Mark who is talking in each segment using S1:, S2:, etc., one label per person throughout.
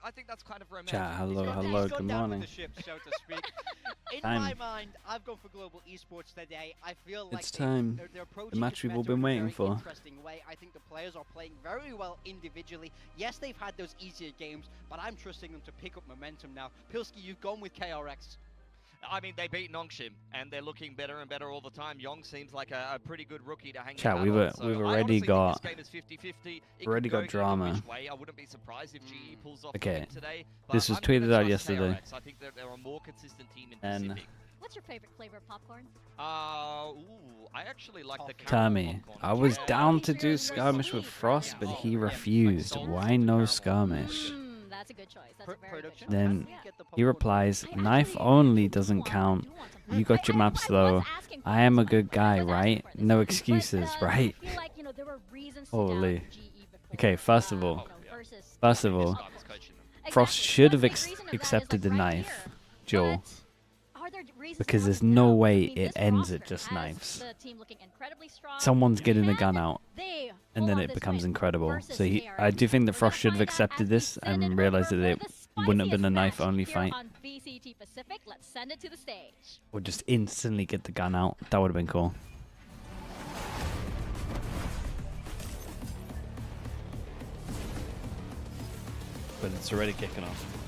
S1: I think that's kind of romantic.
S2: Chat, hello, good morning.
S3: In my mind, I've gone for global esports today. I feel like
S2: It's time. The match we've all been waiting for.
S3: Interesting way. I think the players are playing very well individually. Yes, they've had those easier games, but I'm trusting them to pick up momentum now. Pilsky, you've gone with KRX.
S1: I mean, they beat Nongshim, and they're looking better and better all the time. Yong seems like a pretty good rookie to hang.
S2: Chat, we've already got drama.
S1: I wouldn't be surprised if GE pulls off
S2: okay,
S1: today,
S2: this was tweeted out yesterday.
S1: KRX. I think they're a more consistent team in
S2: and
S1: Pacific.
S4: What's your favorite flavor of popcorn?
S1: I actually like the
S2: Tommy, I was down to do skirmish with Frost, but he refused. Why no skirmish?
S4: That's a good choice. That's a very good choice.
S2: Then he replies, knife only doesn't count. You got your maps though. I am a good guy, right? No excuses, right? Holy. Okay, first of all, Frost should have accepted the knife, Joel. Because there's no way it ends at just knives. Someone's getting the gun out, and then it becomes incredible. So I do think that Frost should have accepted this and realized that it wouldn't have been a knife-only fight.
S4: VCT Pacific, let's send it to the stage.
S2: Or just instantly get the gun out. That would have been cool. But it's already kicking off.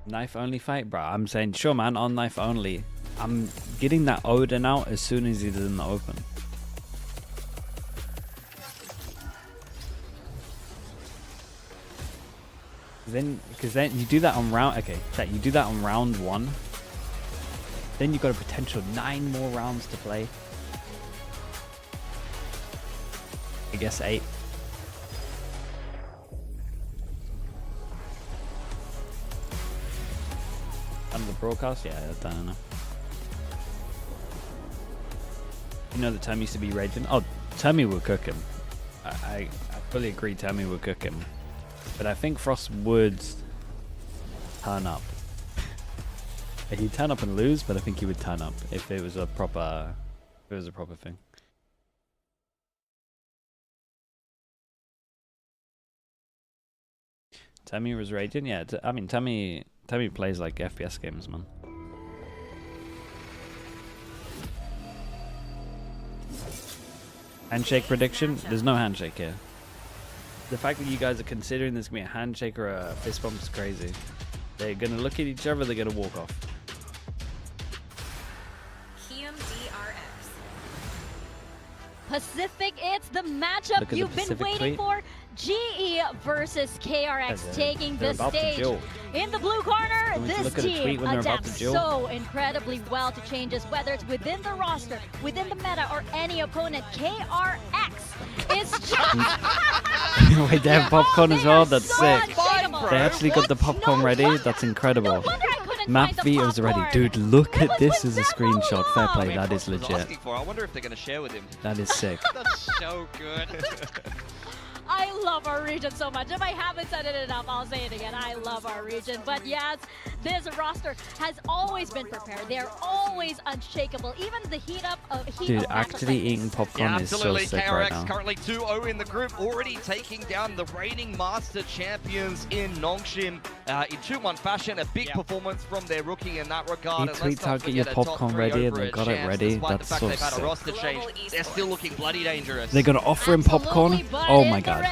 S2: Knife only fight, bro. I'm saying, sure, man, on knife only. I'm getting that Odin out as soon as he's in the open. Because then you do that on round. Okay, chat, you do that on round 1. Then you've got a potential 9 more rounds to play. I guess 8. Under the broadcast? Yeah, I don't know. You know that Tommy used to be raging? Oh, Tommy would cook him. I fully agree Tommy would cook him. But I think Frost would turn up. He'd turn up and lose, but I think he would turn up if it was a proper thing. Tommy was raging? Yeah, I mean Tommy plays like FPS games, man. Handshake prediction? There's no handshake here. The fact that you guys are considering this going to be a handshake or a fist bump is crazy. They're going to look at each other, they're going to walk off.
S4: Pacific, it's the matchup you've been waiting for. GE versus KRX taking the stage. In the blue corner, this team adapts so incredibly well to changes, whether it's within the roster, within the meta, or any opponent. KRX is just...
S2: Wait, they have popcorn as well? That's sick. They actually got the popcorn ready? That's incredible. Map Veto's ready. Dude, look at this as a screenshot. Fair play, that is legit.
S1: I wonder if they're going to share with him.
S2: That is sick.
S3: That's so good.
S4: I love our region so much. If I haven't said it enough, I'll say it again. I love our region. But yes, this roster has always been prepared. They're always unshakable. Even the heat of
S2: Dude, actually eating popcorn is so sick
S1: KRX
S2: right now.
S1: Currently 2-0 in the group, already taking down the reigning master champions in Nongshim in 2-1 fashion. A big performance from their rookie in that regard.
S2: He tweets out, get your popcorn ready, and they got it ready. That's so sick.
S1: Had a roster change. They're still looking bloody dangerous.
S2: They're going to offer him popcorn? Oh my god.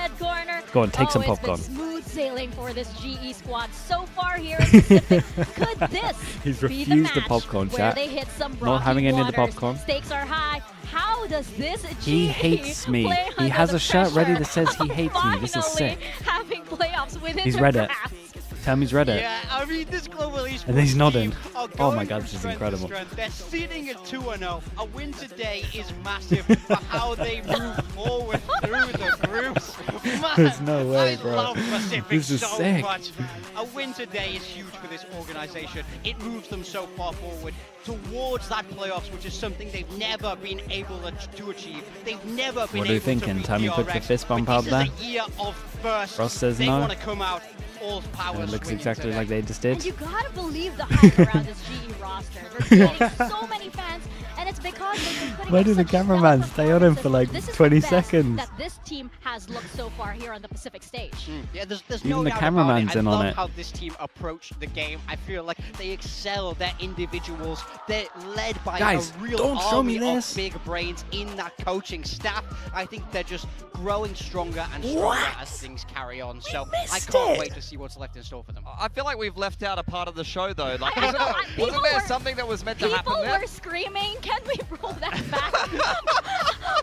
S2: Go on, take some popcorn.
S4: It's been smooth sailing for this GE squad so far here in Pacific. Could this
S2: He's
S4: be
S2: refused
S4: the
S2: the popcorn,
S4: match
S2: chat.
S4: where they hit some
S2: Not having any of the
S4: waters?
S2: popcorn.
S4: Stakes are high. How does this GE
S2: He hates me.
S4: play
S2: He has
S4: under
S2: a shirt ready that says he
S4: the
S2: hates me. This is
S4: finally
S2: sick.
S4: having playoffs within
S2: He's
S4: their
S2: read it.
S4: grasp?
S2: Tommy's read it.
S3: Yeah, I mean, this global esports
S2: And he's nodding.
S3: team are
S2: Oh my
S3: going
S2: god,
S3: from
S2: this is
S3: strength to
S2: incredible.
S3: strength. They're sitting at 2-0. A win today is massive for how they move forward through the groups. Man,
S2: There's no way, bro.
S3: I love Pacific
S2: This is
S3: so
S2: sick.
S3: much. A win today is huge for this organization. It moves them so far forward towards that playoffs, which is something they've never been able to achieve. They've never been
S2: What are you
S3: able
S2: thinking?
S3: to beat
S2: Tommy put the
S3: KRX,
S2: fist bump
S3: but
S2: out
S3: this
S2: there?
S3: is a year of firsts.
S2: Ross says
S3: they
S2: no.
S3: want to come out all power.
S2: And it looks
S3: swinging
S2: exactly
S3: today.
S2: like they just
S4: And
S2: did.
S4: you gotta believe the hype around this GE roster. They're getting so many fans, and it's because they've been putting
S2: Why
S4: in
S2: did the
S4: such stellar
S2: cameraman stay on him for like
S4: performances. This is
S2: 20
S4: the best
S2: seconds?
S4: that this team has looked so far here on the Pacific stage.
S3: Yeah, there's
S2: Even
S3: no
S2: the
S3: doubt
S2: cameraman's
S3: about it.
S2: in
S3: I
S2: on
S3: love
S2: it.
S3: how this team approach the game. I feel like they excel. They're individuals. They're led by
S2: Guys,
S3: a real
S2: don't show me
S3: army
S2: this.
S3: of big brains in that coaching staff. I think they're just growing stronger and stronger as things carry on. So I can't wait to see what's left in store for them.
S1: I feel like we've left out a part of the show, though. Like,
S4: People
S1: wasn't there
S4: were-
S1: something that was meant to happen
S4: People
S1: there?
S4: were screaming. Can we roll that back?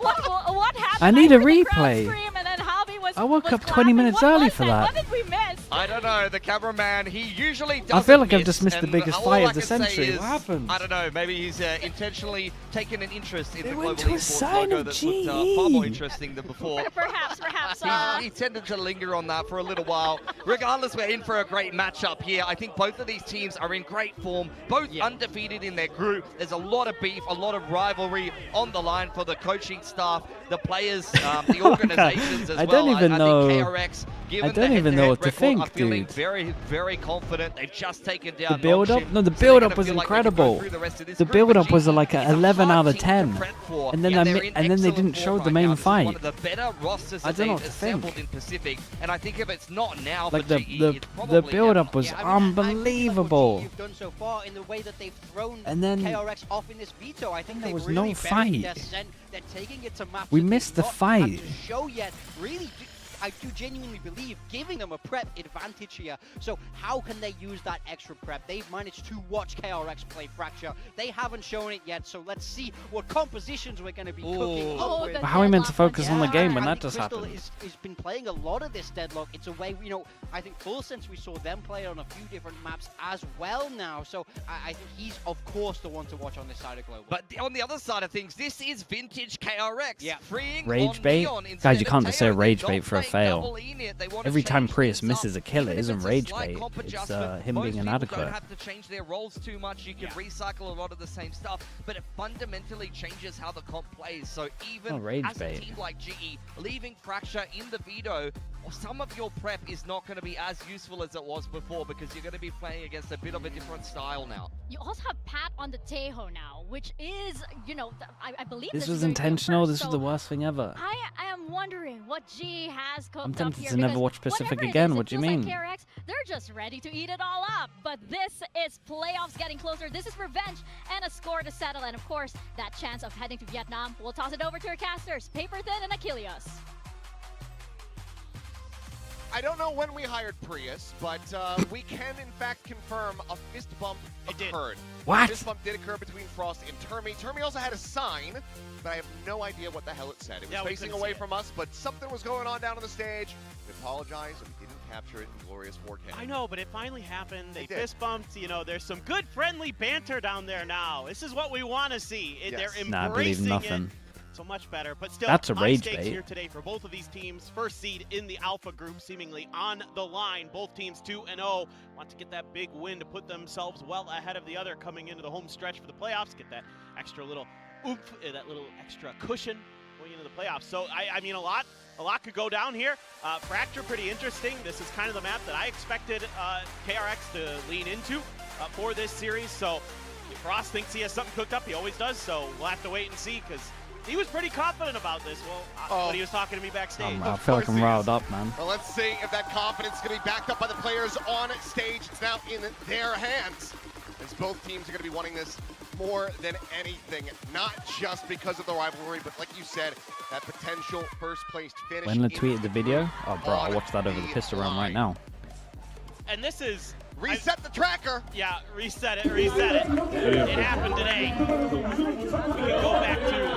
S4: what happened?
S2: I need a
S4: heard the crowd
S2: replay.
S4: scream, and then Javi was,
S2: I woke
S4: was
S2: up 20
S4: clapping.
S2: minutes
S4: What
S2: early
S4: was
S2: for
S4: that.
S2: that.
S4: What did we miss?
S1: I don't know. The cameraman, he usually doesn't
S2: I feel like I've
S1: miss,
S2: just missed the
S1: and
S2: biggest
S1: all
S2: fight
S1: I
S2: of the
S1: can say
S2: century.
S1: is,
S2: What happened?
S1: I don't know. Maybe he's intentionally taken an interest in
S2: They
S1: the
S2: went
S1: global
S2: to a
S1: esports
S2: sign
S1: logo
S2: of
S1: that looked far
S2: GE.
S1: more interesting than before.
S4: Perhaps.
S1: He tended to linger on that for a little while. Regardless, we're in for a great matchup here. I think both of these teams are in great form, both undefeated in their group. There's a lot of beef, a lot of rivalry on the line for the coaching staff, the players, the organizations as well.
S2: I don't even know.
S1: I think KRX, given
S2: I don't
S1: the
S2: even know what
S1: head-to-head
S2: to
S1: record,
S2: think,
S1: are feeling
S2: dude.
S1: very, very confident. They've just taken down
S2: The build-up?
S1: Nongshim,
S2: No, the
S1: so they're
S2: build-up
S1: gonna
S2: was
S1: feel like they can go
S2: incredible.
S1: through the rest of this
S2: The
S1: group,
S2: build-up
S1: but
S2: was
S1: GE
S2: like a
S1: is
S2: 11
S1: hard
S2: out of
S1: team to
S2: 10.
S1: prep for.
S2: And then
S1: Yeah,
S2: I
S1: they're
S2: mi-
S1: in
S2: and then they
S1: excellent
S2: didn't
S1: form
S2: show
S1: right
S2: the
S1: now.
S2: main
S1: This is one
S2: fight.
S1: of the better rosters
S2: I
S1: that
S2: don't know
S1: they've
S2: what to think.
S1: assembled in Pacific, and I think if it's not now
S2: Like
S1: for
S2: the
S1: GE,
S2: the
S1: it's probably
S2: the build-up
S1: never.
S2: was
S3: Yeah, I mean, I really like what
S2: unbelievable.
S3: you've done so far in the way that they've thrown
S2: And then-
S3: KRX off in this veto. I think
S2: there
S3: they've
S2: was
S3: really
S2: no
S3: buried
S2: fight.
S3: their scent. They're taking it to maps
S2: We
S3: that
S2: missed
S3: they've
S2: the
S3: not had
S2: fight.
S3: to show yet. Really, I do genuinely believe giving them a prep advantage here. So how can they use that extra prep? They've managed to watch KRX play Fracture. They haven't shown it yet, so let's see what compositions we're going to be cooking up with.
S4: the
S2: But how are we meant to
S4: Deadlock
S2: focus on the game when
S3: I
S2: that
S3: think
S2: just
S3: Crystal
S2: happened?
S3: has been playing a lot of this Deadlock. It's a way, I think full sense we saw them play it on a few different maps as well now. So I think he's, of course, the one to watch on this side of Global.
S1: But on the other side of things, this is vintage KRX.
S3: Yeah.
S1: Freeing
S2: Rage
S1: on
S2: bait?
S1: Neon
S2: Guys,
S1: instead
S2: you
S1: of
S2: can't just say
S1: Teo. They're
S2: rage
S1: not
S2: bait for a
S1: playing
S2: fail.
S1: double in it. They wanna
S2: Every time
S1: change
S2: Prius
S1: things up.
S2: misses a kill,
S1: Even
S2: it
S1: if
S2: isn't
S1: it's a
S2: rage
S1: slight
S2: bait.
S1: comp
S2: It's
S1: adjustment,
S2: him
S1: most
S2: being
S1: people
S2: inadequate.
S1: don't have to change their roles too much. You can recycle a lot of the same stuff, but it fundamentally changes how the comp plays. So even
S2: Oh, rage
S1: as a
S2: bait.
S1: team like GE, leaving Fracture in the veto, some of your prep is not going to be as useful as it was before because you're going to be playing against a bit of a different style now.
S4: You also have Pat on the Tejo now, which is, I believe
S2: This
S4: is
S2: was
S4: going to be a
S2: intentional.
S4: first,
S2: This was
S4: so
S2: the worst thing ever.
S4: I am wondering what GE has cooked
S2: I'm
S4: up
S2: tempted
S4: here,
S2: to never
S4: because
S2: watch Pacific
S4: whatever it
S2: again.
S4: is,
S2: What
S4: it
S2: do you
S4: feels
S2: mean?
S4: like KRX, they're just ready to eat it all up. But this is playoffs getting closer. This is revenge and a score to settle. And of course, that chance of heading to Vietnam. We'll toss it over to our casters, Paper Thin and Achilles.
S5: I don't know when we hired Prius, but we can in fact confirm a fist bump occurred.
S2: What?
S5: A fist bump did occur between Frost and Termi. Termi also had a sign, but I have no idea what the hell it said. It was facing away from us, but something was going on down on the stage. We apologize, and we didn't capture it in glorious 4K.
S6: I know, but it finally happened. They
S5: did.
S6: fist bumped. There's some good friendly banter down there now. This is what we want to see.
S5: Yes.
S6: They're embracing
S2: Nah, I believe nothing.
S6: it. So much better, but still,
S2: That's a
S6: high
S2: rage
S6: stakes
S2: bait.
S6: here today for both of these teams. First seed in the Alpha group, seemingly on the line. Both teams 2-0, want to get that big win to put themselves well ahead of the other coming into the home stretch for the playoffs. Get that extra little oomph, that little extra cushion going into the playoffs. So I mean, a lot could go down here. Fracture, pretty interesting. This is kind of the map that I expected KRX to lean into for this series. So if Frost thinks he has something cooked up, he always does. So we'll have to wait and see, because he was pretty confident about this. Well, when he was talking to me backstage.
S2: I feel like I'm riled up, man.
S5: Well, let's see if that confidence is going to be backed up by the players on stage. It's now in their hands, as both teams are going to be wanting this more than anything. Not just because of the rivalry, but like you said, that potential first-placed finish.
S2: When I
S5: in
S2: tweeted the video, oh bro, I'll
S5: on
S2: watch that over the pistol round right
S5: line.
S2: now.
S6: And this is...
S5: Reset the tracker.
S6: Yeah, reset it. It happened today. We can go back to...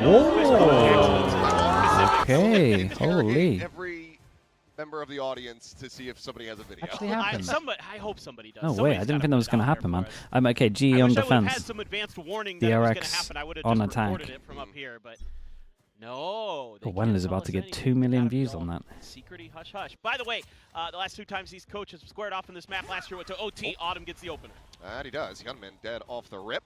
S2: Oh, okay, holy.
S5: Every member of the audience to see if somebody has a video.
S2: Actually happened.
S6: I hope somebody does.
S2: No way,
S6: Somebody's
S2: I didn't
S6: gotta
S2: think that was
S6: put it
S2: going to
S6: out there
S2: happen, man.
S6: for us.
S2: Okay, GE
S6: I
S2: on
S6: wish I would have had
S2: defense.
S6: some advanced warning that it was going to
S2: KRX
S6: happen. I would have
S2: on
S6: just
S2: attack.
S6: recorded it from up here, but no.
S2: Oh, Wen is about to get 2 million views on that.
S6: Secrety hush hush. By the way, the last 2 times these coaches squared off in this map last year went to OT. Autumn gets the opener.
S5: That he does. Gunman dead off the rip.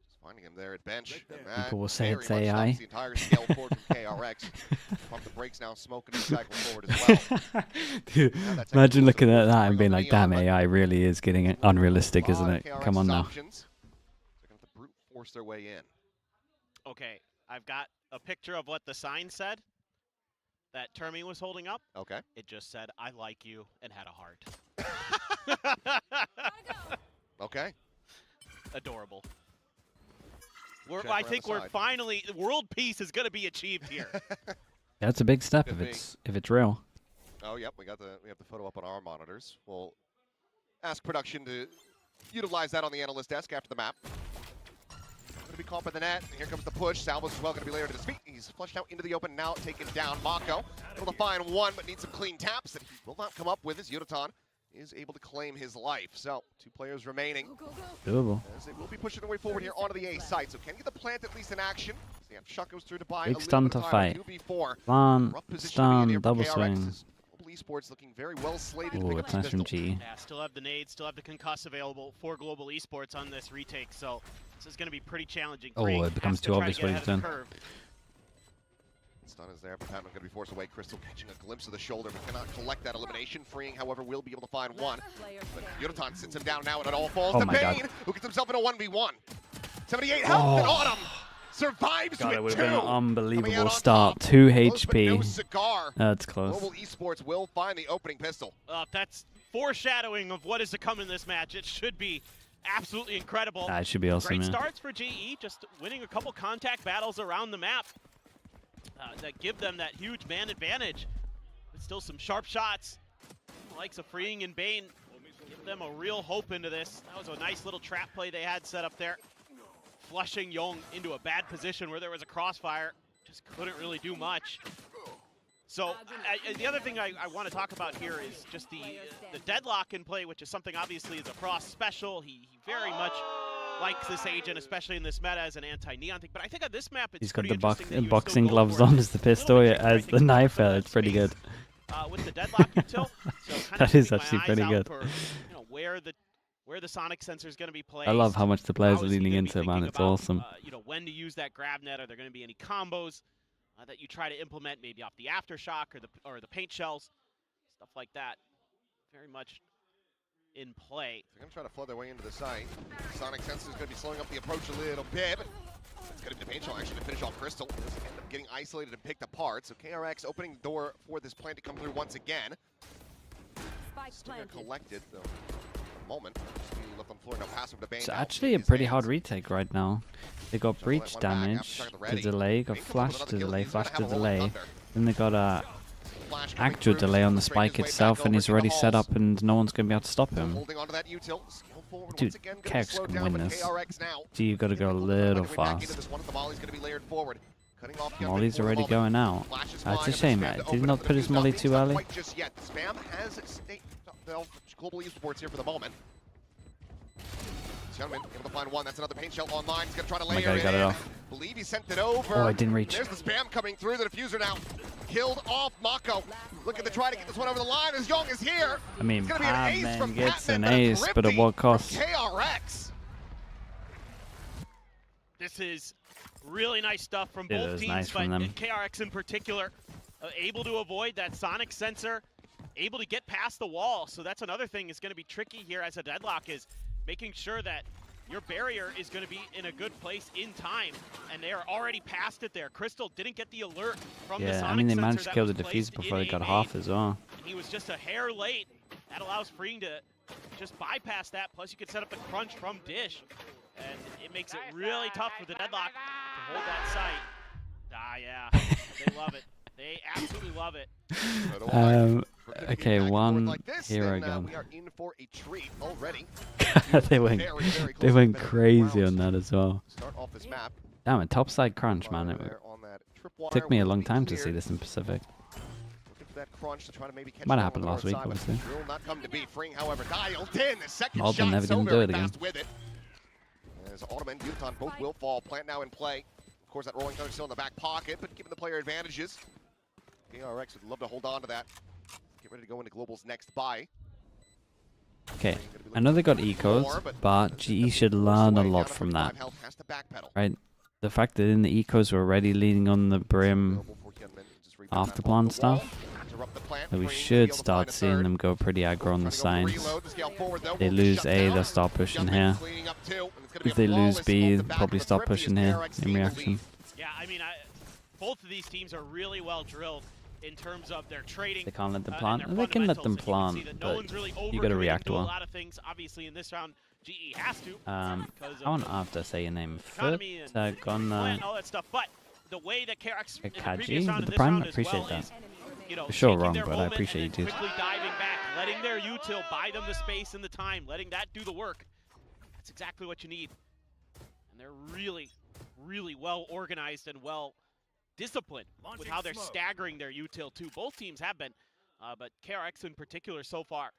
S5: Just finding him there at bench. And that
S2: People will say
S5: very
S2: it's
S5: much
S2: AI.
S5: stops the entire scale forward from KRX. Pump the brakes now, smoking and cycle forward as well.
S2: Dude,
S5: that's
S2: imagine
S5: actually
S2: looking at
S5: supposed to
S2: that and
S5: bring
S2: being
S5: up
S2: like,
S5: Neon,
S2: damn,
S5: but
S2: AI really is getting unrealistic, isn't it?
S5: KRX's
S2: Come on now.
S5: options. force their way in.
S6: Okay, I've got a picture of what the sign said that Termi was holding up.
S5: Okay.
S6: It just said, "I like you," and had a heart.
S5: Okay.
S6: Adorable. I think we're finally, world peace is going to be achieved here.
S2: That's a big step if it's real.
S5: Oh, yep, we have the photo up on our monitors. We'll ask production to utilize that on the analyst desk after the map. Going to be caught by the net. Here comes the push. Salvos as well going to be layered to his feet. He's flushed out into the open now, taken down. Mako able to find one, but needs some clean taps that he will not come up with as Yodaton is able to claim his life. So, 2 players remaining.
S2: Doable.
S5: As they will be pushing their way forward here onto the A site. So, can get the plant at least in action. Yeah, Shuck goes through to buy
S2: Big
S5: a
S2: stun
S5: little
S2: to
S5: time.
S2: fight.
S5: 2v4.
S2: One, stun, double
S5: KRX.
S2: swing.
S5: Esports looking very well slated to
S2: Oh,
S5: pick up
S2: it's nice
S5: this
S2: from
S5: pistol.
S2: GE.
S6: Yeah, still have the nades, still have the concuss available for Global Esports on this retake, so this is going to be pretty challenging.
S2: Oh,
S6: Green
S2: it becomes
S6: has to
S2: too
S6: try to
S2: obvious
S6: get
S2: what
S6: ahead
S2: he's
S6: of the
S2: done.
S6: curve.
S5: Stun is there, but Patman going to be forced away. Crystal catching a glimpse of the shoulder, but cannot collect that elimination. Freeing, however, will be able to find one. But Yodaton sits him down now, and it all falls to Bane, who gets himself in a 1v1. 78 health, and Autumn survives
S2: God,
S5: with
S2: it would
S5: 2.
S2: have been an unbelievable
S5: top.
S2: start. 2
S5: Close, but no
S2: HP.
S5: cigar.
S2: That's close.
S5: Global Esports will find the opening pistol.
S6: That's foreshadowing of what is to come in this match. It should be absolutely incredible.
S2: That should be awesome,
S6: Great
S2: man.
S6: starts for GE, just winning a couple contact battles around the map that give them that huge man advantage. But still some sharp shots. The likes of Freeing and Bane give them a real hope into this. That was a nice little trap play they had set up there. Flushing Young into a bad position where there was a crossfire. Just couldn't really do much. So the other thing I want to talk about here is just the Deadlock in play, which is something obviously is a Frost special. He very much likes this agent, especially in this meta as an anti-neon thing. But I think on this map, it's
S2: He's got
S6: pretty
S2: the
S6: interesting that you would
S2: boxing
S6: still go
S2: gloves
S6: for
S2: on as the pistol, as the knife. It's pretty good.
S6: With the Deadlock util, so kind
S2: That
S6: of
S2: is
S6: keeping my
S2: actually
S6: eyes
S2: pretty
S6: out
S2: good.
S6: For, where the sonic sensor is going to be placed.
S2: I love how much the players
S6: How
S2: are
S6: is he
S2: leaning
S6: gonna be
S2: into it, man.
S6: thinking
S2: It's
S6: about,
S2: awesome.
S6: When to use that grab net. Are there going to be any combos that you try to implement, maybe off the aftershock or the paint shells, stuff like that? Very much in play.
S5: They're going to try to flood their way into the site. Sonic Sensor is going to be slowing up the approach a little bit. It's going to be the paint shell actually to finish off Crystal. This end up getting isolated and picked apart. So KRX opening the door for this plant to come through once again. Still collected though. Moment. Left on the floor, now pass over to Bane.
S2: It's actually a pretty hard retake right now. They got breach damage to delay, got flash to delay, flash to delay. Then they got a actual delay on the spike itself, and he's already set up, and no one's going to be able to stop him. Dude, KRX can win this. So you got to go a little fast. Molly's already going out. It's a shame. Did he not put his molly too early?
S5: Spam has Global Esports here for the moment. Gentleman able to find one. That's another paint shell online. He's going to try to layer it
S2: got
S5: in.
S2: it off.
S5: Believe he sent it over.
S2: Oh, I didn't reach.
S5: There's the spam coming through. The diffuser now killed off Mako. Looking to try to get this one over the line. As Young is here.
S2: I mean,
S5: Patman
S2: gets an ace, but at what cost?
S5: KRX.
S6: This is really nice stuff from
S2: Yeah,
S6: both teams,
S2: nice
S6: but
S2: from them.
S6: KRX in particular, able to avoid that sonic sensor, able to get past the wall. So that's another thing is going to be tricky here as a Deadlock, is making sure that your barrier is going to be in a good place in time, and they are already past it there. Crystal didn't get the alert from the sonic sensor.
S2: Yeah, I mean, they managed to kill the
S6: that was placed
S2: diffuser before
S6: in
S2: they got
S6: A
S2: half
S6: main.
S2: as well.
S6: He was just a hair late. That allows Freeing to just bypass that. Plus, you can set up the crunch from Dish, and it makes it really tough for the Deadlock to hold that site. Ah, yeah, they love it. They absolutely love it.
S2: Okay, one
S5: like this,
S2: hero
S5: then,
S2: gun.
S5: we are in for a treat already.
S2: They went
S5: Very close to
S2: crazy
S5: rounds
S2: on that as well.
S5: Start off this map.
S2: Damn it, topside crunch, man. It
S5: There on that tripwire
S2: took me a
S5: will
S2: long
S5: be
S2: time to see
S5: cleared.
S2: this in Pacific.
S5: Looking for that crunch to try to maybe catch
S2: Might
S5: it
S2: have
S5: on
S2: happened
S5: the
S2: last
S5: north
S2: week,
S5: side, but
S2: obviously.
S5: will not come to be. Freeing, however, dialed in. The second
S2: Malden
S5: shot
S2: never
S5: so
S2: didn't do
S5: very
S2: it again.
S5: fast with it. As Autumn and Yodaton both will fall. Plant now in play. Of course, that rolling thunder still in the back pocket, but giving the player advantages. KRX would love to hold on to that. Get ready to go into Global's next buy.
S2: Okay, I know they got ecos, but GE should learn a lot from that. Right? The fact that in the ecos we're already leaning on the brim afterplan stuff, that we should start seeing them go pretty aggro on the signs. They lose A, they'll start pushing here.
S5: gonna be
S2: If they lose
S5: flawless
S2: B,
S5: off the back
S2: probably
S5: of a
S2: stop
S5: Trippy as
S2: pushing here
S5: KRX
S2: in
S5: take the
S2: reaction.
S5: lead.
S6: Yeah, I mean, both of these teams are really well drilled in terms of their trading.
S2: They can't let them
S6: and
S2: plant.
S6: their
S2: They can let them
S6: fundamentals, and you can see
S2: plant,
S6: that no
S2: but
S6: one's really
S2: you got to
S6: overcommitting
S2: react
S6: to a
S2: well.
S6: lot of things. Obviously, in this round, GE has to.
S2: I want to say your name.
S6: Economy and plan, all that stuff. But the way that KRX in the previous
S2: Kaji
S6: round
S2: with
S6: and
S2: the
S6: this
S2: Prime,
S6: round
S2: I
S6: as
S2: appreciate
S6: well
S2: that.
S6: is, you know,
S2: For sure
S6: taking
S2: wrong,
S6: their
S2: but I
S6: moment
S2: appreciate
S6: and
S2: you
S6: then
S2: too.
S6: quickly diving back, letting their util buy them the space and the time, letting that do the work. That's exactly what you need. And they're really, really well organized and well disciplined with how they're staggering their util too. Both teams have been, but KRX in particular so far,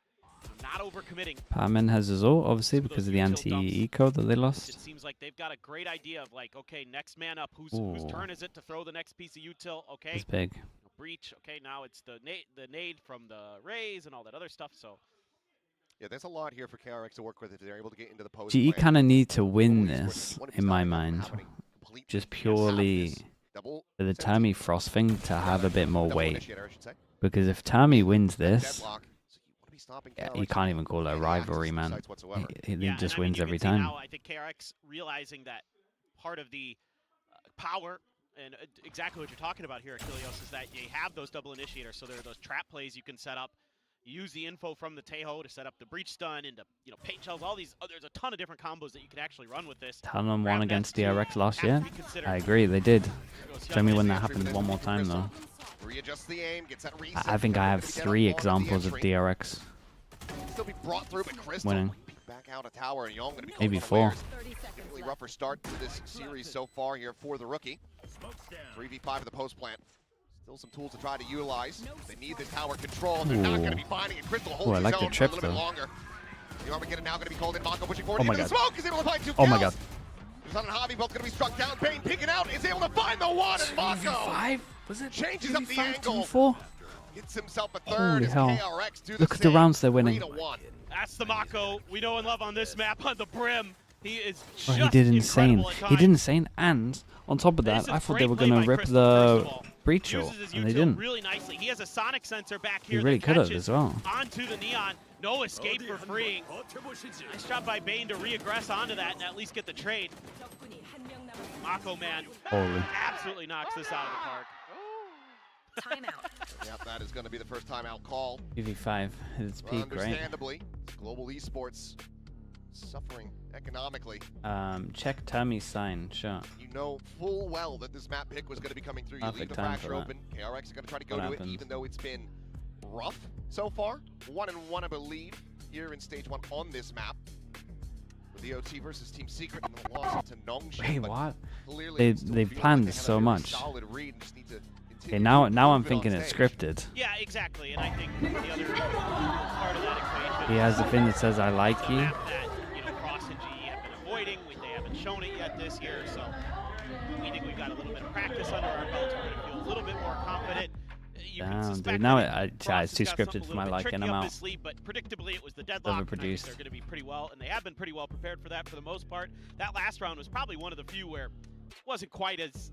S6: not overcommitting.
S2: Patman has his ult, obviously, because of the anti-eco that they
S6: It
S2: lost.
S6: seems like they've got a great idea of like, okay, next man up. Whose turn is it to throw the next piece of util? Okay,
S2: It's big.
S6: breach. Okay, now it's the nade from the raise and all that other stuff. So
S5: Yeah, there's a lot here for KRX to work with if they're able to get into the post.
S2: GE kind of need to win
S5: Global Esports,
S2: this,
S5: you wanna be
S2: in my
S5: stopping them from
S2: mind,
S5: having complete
S2: just
S5: yes,
S2: purely
S5: this double
S2: for the
S5: sense.
S2: Tami Frost thing to have a bit more
S5: Double
S2: weight.
S5: initiator, I should say.
S2: Because if Tami wins this,
S5: Deadlock. So you wanna be stopping
S2: yeah,
S5: KRX
S2: you can't even call it a
S5: any
S2: rivalry,
S5: access to
S2: man.
S5: sites whatsoever.
S2: He
S6: yeah,
S2: just
S6: and I mean,
S2: wins
S6: you
S2: every
S6: can see
S2: time.
S6: now, I think KRX realizing that part of the power and exactly what you're talking about here, Achilleos, is that you have those double initiators. So there are those trap plays you can set up. You use the info from the Tejo to set up the breach stun into, you know, paint shells. All these, there's a ton of different combos that you can actually run with this.
S2: Talon won
S6: Grab
S2: against
S6: nets too
S2: DRX last
S6: have
S2: year.
S6: to be considered.
S2: I agree, they did.
S6: Goes
S2: Show me
S6: Young
S2: when
S6: and
S2: that happens one more time, though.
S5: Readjusts the aim, gets that reset.
S2: I think I have
S5: Gonna be
S2: 3
S5: dead on the
S2: examples of
S5: entry.
S2: DRX
S5: Still be brought through, but Crystal
S2: winning.
S5: peek back out a tower, and Young gonna be
S2: Maybe
S5: called
S2: 4.
S5: Definitely rougher start to this series so far here for the rookie. 3v5 of the post plant. Still some tools to try to utilize. They need this tower control. They're not going to be finding it. Crystal holds
S2: I like
S5: his
S2: the
S5: own
S2: trip,
S5: for a little bit
S2: though.
S5: longer. The Armageddon now going to be called in. Mako pushing forward
S2: Oh my
S5: into the
S2: God.
S5: smoke. Is able to find 2 kills.
S2: Oh my God.
S5: Zeta and Javi both going to be struck down. Bane peeking out. Is able to find the one. And Mako
S2: 5? Was it
S5: changes up the
S2: 5
S5: angle.
S2: 4?
S5: Gets himself a third.
S2: Holy
S5: As
S2: hell.
S5: KRX do
S2: Look
S5: the
S2: at the
S5: same.
S2: rounds they're winning.
S5: 3-1.
S6: That's the Mako we know and love on this map on the brim. He is just
S2: Oh, he did insane.
S6: incredible at
S2: He did
S6: times.
S2: insane, and on top of
S6: This
S2: that, I
S6: is
S2: thought they
S6: great
S2: were
S6: play
S2: going
S6: by
S2: to rip
S6: Crystal, first
S2: the
S6: of all.
S2: breach
S6: Uses
S2: ult,
S6: his
S2: and they
S6: util
S2: didn't.
S6: really nicely. He has a sonic sensor back here.
S2: He really
S6: that
S2: could have
S6: catches
S2: as well.
S6: onto the neon. No escape for freeing. Nice job by Bane to re-aggress onto that and at least get the trade. Mako, man,
S2: Holy.
S6: absolutely knocks this out of the park.
S7: Timeout.
S5: Yep, that is going to be the first timeout call.
S2: PV5 at its peak, right?
S5: Understandably, Global Esports suffering economically.
S2: Check Tami's sign, sure.
S5: You know full well that this map pick was going to be coming through. You leave
S2: Perfect
S5: the
S2: time for
S5: fracture
S2: that.
S5: open. KRX is going to try to go
S2: What
S5: to
S2: happened?
S5: it, even though it's been rough so far. 1-1, I believe, here in Stage 1 on this map. With the OT versus Team Secret and the loss to Nongxin.
S2: Wait,
S5: but
S2: what?
S5: clearly
S2: They-
S5: they still
S2: they've
S5: feel like
S2: planned
S5: they
S2: this
S5: had a
S2: so
S5: very
S2: much.
S5: solid read and just need to
S2: Okay,
S5: continue
S2: now
S5: to
S2: I'm
S5: prove it on
S2: thinking it's
S5: stage.
S2: scripted.
S6: Yeah, exactly. And I think the other part of that equation.
S2: He has the thing that says, I like
S6: It's a
S2: you.
S6: map that, you know, Cross and GE have been avoiding. They haven't shown it yet this year, so we think we've got a little bit of practice under our belts. We're going to feel a little bit more confident. You can
S2: Damn,
S6: suspect
S2: dude. Now
S6: that Cross
S2: it's too
S6: has got something
S2: scripted
S6: a
S2: for my
S6: little bit
S2: liking.
S6: tricky
S2: I'm
S6: up
S2: out.
S6: his sleeve, but predictably it was the Deadlock. And I think
S2: Overproduced.
S6: they're going to be pretty well, and they have been pretty well prepared for that for the most part. That last round was probably one of the few where it wasn't quite as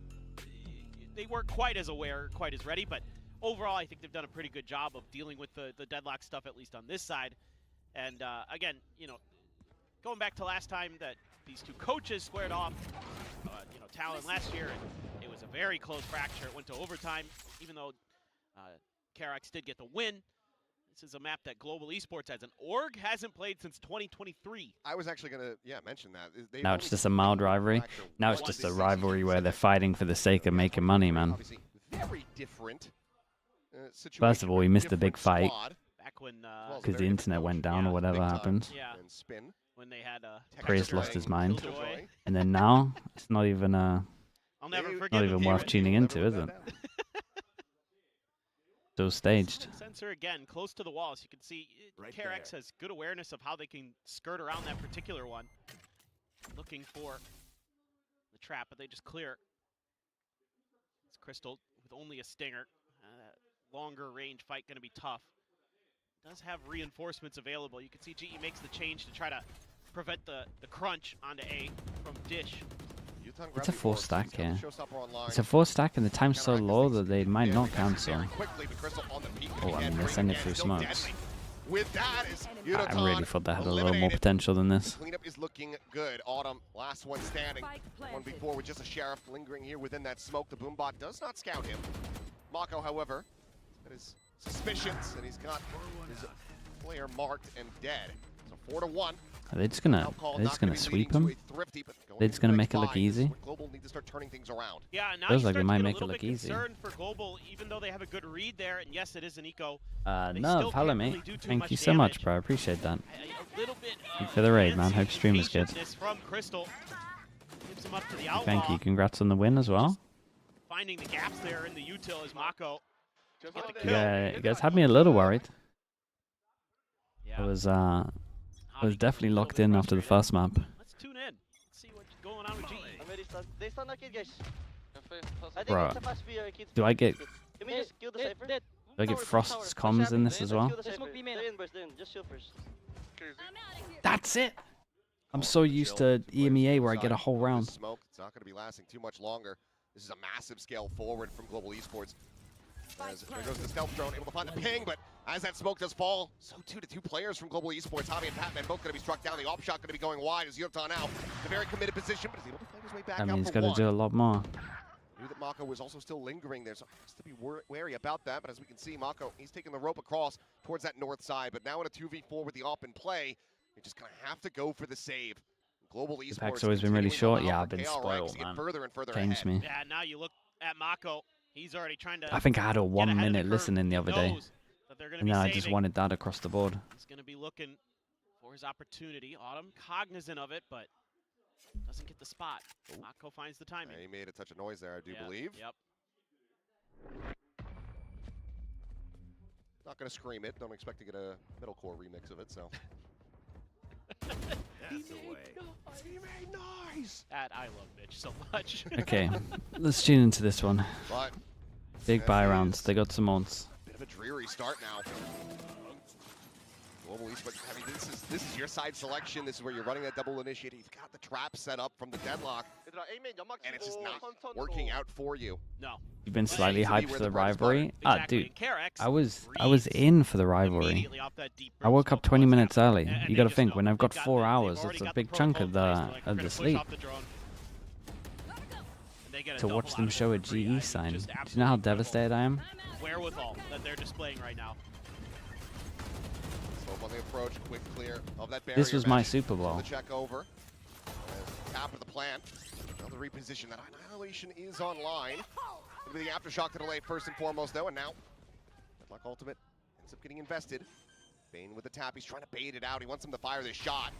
S6: they weren't quite as aware, quite as ready, but overall I think they've done a pretty good job of dealing with the Deadlock stuff, at least on this side. And again, you know, going back to last time that these two coaches squared off, you know, Talon last year, and it was a very close fracture. It went to overtime, even though KRX did get the win. This is a map that Global Esports as an org hasn't played since 2023.
S5: I was actually going to, mention that. They've
S2: Now it's
S5: only
S2: just a mild rivalry.
S5: fracture
S2: Now it's
S5: once
S2: just
S5: this
S2: a
S5: season.
S2: rivalry where they're fighting for the sake of making money, man.
S5: Obviously, very different situation.
S2: First of all, we
S5: very
S2: missed a big
S5: different
S2: fight.
S5: squad.
S6: Back when,
S5: Well,
S2: Because the
S5: very
S2: internet
S5: different
S2: went down
S6: yeah,
S2: or whatever
S5: big time.
S2: happened.
S6: Yeah.
S5: And Spin.
S6: when they had
S2: Chris
S5: Texture
S2: lost his
S5: and
S2: mind.
S6: Killjoy.
S2: And then now, it's not even
S6: I'll never
S5: They-
S6: forget
S2: not
S6: him.
S2: even
S6: He
S2: worth
S6: was-
S2: tuning
S5: Never
S2: into,
S5: wrote
S2: is
S5: that
S2: it?
S5: down.
S2: Still staged.
S6: Sensor again, close to the walls. You can see KRX has good awareness of how they can skirt around that particular one. Looking for the trap, but they just clear. It's Crystal with only a stinger. Longer range fight going to be tough. Does have reinforcements available. You can see GE makes the change to try to prevent the crunch onto A from Dish.
S2: It's a 4-stack here.
S5: Showstopper
S2: It's a 4-stack and the time's so low that they might not cancel.
S5: Very quickly, but Crystal on the peak
S2: Oh, I
S5: again,
S2: mean, they
S5: bringing
S2: send it
S5: again,
S2: through
S5: still
S2: smokes.
S5: deadly. with that is
S2: I really thought that had a little more potential than this.
S5: Cleanup is looking good. Autumn, last one standing. One before with just a Sheriff lingering here within that smoke. The Boombot does not scout him. Mako, however, got his suspicions, and he's got his player marked and dead. So 4-1.
S2: Are they just gonna sweep him? They're just gonna make it look easy?
S5: Global need to start turning things around.
S6: Yeah, now
S2: feels
S6: you
S2: like they
S6: start
S2: might
S6: to get
S2: make
S6: a
S2: it
S6: little
S2: look
S6: bit
S2: easy.
S6: concerned for Global, even though they have a good read there, and yes, it is an eco.
S2: No, follow me. Thank you so much, bro. I appreciate that. Thank you for the raid, man. Hope stream is good.
S6: From Crystal. Gives him up to the
S2: Thank you. Congrats on the win as well.
S6: Finding the gaps there in the util is Mako.
S2: Yeah, you guys had me a little worried. I was definitely locked in after the first map.
S6: Let's tune in. Let's see what's going on with GE.
S2: Bro, do I get Frost's comms in this as well? That's it. I'm so used to EMEA where I get a whole round.
S5: Smoke. It's not going to be lasting too much longer. This is a massive scale forward from Global Esports. As there goes the stealth drone, able to find the ping, but as that smoke does fall, so too do two players from Global Esports. Javi and Patman both going to be struck down. The op shot going to be going wide as Yotan now in a very committed position, but is able to find his way back out.
S2: I mean, he's got to do a lot more.
S5: Knew that Mako was also still lingering there, so has to be wary about that. But as we can see, Mako, he's taking the rope across towards that north side. But now in a 2v4 with the op in play, you're just going to have to go for the save. Global Esports.
S2: The pack's always been really short. Yeah, I've been spoiled, man.
S5: Further and further
S2: Changed me.
S6: Yeah, now you look at Mako. He's already trying to.
S2: I think I had a 1 minute listening the other day. And then I just
S6: saving.
S2: wanted that across the board.
S6: He's going to be looking for his opportunity. Autumn cognizant of it, but doesn't get the spot. Mako finds the timing.
S5: He made a touch of noise there, I do believe.
S6: Yep.
S5: Not going to scream it. Don't expect to get a middlecore remix of it, so. He made noise!
S6: That I love Mitch so much.
S2: Okay, let's tune into this one.
S5: But
S2: big buy rounds. They got some odds.
S5: Bit of a dreary start now. Global Esports, I mean, this is your side selection. This is where you're running that double initiate. He's got the trap set up from the Deadlock, and it's just not working out for you.
S6: No.
S2: You've been slightly hyped for the rivalry.
S6: Exactly.
S2: Dude, I was in for the rivalry. I woke up 20 minutes early. You got to think, when I've got 4 hours, it's a big chunk of the sleep. To watch them show a GE sign. Do you know how devastated I am?
S6: Wherewithal that they're displaying right now.
S5: On the approach, quick clear of that barrier.
S2: This was my Super Bowl.
S5: The check over. Tap of the plant. Another reposition. That Annihilation is online. It'll be the aftershock to delay first and foremost, though, and now Deadlock Ultimate ends up getting invested. Bane with the tap. He's trying to bait it out. He wants him to fire this shot.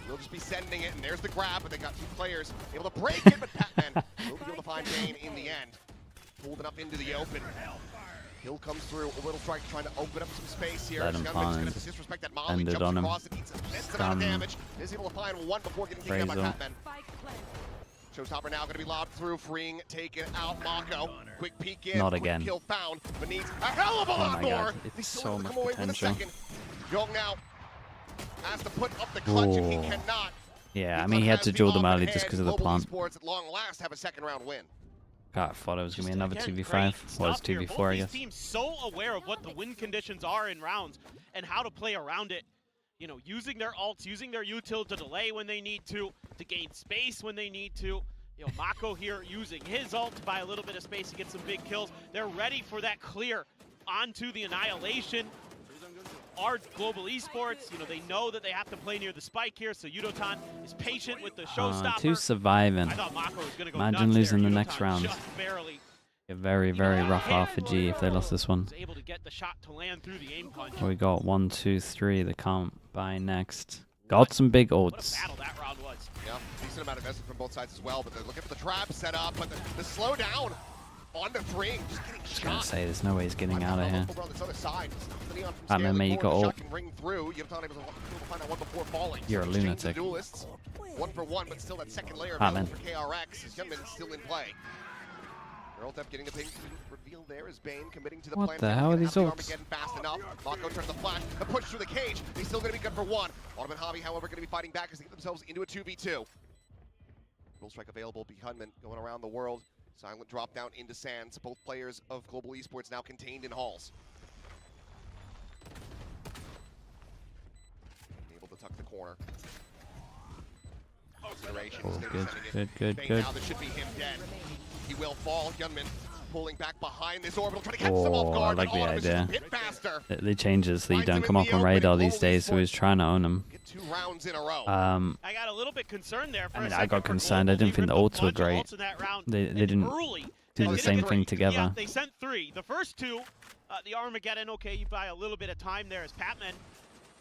S5: He'll just be sending it, and there's the grab, but they got two players able to break it, but Patman will be able to find Bane in the end. Pulled it up into the open. Hill comes through, a little strike trying to open up some space here.
S2: Let him find.
S5: Disrespect that Molly,
S2: Ended on him.
S5: Damage. Is able to find one before getting taken out by Patman. Showstopper now going to be lobbed through, freeing, taken out. Mako, quick peek in.
S2: Not
S5: quick
S2: again.
S5: Kill found, but needs a hell of a lot more.
S2: God, it's so much potential.
S5: Young now has to put up the clutch, and he cannot.
S2: Yeah, I mean, he had to duel them early just because of the plant.
S5: Esports at long last have a second round win.
S2: God, I thought it was going to be another 2v5. Well, it's 2v4, I guess.
S6: Teams so aware of what the win conditions are in rounds and how to play around it. You know, using their ults, using their util to delay when they need to gain space when they need to. You know, Mako here using his ult to buy a little bit of space to get some big kills. They're ready for that clear onto the Annihilation. Our Global Esports, you know, they know that they have to play near the spike here, so Yudotan is patient with the showstopper.
S2: 2 surviving.
S6: I thought Mako was gonna go
S2: Imagine losing the next round.
S6: Just barely.
S2: A very, very rough half for G if they lost this one.
S6: Able to get the shot to land through the aim punch.
S2: We got 1, 2, 3 that can't buy next. Got some big ults.
S6: What a battle that round was.
S5: Yeah, decent amount of investment from both sides as well, but they're looking for the trap set up, but the slow down on the three, just getting shot.
S2: I was gonna say, there's no way he's getting out of here.
S5: Batman,
S2: man, you got ult. You're a lunatic.
S5: Duelists, 1 for 1, but still that second layer
S2: Batman.
S5: for KRX is still in play. Ult getting the ping reveal there is Bane committing to the
S2: What
S5: plan.
S2: the hell are these ults?
S5: Fast enough. Mako turns the flash, the push through the cage. He's still going to be good for 1. Autumn and Javi, however, going to be fighting back as they get themselves into a 2v2. Roll strike available. Hunman going around the world. Silent drop down into Sands. Both players of Global Esports now contained in halls. corner.
S2: Oh, good.
S5: Now this should be him dead. He will fall. Hyunmin pulling back behind this orbital, trying to catch them off guard.
S2: I like the idea.
S5: A bit faster.
S2: They changes so you don't come up on radar these days, so he's trying to own them.
S5: Get 2 rounds in a row.
S6: I got a little bit concerned there.
S2: I mean, I got concerned. I didn't think the ults were great. They didn't do the same thing together.
S6: Yeah, they sent 3. The first 2, the Armageddon, okay, you buy a little bit of time there as Patman.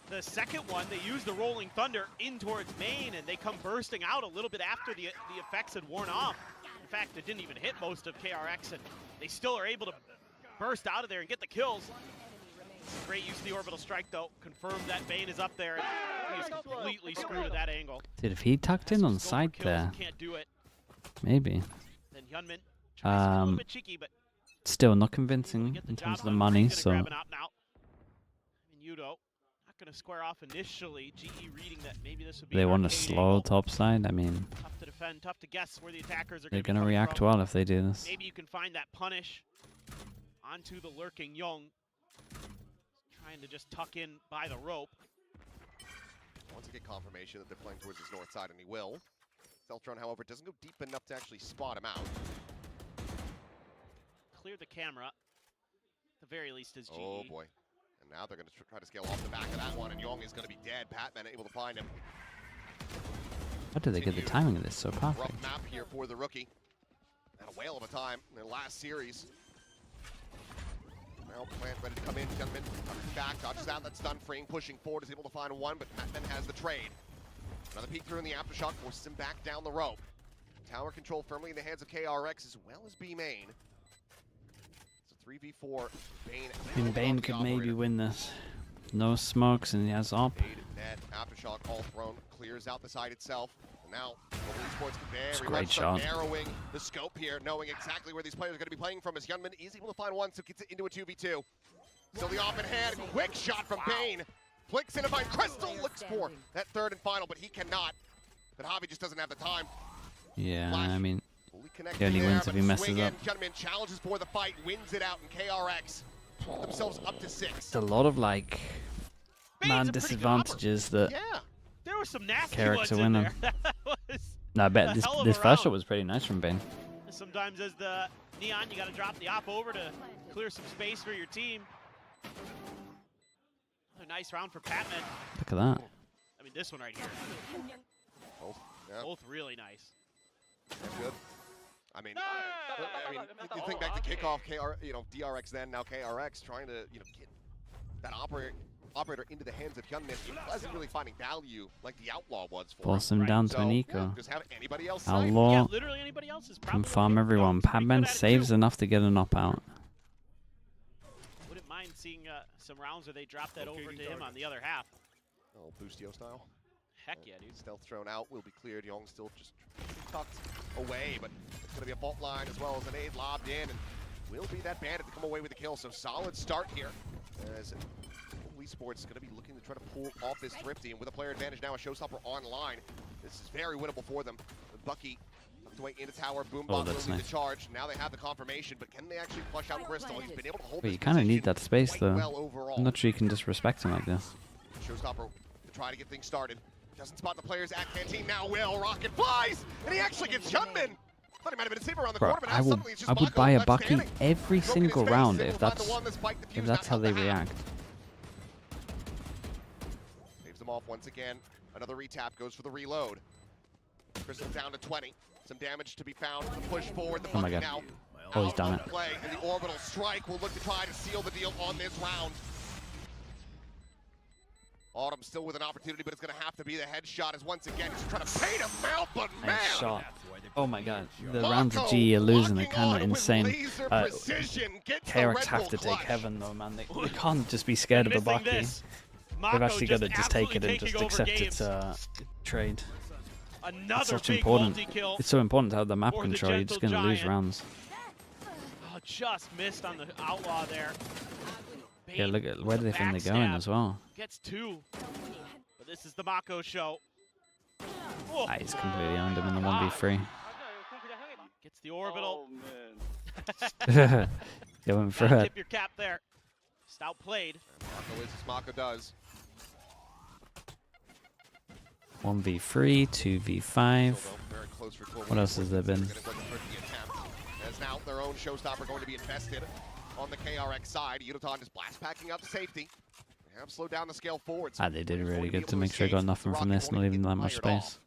S6: The second one, they use the Rolling Thunder in towards main, and they come bursting out a little bit after the effects had worn off. In fact, it didn't even hit most of KRX, and they still are able to burst out of there and get the kills. Great use of the orbital strike, though. Confirmed that Bane is up there, and he's completely screwed at that angle.
S2: Dude, if he tucked in on side there,
S6: can't do it.
S2: Maybe.
S6: Then Hyunmin tries to be a little bit cheeky, but
S2: still not convincing in terms of the money, so.
S6: Yudo not going to square off initially. GE reading that maybe this would be.
S2: They want a slow top side. I mean,
S6: tough to defend, tough to guess where the attackers are.
S2: They're going to react well if they do this.
S6: Maybe you can find that punish onto the lurking Young, trying to just tuck in by the rope.
S5: Wants to get confirmation that they're playing towards his north side, and he will. Celtron, however, doesn't go deep enough to actually spot him out.
S6: Clear the camera. At the very least is GE.
S5: Oh boy. And now they're going to try to scale off the back of that one, and Young is going to be dead. Patman able to find him.
S2: How did they get the timing of this so perfect?
S5: Rough map here for the rookie. And a whale of a time in their last series. Now Plant ready to come in. Gentleman coming back, dodges out. That's done. Freeing, pushing forward, is able to find one, but Patman has the trade. Another peek through in the aftershock forces him back down the rope. Tower control firmly in the hands of KRX as well as B main. 3v4. Bane.
S2: I mean, Bane could maybe win this. No smokes and he has op.
S5: Net, aftershock all thrown, clears out the side itself. And now, Esports can very
S2: great shot.
S5: Narrowing the scope here, knowing exactly where these players are going to be playing from as Hyunmin is able to find one, so gets it into a 2v2. Still the op in hand, quick shot from Bane. Flicks in to find Crystal, looks for that third and final, but he cannot. But Javi just doesn't have the time.
S2: Yeah,
S5: Flash.
S2: I mean, he only wins if he messes up.
S5: Gentleman challenges for the fight, wins it out, and KRX put themselves up to 6.
S2: It's a lot of like man disadvantages that
S6: there was some nasty
S2: KRX are winning. No, I bet this first shot was pretty nice from Bane.
S6: Sometimes as the Neon, you got to drop the op over to clear some space for your team. Another nice round for Patman.
S2: Look at that.
S6: I mean, this one right here. Both really nice.
S5: That's good. I mean, you think back to kickoff, DRX then, now KRX trying to, get that operator into the hands of Hyunmin. He wasn't really finding value like the Outlaw was for
S2: Force him down to an eco.
S5: Just have anybody else
S2: Outlaw.
S6: Yeah, literally anybody else is
S2: can farm everyone. Patman saves enough to get an op out.
S6: Wouldn't mind seeing some rounds where they drop that over to him on the other half.
S5: Oh, Boostio style.
S6: Heck yeah, dude.
S5: Stealth thrown out, will be cleared. Young still just tucked away, but it's going to be a fault line as well as an aid lobbed in, and will be that bandit to come away with the kill. So solid start here as Esports is going to be looking to try to pull off this Thrifty, and with a player advantage now, a showstopper online. This is very winnable for them. Bucky tucked away into tower, Boombot will lead the charge. Now they have the confirmation, but can they actually flush out Crystal? He's been able to hold
S2: But you kind of need that space though.
S5: Well overall.
S2: I'm not sure you can disrespect him like this.
S5: Showstopper to try to get things started. Doesn't spot the players at Canteen, now will. Rocket flies, and he actually gets Hyunmin. Thought he might have been a saver around the corner, but now suddenly it's just
S2: I would
S5: Mako
S2: buy a
S5: left
S2: Bucky
S5: standing.
S2: every single round if that's how they
S5: back
S2: react.
S5: Saves them off once again. Another retap goes for the reload. Crystal down to 20. Some damage to be found. The push forward. The Bucky now.
S2: Oh, he's done it.
S5: Play, and the orbital strike will look to try to seal the deal on this round. Autumn still with an opportunity, but it's going to have to be the headshot as once again he's trying to paint him out, but man!
S2: Nice shot. Oh my god, the rounds of GE are losing, they're kind of insane. KRX have to take heaven though, man. They can't just be scared of a Bucky. They've actually got to just take it and just accept its trade. It's such important. It's so important to have the map control, you're just going to lose rounds.
S6: Oh, just missed on the Outlaw there.
S2: Yeah, look at where do they think they're going as well.
S6: Gets 2. But this is the Mako show.
S2: Ah, he's completely owned him in the 1v3.
S6: Gets the orbital.
S2: Oh, man. Going for it.
S6: Tip your cap there. Just outplayed.
S5: Mako is as Mako does.
S2: 1v3, 2v5. What else has there been?
S5: As now their own showstopper going to be invested on the KRX side. Yudoton just blast packing out the safety. They have slowed down the scale forward.
S2: Ah, they did really good to make sure I got nothing from this, not even that much space.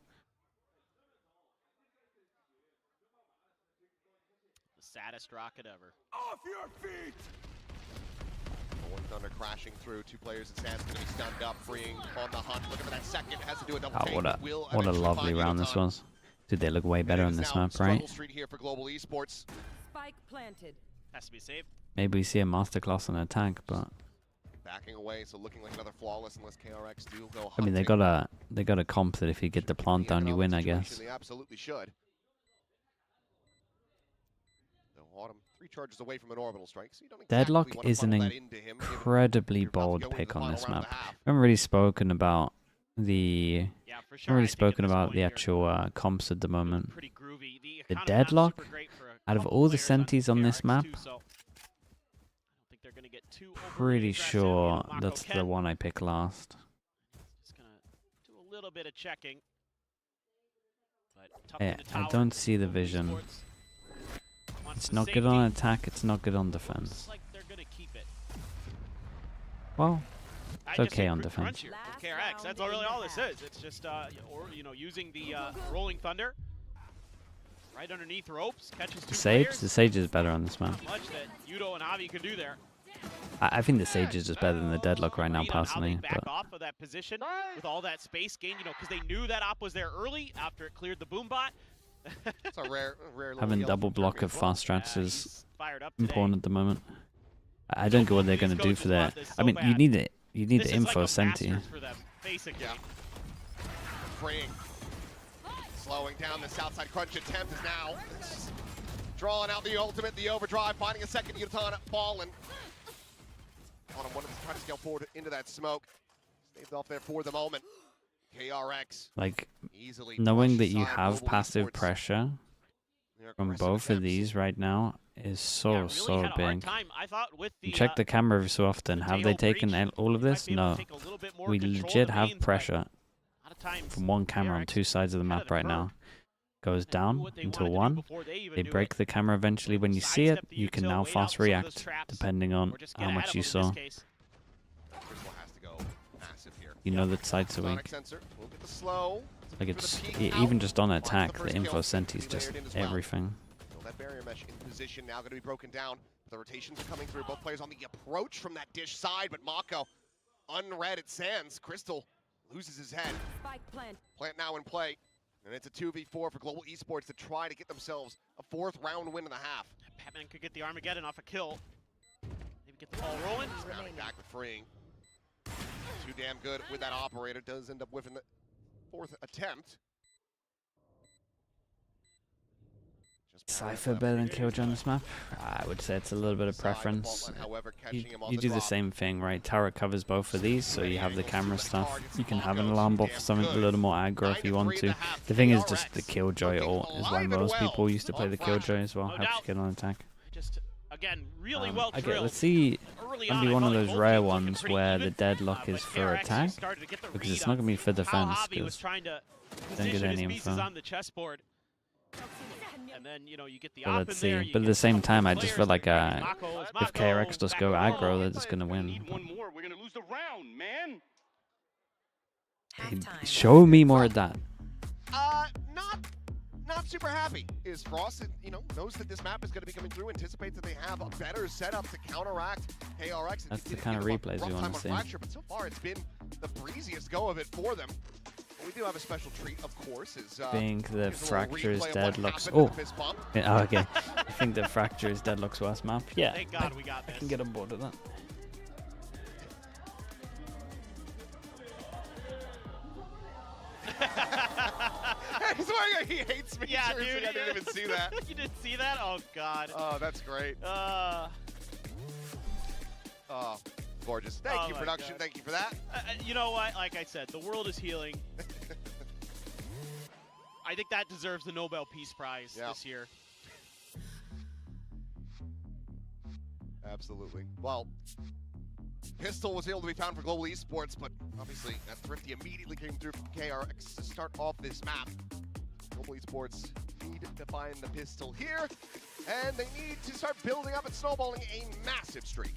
S6: The saddest rocket ever.
S5: Off your feet! One Thunder crashing through. Two players at Sands going to be stunned up, freeing on the hunt. Looking for that second. Has to do a double take.
S2: What a lovely round this was. Dude, they look way better on this map, right?
S5: Street here for Global Esports.
S7: Spike planted.
S6: Has to be saved.
S2: Maybe we see a masterclass on attack, but
S5: Backing away, so looking like another flawless unless KRX do go hunting.
S2: I mean, they got a comp that if you get the plant down, you win, I guess.
S5: They absolutely should. So Autumn 3 charges away from an orbital strike, so you don't exactly
S2: Deadlock is an incredibly bold pick on this map. I haven't really spoken about the actual comps at the moment. The Deadlock, out of all the Sentis on this map, pretty sure that's the one I pick last.
S6: Just gonna do a little bit of checking.
S2: Yeah, I don't see the vision. It's not good on attack, it's not good on defense. Well, it's okay on defense.
S6: KRX, that's really all this is. It's just, using the Rolling Thunder right underneath ropes, catches two players.
S2: The Sage is better on this map.
S6: Not much that Yudo and Avi can do there.
S2: I think the Sage is just better than the Deadlock right now, personally.
S6: Back off of that position with all that space gain, because they knew that op was there early after it cleared the boom bot.
S5: It's a rare
S2: having double block of fast strats is important at the moment. I don't get what they're going to do for that. I mean, you need it. You need the info Senti.
S5: Yeah. Freeing. Slowing down the south side crunch attempt is now drawing out the ultimate, the overdrive, finding a second Yudoton fallen. Autumn wanted to try to scale forward into that smoke. Staved off there for the moment. KRX.
S2: Like, knowing that you have passive pressure from both of these right now is so big. You check the camera every so often. Have they taken all of this? No. We legit have pressure from one camera on two sides of the map right now. Goes down into one. They break the camera eventually. When you see it, you can now fast react depending on how much you saw. You know that sides are weak. Like, it's even just on attack, the info Senti is just everything.
S5: That barrier mesh in position now going to be broken down. The rotations are coming through. Both players on the approach from that dish side, but Mako unread at Sands. Crystal loses his head. Plant now in play. And it's a 2v4 for Global Esports to try to get themselves a 4th round win in the half.
S6: Batman could get the Armageddon off a kill. Maybe get the ball rolling.
S5: Back with freeing. Too damn good with that operator. Does end up whiffing the 4th attempt.
S2: Cypher better than Killjoy on this map? I would say it's a little bit of preference. You do the same thing, right? Tower covers both of these, so you have the camera stuff. You can have an alarm bot for something a little more aggro if you want to. The thing is, just the Killjoy ult is why most people used to play the Killjoy as well. Helps you get on attack.
S6: Again, really well
S2: okay, let's see. It'll be one of those rare ones where the Deadlock is for attack, because it's not going to be for defense, because don't get any info.
S6: And then, you get the
S2: let's see. But at the same time, I just feel like if KRX does go aggro, they're just gonna win.
S8: One more. We're gonna lose the round, man.
S2: Show me more of that.
S5: Not super happy. Is Frost, knows that this map is going to be coming through, anticipates that they have a better setup to counteract KRX.
S2: That's the kind of replays we want to see.
S5: But so far, it's been the breeziest go of it for them. We do have a special treat, of course.
S2: I think the Fracture is Deadlock's. Oh, okay. I think the Fracture is Deadlock's worst map. Yeah,
S6: thank God we got this.
S2: I can get on board with that.
S5: He's wearing he hates me.
S6: Yeah,
S5: dude. I didn't even see that.
S6: You didn't see that? Oh, God.
S5: Oh, that's great. Oh, gorgeous. Thank you, production. God. Thank you for that.
S6: You know what? Like I said, the world is healing. I think that deserves the Nobel Peace Prize this year.
S5: Absolutely. Well, Pistol was able to be found for Global Esports, but obviously that thrifty immediately came through from KRX to start off this map. Global Esports need to find the pistol here, and they need to start building up and snowballing a massive streak.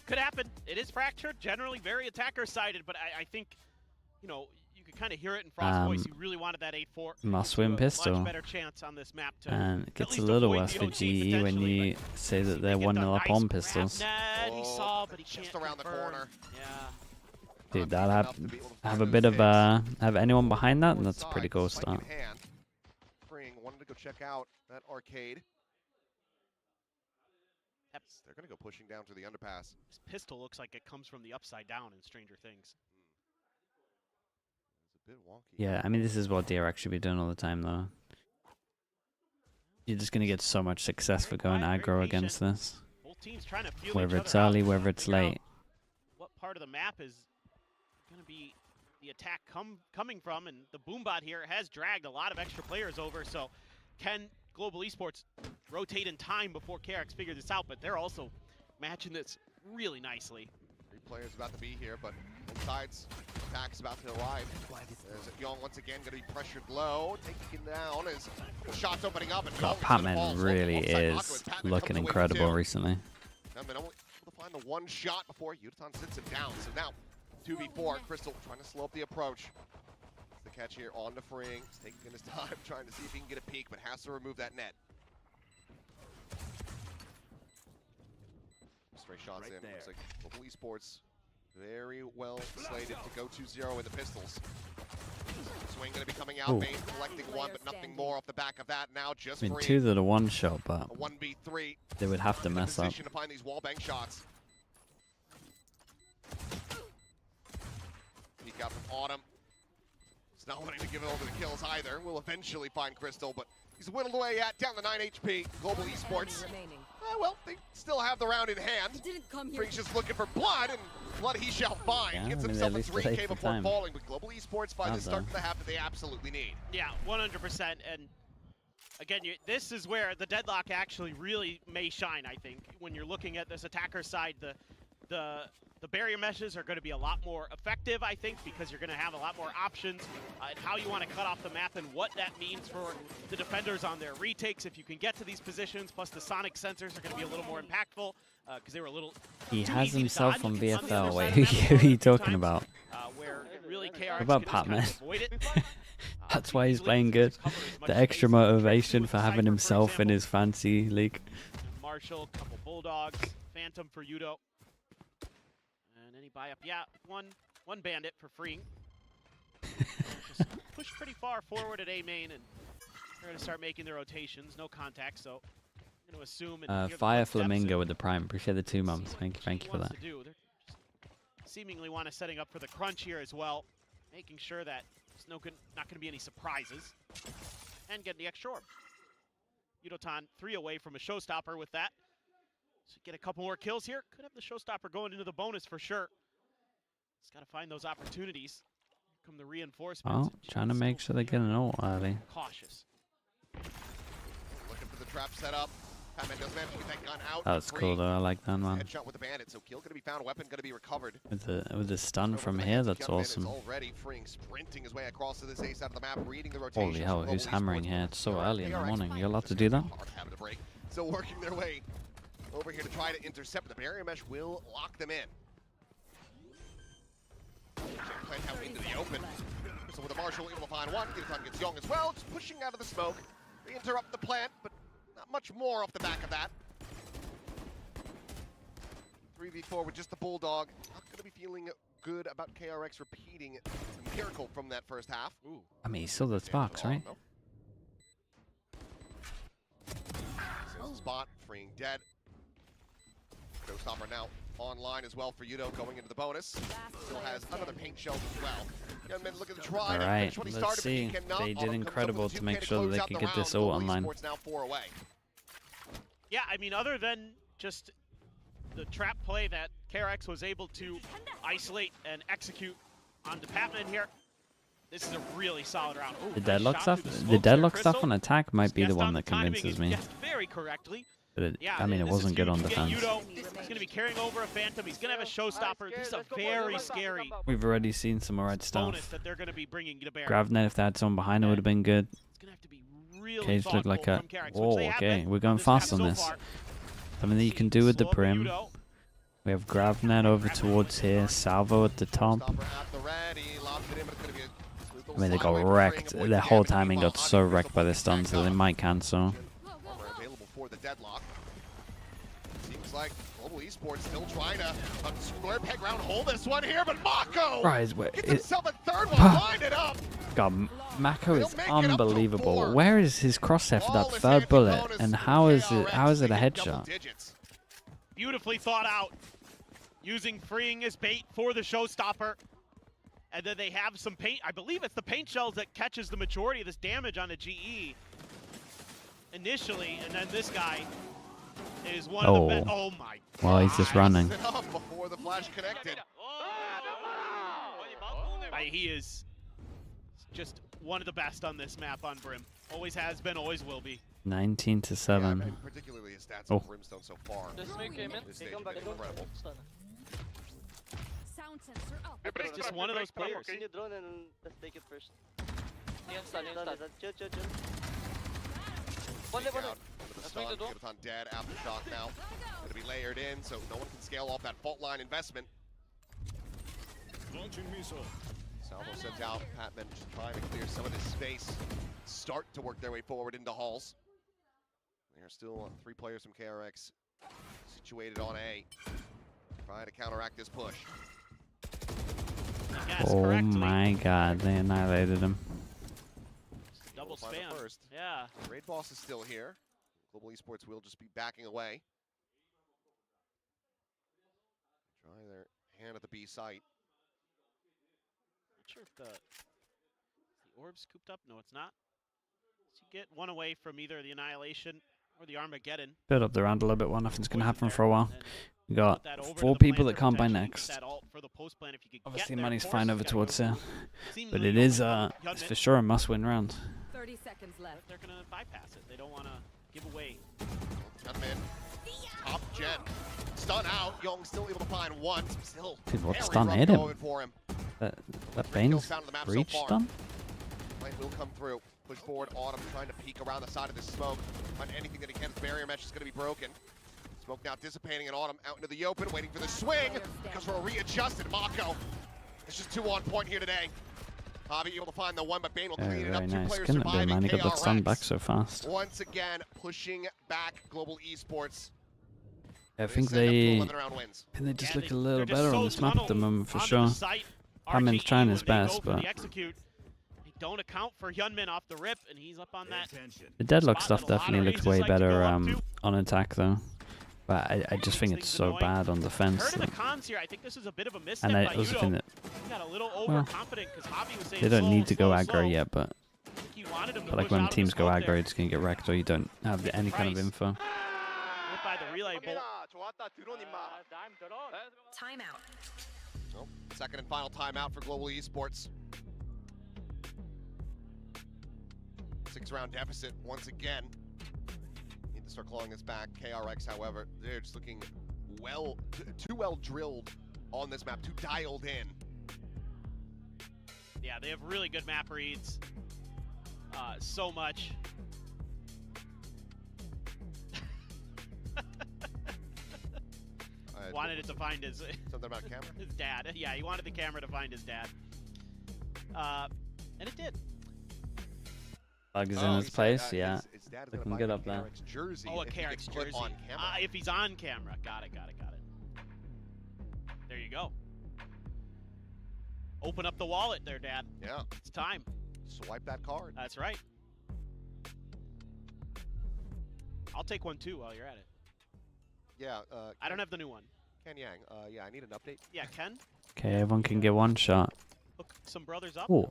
S6: Could happen. It is fractured, generally very attacker-sided, but I think, you know, you could kind of hear it in Frost's voice. He really wanted that 8-4.
S2: Must win pistol.
S6: Much better chance on this map to
S2: And it gets a little worse for GE when you say that they're 1-0 up on pistols.
S6: He saw, but he
S5: just
S6: can't
S5: around the
S6: confirm.
S5: corner.
S6: Yeah.
S2: Dude, that have a bit of have anyone behind that, and that's a pretty cool start.
S5: Freeing wanted to go check out that arcade. They're gonna go pushing down to the underpass.
S6: This pistol looks like it comes from the upside down in Stranger Things.
S5: It's a bit wonky.
S2: Yeah, I mean, this is what DRX should be doing all the time, though. You're just gonna get so much success for going aggro against this.
S6: Both teams trying to feel
S2: Whether
S6: each
S2: it's
S6: other out,
S2: early,
S6: trying
S2: whether
S6: to
S2: it's
S6: figure out
S2: late.
S6: What part of the map is going to be the attack coming from, and the Boombot here has dragged a lot of extra players over, so can Global Esports rotate in time before KRX figure this out, but they're also matching this really nicely.
S5: 3 players about to be here, but both sides, attack's about to arrive. There's Young once again going to be pressured low, taking him down as the shots opening up. And
S2: God, Patman really is looking incredible recently.
S5: Patman only able to find the 1 shot before Yutan sits him down. So now 2v4, Crystal trying to slow up the approach. The catch here on the Freeing. He's taking his time, trying to see if he can get a peek, but has to remove that net. Stray shots
S8: Right
S5: in.
S8: there.
S5: Looks like Global Esports very well slated to go 2-0 in the pistols. Swing going to be coming out, main collecting 1, but nothing more off the back of that. Now just
S2: I mean,
S5: Freeing.
S2: 2 that are 1 shot, but
S5: A 1v3.
S2: they would have to mess up.
S5: Position to find these wallbang shots. Peek out from Autumn. He's not wanting to give it over the kills either. Will eventually find Crystal, but he's whittled away at down to 9 HP. Global Esports. Well, they still have the round in hand. Freeing's just looking for blood, and blood he shall find.
S2: Yeah,
S5: Gets
S2: I mean,
S5: himself
S2: at
S5: a
S2: least they
S5: 3K
S2: take the
S5: before
S2: time.
S5: falling, but Global Esports find the start to the half that they absolutely need.
S6: Yeah, 100%. And again, this is where the Deadlock actually really may shine, I think. When you're looking at this attacker side, the barrier meshes are going to be a lot more effective, I think, because you're going to have a lot more options and how you want to cut off the map and what that means for the defenders on their retakes if you can get to these positions. Plus, the sonic sensors are going to be a little more impactful because they were a little
S2: He
S6: too
S2: has
S6: easy to
S2: himself
S6: dodge
S2: on
S6: on the other
S2: VFL.
S6: side
S2: Wait,
S6: of
S2: who
S6: the map
S2: are you talking
S6: times,
S2: about?
S6: where really KRX
S2: What about
S6: can just kind
S2: Patman?
S6: of avoid it.
S2: That's why he's playing good. The extra motivation for having himself in his fancy league.
S6: Marshall, couple Bulldogs, Phantom for Yudo. And any buy up? Yeah, one bandit for Freeing. Just push pretty far forward at A main, and they're going to start making their rotations. No contact, so I'm going to assume.
S2: Fire Flamingo with the prime. Appreciate the 2 months. Thank you for that.
S6: They're just seemingly want to setting up for the crunch here as well, making sure that there's not going to be any surprises, and getting the extra orb. Yudotan 3 away from a showstopper with that. So get a couple more kills here. Could have the showstopper going into the bonus for sure. Just got to find those opportunities. Here come the reinforcements.
S2: Oh, trying to make sure they get an ult early.
S6: Cautious.
S5: Looking for the trap set up. Patman does manage to get that gun out.
S2: That's cool though. I like that, man.
S5: Headshot with the bandit, so kill going to be found, weapon going to be recovered.
S2: With the stun from here, that's awesome.
S5: Already Freeing, sprinting his way across to this ace out of the map, reading the rotation.
S2: Holy hell, who's hammering here? It's so early in the morning. You're allowed to do that?
S5: Still working their way over here to try to intercept. The barrier mesh will lock them in. Plant out into the open. So with a Marshall able to find one, Yudotan gets Young as well, just pushing out of the smoke. They interrupt the plant, but not much more off the back of that. 3v4 with just the Bulldog. Not going to be feeling good about KRX repeating the miracle from that first half.
S6: Ooh.
S2: I mean, he's still the Sparks, right?
S5: Spot, Freeing dead. Showstopper now online as well for Yudo going into the bonus. Still has another paint shell as well. Young men look at the try.
S2: All right, let's see. They did incredible to make sure that they could get this ult online.
S5: Now 4 away.
S6: Yeah, I mean, other than just the trap play that KRX was able to isolate and execute onto Patman here, this is a really solid round. Ooh,
S2: The
S6: nice
S2: Deadlock
S6: shot
S2: stuff,
S6: through the
S2: the
S6: smokes there,
S2: Deadlock stuff
S6: Crystal.
S2: on attack might be the
S6: Guessed
S2: one
S6: on
S2: that
S6: the timing
S2: convinces
S6: and
S2: me.
S6: guessed very correctly.
S2: But it,
S6: Yeah,
S2: I mean, it wasn't good on defense.
S6: He's going to be carrying over a Phantom. He's going to have a showstopper. This is a very scary
S2: We've already seen some alright
S6: bonus
S2: stuff.
S6: that they're going to be bringing to bear.
S2: Gravnet, if they had someone behind it, would have been good.
S6: It's going to have to be really
S2: Cage looked
S6: thoughtful
S2: like a...
S6: from KRX,
S2: Oh,
S6: which they have
S2: okay.
S6: been
S2: We're going
S6: this map
S2: fast on
S6: so
S2: this.
S6: far.
S2: Something that you can do with the
S6: Slow up
S2: Prim.
S6: Yudo.
S2: We have Gravnet over towards here. Salvo at the top. I mean, they got wrecked. Their whole timing got so wrecked by the stuns that they might cancel.
S5: Available for the Deadlock. Seems like Global Esports still trying to square peg round hold this one here, but Mako gets himself a third one, lined it up.
S2: God, Mako is unbelievable. Where is his crosshair for that third bullet, and how is it a headshot?
S6: Beautifully thought out. Using freeing as bait for the showstopper. And then they have some paint. I believe it's the paint shells that catches the majority of this damage on the GE initially, and then this guy is one of the best. Oh my God.
S2: Well, he's just running.
S5: Before the flash connected.
S6: He is just one of the best on this map on Brim. Always has been, always will be.
S2: 19 to 7.
S5: Yeah, particularly his stats on Brimstone so far. This stage has been incredible.
S6: It's just one of those players.
S7: Can you drone and let's take it first? Chill. One
S5: It's on dead aftershock now. Gonna be layered in, so no one can scale off that fault line investment. Salvo sent out. Patman just trying to clear some of this space. Start to work their way forward into halls. There are still 3 players from KRX situated on A. Trying to counteract this push.
S2: Oh my God, they annihilated him.
S6: Double spam.
S5: First.
S6: Yeah.
S5: Raid Boss is still here. Global Esports will just be backing away. Try their hand at the B site.
S6: Not sure if the orb's cooped up. No, it's not. So you get one away from either the Annihilation or the Armageddon.
S2: Build up the round a little bit. Well, nothing's going to happen for a while. We got 4 people that can't buy next. Obviously, money's fine over towards here. But it is, it's for sure a must-win round.
S9: 30 seconds left.
S6: They're going to bypass it. They don't want to give away.
S5: Gentlemen, top gen. Stun out. Young still able to find one. Still
S2: Dude, what stun hit him?
S5: For him.
S2: That Bane's breach stun?
S5: Light will come through. Push forward. Autumn trying to peek around the side of this smoke. Find anything that he can. The barrier mesh is going to be broken. Smoke now dissipating, and Autumn out into the open, waiting for the swing, because we're readjusted. Mako, it's just 2 on point here today. Hobby able to find the one, but Bane will clean it up.
S2: Very
S5: 2
S2: nice.
S5: players
S2: Couldn't have been,
S5: surviving.
S2: man. He got that stun
S5: KRX
S2: back so fast.
S5: once again, pushing back Global Esports.
S2: I think they just look a little better on this map at the moment, for sure. Patman's trying his best, but
S6: don't account for Hyunmin off the rip, and he's up on that.
S2: the Deadlock stuff definitely looks way better on attack, though. But I just think it's so bad on defense.
S6: The cons here, I think this is a bit of a misstep
S2: And I
S6: by
S2: also
S6: Yudo.
S2: think that
S6: Got a little overconfident because Hobby was saying
S2: they don't
S6: slow,
S2: need to go
S6: slow,
S2: aggro
S6: slow.
S2: yet, but like when teams go aggro, it's going to get wrecked, or you don't have any kind of info.
S6: Hit by the relay bolt.
S9: Timeout.
S5: Oh, second and final timeout for Global Esports. 6-round deficit once again. Need to start clawing this back. KRX, however, they're just looking too well drilled on this map, too dialed in.
S6: Yeah, they have really good map reads. So much. Wanted it to find his
S5: something about camera?
S6: His dad. Yeah, he wanted the camera to find his dad. And it did.
S2: Bug is in his place, yeah. Looking good up there.
S5: Jersey
S6: a KRX jersey.
S5: On camera.
S6: If he's on camera. Got it. There you go. Open up the wallet there, Dad.
S5: Yeah.
S6: It's time.
S5: Swipe that card.
S6: That's right. I'll take one too while you're at it.
S5: Yeah.
S6: I don't have the new one.
S5: Ken Yang. Yeah, I need an update.
S6: Yeah, Ken.
S2: Okay, everyone can get one shot.
S6: Hook some brothers up.
S2: Oh,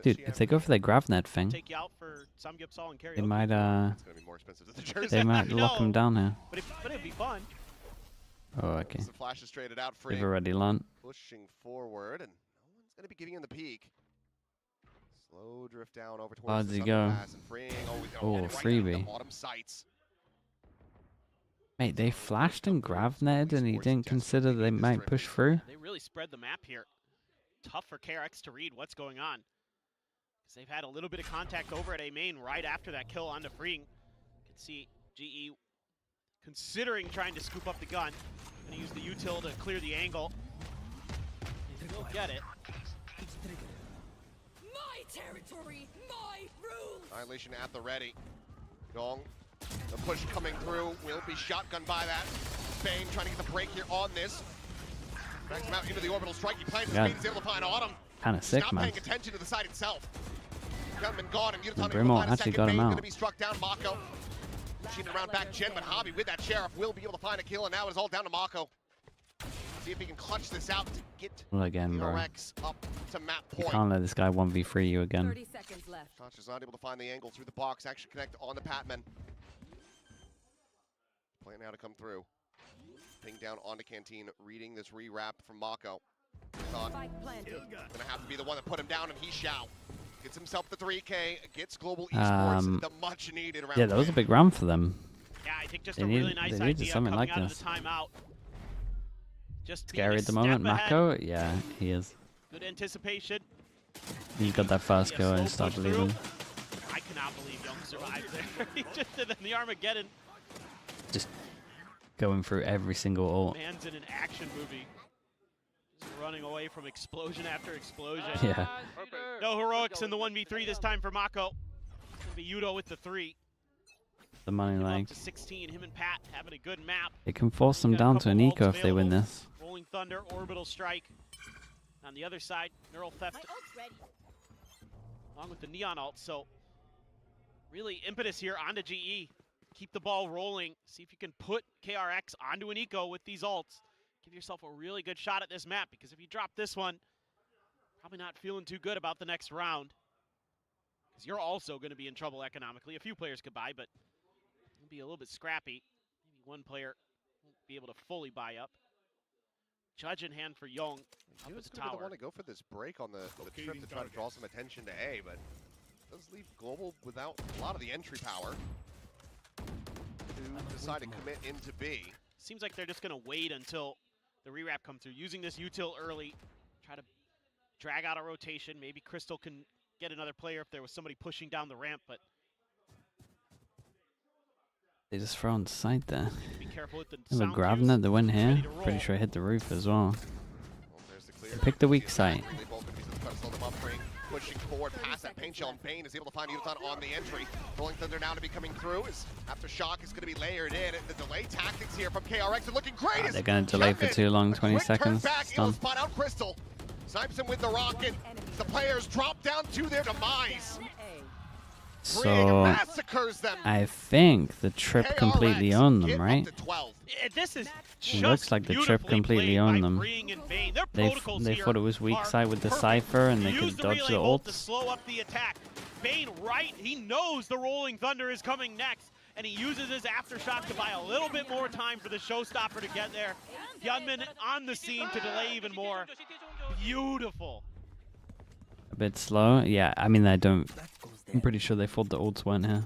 S2: dude, if they go for their Gravnet thing,
S6: Take you out for some Gipsol and karaoke.
S2: they might
S5: It's gonna be more expensive than the jersey.
S2: they might lock them down here.
S6: But it'd be fun.
S2: Oh, okay.
S5: The flash is traded out free.
S2: They've already learned.
S5: Pushing forward, and no one's gonna be getting in the peak. Slow drift down over towards
S2: How'd he go?
S5: Freeing.
S2: Oh,
S5: right
S2: freebie.
S5: Autumn sights.
S2: Mate, they flashed and grabbed Ned, and he didn't consider they might push through.
S6: They really spread the map here. Tough for KRX to read what's going on. Because they've had a little bit of contact over at A main right after that kill onto Freeing. You can see GE considering trying to scoop up the gun. Gonna use the util to clear the angle. He will get it.
S9: My territory, my rules.
S5: Annihilation at the ready. Gong. The push coming through will be shotgunned by that. Bane trying to get the break here on this. Drags him out into the orbital strike. He plans his speed. He's able to find Autumn.
S2: Kind of sick,
S5: not
S2: man.
S5: paying attention to the site itself. Gunman gone, and
S2: The Brimble actually got him out.
S5: Going to be struck down. Mako machine around back Jen, but Hobby with that Sheriff will be able to find a kill, and now it's all down to Mako. See if he can clutch this out to get
S2: again, bro.
S5: KRX up to map point.
S2: You can't let this guy 1v3 you again.
S9: 30 seconds left.
S5: Tasha's not able to find the angle through the box. Actually connect on the Patman. Plan now to come through. Ping down onto Canteen, reading this re-wrap from Mako. Thought gonna have to be the one that put him down, and he shall. Gets himself the 3K, gets Global Esports, the much needed round.
S2: Yeah, that was a big round for them.
S6: Yeah, I think just a really nice idea coming out of the timeout. Just
S2: scary at the moment. Mako, yeah, he is.
S6: Good anticipation.
S2: He's got that first kill and start believing.
S6: I cannot believe Young survived there. He just did the Armageddon.
S2: Just going through every single ult.
S6: Man's in an action movie. Just running away from explosion after explosion.
S2: Yeah.
S6: No heroics in the 1v3 this time for Mako. It's gonna be Yudo with the 3.
S2: The money
S6: Up
S2: line.
S6: to 16. Him and Pat having a good map.
S2: It can force them down to an eco if they win this.
S6: Rolling Thunder, Orbital Strike. On the other side, Neural Theft. Along with the Neon ult, so really impetus here onto GE. Keep the ball rolling. See if you can put KRX onto an eco with these ults. Give yourself a really good shot at this map, because if you drop this one, probably not feeling too good about the next round. Because you're also going to be in trouble economically. A few players could buy, but it'll be a little bit scrappy. Maybe one player won't be able to fully buy up. Judge in hand for Young.
S5: He was going to want to go for this break on the trip to try to draw some attention to A, but does leave Global without a lot of the entry power to decide to commit into B.
S6: Seems like they're just going to wait until the rewrap comes through, using this util early, try to drag out a rotation. Maybe Crystal can get another player if there was somebody pushing down the ramp, but
S2: They just throw on side there.
S6: be careful with the
S2: They were grabbing at the win here. Pretty sure it hit the roof as well. They picked the weak side.
S5: Pushing forward past that paint shell, and Bane is able to find Yutan on the entry. Rolling Thunder now to be coming through. Is after Shock is going to be layered in. The delay tactics here from KRX are looking great.
S2: They're going to delay for too long, 20 seconds.
S5: Back, able to spot out Crystal. Snipes him with the rocket. The players drop down to their demise.
S2: So
S5: massacres them.
S2: I think the trip completely owned them, right?
S6: This is
S2: It looks like the trip completely owned them. They thought it was weak side with the Cypher, and they could dodge the ults.
S6: To slow up the attack. Bane right, he knows the Rolling Thunder is coming next, and he uses his aftershock to buy a little bit more time for the showstopper to get there. Hyunmin on the scene to delay even more. Beautiful.
S2: A bit slow. Yeah, I mean, I'm pretty sure they thought the ults weren't here.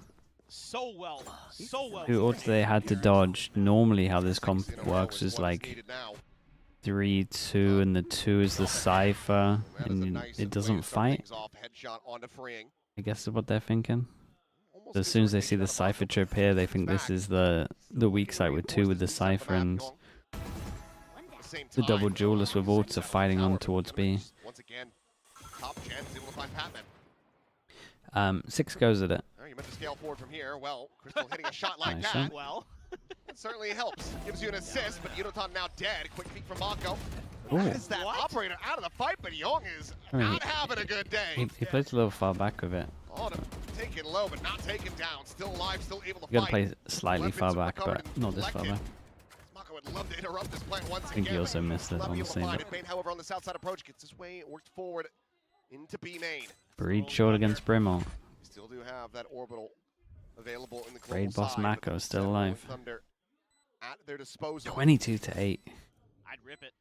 S6: So well. So well.
S2: Two ults they had to dodge. Normally how this comp works is like 3-2, and the 2 is the Cypher, and it doesn't fight. I guess is what they're thinking. So as soon as they see the Cypher trip here, they think this is the weak side with 2 with the Cypher, and the double duelists with ults are fighting on towards B.
S5: Once again, top Jen is able to find Patman.
S2: 6 goes at it.
S5: You meant to scale forward from here. Well, Crystal hitting a shot like that. Well, it certainly helps. Gives you an assist, but Yudotan now dead. Quick peek from Mako. Is that operator out of the fight, but Young is not having a good day.
S2: He plays a little far back with it.
S5: Autumn taken low, but not taken down. Still alive, still able to
S2: You gotta
S5: fight.
S2: play slightly far back, but not this far back.
S5: Mako would love to interrupt this plan once
S2: I think he also missed it on the same.
S5: Bane, however, on the south side approach gets his way, worked forward into B main.
S2: Breed short against Brimble.
S5: Still do have that orbital available in the global
S2: Raid boss
S5: side,
S2: Mako still alive.
S5: Thunder at their disposal.
S2: 22-8.
S6: I'd rip it.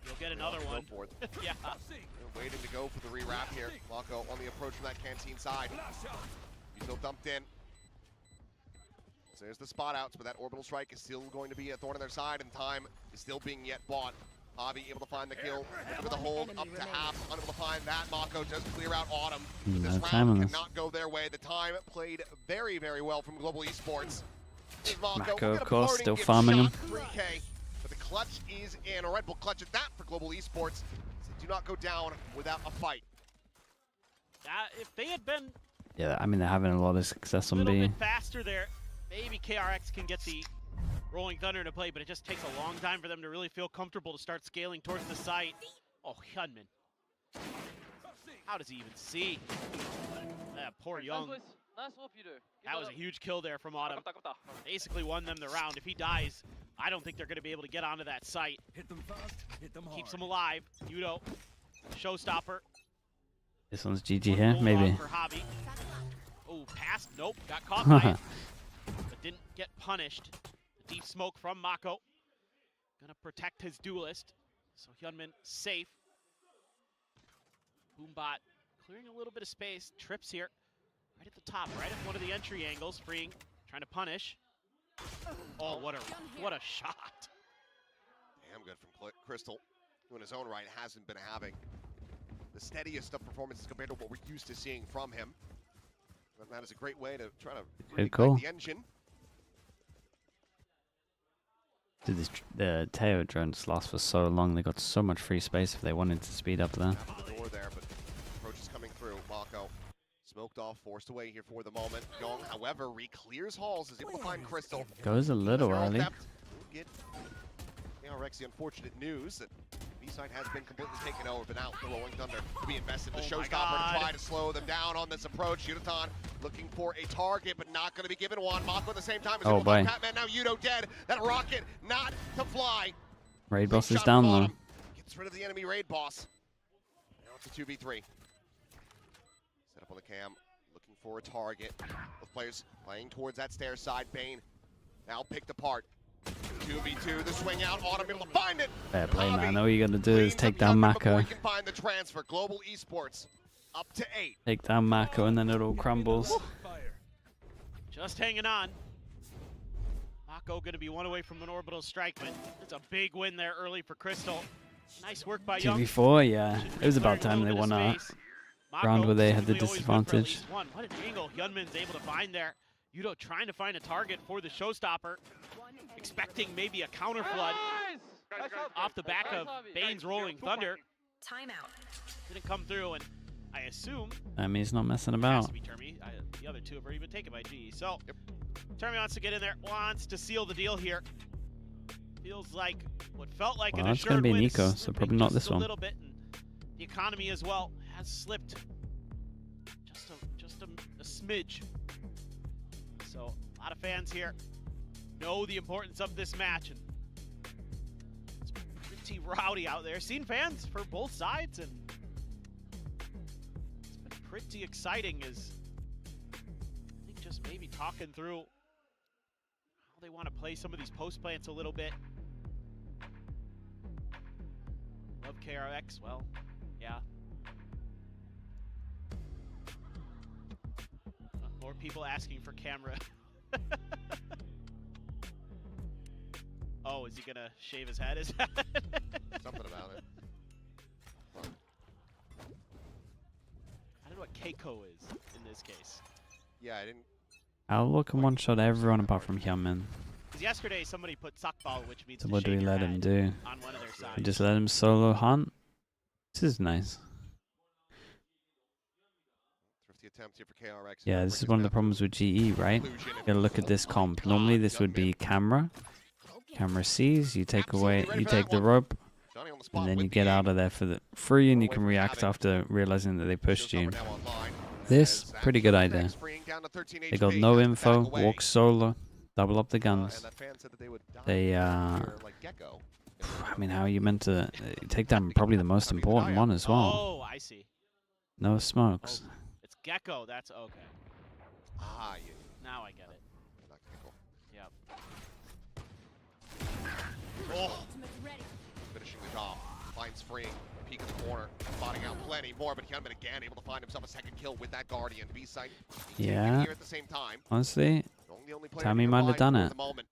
S6: You'll get another one.
S5: Go for it.
S6: Yeah.
S5: They're waiting to go for the rewrap here. Mako on the approach from that canteen side. Util dumped in. So there's the spot outs, but that orbital strike is still going to be a thorn on their side, and time is still being yet bought. Javi able to find the kill with the hold up to half, unable to find that. Mako just clear out Autumn. But this round cannot go their way. The time played very, very well from Global Esports.
S2: Mako, of course, still farming him.
S5: 3K, but the clutch is in. A Red Bull clutch at that for Global Esports. So do not go down without a fight.
S6: If they had been
S2: Yeah, I mean, they're having a lot of success on
S6: a little
S2: B.
S6: bit faster there, maybe KRX can get the Rolling Thunder into play, but it just takes a long time for them to really feel comfortable to start scaling towards the site. Oh, Hyunmin. How does he even see? Poor Young. That was a huge kill there from Autumn. Basically won them the round. If he dies, I don't think they're going to be able to get onto that site.
S10: Hit them fast, hit them hard.
S6: Keeps them alive. Yudo, showstopper.
S2: This one's GG here, maybe.
S6: Oh, passed. Nope. Got caught by it, but didn't get punished. The deep smoke from Mako. Gonna protect his duelist. So Hyunmin safe. Boombot clearing a little bit of space. Trips here. Right at the top, right at one of the entry angles. Freeing. Trying to punish. Oh, what a shot.
S5: Damn good from Crystal, who in his own right hasn't been having the steadiest of performances compared to what we're used to seeing from him. But that is a great way to try to reignite the engine.
S2: Dude, the Teo drones last for so long. They got so much free space if they wanted to speed up there.
S5: The door there, but approach is coming through. Mako smoked off, forced away here for the moment. Young, however, re-clears halls, is able to find Crystal.
S2: Goes a little early.
S5: Get KRX the unfortunate news that B-side has been completely taken over, but now the Rolling Thunder to be invested. The showstopper to try to slow them down on this approach. Yudoton looking for a target, but not going to be given one. Mako at the same time is able to find Patman. Now Yudo dead. That rocket not to fly.
S2: Raid boss is down though.
S5: Gets rid of the enemy raid boss. Now it's a 2v3. Set up on the cam, looking for a target. Both players playing towards that stair side. Bane now picked apart. 2v2, the swing out, Autumn able to find it.
S2: Fair play, man. All you gotta do is take down Mako.
S5: You can find the transfer. Global Esports up to 8.
S2: Take down Mako and then it all crumbles.
S6: Just hanging on. Mako gonna be one away from an orbital strike, but it's a big win there early for Crystal. Nice work by Young.
S2: 2v4, yeah. It was about time they won a round where they had the disadvantage.
S6: What an angle Hyunmin's able to find there. Yudo trying to find a target for the showstopper, expecting maybe a counter flood off the back of Bane's Rolling Thunder.
S9: Timeout.
S6: Didn't come through, and I assume
S2: He's not messing about.
S6: The other two have already been taken by GE. So Termi wants to get in there, wants to seal the deal here. Feels like what felt like an assured
S2: gonna be
S6: win.
S2: Nico, so probably not this
S6: a
S2: one.
S6: Little bit, and the economy as well has slipped just a smidge. So a lot of fans here know the importance of this match, and it's pretty rowdy out there. Seen fans for both sides, and it's been pretty exciting. As I think just maybe talking through how they want to play some of these post plants a little bit. Love KRX, well, yeah. More people asking for camera. Oh, is he gonna shave his head? Is that
S5: something about it?
S6: I don't know what Keiko is in this case.
S5: Yeah, I didn't.
S2: Outlook and one-shot everyone apart from Hyunmin.
S6: Because yesterday somebody put Sakbal, which means
S2: So what do we let him do?
S6: On one of their sides.
S2: We just let him solo hunt? This is nice.
S5: Attempt here for KRX.
S2: Yeah, this is one of the problems with GE, right? You gotta look at this comp. Normally this would be camera. Camera sees, you take the rope, and then you get out of there for the free, and you can react after realizing that they pushed you. This, pretty good idea. They got no info, walk solo, double up the guns. They, I mean, how are you meant to take down probably the most important one as well?
S6: Oh, I see.
S2: No smokes.
S6: It's Gecko, that's okay.
S5: Ah, yeah.
S6: Now I get it.
S5: Not Gecko.
S6: Yep.
S5: Oh. Finishing the job. Finds freeing. Peek in the corner. Spotting out plenty more, but Hyunmin again able to find himself a second kill with that Guardian. B-site.
S2: Yeah.
S5: Here at the same time.
S2: Honestly,
S5: only player
S2: Tammy
S5: in
S2: might have
S5: line
S2: done
S5: for
S2: it.
S5: the moment.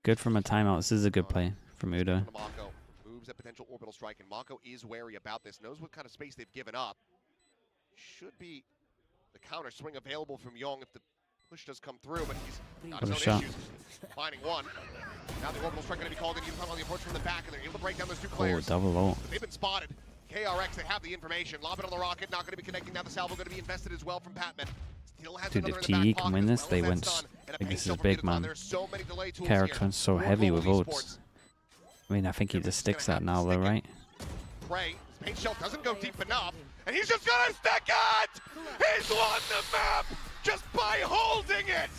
S2: Good from a timeout. This is a good play from Udo.
S5: Mako moves a potential orbital strike, and Mako is wary about this, knows what kind of space they've given up. Should be the counter swing available from Young if the push does come through, but he's got his own
S2: shot.
S5: issues. Finding one. Now the orbital strike going to be called, and you come on the approach from the back, and they're able to break down those two players.
S2: Oh, double ult.
S5: But they've been spotted. KRX, they have the information. Lob it on the rocket, not going to be connecting. Now the salvo going to be invested as well from Patman. Still has
S2: Dude,
S5: another
S2: if
S5: in the
S2: GE
S5: back
S2: can
S5: pocket
S2: win
S5: as
S2: this,
S5: well
S2: they
S5: as
S2: win.
S5: that's done. And a
S2: Like,
S5: pace
S2: this
S5: shot
S2: is
S5: from
S2: big,
S5: Deadlock.
S2: man.
S5: There's so many delay tools
S2: KRX
S5: here.
S2: runs so
S5: For
S2: heavy with
S5: Global
S2: ults.
S5: Esports.
S2: I mean, I think he just sticks that now, though, right?
S5: Prey, his paint shell doesn't go deep enough, and he's just gonna stick it! He's won the map just by holding it!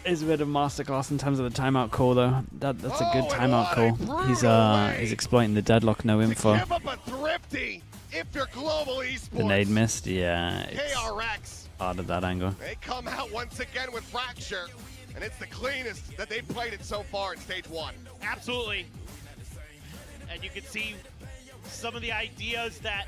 S2: Is a bit of masterclass in terms of the timeout call, though. That's a good timeout call. He's exploiting the deadlock, no info.
S5: Give up a thrifty if you're Global Esports.
S2: The nade missed, yeah. It's
S5: KRX.
S2: hard at that angle.
S5: They come out once again with Fracture, and it's the cleanest that they've played it so far in Stage 1.
S6: Absolutely. And you can see some of the ideas that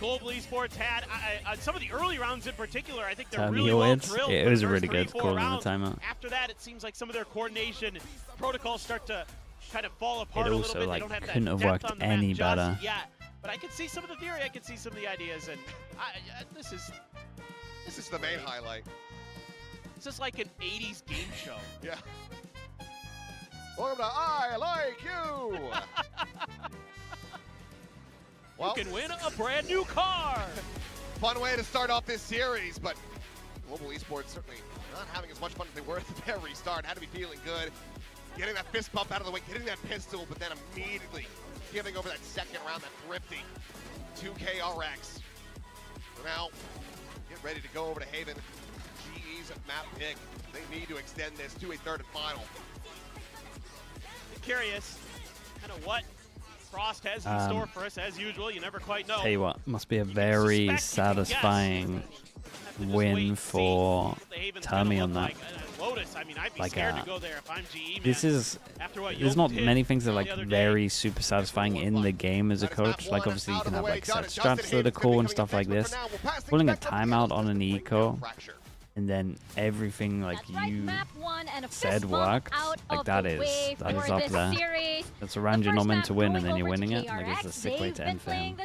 S6: Global Esports had on some of the early rounds in particular. I think they're really well drilled.
S2: It
S6: for
S2: was
S6: the
S2: a
S6: first
S2: really good
S6: 3-4
S2: call in
S6: rounds.
S2: the timeout.
S6: After that, it seems like some of their coordination protocols start to kind of fall apart
S2: It
S6: a
S2: also,
S6: little bit.
S2: like,
S6: They don't have that
S2: couldn't have
S6: depth
S2: worked
S6: on the
S2: any
S6: map just
S2: better.
S6: yet. But I can see some of the theory. I can see some of the ideas, and this
S5: This is the main highlight.
S6: is like an 80s game show.
S5: Yeah. Welcome to I Like You! Well,
S6: You can win a brand new car.
S5: fun way to start off this series, but Global Esports certainly not having as much fun as they were at the very start. Had to be feeling good. Getting that fist bump out of the way, hitting that pistol, but then immediately giving over that second round, that thrifty to KRX. So now, get ready to go over to Haven. GE's map pick. They need to extend this to a third and final.
S6: Curious kind of what Frost has in store for us. As usual, you never quite know.
S2: Tell you what, must be a very satisfying win for Tommy on that.
S6: Lotus, I mean, I'd be
S2: Like,
S6: scared to go there if I'm GE, man.
S2: This is, there's not many things that are like very super satisfying in the game as a coach. Like obviously you can have like set strats that are cool and stuff like this. Pulling a timeout on an eco and then everything like you said worked, like that is up there. That's around your not meant to win and then you're winning it. Like it's a sick way to end for him.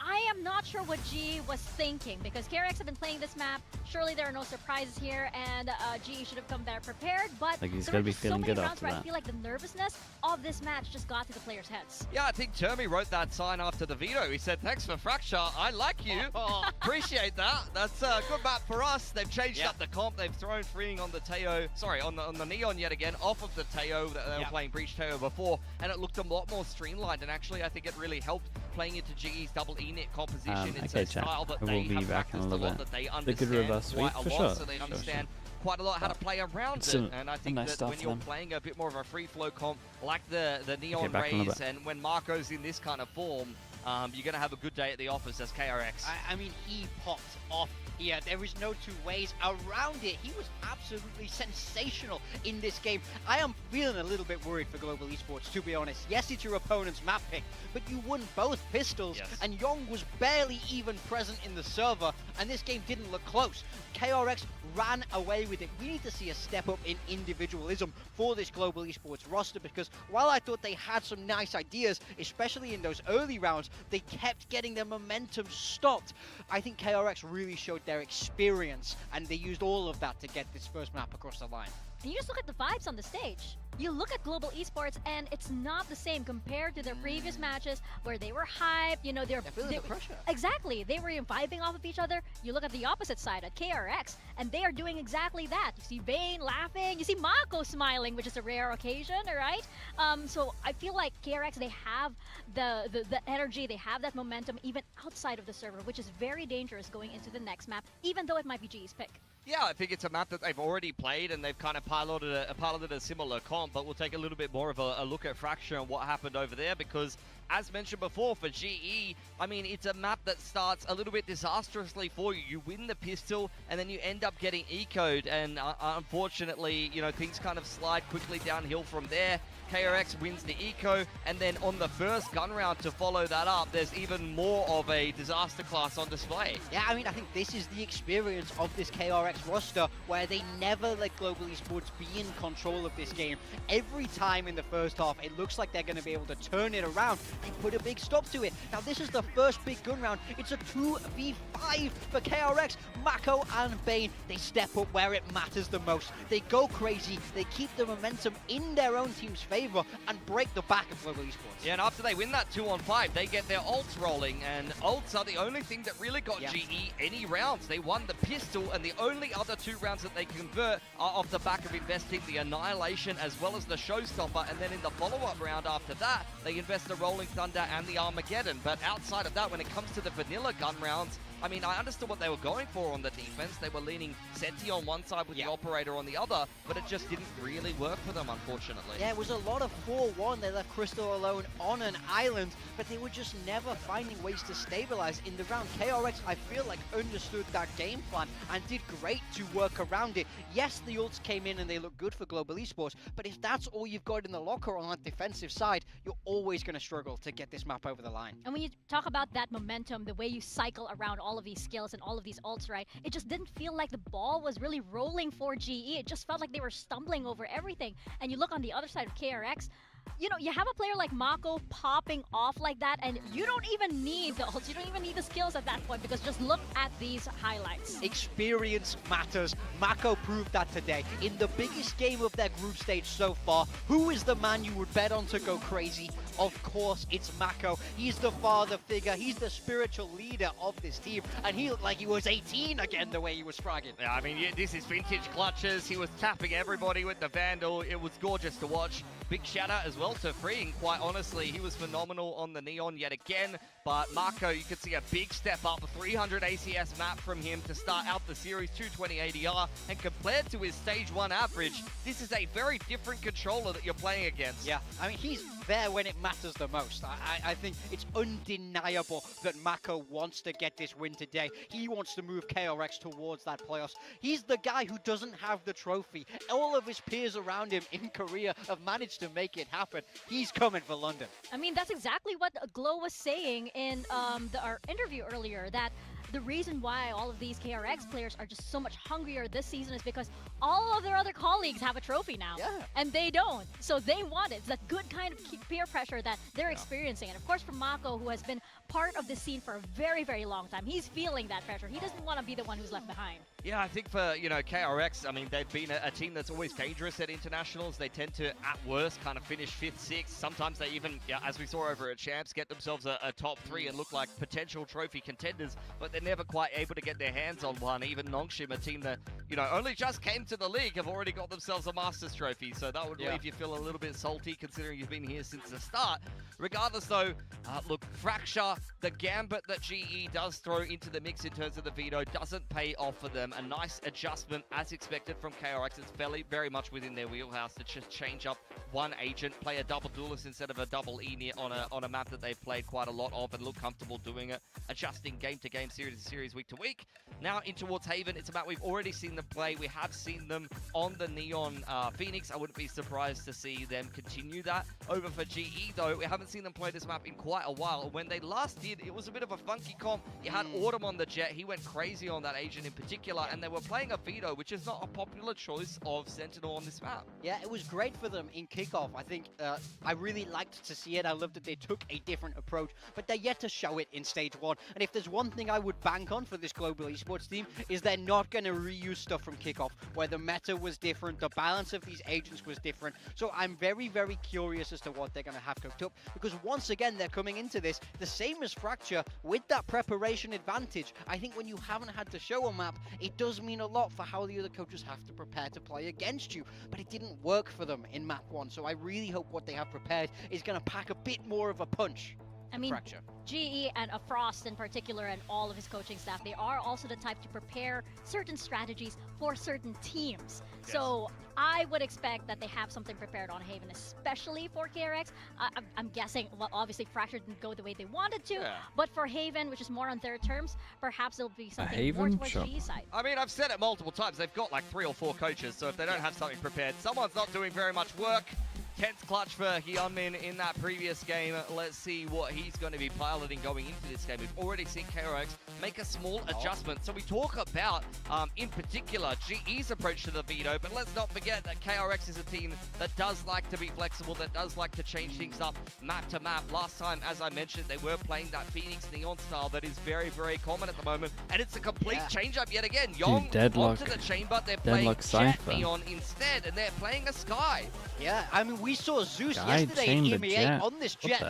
S4: I am not sure what GE was thinking because KRX have been playing this map. Surely there are no surprises here, and GE should have come there prepared. But
S2: like he's
S4: there
S2: gonna
S4: were
S2: be
S4: just
S2: feeling
S4: so many
S2: good
S4: rounds
S2: after
S4: where
S2: that.
S4: I feel like the nervousness of this match just got to the players' heads.
S1: Yeah, I think Termi wrote that sign after the veto. He said, "Thanks for Fracture. I like you. Appreciate that. That's a good map for us." They've changed up the comp. They've thrown freeing on the Teo. Sorry, on the Neon yet again off of the Teo that they were playing Breach Teo before, and it looked a lot more streamlined. And actually, I think it really helped playing into GE's double E-net composition. It's
S2: okay,
S1: a style that
S2: we'll
S1: they
S2: be
S1: have
S2: back in a
S1: practiced a
S2: little
S1: lot,
S2: bit.
S1: that they
S2: The good
S1: understand
S2: reverse
S1: quite
S2: sweep,
S1: a
S2: for
S1: lot,
S2: sure.
S1: so they understand quite a lot how to play around it. And I think
S2: nice
S1: that when
S2: stuff
S1: you're
S2: then.
S1: playing a bit more of a free flow comp like the Neon
S2: back in a
S1: Rays,
S2: bit.
S1: and when Marco's in this kind of form, you're going to have a good day at the office as KRX.
S3: I mean, he popped off here. There is no two ways around it. He was absolutely sensational in this game. I am feeling a little bit worried for Global Esports, to be honest. Yes, it's your opponent's map pick, but you won both pistols, and Young was barely even present in the server, and this game didn't look close. KRX ran away with it. We need to see a step up in individualism for this Global Esports roster, because while I thought they had some nice ideas, especially in those early rounds, they kept getting their momentum stopped. I think KRX really showed their experience, and they used all of that to get this first map across the line.
S4: And you just look at the vibes on the stage. You look at Global Esports, and it's not the same compared to their previous matches where they were hyped. You know, they're
S3: feeling the pressure.
S4: Exactly, they were vibing off of each other. You look at the opposite side at KRX, and they are doing exactly that. You see Vayne laughing, you see Mako smiling, which is a rare occasion, all right? So I feel like KRX, they have the energy, they have that momentum even outside of the server, which is very dangerous going into the next map, even though it might be GE's pick.
S1: Yeah, I think it's a map that they've already played, and they've kind of piloted a similar comp, but we'll take a little bit more of a look at Fracture and what happened over there, because as mentioned before, for GE, I mean, it's a map that starts a little bit disastrously for you. You win the pistol, and then you end up getting ecoed, and unfortunately, you know, things kind of slide quickly downhill from there. KRX wins the eco, and then on the first gun round to follow that up, there's even more of a disaster class on display.
S3: Yeah, I mean, I think this is the experience of this KRX roster, where they never let Global Esports be in control of this game. Every time in the first half, it looks like they're going to be able to turn it around. They put a big stop to it. Now, this is the first big gun round. It's a 2v5 for KRX. Mako and Bane, they step up where it matters the most. They go crazy. They keep the momentum in their own team's favor and break the back of Global Esports.
S1: Yeah, and after they win that 2-on-5, they get their ults rolling, and ults are the only thing that really got GE any rounds. They won the pistol, and the only other 2 rounds that they convert are off the back of investing the Annihilation as well as the Showstopper, and then in the follow-up round after that, they invest the Rolling Thunder and the Armageddon. But outside of that, when it comes to the vanilla gun rounds, I mean, I understood what they were going for on the defense. They were leaning Seti on one side with the Operator on the other, but it just didn't really work for them, unfortunately.
S3: Yeah, it was a lot of 4-1. They left Crystal alone on an island, but they were just never finding ways to stabilize in the round. KRX, I feel like, understood that game plan and did great to work around it. Yes, the ults came in and they look good for Global Esports, but if that's all you've got in the locker on that defensive side, you're always going to struggle to get this map over the line.
S4: And when you talk about that momentum, the way you cycle around all of these skills and all of these ults, right? It just didn't feel like the ball was really rolling for GE. It just felt like they were stumbling over everything. And you look on the other side of KRX, you know, you have a player like Mako popping off like that, and you don't even need the ults, you don't even need the skills at that point, because just look at these highlights.
S3: Experience matters. Mako proved that today. In the biggest game of their group stage so far, who is the man you would bet on to go crazy? Of course, it's Mako. He's the father figure. He's the spiritual leader of this team, and he looked like he was 18 again the way he was fragging.
S1: Yeah, I mean, this is vintage clutches. He was tapping everybody with the Vandal. It was gorgeous to watch. Big shout out as well to Freeing. Quite honestly, he was phenomenal on the Neon yet again. But Mako, you could see a big step up, 300 ACS map from him to start out the series, 220 ADR. And compared to his stage 1 average, this is a very different controller that you're playing against.
S3: Yeah, I mean, he's there when it matters the most. I think it's undeniable that Mako wants to get this win today. He wants to move KRX towards that playoffs. He's the guy who doesn't have the trophy. All of his peers around him in Korea have managed to make it happen. He's coming for London.
S4: I mean, that's exactly what Glow was saying in our interview earlier, that the reason why all of these KRX players are just so much hungrier this season is because all of their other colleagues have a trophy now.
S3: Yeah.
S4: And they don't. So they want it. It's that good kind of peer pressure that they're experiencing. And of course, for Mako, who has been part of the scene for a very, very long time, he's feeling that pressure. He doesn't want to be the one who's left behind.
S1: Yeah, I think for, you know, KRX, I mean, they've been a team that's always dangerous at internationals. They tend to, at worst, kind of finish 5th, 6th. Sometimes they even, as we saw over at Champs, get themselves a top 3 and look like potential trophy contenders, but they're never quite able to get their hands on one. Even Nongshim, a team that, you know, only just came to the league, have already got themselves a Masters trophy. So that would leave you feel a little bit salty, considering you've been here since the start. Regardless, though, look, Fracture, the gambit that GE does throw into the mix in terms of the Veto doesn't pay off for them. A nice adjustment, as expected from KRX. It's very much within their wheelhouse to just change up one agent, play a double duelist instead of a double E on a map that they've played quite a lot of and look comfortable doing it, adjusting game to game, series to series, week to week. Now in towards Haven, it's about we've already seen them play. We have seen them on the Neon Phoenix. I wouldn't be surprised to see them continue that. Over for GE, though, we haven't seen them play this map in quite a while. When they last did, it was a bit of a funky comp. You had Autumn on the Jet. He went crazy on that agent in particular, and they were playing a Veto, which is not a popular choice of Sentinel on this map.
S3: Yeah, it was great for them in kickoff. I think I really liked to see it. I loved that they took a different approach, but they're yet to show it in stage 1. And if there's one thing I would bank on for this Global Esports team, is they're not going to reuse stuff from kickoff, where the meta was different, the balance of these agents was different. So I'm very, very curious as to what they're going to have cooked up, because once again, they're coming into this the same as Fracture with that preparation advantage. I think when you haven't had to show a map, it does mean a lot for how the other coaches have to prepare to play against you, but it didn't work for them in map 1. So I really hope what they have prepared is going to pack a bit more of a punch.
S4: I mean,
S3: Fracture.
S4: GE and Frost in particular and all of his coaching staff, they are also the type to prepare certain strategies for certain teams. Yes. So I would expect that they have something prepared on Haven, especially for KRX. I'm guessing, well, obviously Fracture didn't go the way they wanted to, but for Haven, which is more on their terms, perhaps it'll be something more towards the GE side.
S1: I mean, I've said it multiple times. They've got like 3 or 4 coaches, so if they don't have something prepared, someone's not doing very much work. Tense clutch for Hyunmin in that previous game. Let's see what he's going to be piloting going into this game. We've already seen KRX make a small adjustment. So we talk about, in particular, GE's approach to the Veto, but let's not forget that KRX is a team that does like to be flexible, that does like to change things up map to map. Last time, as I mentioned, they were playing that Phoenix Neon style that is very, very common at the moment, and it's a complete change-up yet again. Yong onto the chamber, they're playing Jet Neon instead, and they're playing a Sky.
S3: Yeah, I mean, we saw Zeus yesterday in EMEA on this Jet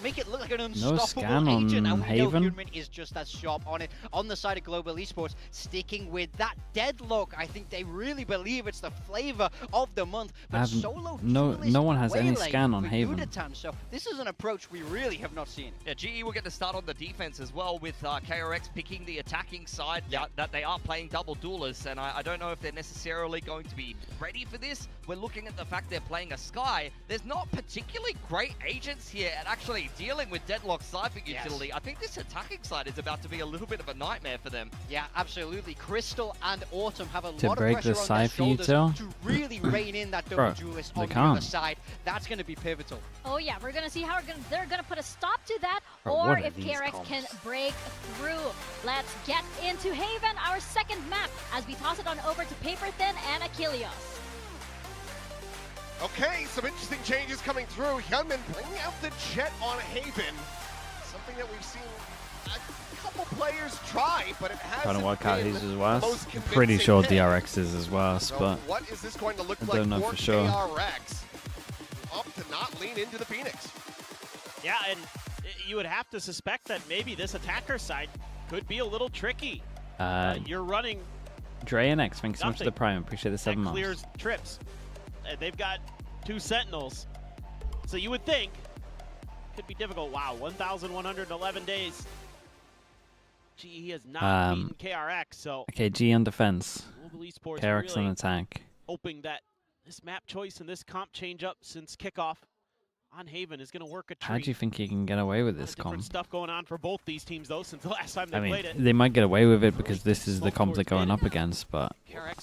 S3: make it look like an unstoppable agent, and we know Hyunmin is just as sharp on it. On the side of Global Esports, sticking with that Deadlock, I think they really believe it's the flavor of the month. But solo
S2: no one has any scan on Haven.
S3: So this is an approach we really have not seen.
S1: Yeah, GE will get to start on the defense as well, with KRX picking the attacking side, that they are playing double duelists, and I don't know if they're necessarily going to be ready for this. We're looking at the fact they're playing a Sky. There's not particularly great agents here at actually dealing with Deadlock's Cypher utility. I think this attacking side is about to be a little bit of a nightmare for them.
S3: Yeah, absolutely. Crystal and Autumn have a lot of
S2: break
S3: pressure
S2: the
S3: on their shoulders to really rein in that double
S2: Bro,
S3: duelist on the other side. That's going to be pivotal.
S4: Oh yeah, we're going to see how they're going to put a stop to that, or if KRX can break through. Let's get into Haven, our second map, as we toss it on over to Paper Thin and Achilles.
S5: Okay, some interesting changes coming through. Hyunmin bringing out the Jet on Haven. Something that we've seen a couple players try, but it hasn't
S2: I don't know what cat
S5: been
S2: is as well.
S5: most
S2: I'm pretty sure
S5: convincing
S2: DRX is as well,
S5: So
S2: but
S5: what is this going to look
S2: I
S5: like
S2: don't know for sure.
S5: KRX? Up to not lean into the Phoenix.
S6: Yeah, and you would have to suspect that maybe this attacker side could be a little tricky. You're running
S2: Dre and X, thanks so much for the Prime. Appreciate the 7 months.
S6: Clears trips. They've got 2 Sentinels. So you would think could be difficult. Wow, 1,111 days. GE has not beaten KRX, so
S2: okay, G on defense.
S6: Esports
S2: KRX
S6: really
S2: on attack.
S6: hoping that this map choice and this comp change up since kickoff on Haven is going to work a treat.
S2: How do you think you can get away with this comp?
S6: Different stuff going on for both these teams though since the last time they played it.
S2: They might get away with it because this is the comp they're going up against, but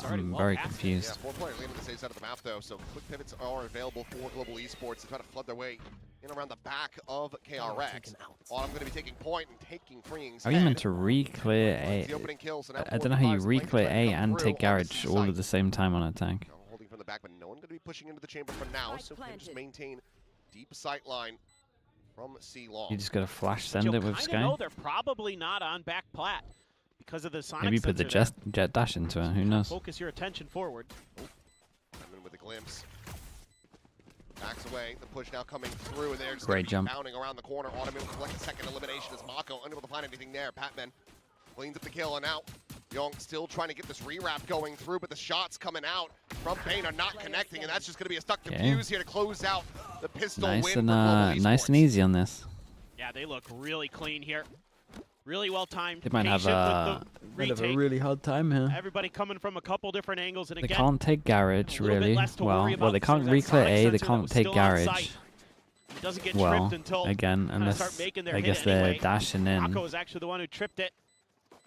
S2: I'm very confused.
S5: Yeah, 4-player lead on the safe side of the map though, so quick pivots are available for Global Esports to try to flood their way in around the back of KRX. I'm going to be taking point and taking freeing.
S2: Are you meant to re-clear A? I don't know how you re-clear A and take garage all at the same time on attack.
S5: Holding from the back, but no one going to be pushing into the chamber for now, so we can just maintain deep sight line from C-Long.
S2: You just got to flash send it with Sky?
S6: No, they're probably not on back plat because of the Sonic
S2: Maybe put the jet dash into it, who knows?
S6: Focus your attention forward.
S5: Coming with a glimpse. Backs away, the push now coming through, and they're just
S2: great jump.
S5: Bounding around the corner. Autumn able to collect a second elimination as Mako unable to find anything there. Patman cleans up the kill, and now Young still trying to get this rewrap going through, but the shots coming out from Bane are not connecting, and that's just going to be a stuck defuse here to close out the pistol win.
S2: Nice and easy on this.
S6: Yeah, they look really clean here. Really well timed.
S2: They might have a really hard time here.
S6: Everybody coming from a couple different angles, and
S2: they
S6: again,
S2: can't take garage really. Well, they can't re-clear A. They can't take garage.
S6: It doesn't get tripped until
S2: again, unless I guess they're dashing in.
S6: Mako is actually the one who tripped it.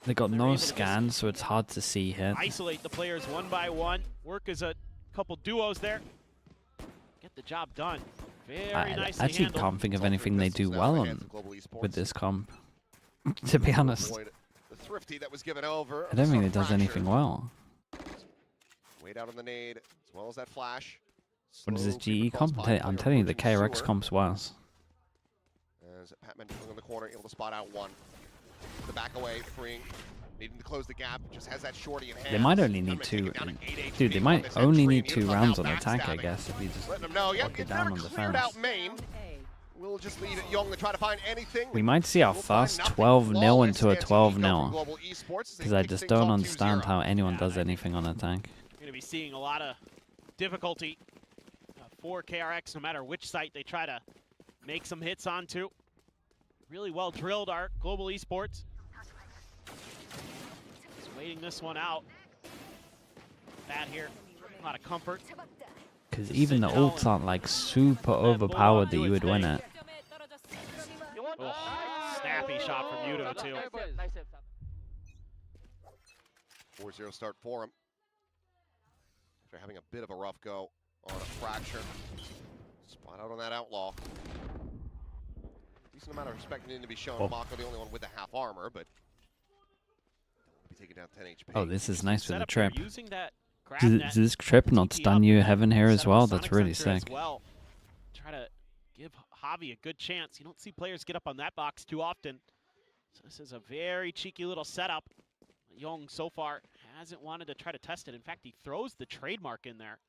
S2: They got no scan, so it's hard to see here.
S6: Isolate the players one by one. Work as a couple duos there. Get the job done. Very nicely
S2: I actually
S6: handled.
S2: can't think of anything they do well on with this comp. To be honest,
S5: The thrifty that was given over.
S2: I don't think it does anything well.
S5: Wait out on the nade, as well as that flash.
S2: What is this GE comp? I'm telling you, the KRX comp's worse.
S5: As Patman on the corner, able to spot out one. The back away, freeing, needing to close the gap, just has that shorty in hand.
S2: They might only need 2. Dude, they might only need 2 rounds on attack, I guess, if you just lock it down on defense.
S5: We'll just leave it Young to try to find anything.
S2: We might see our first 12-0 into a 12-0. Because I just don't understand how anyone does anything on attack.
S6: You're going to be seeing a lot of difficulty for KRX, no matter which site they try to make some hits onto. Really well drilled, our global esports. Just waiting this one out. Bad here. A lot of comfort.
S2: Because even the ults aren't like super overpowered that you would win it.
S6: Oh, snappy shot from Yudo too.
S5: 4-0 start for him. After having a bit of a rough go on a fracture. Spot out on that outlaw. Decent amount of respect needing to be shown.
S2: Oh.
S5: Mako the only one with the half armor, but be taking down 10 HP.
S2: Oh, this is nice with the trip.
S6: Using that
S2: Does this trip not stun you heaven here as well? That's really sick.
S6: Well. Try to give Javi a good chance. You don't see players get up on that box too often. So this is a very cheeky little setup. Young so far hasn't wanted to try to test it. In fact, he throws the trademark in there.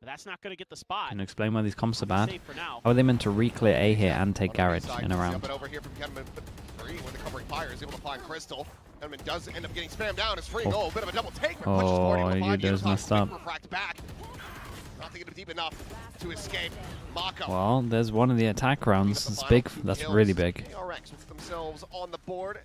S6: But that's not going to get the spot.
S2: Can you explain why these comps are bad?
S6: For now.
S2: How are they meant to re-clear A here and take garage in a round?
S5: Over here from Kenman, but Free with the covering fire is able to find Crystal. Kenman does end up getting spammed down. It's Free. Oh, a bit of a double take.
S2: Oh, you just messed up.
S5: Back. Not thinking deep enough to escape. Mako.
S2: Well, there's one of the attack rounds. It's big. That's really big.
S5: KRX with themselves on the board.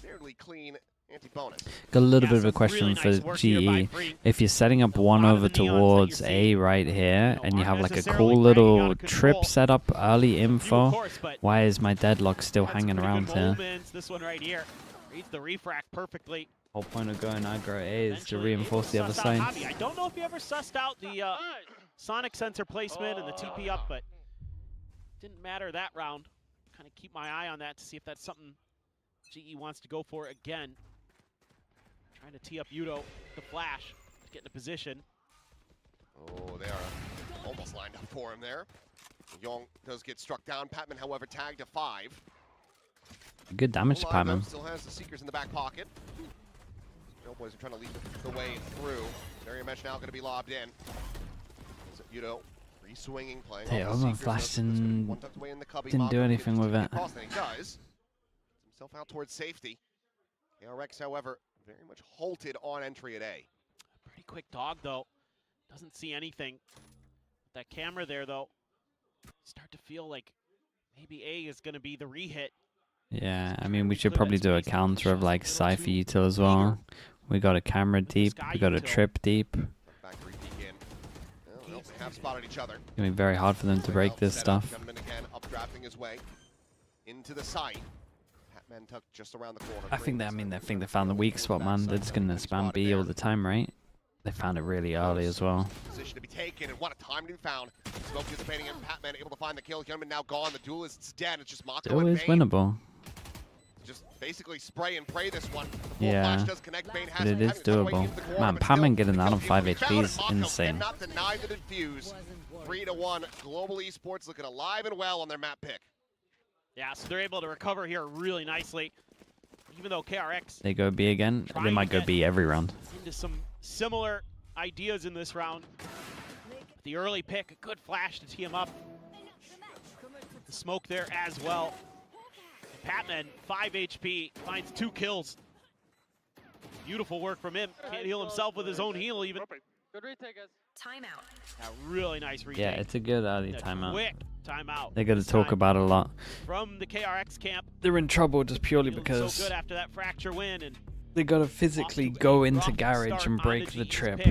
S5: Fairly clean anti-bonus.
S2: Got a little bit of a question for GE. If you're setting up one over towards A right here, and you have like a cool little trip set up early info, why is my Deadlock still hanging around here?
S6: This one right here reads the refract perfectly.
S2: Whole point of going aggro A is to reinforce the other side.
S6: I don't know if you ever sussed out the sonic sensor placement and the TP up, but didn't matter that round. Kind of keep my eye on that to see if that's something GE wants to go for again. Trying to tee up Yudo, the flash, to get into position.
S5: Oh, they are almost lined up for him there. Young does get struck down. Patman, however, tagged to 5.
S2: Good damage to Patman.
S5: Still has the Seekers in the back pocket. Boys are trying to lead the way through. Area mesh now going to be lobbed in. Yudo re-swinging, playing.
S2: Hey, Oma flashed and didn't do anything with it.
S5: He does. Himself out towards safety. KRX, however, very much halted on entry at A.
S6: Pretty quick dog, though. Doesn't see anything. That camera there, though, start to feel like maybe A is going to be the re-hit.
S2: Yeah, I mean, we should probably do a counter of like Cypher util as well. We got a camera deep, we got a trip deep.
S5: Have spotted each other.
S2: It's gonna be very hard for them to break this stuff.
S5: Again, updrafting his way into the site. Patman tucked just around the corner.
S2: I think they found the weak spot, man. They're just gonna spam B all the time, right? They found it really early as well.
S5: Position to be taken, and what a time to be found. Smoke dissipating, and Patman able to find the kill. Youngman now gone. The duelist's dead. It's just Mako.
S2: Still is winnable.
S5: Just basically spray and pray this one.
S2: Yeah, but it is doable. Man, Patman getting that on 5 HP is insane.
S5: Cannot deny the defuse. 3-1. Global Esports looking alive and well on their map pick.
S6: Yeah, so they're able to recover here really nicely. Even though KRX...
S2: They go B again. They might go B every round.
S6: Into some similar ideas in this round. The early pick, a good flash to tee him up. The smoke there as well. Patman, 5 HP, finds 2 kills. Beautiful work from him. Can't heal himself with his own heal even.
S7: Good retake, guys.
S9: Timeout.
S6: A really nice retake.
S2: Yeah, it's a good early timeout.
S6: Quick timeout.
S2: They got to talk about it a lot.
S6: From the KRX camp.
S2: They're in trouble just purely
S6: So
S2: because
S6: good after that fracture win, and
S2: they got to physically go into garage and break the trip.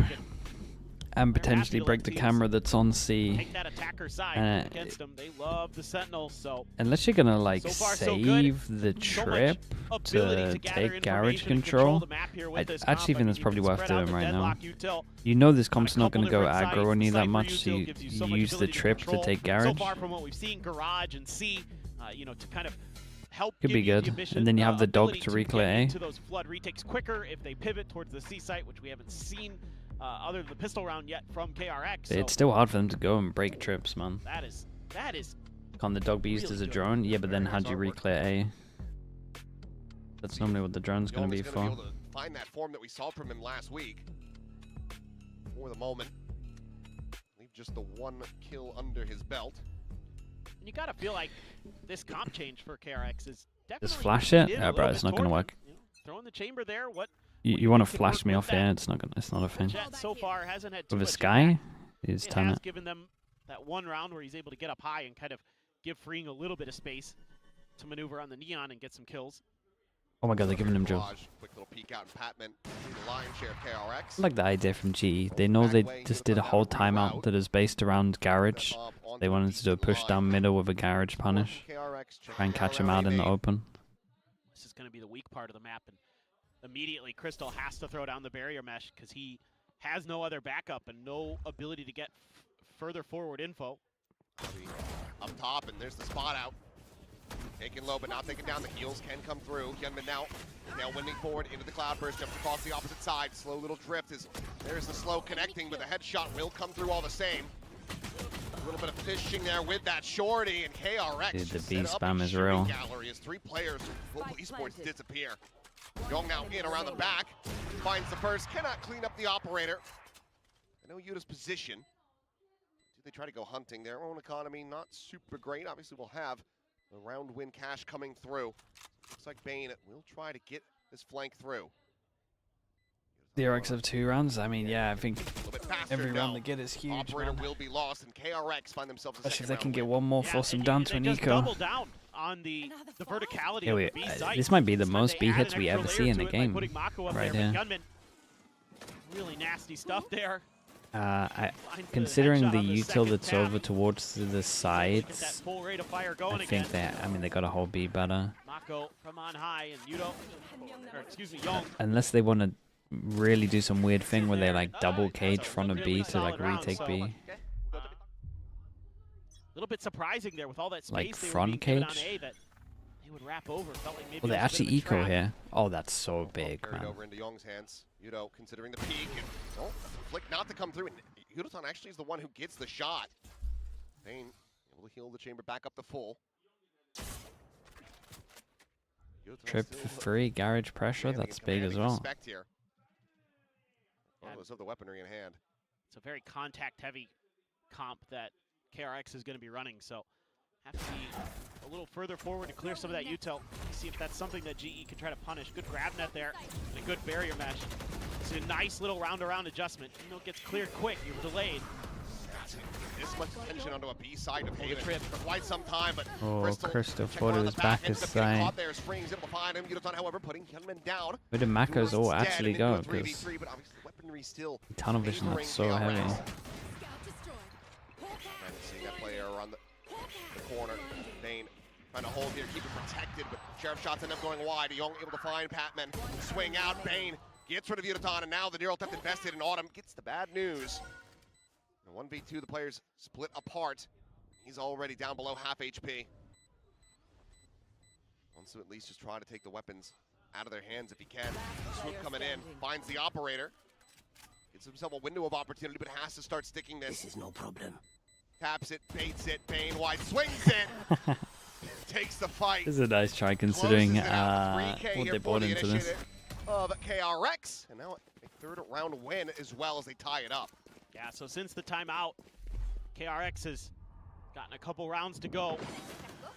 S2: And potentially break the camera that's on C.
S6: Take that attacker side against them. They love the Sentinels, so
S2: unless you're gonna like save the trip to take garage control, I actually think that's probably worth doing right now. You know this comp's not gonna go aggro on you that much, so you use the trip to take garage.
S6: So far from what we've seen, garage and C, you know, to kind of help.
S2: Could be good. And then you have the dog to re-clear A.
S6: To those flood retakes quicker if they pivot towards the C site, which we haven't seen. Other than the pistol round yet from KRX. So
S2: it's still hard for them to go and break trips, man.
S6: That is.
S2: Can't the dog be used as a drone? Yeah, but then how'd you re-clear A? That's normally what the drone's going to be for.
S5: Be able to find that form that we saw from him last week. For the moment, leave just the 1 kill under his belt.
S6: And you gotta feel like this comp change for KRX is definitely.
S2: Just flash it? Yeah, bro, it's not going to work.
S6: You know, throw in the chamber there. What?
S2: You want to flash me off here? It's not a thing.
S6: So far hasn't had
S2: with a Sky, he's time it.
S6: Given them that 1 round where he's able to get up high and kind of give Freeing a little bit of space. to maneuver on the Neon and get some kills.
S2: Oh my god, they're giving him Joe.
S5: Quick little peek out, and Patman, the lion's share of KRX.
S2: I like the idea from GE. They know they just did a whole timeout that is based around garage. They wanted to do a push down middle with a garage punish. Try and catch him out in the open.
S6: This is going to be the weak part of the map, and immediately Crystal has to throw down the barrier mesh because he has no other backup and no ability to get further forward info.
S5: Up top, and there's the spot out. Taking low, but not taking down. The heals can come through. Hyunmin now winding forward into the cloudburst, jumps across the opposite side. Slow little drift is there's the slow connecting, but the headshot will come through all the same. A little bit of fishing there with that shorty, and KRX.
S2: Dude, the B spam is real.
S5: Gallery as 3 players from Global Esports disappear. Young now in around the back, finds the first, cannot clean up the operator. I know Yuta's position. Do they try to go hunting? Their own economy not super great. Obviously, we'll have the round win cash coming through. Looks like Bane will try to get this flank through.
S2: KRX have 2 rounds. I mean, yeah, I think every round they get is huge.
S5: Operator will be lost, and KRX find themselves.
S2: Especially if they can get one more, force them down to an eco.
S6: Double down on the verticality of the B site.
S2: This might be the most B hits we ever see in a game. Right here.
S6: Really nasty stuff there.
S2: Considering the util that's over towards the sides, I think that, I mean, they got to hold B better.
S6: Mako from on high, and Yudo, or excuse me, Young.
S2: Unless they want to really do some weird thing where they like double cage front of B to like retake B.
S6: A little bit surprising there with all that space.
S2: Like front cage?
S6: They would wrap over. Felt like maybe
S2: well, they actually eco here. Oh, that's so big, man.
S5: Over into Young's hands. Yudo considering the peak. And, oh, flick not to come through. And Yudo actually is the one who gets the shot. Bane able to heal the chamber back up to full.
S2: Trip for free, garage pressure, that's big as well.
S5: Here. Of the weaponry in hand.
S6: It's a very contact-heavy comp that KRX is going to be running, so have to be a little further forward to clear some of that util. See if that's something that GE can try to punish. Good grab net there, and a good barrier mesh. It's a nice little round-around adjustment. You know, it gets cleared quick. You're delayed.
S5: This much attention onto a B side of Haven for quite some time, but
S2: Crystal thought it was back his side.
S5: However, putting Hyunmin down.
S2: Where did Mako's all actually go? Because tunnel vision, that's so heavy.
S5: Seeing that player around the corner. Bane trying to hold here, keep it protected, but Sheriff shots end up going wide. Young able to find Patman. Swing out, Bane gets rid of Yudotan, and now the Neural Theft invested in Autumn gets the bad news. 1v2, the players split apart. He's already down below half HP. Wants to at least just try to take the weapons out of their hands if he can. Swoop coming in, finds the operator. Gives himself a window of opportunity, but has to start sticking this.
S10: This is no problem.
S5: Taps it, baits it, Bane wide, swings it! Takes the fight.
S2: This is a nice try considering what they brought into this.
S5: Of KRX, and now a 3rd round win as well as they tie it up.
S6: Yeah, so since the timeout, KRX has gotten a couple rounds to go.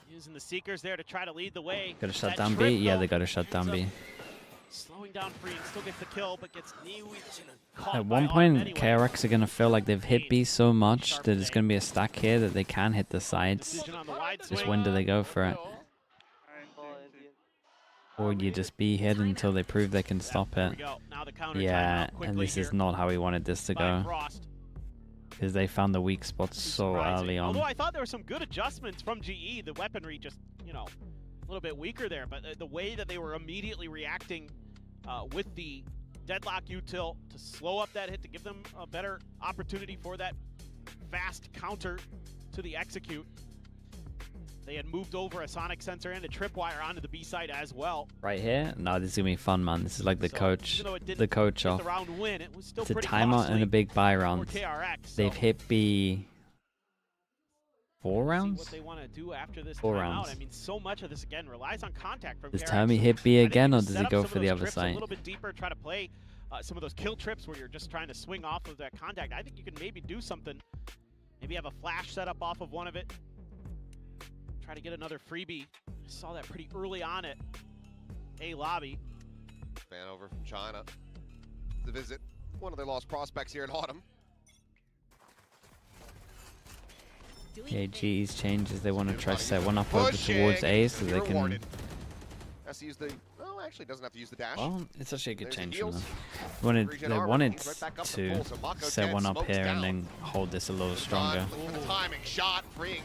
S6: Using the Seekers there to try to lead the way.
S2: Gotta shut down B? Yeah, they gotta shut down B.
S6: Slowing down free and still gets the kill, but gets caught.
S2: At one point, KRX are gonna feel like they've hit B so much that there's gonna be a stack here that they can hit the sides. Just when do they go for it? Or you just be hit until they prove they can stop it. Yeah, and this is not how we wanted this to go. Because they found the weak spots so early on.
S6: Although I thought there were some good adjustments from GE. The weaponry just, you know, a little bit weaker there. But the way that they were immediately reacting with the Deadlock util to slow up that hit, to give them a better opportunity for that fast counter to the execute. They had moved over a sonic sensor and a tripwire onto the B side as well.
S2: Right here? No, this is gonna be fun, man. This is like the coach off.
S6: The round win, it was still
S2: it's a timeout and a big buy round. They've hit B 4 rounds?
S6: What they want to do after this
S2: 4 rounds.
S6: I mean, so much of this again relies on contact from
S2: Does Tommy hit B again, or does he go for the other side?
S6: A little bit deeper, try to play some of those kill trips where you're just trying to swing off of that contact. I think you can maybe do something. Maybe have a flash set up off of one of it. Try to get another freebie. I saw that pretty early on at A lobby.
S5: Fan over from China to visit one of their lost prospects here in Autumn.
S2: Yeah, GE's changes. They want to try to set one up over towards A so they can.
S5: Has to use the. Oh, actually, doesn't have to use the dash.
S2: Well, it's actually a good change from them.
S5: They
S2: wanted to set one up here and then hold this a little stronger.
S5: Timing shot, freeing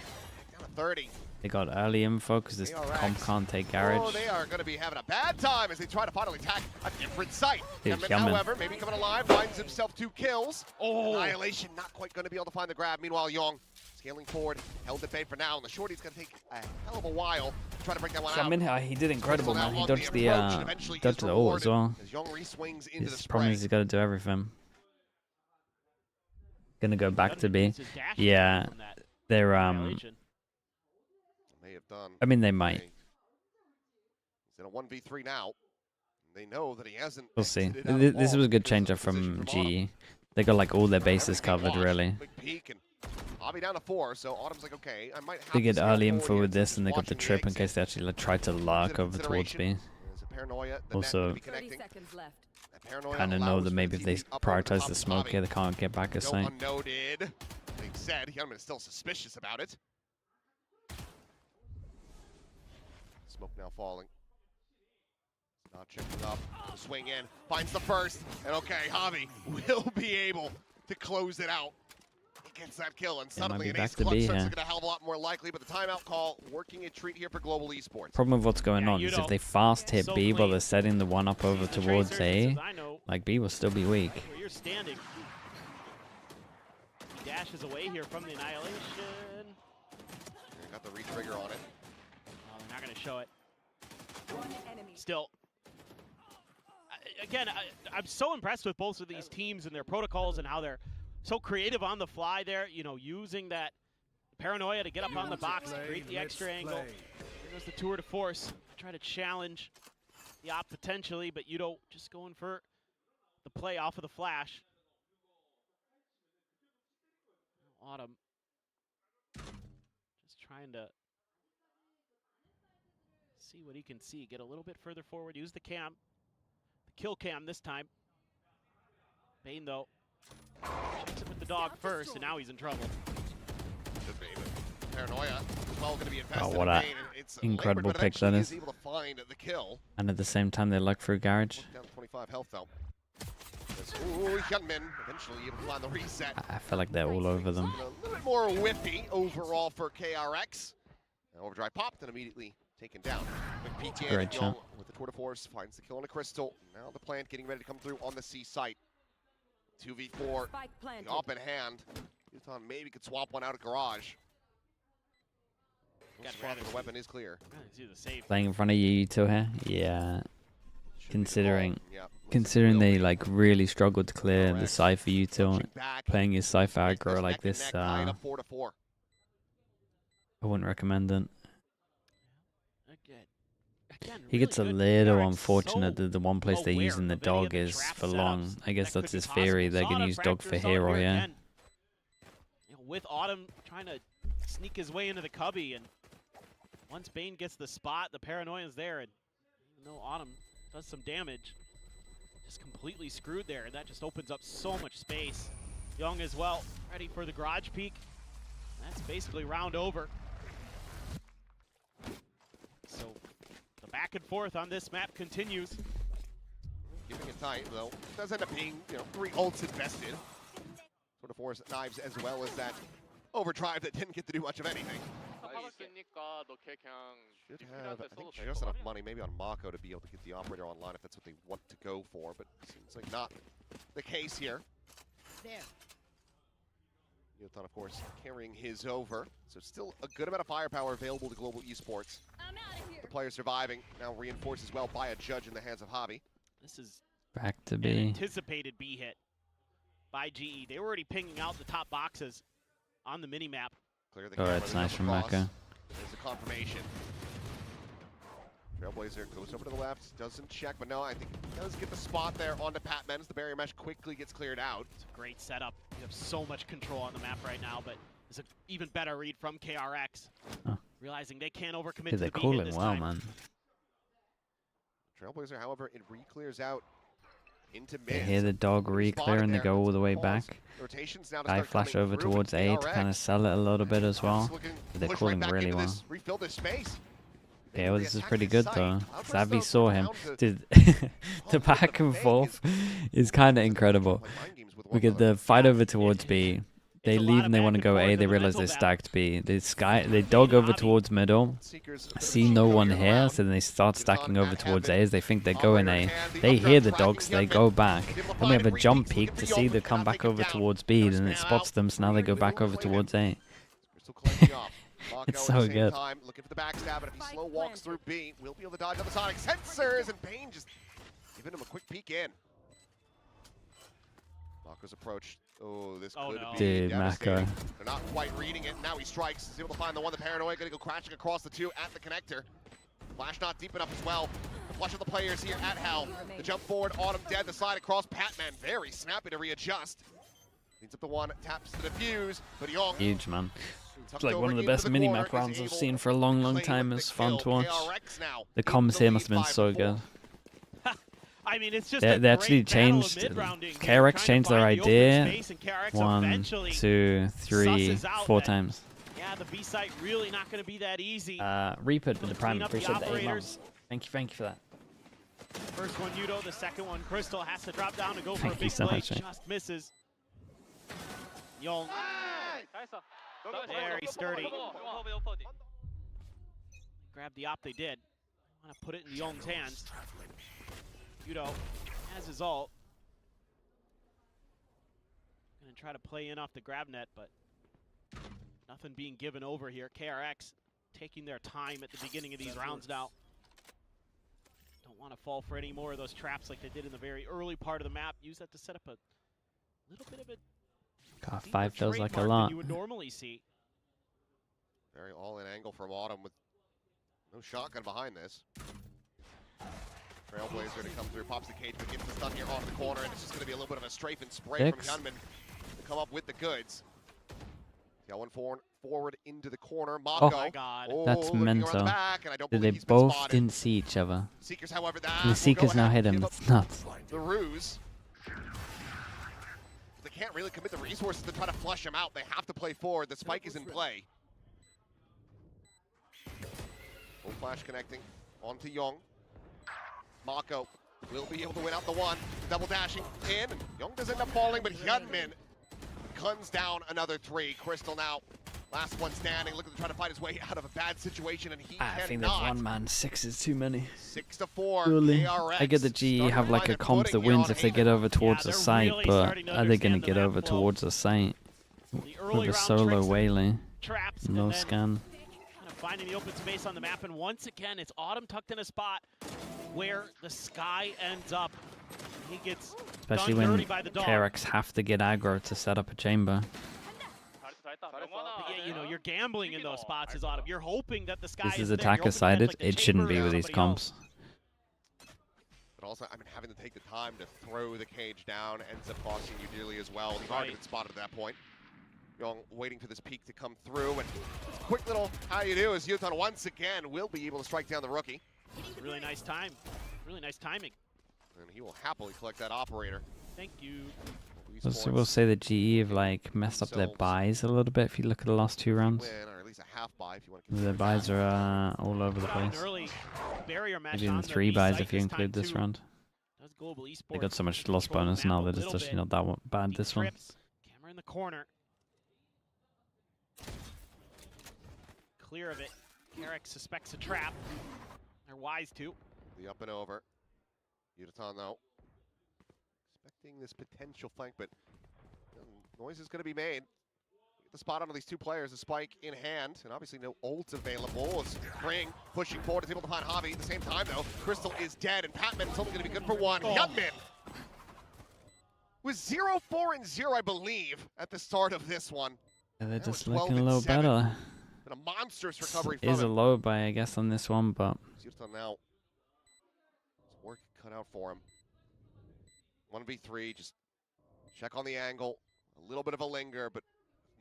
S5: down to 30.
S2: They got early info because this comp can't take garage.
S5: Oh, they are going to be having a bad time as they try to finally attack a different site.
S2: Dude,
S5: however, maybe coming alive, finds himself 2 kills. Oh, Annihilation not quite going to be able to find the grab. Meanwhile, Young scaling forward, held at bay for now, and the shorty's going to take a hell of a while to try to break that one out.
S2: He did incredible, man. He dodged the ult as well. His problem is he's got to do everything. Gonna go back to B. Yeah, they're I mean, they might.
S5: He's in a 1v3 now. They know that he hasn't.
S2: We'll see. This was a good change up from GE. They got like all their bases covered, really.
S5: Bobby down to 4, so Autumn's like, okay, I might have
S2: they get early info with this, and they got the trip in case they actually like, try to lark over towards B. Also, kind of know that maybe if they prioritize the smoke here, they can't get back a sight.
S5: Unnoted. They said Hyunmin is still suspicious about it. Smoke now falling. Not checking up. Swing in. Finds the first. And okay, Javi will be able to close it out. He gets that kill, and suddenly an ace clutch starts to get a hell of a lot more likely, but the timeout call working a treat here for Global Esports.
S2: Problem with what's going on is if they fast hit B while they're setting the one up over towards A, like B will still be weak.
S6: Where you're standing. He dashes away here from the Annihilation.
S5: Got the re-trigger on it.
S6: Oh, they're not going to show it. Still. Again, I'm so impressed with both of these teams and their protocols and how they're so creative on the fly there, you know, using that paranoia to get up on the box, create the extra angle. There goes the tour de force. Try to challenge the op potentially, but you don't just going for the play off of the flash. Autumn just trying to see what he can see. Get a little bit further forward. Use the cam. The kill cam this time. Bane, though, checks it with the dog first, and now he's in trouble.
S5: Should be, but Paranoia as well going to be invested.
S2: Oh, what an incredible pick that is.
S5: Able to find the kill.
S2: And at the same time, they luck through garage.
S5: Down to 25 health, though. Ooh, Hyunmin eventually able to find the reset.
S2: I feel like they're all over them.
S5: A little bit more whiffy overall for KRX. Overdrive popped and immediately taken down. Quick PTA
S2: Great shot.
S5: With the tour de force, finds the kill on a crystal. Now the plant getting ready to come through on the C site. 2v4, the op in hand. Utah maybe could swap one out of garage. The weapon is clear.
S2: Playing in front of you two here? Yeah. Considering they like really struggled to clear the Cypher U2, playing his Cypher aggro like this, I wouldn't recommend it. He gets a little unfortunate that the one place they're using the dog is for long. I guess that's his theory. They're going to use dog for hero here.
S6: With Autumn trying to sneak his way into the cubby, and once Bane gets the spot, the paranoia is there, and even though Autumn does some damage, just completely screwed there, and that just opens up so much space. Young as well, ready for the garage peek. That's basically round over. So the back and forth on this map continues.
S5: Keeping it tight, though. It does end up being, 3 ults invested. Sort of force knives as well as that overdrive that didn't get to do much of anything. Should have, I think, just enough money maybe on Mako to be able to get the operator online if that's what they want to go for, but seems like not the case here. Yotan, of course, carrying his over, so still a good amount of firepower available to Global Esports. The player surviving, now reinforced as well by a judge in the hands of Javi.
S6: This is
S2: back to B.
S6: An anticipated B hit by GE. They were already pinging out the top boxes on the mini-map.
S2: Oh, that's nice from Maka.
S5: There's a confirmation. Trailblazer goes over to the left, doesn't check, but no, I think he does get the spot there onto Patman as the barrier mesh quickly gets cleared out.
S6: It's a great setup. You have so much control on the map right now, but it's an even better read from KRX. Realizing they can't overcommit to the B hit this time.
S2: Man.
S5: Trailblazer, however, it re-clears out into
S2: They
S5: mid.
S2: hear the dog re-clear and they go all the way back.
S5: Rotations now to
S2: I
S5: start
S2: flash
S5: coming
S2: over
S5: through,
S2: towards
S5: but
S2: A to kind of
S5: KRX
S2: sell it a little bit as well.
S5: looking
S2: But they're
S5: push
S2: calling
S5: right back
S2: really
S5: into
S2: well.
S5: this, refill this space.
S2: Yeah, well, this is
S5: attack
S2: pretty
S5: in
S2: good
S5: sight.
S2: though.
S5: Outburst,
S2: Zavi
S5: though,
S2: saw him.
S5: down to-
S2: Dude,
S5: Oh,
S2: the back and forth is kind of incredible.
S5: Play mind games with one
S2: We get
S5: another.
S2: the fight over towards B. They
S6: It's a lot
S2: leave
S6: of
S2: and they
S6: back
S2: want to
S6: and
S2: go
S6: forth
S2: A.
S6: in
S2: They
S6: the
S2: realize
S6: mental
S2: they
S6: battle.
S2: stacked B. They dog over towards middle.
S5: Seekers a bit of
S2: See
S5: a
S2: no
S5: cheat
S2: one
S5: code
S2: here,
S5: around.
S2: so then they start
S5: It's
S2: stacking
S5: on
S2: over
S5: at
S2: towards A
S5: heaven.
S2: as they think they go in
S5: Operator
S2: A.
S5: hand, the
S2: They
S5: up
S2: hear
S5: down
S2: the
S5: tracking
S2: dogs, they
S5: Hyunmin.
S2: go back.
S5: Able to
S2: Then we
S5: find
S2: have a
S5: it,
S2: jump
S5: retweaks,
S2: peek
S5: looking
S2: to
S5: for
S2: see
S5: Young,
S2: them come
S5: cannot
S2: back
S5: take him
S2: over
S5: down.
S2: towards B,
S5: There's
S2: then it
S5: now
S2: spots them, so now they go back over
S5: Crystal
S2: towards A.
S5: cleansing up. Mako
S2: It's
S5: at
S2: so
S5: the same
S2: good.
S5: time, looking for the backstab, and if he slow walks through B, we'll be able to dodge on the Sonic sensors, and Bane just giving him a quick peek in. Mako's approach. Oh, this could
S6: no.
S5: be
S2: Dude,
S5: devastating.
S2: Mako.
S5: They're not quite reading it. Now he strikes. He's able to find the one, the Paranoid, gonna go crashing across the two at the connector. Flash not deep enough as well. The flush of the players here at Hell. The jump forward, Autumn dead, the slide across. Patman very snappy to readjust. Cleans up the one, taps the defuse, but Young
S2: Huge, man.
S5: tucked
S2: It's like
S5: over
S2: one of the
S5: into
S2: best
S5: corner,
S2: mini-map
S5: is
S2: rounds I've
S5: able
S2: seen for a long, long
S5: claim
S2: time.
S5: the
S2: It's fun
S5: kill.
S2: to watch.
S5: KRX now
S2: The
S5: in
S2: comms
S5: the
S2: here
S5: lead,
S2: must have been
S5: 5-4.
S2: so good.
S6: I mean, it's just
S2: They
S6: a
S2: they actually
S6: great battle of
S2: changed.
S6: mid-rounding. You're
S2: KRX
S6: trying to
S2: changed their
S6: find the open
S2: idea
S6: space, and KRX
S2: 1,
S6: eventually
S2: 2, 3,
S6: susses out
S2: 4
S6: that-
S2: times.
S6: Yeah, the B site really not going to be that easy.
S2: Reaper with the prime.
S6: Clean up the
S2: Appreciate the 8
S6: operators.
S2: months. Thank you for that.
S6: First one Yudo, the second one Crystal has to drop down to go for a
S2: Thank you
S6: big
S2: so
S6: play.
S2: much, mate.
S6: Just misses. Young, very sturdy. Grab the op they did. Want to put it in Young's hands. Yudo has his ult. Gonna try to play in off the grab net, but nothing being given over here. KRX taking their time at the beginning of these rounds now. Don't want to fall for any more of those traps like they did in the very early part of the map. Use that to set up a little bit of a
S2: God,
S6: deeper
S2: 5 feels like a
S6: trademark than
S2: lot.
S6: you would normally see.
S5: Very all-in angle from Autumn with no shotgun behind this. Trailblazer to come through, pops the cage, but gets the stun here off the corner, and it's just going to be a little bit of a strafe and spray
S2: 6.
S5: from Hyunmin to come up with the goods. Got one forward into the corner. Mako.
S6: Oh my God.
S2: That's
S5: looking around the
S2: mental.
S5: back, and I don't
S2: They
S5: believe he's been
S2: both
S5: spotted.
S2: didn't see each other.
S5: Seekers, however, that
S2: And the Seekers now hit him. It's nuts.
S5: The ruse. They can't really commit the resources to try to flush him out. They have to play forward. The spike is in play. Full flash connecting onto Young. Mako will be able to win out the one. Double dashing in. And Young does end up falling, but Hyunmin guns down another 3. Crystal now, last one standing, looking to try to fight his way out of a bad situation, and he
S2: I
S5: cannot.
S2: think there's one man. 6 is too many.
S5: 6-4.
S2: Really?
S5: KRX
S2: I get the GE
S5: starting
S2: have
S5: to
S2: like
S5: find
S2: a
S5: their
S2: comms that
S5: footing here
S2: wins
S5: on
S2: if they
S5: Haven.
S2: get over towards the
S6: they're
S2: site,
S6: really
S2: but
S6: starting to
S2: are they going to
S6: understand the
S2: get
S6: map
S2: over
S6: flow.
S2: towards the site
S6: The
S2: with
S6: early
S2: a
S6: round
S2: solo
S6: tricks and
S2: Waylay?
S6: traps,
S2: No
S6: and then
S2: scan.
S6: kind of finding the open space on the map, and once again, it's Autumn tucked in a spot where the sky ends up. He gets
S2: Especially
S6: done
S2: when
S6: dirty by the dog.
S2: KRX have to get aggro to set up a chamber.
S6: But yeah, you know, you're gambling in those spots as Autumn. You're hoping that the sky
S2: This is
S6: there. You're hoping
S2: attacker
S6: that,
S2: sided.
S6: like, the
S2: It shouldn't
S6: chamber
S2: be
S6: is
S2: with these
S6: somebody else.
S2: comps.
S5: But also, I mean, having to take the time to throw the cage down ends up costing you dearly as well. He's already
S6: Right.
S5: been spotted at that point. Young waiting for this peak to come through, and quick little how you do as Yuton once again will be able to strike down the rookie.
S6: Really nice time. Really nice timing.
S5: And he will happily collect that operator.
S6: Thank you.
S2: So we'll say that GE have like messed up their buys a little bit if you look at the last 2 rounds.
S5: Win, or at least a half buy if you want to
S2: Their buys are all over the
S6: Put out an
S2: place.
S6: early barrier match
S2: Maybe
S6: on
S2: even
S6: the
S2: 3
S6: B
S2: buys
S6: site
S2: if you
S6: this time
S2: include this
S6: too.
S2: round.
S6: Does Global
S2: They
S6: Esports
S2: got so much loss
S6: control the
S2: bonus
S6: map
S2: now
S6: a
S2: that it's
S6: little
S2: just
S6: bit.
S2: not that bad
S6: Deep
S2: this one.
S6: trips. Camera in the corner. Clear of it. KRX suspects a trap. They're wise to.
S5: The up and over. Yuton though, expecting this potential flank, but noise is going to be made. Get the spot onto these 2 players, the spike in hand, and obviously no ult available. As Ring pushing forward is able to find Javi. At the same time though, Crystal is dead, and Patman is only going to be good for 1. Hyunmin was 0-4-0, I believe, at the start of this one.
S2: Yeah, they're
S5: That
S2: just
S5: was 12
S2: looking a
S5: and
S2: little
S5: 7.
S2: better.
S5: And a monstrous recovery
S2: Is a
S5: from him.
S2: low buy, I guess, on this one, but
S5: Yuton now, his work cut out for him. 1v3, just check on the angle. A little bit of a linger, but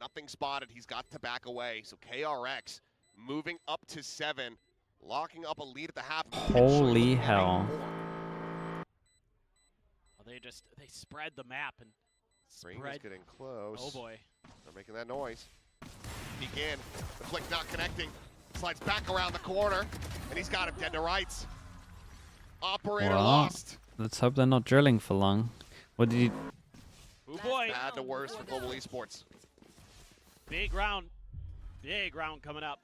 S5: nothing spotted. He's got to back away. So KRX moving up to 7, locking up a lead at the half.
S2: holy hell.
S6: Well, they spread the map and
S5: Spring is
S6: spread.
S5: getting close.
S6: Oh boy.
S5: They're making that noise. Peek in. The flick not connecting. Slides back around the corner, and he's got him dead to rights. Operator lost.
S2: Let's hope they're not drilling for long. What did you...
S6: Oh boy.
S5: Bad to worse for Global Esports.
S6: Big round coming up.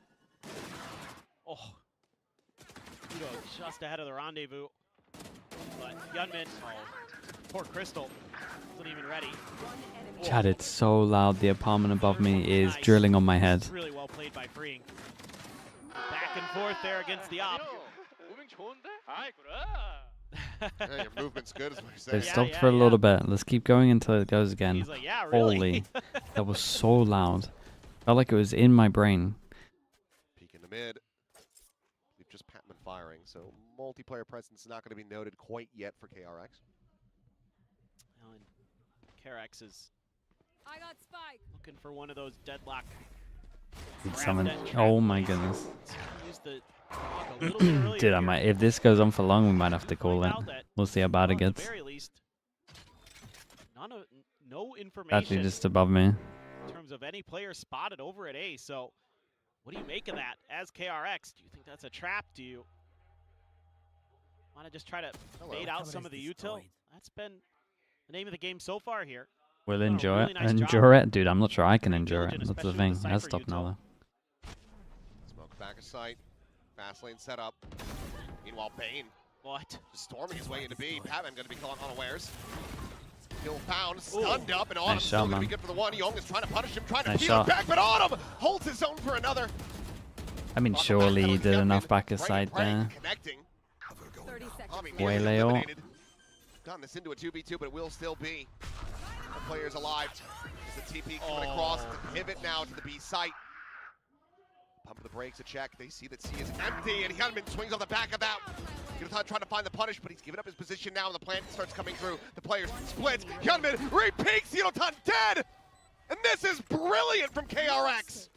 S6: Oh. Veto just ahead of the rendezvous. But Yunmin, poor Crystal, isn't even ready.
S2: Chad, it's so loud. The apartment above me is drilling on my head.
S6: Really well played by Freeing. Back and forth there against the op.
S5: Yeah, your movement's good, is what you're saying.
S2: They stopped for a little bit. Let's keep going until it goes again.
S6: He's like, yeah, really?
S2: Holy, that was so loud. Felt like it was in my brain.
S5: Peek in the mid. We've just Patman firing, so multiplayer presence is not going to be noted quite yet for KRX.
S6: Well, and KRX is
S9: I got Spike.
S6: looking for one of those deadlock.
S2: Did someone... Oh my goodness.
S6: Use the dog a little bit earlier
S2: Dude, I
S6: here.
S2: might... If this goes on for long, we might have to call it.
S6: Find out that,
S2: We'll see how bad it
S6: well, at
S2: gets.
S6: the very least, no information
S2: Actually, just above me.
S6: in terms of any player spotted over at A. So, what do you make of that as KRX? Do you think that's a trap? Do you want to just try to bait out some of the util? That's been the name of the game so far here.
S2: We'll
S6: Done a
S2: endure
S6: really
S2: it.
S6: nice
S2: Endure
S6: job.
S2: it? Dude, I'm not sure I can endure it.
S6: Diligent,
S2: That's the
S6: especially
S2: thing.
S6: with the
S2: It has
S6: Cypher
S2: stopped now,
S6: util.
S2: though.
S5: Smoke back of sight. Fast lane set up. Meanwhile, Bane
S6: What?
S5: just storming his way into B. Patman going to be caught unawares. Kill found, stunned up, and Autumn
S2: Nice
S5: still
S2: shot,
S5: going to be
S2: man.
S5: good for the one. Young is trying to punish him, trying to
S2: Nice
S5: peel
S2: shot.
S5: it back, but Autumn holds his own for another.
S2: I mean,
S5: Off the
S2: surely
S5: back
S2: he
S5: pedal,
S2: did
S5: Yunmin,
S2: enough back
S5: praying,
S2: aside
S5: praying,
S2: there.
S5: Connecting.
S9: 30 seconds.
S5: Tommy
S9: left.
S5: nearly
S2: Wayleo.
S5: eliminated. Gotten this into a 2v2, but it will still be. The player's alive. There's the TP coming across. The pivot now to the B site. Pump the brakes, a check. They see that C is empty, and Hyunmin swings on the back of that. Yudotan trying to find the punish, but he's given up his position now, and the plant starts coming through. The players splits. Hyunmin repeats. Yudotan dead! And this is brilliant from KRX!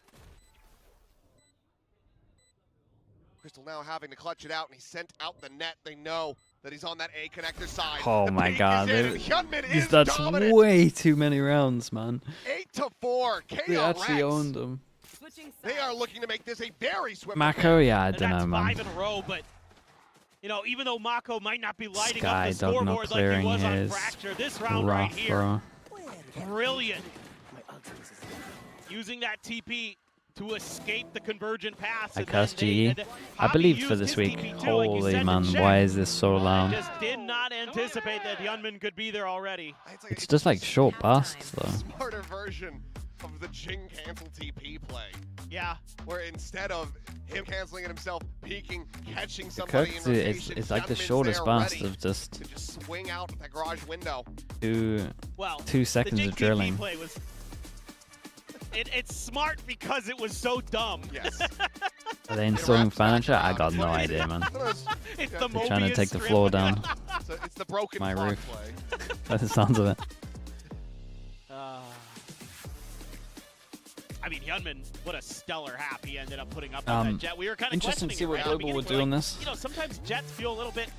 S5: Crystal now having to clutch it out, and he sent out the net. They know that he's on that A connector side.
S2: Oh
S5: The
S2: my
S5: peak
S2: god.
S5: is in, and Hyunmin is
S2: That's
S5: dominant.
S2: way too many rounds, man.
S5: 8-4.
S2: They actually
S5: KRX.
S2: owned them.
S9: Switching
S5: They
S9: sides.
S5: are looking to make this a very swift
S2: Mako, yeah, I
S6: And
S2: don't know,
S6: that's
S2: man.
S6: 5 in a row, but you know, even though Mako might not be lighting
S2: Sky
S6: up the
S2: Dog not
S6: scoreboard like he
S2: clearing
S6: was on
S2: his
S6: Fracture, this round right
S2: rough,
S6: here,
S2: bro.
S6: brilliant. Using that TP to escape the convergent pass.
S2: I
S6: and then
S2: cursed
S6: they-
S2: GE.
S6: and
S2: I
S6: Javi
S2: believed
S6: used
S2: for this
S6: his
S2: week.
S6: TP too, like you
S2: Holy
S6: said to
S2: man,
S6: check.
S2: why is this so
S6: I
S2: loud?
S6: just did not anticipate that Hyunmin could be there already.
S2: It's just like short bursts, though.
S5: Smarter version of the Jing cancel TP play,
S6: Yeah,
S5: where instead of him canceling it himself, peeking, catching somebody
S2: Kirk's,
S5: in rotation,
S2: it's like the
S5: Hyunmin's
S2: shortest
S5: there
S2: burst
S5: ready
S2: of just
S5: to just swing out that garage window.
S6: well,
S2: 2 seconds
S6: the
S2: of
S6: JTP
S2: drilling.
S6: play was. It's smart because it was so dumb.
S5: Yes.
S2: Are they installing furniture? I got no idea, man.
S6: It's
S5: Yeah,
S6: the
S2: They're trying to
S6: Mobius
S2: take the
S6: strip.
S2: floor down.
S5: So it's the broken
S2: My
S5: clock
S2: roof.
S5: play.
S2: By the sounds of it.
S6: I mean, Hyunmin, what a stellar half he ended up putting up on that Jet. We were kind of
S2: Interesting to see what
S6: questioning it, right?
S2: Global would
S6: Beginning,
S2: do
S6: we're
S2: on
S6: like,
S2: this.
S6: You know, sometimes Jets feel a little bit.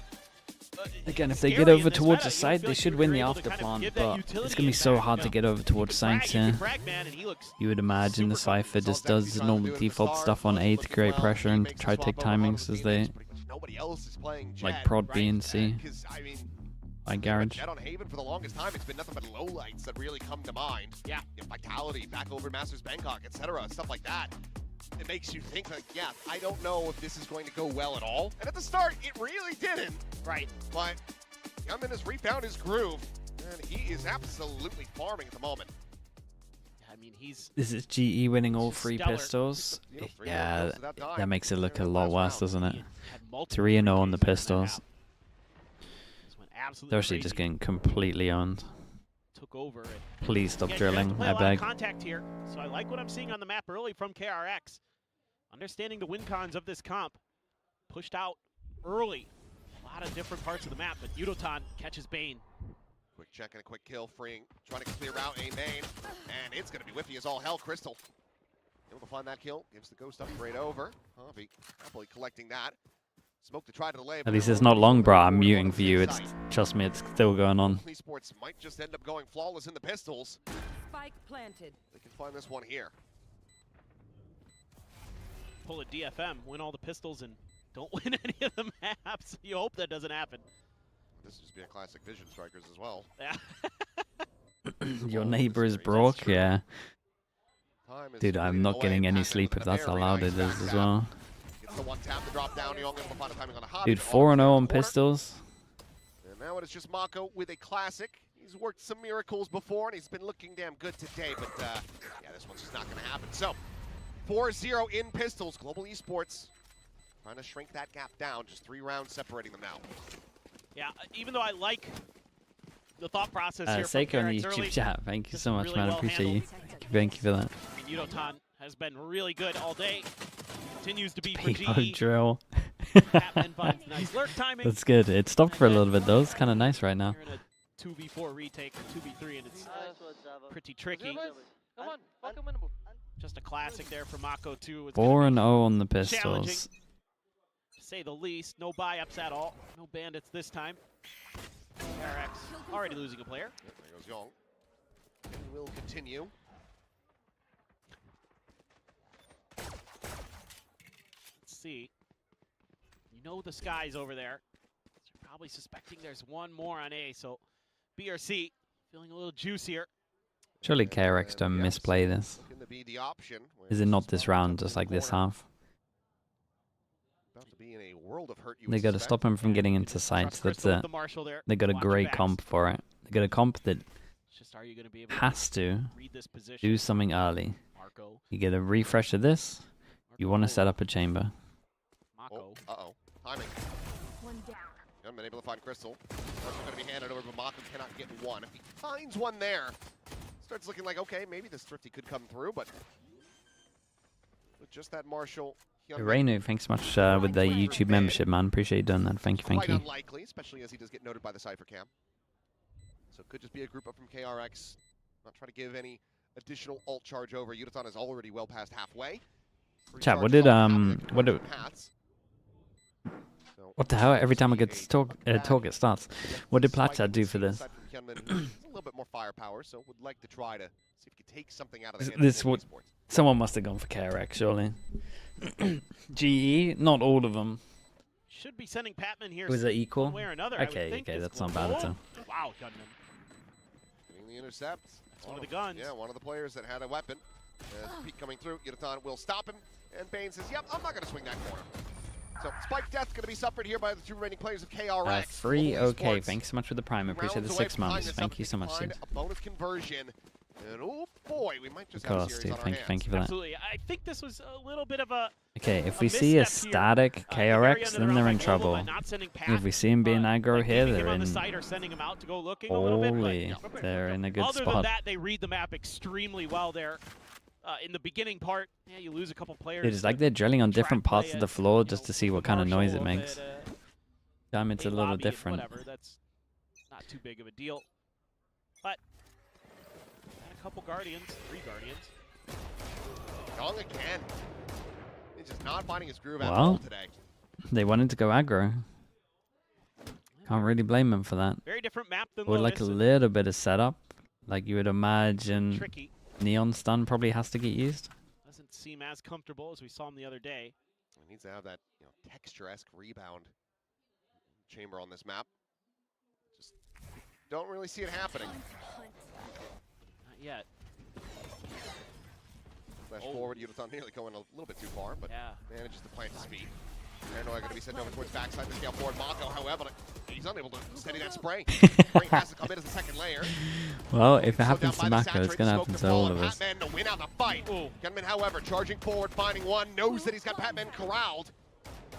S2: Again, if they
S6: scary
S2: get
S6: in
S2: over
S6: this
S2: towards
S6: meta.
S2: the
S6: You
S2: side,
S6: feel
S2: they
S6: like
S2: should
S6: you're
S2: win the
S6: able to kind of
S2: afterplant,
S6: give that
S2: but
S6: utility
S2: it's going to be so
S6: advantage,
S2: hard
S6: you
S2: to
S6: know.
S2: get over towards
S6: You can
S2: sides
S6: frag, you
S2: here.
S6: can frag, man, and he looks
S2: You would imagine the
S5: Super
S2: Cypher just
S5: confident.
S2: does
S5: He's
S2: the
S5: trying to
S2: normal
S5: do it at the
S2: default
S5: start,
S2: stuff on
S5: but
S2: A
S5: looks
S2: to create
S5: well.
S2: pressure
S5: He
S2: and
S5: makes
S2: try
S5: a
S2: to take
S5: swap over one of
S2: timings
S5: the
S2: as they
S5: teammates, but nobody else is playing
S2: like
S5: Jet,
S2: prod B
S6: right?
S2: and C
S5: Because I mean,
S2: by
S5: with
S2: Garage.
S5: Jet on Haven for the longest time, it's been nothing but lowlights that really come to mind.
S6: Yeah.
S5: You know, Vitality, back over Masters Bangkok, etc., stuff like that. It makes you think like, yeah, I don't know if this is going to go well at all. And at the start, it really didn't.
S6: right.
S5: But Hyunmin has refound his groove, and he is absolutely farming at the moment.
S6: I mean, he's
S2: Is it GE winning all
S6: This is
S2: 3
S6: stellar.
S2: pistols?
S5: You know, 3
S2: Yeah,
S5: kills without dying.
S2: that makes it look a
S5: They're in
S2: lot
S5: last
S2: worse,
S5: round.
S2: doesn't it?
S6: he had multiple
S2: 3-0 on the
S6: retakes in that
S2: pistols.
S6: half. Just went absolutely
S2: They're actually
S6: crazy.
S2: just getting completely owned.
S6: Took over. And
S2: Please stop
S6: again, you have to
S2: drilling,
S6: play
S2: I
S6: a lot of
S2: beg.
S6: contact here, so I like what I'm seeing on the map early from KRX. Understanding the win cons of this comp, pushed out early. A lot of different parts of the map, but Yudotan catches Bane.
S5: Quick check and a quick kill, freeing, trying to clear out a main, and it's going to be whiffy as all hell. Crystal able to find that kill, gives the ghost upgrade over. Javi happily collecting that. Smoke to try to delay.
S2: At least it's not long, bro. I'm muting for you. It's trust me, it's still going on.
S5: Esports might just end up going flawless in the pistols.
S9: Spike planted.
S5: They can find this one here.
S6: Pull a DFM, win all the pistols, and don't win any of the maps. You hope that doesn't happen.
S5: This would just be a classic Vision Strikers as well.
S6: Yeah.
S2: Your neighbor is broke, yeah. Dude, I'm not getting any sleep if that's how loud it is as well. Dude, 4-0 on pistols.
S5: And now it is just Mako with a classic. He's worked some miracles before, and he's been looking damn good today, but yeah, this one's just not going to happen. So, 4-0 in pistols. Global Esports trying to shrink that gap down. Just 3 rounds separating them now.
S6: Yeah, even though I like the thought process here
S2: Seiko on the
S6: KRX
S2: YouTube
S6: early,
S2: chat. Thank you so much,
S6: really
S2: man. I
S6: well
S2: appreciate you.
S6: handled.
S2: Thank you for that.
S6: I mean, Yudotan has been really good all day. Continues to be for
S2: People
S6: GE.
S2: drill.
S6: Batman finds nice lurk timing.
S2: That's good. It stopped for a little bit though. It's kind of nice right now.
S6: You're in a 2v4 retake or 2v3, and it's pretty tricky.
S7: Come on, fucking winnable.
S6: Just a classic there for Mako too.
S2: 4-0 on the pistols.
S6: To say the least. No buy-ups at all. No bandits this time. KRX already losing a player.
S5: Yep, there goes Young. And will continue.
S6: Let's see. You know the sky's over there. So you're probably suspecting there's one more on A, so B or C feeling a little juicier.
S2: Surely KRX don't misplay this. Is it not this round, just like this half?
S5: About to be in a world of hurt,
S2: They got to stop him from getting into sights. That's it. They got a great comp for it. They got a comp that has to do something early. You get a refresh of this. You want to set up a chamber.
S5: Oh, uh-oh. Timing.
S9: One down.
S5: Haven't been able to find Crystal. Crystal's going to be handed over, but Mako cannot get one. If he finds one there, starts looking like, okay, maybe this Thrifty could come through, but with just that Marshall.
S2: Reinu, thanks so much with the YouTube membership, man. Appreciate you doing that. Thank you, thank you.
S5: Quite unlikely, especially as he does get noted by the Cypher Cam. So it could just be a group up from KRX. Not try to give any additional ult charge over. Yudotan is already well past halfway.
S2: Chat, what the hell? Every time I get to talk, it starts. What did Platchat do for this?
S5: A little bit more firepower, so would like to try to see if he can take something out of the
S2: This what someone must have gone for KRX, surely. GE, not all of them.
S6: Should be sending Patman here.
S2: Was it equal?
S6: One way or another,
S2: Okay, that's not bad at all.
S6: Wow, Gunman.
S5: Getting the intercept.
S6: That's one of the guns.
S5: Yeah, one of the players that had a weapon. Pete coming through. Yudotan will stop him. And Bane says, yep, I'm not going to swing that corner. So, Spike Death going to be suffered here by the 2 remaining players of KRX.
S2: Free, okay. Thanks so much for the prime. I appreciate the 6 months. Thank you so much, Sid.
S5: A bonus conversion. And oh boy, we might just have a series on our hands.
S2: Thank you for that.
S6: Absolutely. I think this was a little bit of a...
S2: Okay, if we see a static KRX, then they're in trouble. If we see him being aggro here, they're in... Holy, they're in a good spot.
S6: Other than that, they read the map extremely well there. In the beginning part, yeah, you lose a couple players.
S2: Dude, it's like they're drilling on different parts of the floor just to see what kind of noise it makes. Damn, it's a little different.
S6: Whatever, that's not too big of a deal. But a couple Guardians, 3 Guardians.
S5: Young again. He's just not finding his groove at all today.
S2: They wanted to go aggro. Can't really blame them for that.
S6: Very different map than
S2: Or like a little bit of setup, like you would imagine.
S6: Tricky.
S2: Neon stun probably has to get used.
S6: Doesn't seem as comfortable as we saw him the other day.
S5: He needs to have that, texture-esque rebound chamber on this map. Just don't really see it happening.
S6: Not yet.
S5: Flash forward, Yudotan nearly going a little bit too far, but manages to plant his feet. Paranoia going to be sent over towards backside to scale forward. Mako, however, he's unable to steady that spray. Spray has to come in as a second layer.
S2: Well, if it happens to Mako, it's going to happen to all of us.
S5: Patman to win out the fight. Gunman, however, charging forward, finding one, knows that he's got Patman corralled.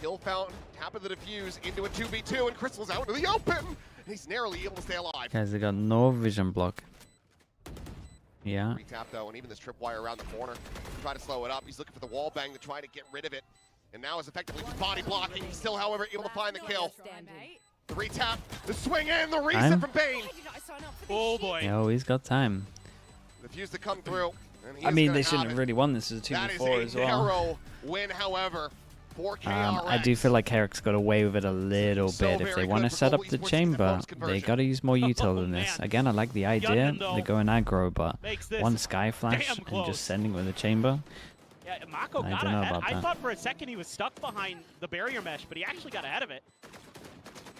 S5: Kill fountain, tap of the defuse into a 2v2, and Crystal's out into the open. He's narrowly able to stay alive.
S2: Guys, they got no vision block. Yeah.
S5: Retap though, and even this tripwire around the corner. Try to slow it up. He's looking for the wall bang to try to get rid of it. And now is effectively just body blocking. He's still, however, able to find the kill. The retap, the swing, and the reset from Bane.
S6: Oh boy.
S2: Yo, he's got time.
S5: The fuse to come through.
S2: I mean, they shouldn't have really won this as a 2v4 as well.
S5: That is a narrow win, however, for KRX.
S2: I do feel like KRX got away with it a little bit. If they want to set up the chamber, they got to use more util than this. Again, I like the idea. They're going aggro, but one Sky Flash and just sending with a chamber.
S6: Yeah, Mako
S2: I
S6: got
S2: don't know
S6: ahead.
S2: about
S6: I
S2: that.
S6: thought for a second he was stuck behind the barrier mesh, but he actually got ahead of it.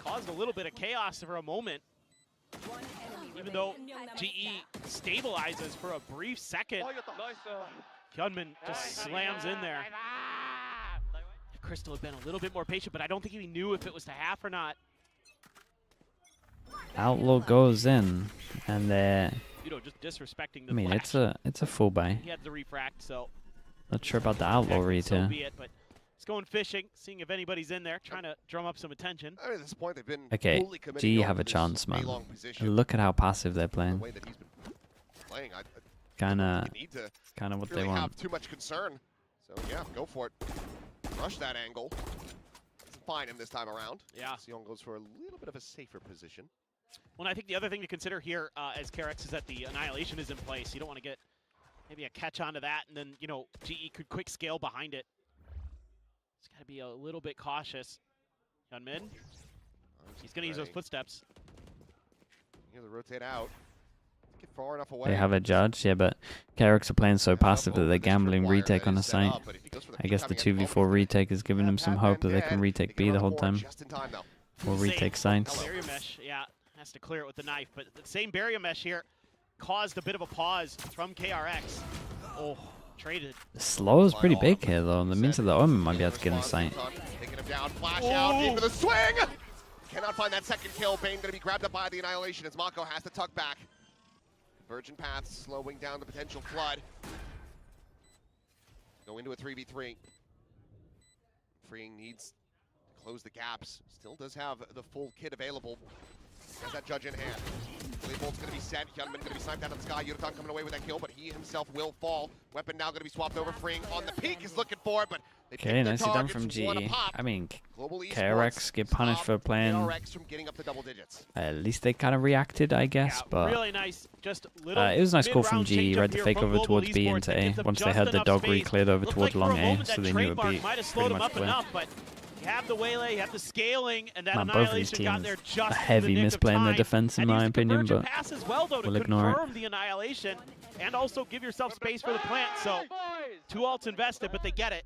S6: Caused a little bit of chaos for a moment. Even though GE stabilizes for a brief second, Hyunmin just slams in there. Crystal had been a little bit more patient, but I don't think he knew if it was to half or not.
S2: Outlaw goes in, and they're.
S6: Just disrespecting the
S2: I mean,
S6: flash.
S2: it's a full buy.
S6: He had the refract, so.
S2: Not sure about the Outlaw read
S6: So
S2: here.
S6: be it, but he's going fishing, seeing if anybody's in there, trying to drum up some attention.
S5: I mean, at this point, they've been
S2: Okay,
S5: fully committed
S2: GE have
S5: to
S2: a
S5: this
S2: chance, man.
S5: A-long position.
S2: Look at how passive they're
S5: The
S2: playing.
S5: way that he's been playing, I
S2: Kinda
S5: need to
S2: what
S5: really
S2: they
S5: have
S2: want.
S5: too much concern. So yeah, go for it. Rush that angle. Doesn't find him this time around.
S6: Yeah.
S5: Sion goes for a little bit of a safer position.
S6: Well, I think the other thing to consider here as KRX is that the Annihilation is in place. You don't want to get maybe a catch onto that, and then, GE could quick scale behind it. It's got to be a little bit cautious. Hyunmin, he's going to use those footsteps.
S5: Here's a rotate out. Get far enough away.
S2: They have a judge, yeah, but KRX are playing so passive that they're gambling retake on the site. I guess the 2v4 retake is giving them some hope that they can retake B the whole time. Or retake sites.
S6: Barrier mesh, yeah, has to clear it with the knife, but the same barrier mesh here caused a bit of a pause from KRX. Oh, traded.
S2: The slow is pretty big here, though. That means that the Omen might be able to get in sight.
S5: Taking him down, flash out into the swing! Cannot find that second kill. Bane going to be grabbed up by the Annihilation as Mako has to tuck back. Virgin paths slowing down the potential flood. Go into a 3v3. Freeing needs to close the gaps. Still does have the full kit available. Has that judge in hand. Blade bolt's going to be set. Hyunmin going to be sniped out of the sky. Yudotan coming away with that kill, but he himself will fall. Weapon now going to be swapped over. Freeing on the peak is looking for it, but they
S2: Okay, nicely done from GE. I mean, KRX get punished for playing.
S5: KRX from getting up to double digits.
S2: At least they kind of reacted, I guess. But
S6: really nice, just little
S2: it was a nice call from
S6: mid-round
S2: GE.
S6: change-up
S2: Read the
S6: here
S2: fake
S6: from
S2: over
S6: Global
S2: towards B
S6: Esports
S2: into
S6: that
S2: A.
S6: gives them
S2: Once they
S6: just
S2: heard the
S6: enough
S2: dog
S6: space.
S2: recleared over
S6: Looked
S2: towards
S6: like for
S2: long
S6: a
S2: A,
S6: moment
S2: so
S6: that
S2: they knew it would
S6: trademark
S2: be
S6: might have slowed
S2: pretty
S6: him
S2: much
S6: up
S2: win.
S6: enough, but you have the waylay, you have the scaling, and that
S2: Man, both of these
S6: Annihilation got
S2: teams
S6: there
S2: are
S6: just
S2: heavy
S6: in the nick of
S2: misplaying their
S6: time.
S2: defense, in
S6: And
S2: my
S6: use the
S2: opinion,
S6: convergent
S2: but
S6: pass as well, though, to
S2: we'll ignore it.
S6: confirm the Annihilation and also give yourself space for the plant. So 2 ults invested, but they get it.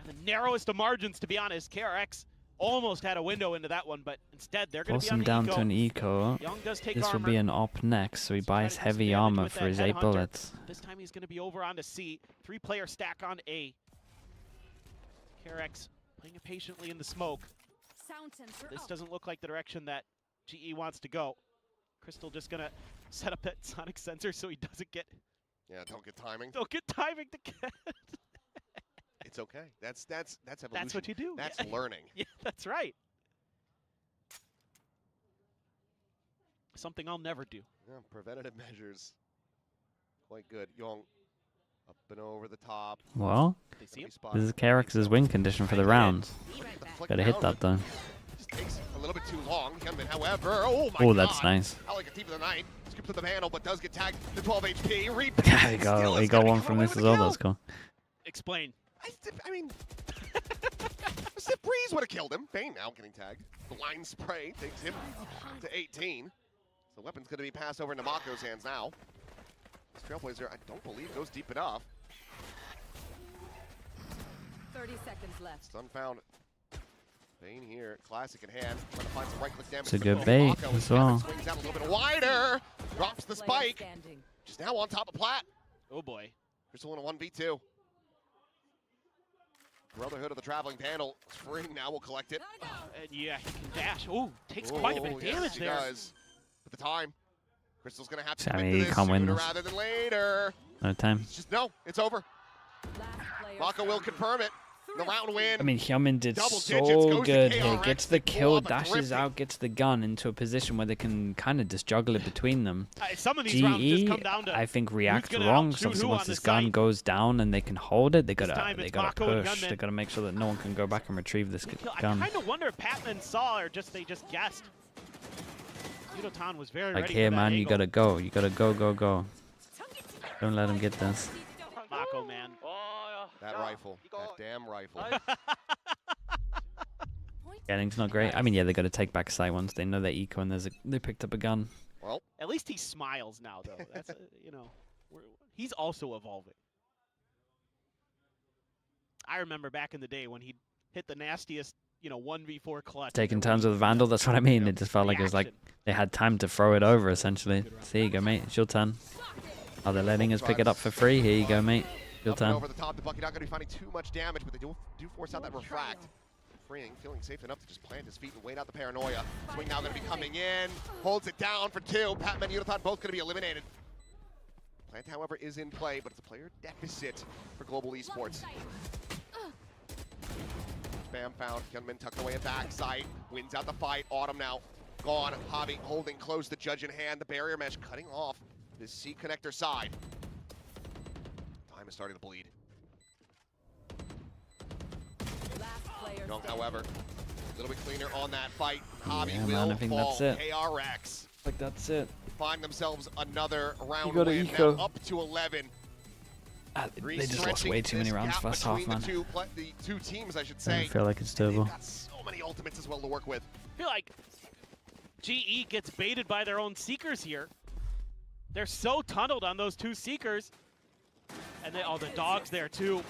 S6: And the narrowest of margins, to be honest. KRX almost had a window into that one, but instead they're going to
S2: Force
S6: be on
S2: him
S6: the
S2: down
S6: eco.
S2: to an eco.
S6: Young does take
S2: This will
S6: armor.
S2: be an op next, so he buys heavy armor for his 8 bullets.
S6: This time he's going to be over onto C. 3-player stack on A. KRX playing it patiently in the smoke. This doesn't look like the direction that GE wants to go. Crystal just going to set up that sonic sensor so he doesn't get...
S5: Yeah, don't get timing.
S6: Don't get timing to get...
S5: It's okay. That's evolution.
S6: That's what you do.
S5: That's learning.
S6: Yeah, that's right. Something I'll never do.
S5: Yeah, preventative measures. Quite good. Young up and over the top.
S2: Well,
S6: They see him?
S2: this is KRX's win condition for the round. Gotta hit that though.
S5: Just takes a little bit too long. Hyunmin, however, oh my
S2: Oh, that's
S5: God.
S2: nice.
S5: Not like a thief of the night. Scoops to the handle, but does get tagged to 12 HP.
S2: There you go. We got one from this as well. That's cool.
S6: Explain.
S5: I mean, Sip Breeze would have killed him. Bane now getting tagged. Blind spray takes him to 18. The weapon's going to be passed over into Mako's hands now. This Trailblazer, I don't believe, goes deep enough.
S9: 30 seconds left.
S5: Stun found. Bane here, classic in hand, trying to find some right-click damage.
S2: It's a good bait as well.
S5: Swings out a little bit wider, drops the spike. Just now on top of Plat.
S6: Oh boy.
S5: Crystal in a 1v2. Brotherhood of the Traveling Panel. Spring now will collect it.
S6: And yeah, he can dash. Oh, takes quite a bit of damage
S5: he
S6: there.
S5: does. But the time. Crystal's going to have to
S2: I
S5: commit
S2: mean,
S5: to
S2: you
S5: this
S2: can't win
S5: sooner
S2: this.
S5: rather than later.
S2: No time.
S5: It's just, no, it's over. Mako will confirm it. The round win.
S2: I mean, Hyunmin did
S5: Double digits,
S2: so
S5: goes to
S2: good here.
S5: KRX,
S2: Gets the
S5: they pull
S2: kill,
S5: up a
S2: dashes
S5: terrific-
S2: out, gets the gun into a position where they can kind of just juggle it between them.
S6: Some of these rounds just
S2: GE,
S6: come down to
S2: I think, react
S6: gonna
S2: wrong.
S6: outshoot
S2: So obviously
S6: who
S2: once
S6: on the
S2: this gun
S6: site.
S2: goes down and they can hold it, they
S6: time
S2: gotta
S6: it's
S2: push.
S6: Mako and
S2: They
S6: Hyunmin.
S2: gotta make sure that no one can go back and retrieve this
S6: I
S2: gun.
S6: kind of wonder if Patman saw or just they just guessed. Yudotan was very
S2: Like
S6: ready
S2: here,
S6: for that
S2: man, you
S6: angle.
S2: gotta go. You gotta go, go, go. Don't let him get this.
S6: Mako, man.
S5: That rifle, that damn rifle.
S2: Getting's not great. I mean, yeah, they got to take back site once they know they're eco and they picked up a gun.
S5: Well,
S6: at least he smiles now, though. That's you know, he's also evolving. I remember back in the day when he hit the nastiest, you know, 1v4 clutch.
S2: Taking turns with the Vandal, that's what I mean. It just felt like it was like they had time to throw it over, essentially. There you go, mate. It's your turn. Oh, they're letting us pick it up for free. Here you go, mate. Your turn.
S5: Over the top, the Bucky not going to be finding too much damage, but they do force out that refract. Freeing, feeling safe enough to just plant his feet and wait out the paranoia. Swing now going to be coming in. Holds it down for 2. Patman and Unithon both going to be eliminated. Plant, however, is in play, but it's a player deficit for Global Esports. Spam found. Gunman tucked away at backside. Wins out the fight. Autumn now gone. Javi holding close, the judge in hand. The barrier mesh cutting off this C connector side. Time is starting to bleed. Young, however, a little bit cleaner on that fight. Javi will
S2: man, I think
S5: fall.
S2: that's it.
S5: KRX.
S2: Like, that's it.
S5: Find themselves another round
S2: got
S5: win.
S2: eco.
S5: Now up to 11.
S2: They just lost way too many rounds first half, man.
S5: The two teams, I should say.
S2: I feel like it's
S5: They've
S2: doable.
S5: got so many ultimates as well to work with.
S6: I feel like GE gets baited by their own Seekers here. They're so tunneled on those 2 Seekers. And they, oh, the dog's there too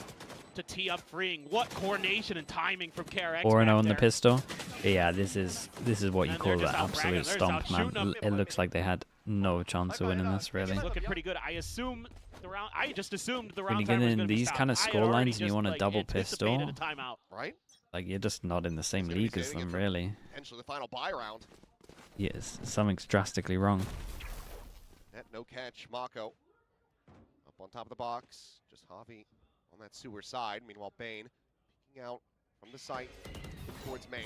S6: to tee up freeing. What coordination and timing from KRX.
S2: 4-0 on the pistol. Yeah, this is what you call the absolute stomp, man. It looks like they had no chance of winning this, really.
S6: It's looking pretty good. I just assumed the round.
S2: When you get in these kind of score lines and you want a double pistol,
S5: right?
S2: Like, you're just not in the same league as them, really.
S5: Potentially the final buy round.
S2: Yes, something's drastically wrong.
S5: Net no catch. Mako up on top of the box. Just Javi on that sewer side. Meanwhile, Bane peeking out from the site towards main.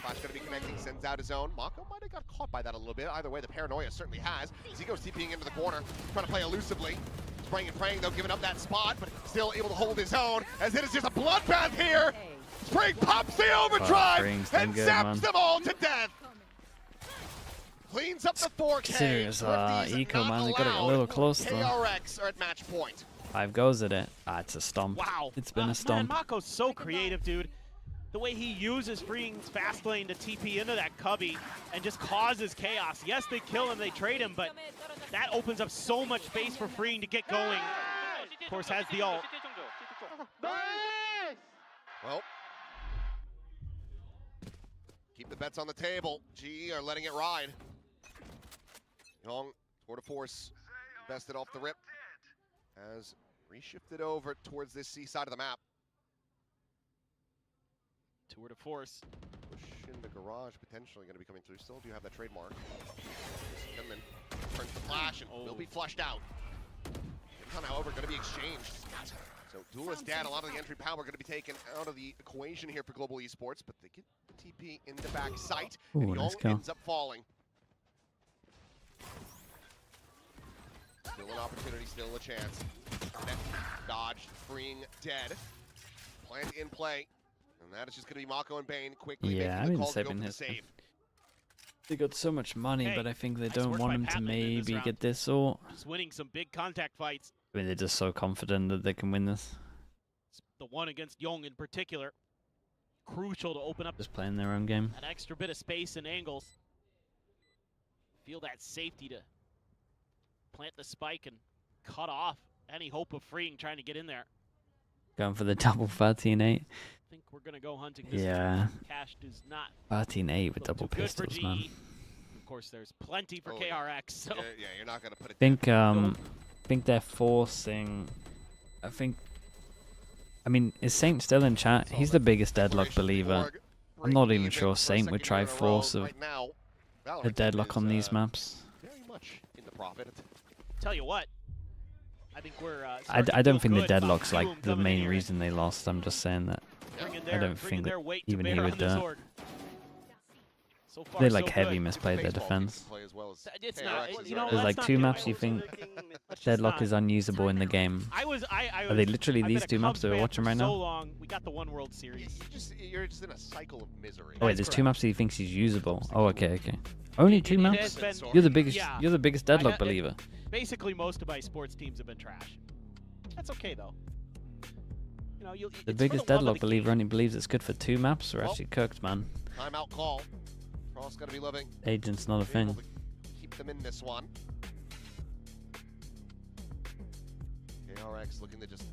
S5: Flash going to be connecting, sends out his own. Mako might have got caught by that a little bit. Either way, the paranoia certainly has. Zico's TPing into the corner, trying to play elusively. Spraying and praying, though, giving up that spot, but still able to hold his own, as it is just a bloodbath here. Spring pops the overdrive and zaps them all to death. Cleans up the 4K.
S2: Serious eco, man. They got it a little close, though.
S5: KRX are at match point.
S2: 5 goes at it. Ah, it's a stomp.
S6: Wow.
S2: It's been a stomp.
S6: Man, Mako's so creative, dude. The way he uses Freeing's fast lane to TP into that cubby and just causes chaos. Yes, they kill him, they trade him, but that opens up so much space for Freeing to get going. Of course, has the ult.
S5: Well, keep the bets on the table. GE are letting it ride. Young, tour de force, bested off the rip. Has reshifted over towards this C side of the map.
S6: Tour de force.
S5: Push in the garage, potentially going to be coming through. Still do have that trademark. Gunman turns the flash and will be flushed out. Inton, however, going to be exchanged. So Duelist Dad, a lot of the entry power going to be taken out of the equation here for Global Esports, but they get the TP in the back sight, and Young ends up falling. Still an opportunity, still a chance. Net dodged, freeing dead. Plant in play. And that is just going to be Mako and Bane quickly making the call to go for the save.
S2: They got so much money, but I think they don't want him to maybe get this or...
S6: Just winning some big contact fights.
S2: I mean, they're just so confident that they can win this.
S6: The one against Young in particular. Crucial to open up.
S2: Just playing their own game.
S6: An extra bit of space and angles. Feel that safety to plant the spike and cut off any hope of freeing trying to get in there.
S2: Going for the double 13-8.
S6: I think we're going to go hunting this time. Cash does not
S2: 13-8 with double pistols, man.
S6: Of course, there's plenty for KRX. So.
S5: Yeah, you're not going to put it
S2: think they're forcing... I mean, is Saint still in chat? He's the biggest Deadlock believer. I'm not even sure Saint would try force a Deadlock on these maps.
S5: Very much in the profit.
S6: Tell you what, I think we're.
S2: I don't think the Deadlock's like the main reason they lost. I'm just saying that. I don't think that even he would do it. They like heavy misplayed their defense.
S6: It's not,
S2: There's like 2 maps you think Deadlock is unusable in the game. Are they literally these 2 maps that we're watching right now?
S6: We got the one World Series.
S5: You're just in a cycle of misery.
S2: Oh wait, there's 2 maps that he thinks he's usable. Oh, okay. Only 2 maps? You're the biggest Deadlock believer.
S6: Basically, most of my sports teams have been trash. That's okay though.
S2: The biggest Deadlock believer only believes it's good for 2 maps. We're actually cooked, man.
S5: Timeout call. Frost gonna be living.
S2: Agent's not a thing.
S5: Keep them in this one. KRX looking to just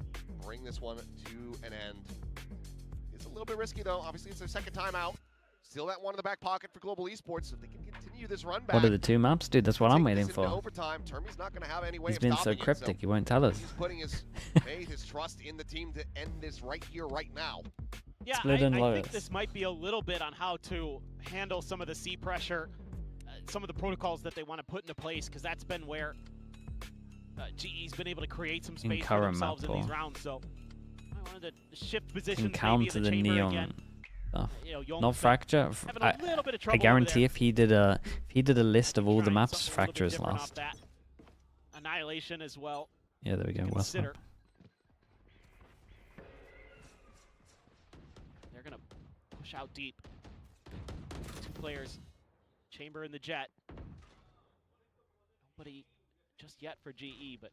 S5: bring this one to an end. It's a little bit risky though. Obviously, it's their second time out. Still that one in the back pocket for Global Esports, so if they can continue this run back.
S2: What are the 2 maps? Dude, that's what I'm waiting for.
S5: Overtime. Termi's not going to have any way
S2: He's
S5: of
S2: been so
S5: stopping
S2: cryptic,
S5: it, so
S2: he won't tell us.
S5: he's putting his faith, his trust in the team to end this right here, right now.
S6: Yeah,
S2: Split
S6: I
S2: and
S6: think
S2: Lotus.
S6: this might be a little bit on how to handle some of the C pressure, some of the protocols that they want to put into place, because that's been where GE's been able to create some space for themselves in these rounds. So I wanted to shift positions,
S2: Encounter
S6: maybe in the chamber
S2: neon
S6: again.
S2: stuff.
S6: You know,
S2: Not Fracture. I guarantee if he did a list of all the maps, Fracture is last.
S6: Annihilation as well.
S2: Yeah, there we go. Well,
S6: They're gonna push out deep. 2 players, Chamber and the Jet. Nobody just yet for GE, but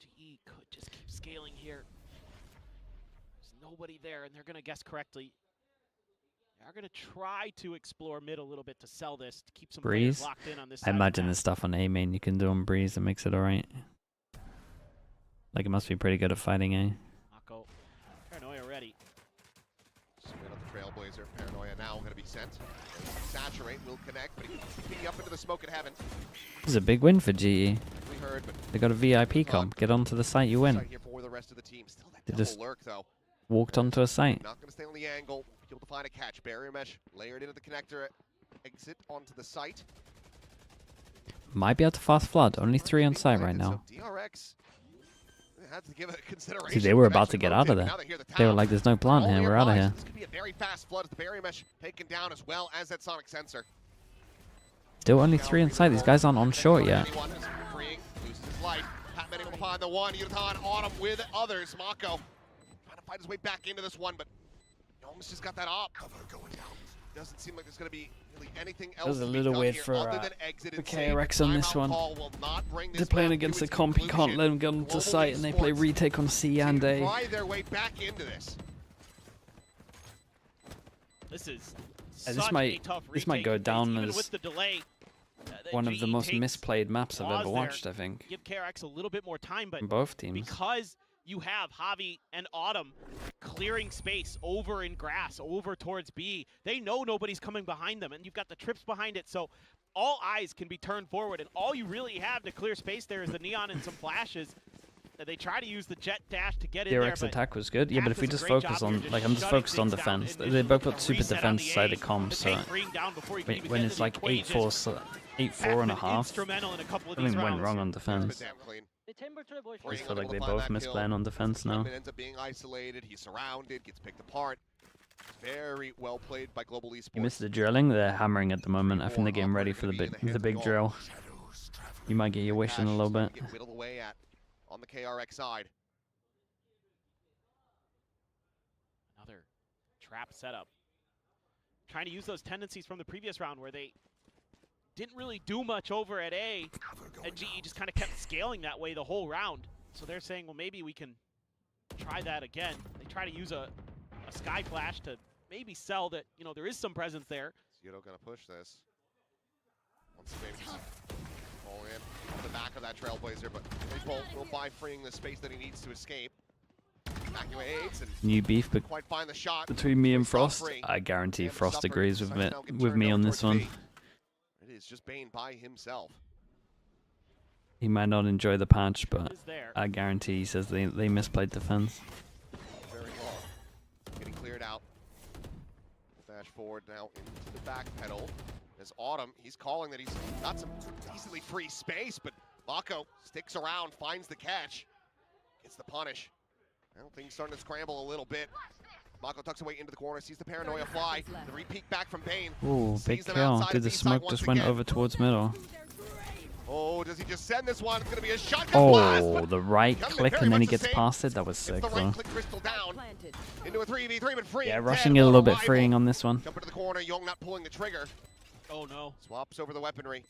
S6: GE could just keep scaling here. Nobody there, and they're going to guess correctly. They're going to try to explore mid a little bit to sell this, to keep some players locked in on this side.
S2: I imagine there's stuff on A main you can do on Breeze that makes it alright. Like, it must be pretty good at fighting A.
S6: Mako, Paranoia ready.
S5: Spin up the Trailblazer. Paranoia now going to be sent. Saturate will connect, but he's up into the smoke at heaven.
S2: This is a big win for GE.
S5: We heard, but
S2: They got a VIP comp. Get onto the site, you win.
S5: here for the rest of the team. Still that
S2: They
S5: double
S2: just
S5: lurk, though.
S2: walked onto a site.
S5: Not going to stay on the angle. Be able to find a catch. Barrier mesh layered into the connector. Exit onto the site.
S2: Might be able to fast flood. Only 3 on site right now.
S5: So DRX had to give it consideration.
S2: See, they were about to get out of there. They were like, there's no plant here. We're out of here.
S5: This could be a very fast flood as the barrier mesh taken down as well as that sonic sensor.
S2: Still only 3 on site. These guys aren't on short yet.
S5: Freeing, loses his life. Pat able to find the one. Yutan Autumn with others. Mako trying to fight his way back into this one, but he almost just got that op. Cover going down. Doesn't seem like there's going to be really anything else.
S2: It was a little weird for KRX on this one. They're playing against a comp, you can't let them get onto site, and they play retake on C and A.
S5: Try their way back into this.
S6: This is
S2: This might go down as one of the most misplayed maps I've ever watched, I think.
S6: Give KRX a little bit more time, but
S2: both teams.
S6: Because you have Javi and Autumn clearing space over in grass, over towards B, they know nobody's coming behind them, and you've got the trips behind it, so all eyes can be turned forward, and all you really have to clear space there is the neon and some flashes. They try to use the jet dash to get in there.
S2: KRX attack was good. Yeah, but if we just focus on, like, I'm just focused on defense. They both got super defense-sided comps, so when it's like 8-4 and a half, something went wrong on defense. I feel like they both misplaying on defense now.
S5: Ends up being isolated. He's surrounded, gets picked apart. Very well played by Global Esports.
S2: You missed the drilling. They're hammering at the moment. I think they're getting ready for the big drill. You might get your wish in a little bit.
S5: Get whittled away at on the KRX side.
S6: Another trap setup. Trying to use those tendencies from the previous round where they didn't really do much over at A, and GE just kind of kept scaling that way the whole round. So they're saying, well, maybe we can try that again. They try to use a sky flash to maybe sell that, you know, there is some presence there.
S5: Zeta gonna push this. Once maybe fall in the back of that Trailblazer, but will by freeing the space that he needs to escape. Evacuates and
S2: new beef
S5: quite find the shot
S2: between me and Frost. I guarantee Frost agrees with me on this one.
S5: It is just Bane by himself.
S2: He might not enjoy the patch, but I guarantee he says they misplayed defense.
S5: Very long. Getting cleared out. Dash forward now into the back pedal. As Autumn, he's calling that he's got some decently free space, but Mako sticks around, finds the catch, gets the punish. Well, things starting to scramble a little bit. Mako tucks away into the corner, sees the Paranoia fly. The repeat back from Bane.
S2: Ooh, big kill. Dude, the smoke just went over towards middle.
S5: Oh, does he just send this one? It's going to be a shotgun
S2: blast.
S5: But
S2: the right click and then he gets past it. That was sick,
S5: the
S2: though.
S5: right click crystal down into a 3v3, but free.
S2: Yeah, rushing it a little bit freeing on this one.
S5: Jump into the corner, Young not pulling the trigger.
S6: Oh no.
S5: Swaps over the weaponry.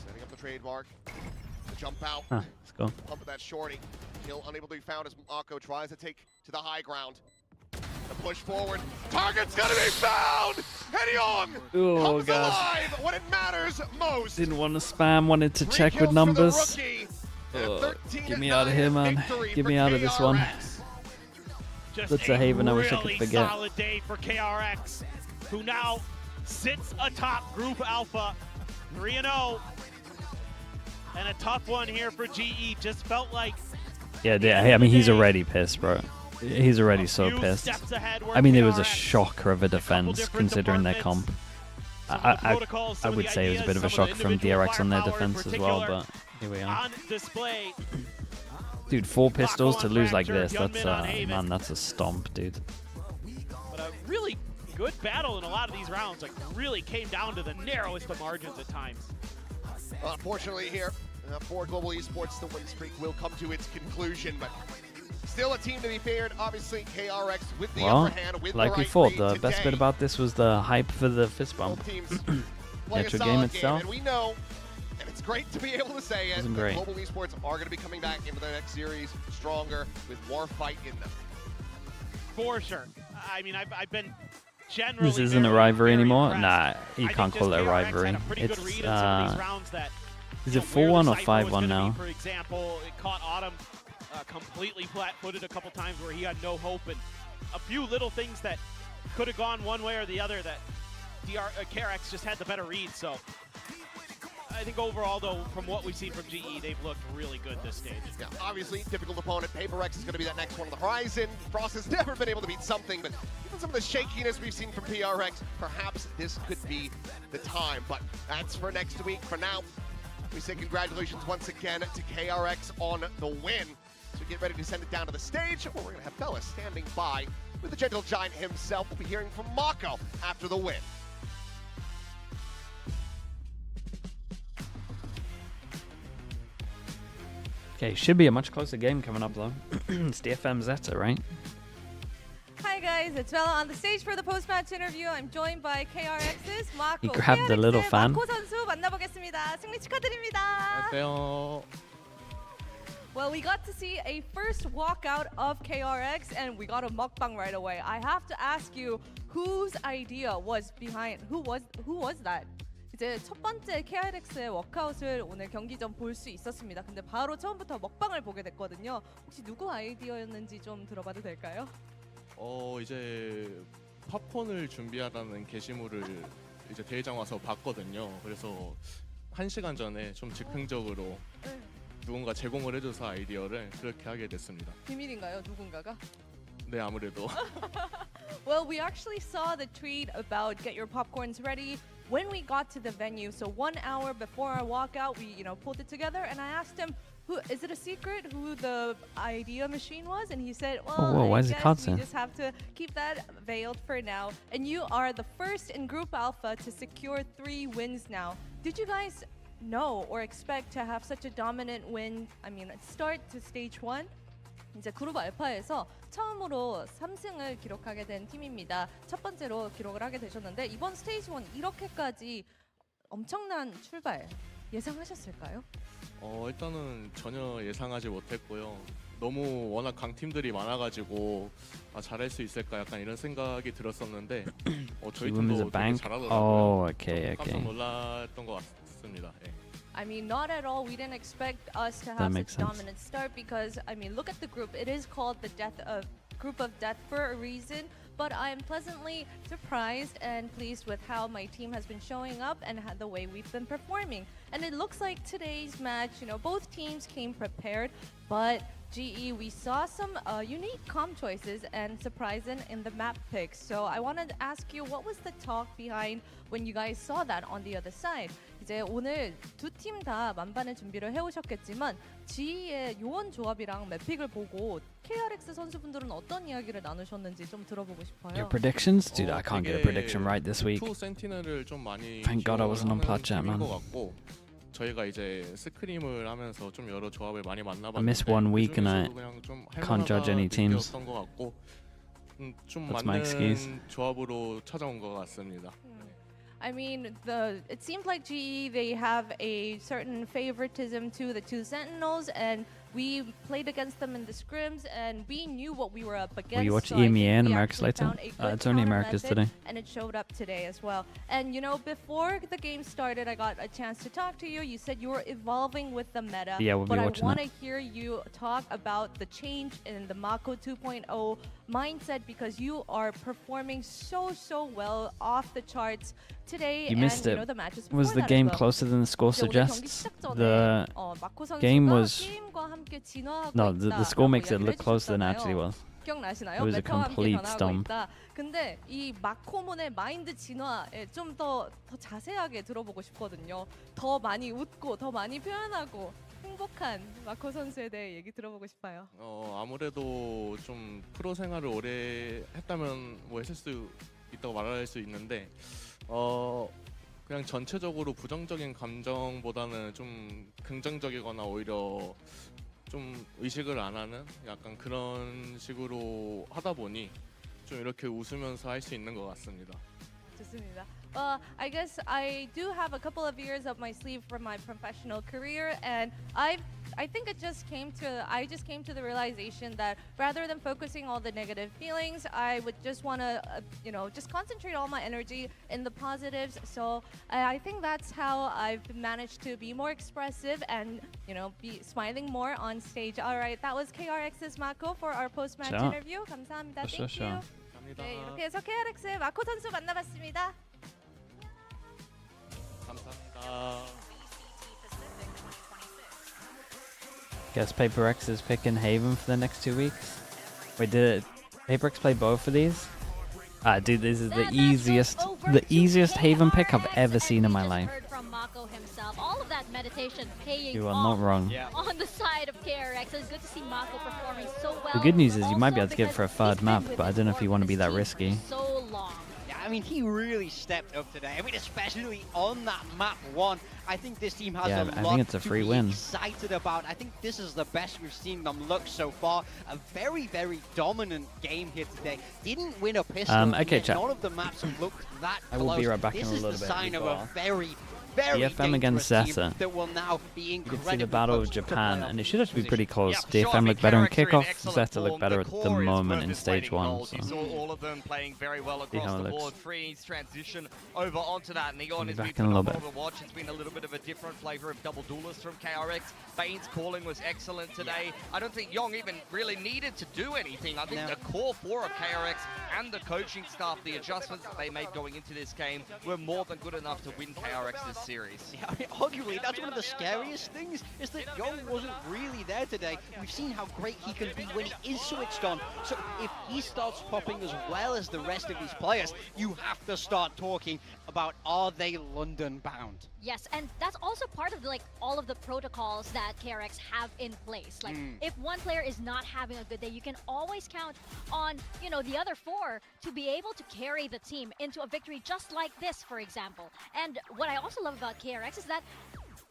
S5: Setting up the trademark. The jump out.
S2: Let's go.
S5: Pump of that shorty. Kill unable to be found as Mako tries to take to the high ground. The push forward. Target's gonna be found! Heading comes
S2: God.
S5: alive when it matters most.
S2: Didn't want to spam, wanted to check with numbers. Get me out of here, man. Get me out of this one. That's a haven I wish I could forget.
S6: Solid day for KRX, who now sits atop Group Alpha, 3-0. And a tough one here for GE. Just felt like...
S2: Yeah, I mean, he's already pissed, bro. He's already so pissed. I mean, it was a shocker of a defense, considering their comp. I would say it was a bit of a shock from DRX on their defense as well, but here we are. Dude, 4 pistols to lose like this, that's, man, that's a stomp, dude.
S6: But a really good battle in a lot of these rounds, like really came down to the narrowest of margins at times.
S5: Unfortunately here, for Global Esports, the win streak will come to its conclusion, but still a team to be feared. Obviously, KRX with the upper hand. With
S2: like
S5: the
S2: we
S5: right
S2: thought,
S5: read
S2: the
S5: today.
S2: best bit about this was the hype for the fist bump.
S5: The
S2: actual game itself.
S5: And we know, and it's great to be able to say it,
S2: Wasn't
S5: that
S2: great.
S5: Global Esports are going to be coming back into the next series stronger with more fight in them.
S6: For sure. I mean, I've been generally...
S2: This isn't a rivalry anymore?
S6: impressed.
S2: Nah, you can't call it a rivalry. It's, is it
S6: where
S2: 4-1
S6: the
S2: or
S6: Cypher was
S2: 5-1
S6: gonna
S2: now?
S6: be, for example, it caught Autumn completely flat-footed a couple times where he had no hope, and a few little things that could have gone one way or the other that KRX just had the better read. So I think overall, though, from what we've seen from GE, they've looked really good this stage.
S5: Yeah, obviously, difficult opponent. PaperX is going to be that next one on the horizon. Frost has never been able to beat something, but given some of the shakiness we've seen from PRX, perhaps this could be the time. But that's for next week. For now, we say congratulations once again to KRX on the win. So get ready to send it down to the stage, where we're going to have Bella standing by with the gentle giant himself. We'll be hearing from Mako after the win.
S2: Okay, should be a much closer game coming up though. It's DFM Zeta, right?
S10: Hi guys, it's Bella on the stage for the post-match interview. I'm joined by KRX's Mako.
S2: He grabbed the little fan.
S10: 마코 선수 만나보겠습니다. 승리 축하드립니다.
S11: 안녕하세요.
S10: Well, we got to see a first walkout of KRX and we got a mukbang right away. I have to ask you, whose idea was behind? Who was that? 이제 첫 번째 KRX의 워크아웃을 오늘 경기 전 볼 수 있었습니다. 근데 바로 처음부터 먹방을 보게 됐거든요. 혹시 누구 아이디어였는지 좀 들어봐도 될까요?
S11: 이제 팝콘을 준비하라는 게시물을 이제 대회장 와서 봤거든요. 그래서 1시간 전에 좀 즉흥적으로 누군가 제공을 해줘서 아이디어를 그렇게 하게 됐습니다.
S10: 비밀인가요, 누군가가?
S11: 네, 아무래도.
S10: Well, we actually saw the tweet about get your popcorns ready when we got to the venue. So 1 hour before our walkout, we pulled it together, and I asked him, is it a secret who the idea machine was? And he said, well,
S2: why
S10: I
S2: is it
S10: guess
S2: constant?
S10: we just have to keep that veiled for now. And you are the first in Group Alpha to secure 3 wins now. Did you guys know or expect to have such a dominant win? I mean, start to stage 1? 이제 그룹 알파에서 처음으로 3승을 기록하게 된 팀입니다. 첫 번째로 기록을 하게 되셨는데 이번 스테이지 1 이렇게까지 엄청난 출발 예상하셨을까요?
S11: 일단은 전혀 예상하지 못했고요. 너무 워낙 강팀들이 많아가지고 잘할 수 있을까 약간 이런 생각이 들었었는데 저희 팀도 되게 잘하더라고요. 깜짝 놀랐던 것 같습니다. 예.
S10: I mean, not at all. We didn't expect us to have such a dominant start because, I mean, look at the group. It is called the Group of Death for a reason. But I'm pleasantly surprised and pleased with how my team has been showing up and the way we've been performing. And it looks like today's match, both teams came prepared, but GE, we saw some unique comp choices and surprising in the map picks. So I wanted to ask you, what was the talk behind when you guys saw that on the other side? 이제 오늘 두 팀 다 만반의 준비를 해오셨겠지만 GE의 요원 조합이랑 맵픽을 보고 KRX 선수분들은 어떤 이야기를 나누셨는지 좀 들어보고 싶어요.
S2: Your predictions? Dude, I can't get a prediction right this week.
S11: 센티넬을 좀 많이
S2: Thank God I wasn't on plat chat, man.
S11: 저희가 이제 스크림을 하면서 좀 여러 조합을 많이 만나봤는데
S2: I missed 1 week and I can't judge any teams.
S11: 좀 맞는 조합으로 찾아온 것 같습니다.
S10: I mean, it seems like GE, they have a certain favoritism to the 2 Sentinels, and we played against them in the scrims, and we knew what we were up against.
S2: Will you watch
S10: so
S2: EMEA in America's later? It's only America's today.
S10: And it showed up today as well. And you know, before the game started, I got a chance to talk to you. You said you were evolving with the meta.
S2: Yeah, we'll be watching
S10: But I want to hear you talk about the change in the Mako 2.0 mindset, because you are performing so well, off the charts today.
S2: You missed it.
S10: You know, the matches
S2: was the game closer than the score suggests? The game was... No, the score makes it look closer than it actually was.
S10: 기억나시나요?
S2: It was a complete stomp.
S10: 근데 이 마코몬의 마인드 진화에 좀 더 자세하게 들어보고 싶거든요. 더 많이 웃고 더 많이 표현하고 행복한 마코 선수에 대해 얘기 들어보고 싶어요.
S11: 아무래도 좀 프로 생활을 오래 했다면 뭐 했을 수 있다고 말할 수 있는데 그냥 전체적으로 부정적인 감정보다는 좀 긍정적이거나 오히려 좀 의식을 안 하는 약간 그런 식으로 하다 보니 좀 이렇게 웃으면서 할 수 있는 것 같습니다.
S10: 좋습니다. I guess I do have a couple of years up my sleeve from my professional career, and I think I just came to the realization that rather than focusing all the negative feelings, I would just want to just concentrate all my energy in the positives. So I think that's how I've managed to be more expressive and be smiling more on stage. All right, that was KRX's Mako for our post-match interview. 감사합니다. Thank you. 네, 이렇게 해서 KRX의 마코 선수 만나봤습니다.
S11: 감사합니다.
S2: Guess PaperX is picking Haven for the next 2 weeks. Wait, did PaperX play both of these? Dude, this is the easiest Haven pick I've ever seen in my life.
S4: All of that meditation paying
S2: You are not wrong.
S4: On the side of KRX. It's good to see Mako performing so well.
S2: The good news is you might be able to get for a third map, but I don't know if you want to be that risky.
S4: So long.
S3: Yeah, I mean, he really stepped up today. I mean, especially on that map 1. I think this team has a lot to be excited about. I think this is the best we've seen them look so far. A very dominant game here today. Didn't win a pistol.
S2: Okay, chat.
S3: None of the maps have looked that close.
S2: I will be right back in a little bit.
S3: This is the sign of a very
S2: DFM against Zeta.
S3: That will now be
S2: you can see the battle of Japan, and it should actually be pretty close. DFM look better in kickoff, Zeta look better at the moment in stage 1. So.
S1: You saw all of them playing very well across the board. Freeze transition over onto that. Neon has been put on the watch. It's been a little bit of a different flavor of double duelist from KRX. Bane's calling was excellent today. I don't think Yong even really needed to do anything. I think the core 4 of KRX and the coaching staff, the adjustments that they made going into this game were more than good enough to win KRX's series.
S3: Yeah, I mean, arguably, that's one of the scariest things, is that Yong wasn't really there today. We've seen how great he can be when he is switched on. So if he starts popping as well as the rest of these players, you have to start talking about, are they London bound?
S4: Yes, and that's also part of all of the protocols that KRX have in place. Like, if one player is not having a good day, you can always count on, the other 4 to be able to carry the team into a victory just like this, for example. And what I also love about KRX is that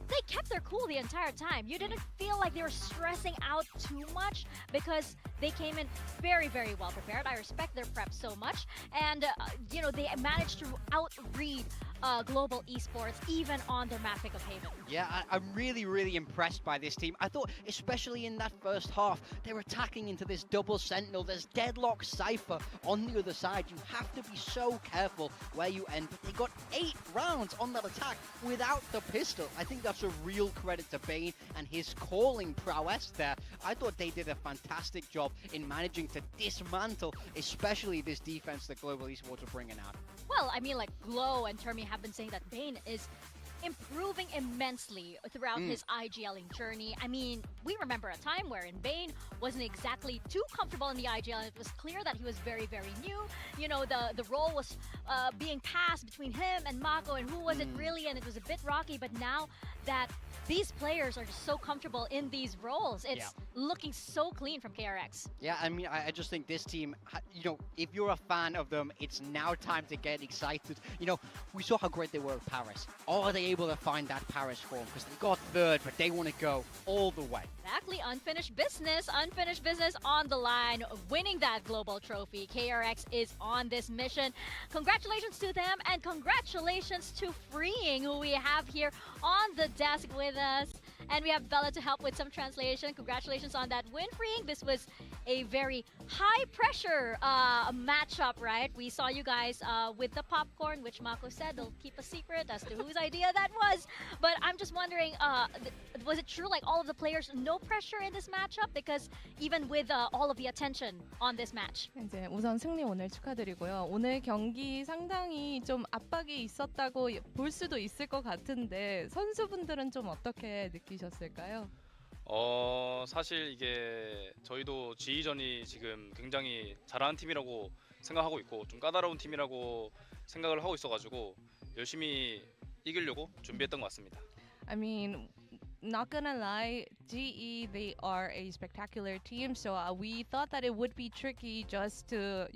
S4: they kept their cool the entire time. You didn't feel like they were stressing out too much because they came in very well prepared. I respect their prep so much. And, they managed to outread global esports even on their map pick of Haven.
S3: Yeah, I'm really impressed by this team. I thought, especially in that first half, they're attacking into this double sentinel. There's Deadlock, Cypher on the other side. You have to be so careful where you end. But they got 8 rounds on that attack without the pistol. I think that's a real credit to Bane and his calling prowess there. I thought they did a fantastic job in managing to dismantle, especially this defense that Global Esports are bringing out.
S4: Well, I mean, Glow and Termi have been saying that Bane is improving immensely throughout his IGLing journey. I mean, we remember a time wherein Bane wasn't exactly too comfortable in the IGL. It was clear that he was very new. The role was being passed between him and Mako, and who was it really, and it was a bit rocky. But now that these players are just so comfortable in these roles, it's looking so clean from KRX.
S3: Yeah, I mean, I just think this team, if you're a fan of them, it's now time to get excited. We saw how great they were at Paris. Are they able to find that Paris form? Because they got 3rd, but they want to go all the way.
S4: Exactly, unfinished business on the line, winning that global trophy. KRX is on this mission. Congratulations to them, and congratulations to Freeing, who we have here on the desk with us. And we have Bella to help with some translation. Congratulations on that win, Freeing. This was a very high-pressure matchup, right? We saw you guys with the popcorn, which Mako said they'll keep a secret as to whose idea that was. But I'm just wondering, was it true, like all of the players, no pressure in this matchup? Because even with all of the attention on this match.
S10: 이제 우선 승리 오늘 축하드리고요. 오늘 경기 상당히 좀 압박이 있었다고 볼 수도 있을 것 같은데 선수분들은 좀 어떻게 느끼셨을까요?
S12: 사실 이게 저희도 GE전이 지금 굉장히 잘하는 팀이라고 생각하고 있고 좀 까다로운 팀이라고 생각을 하고 있어가지고 열심히 이기려고 준비했던 것 같습니다.
S10: I mean, not gonna lie, GE, they are a spectacular team, so we thought that it would be tricky just to,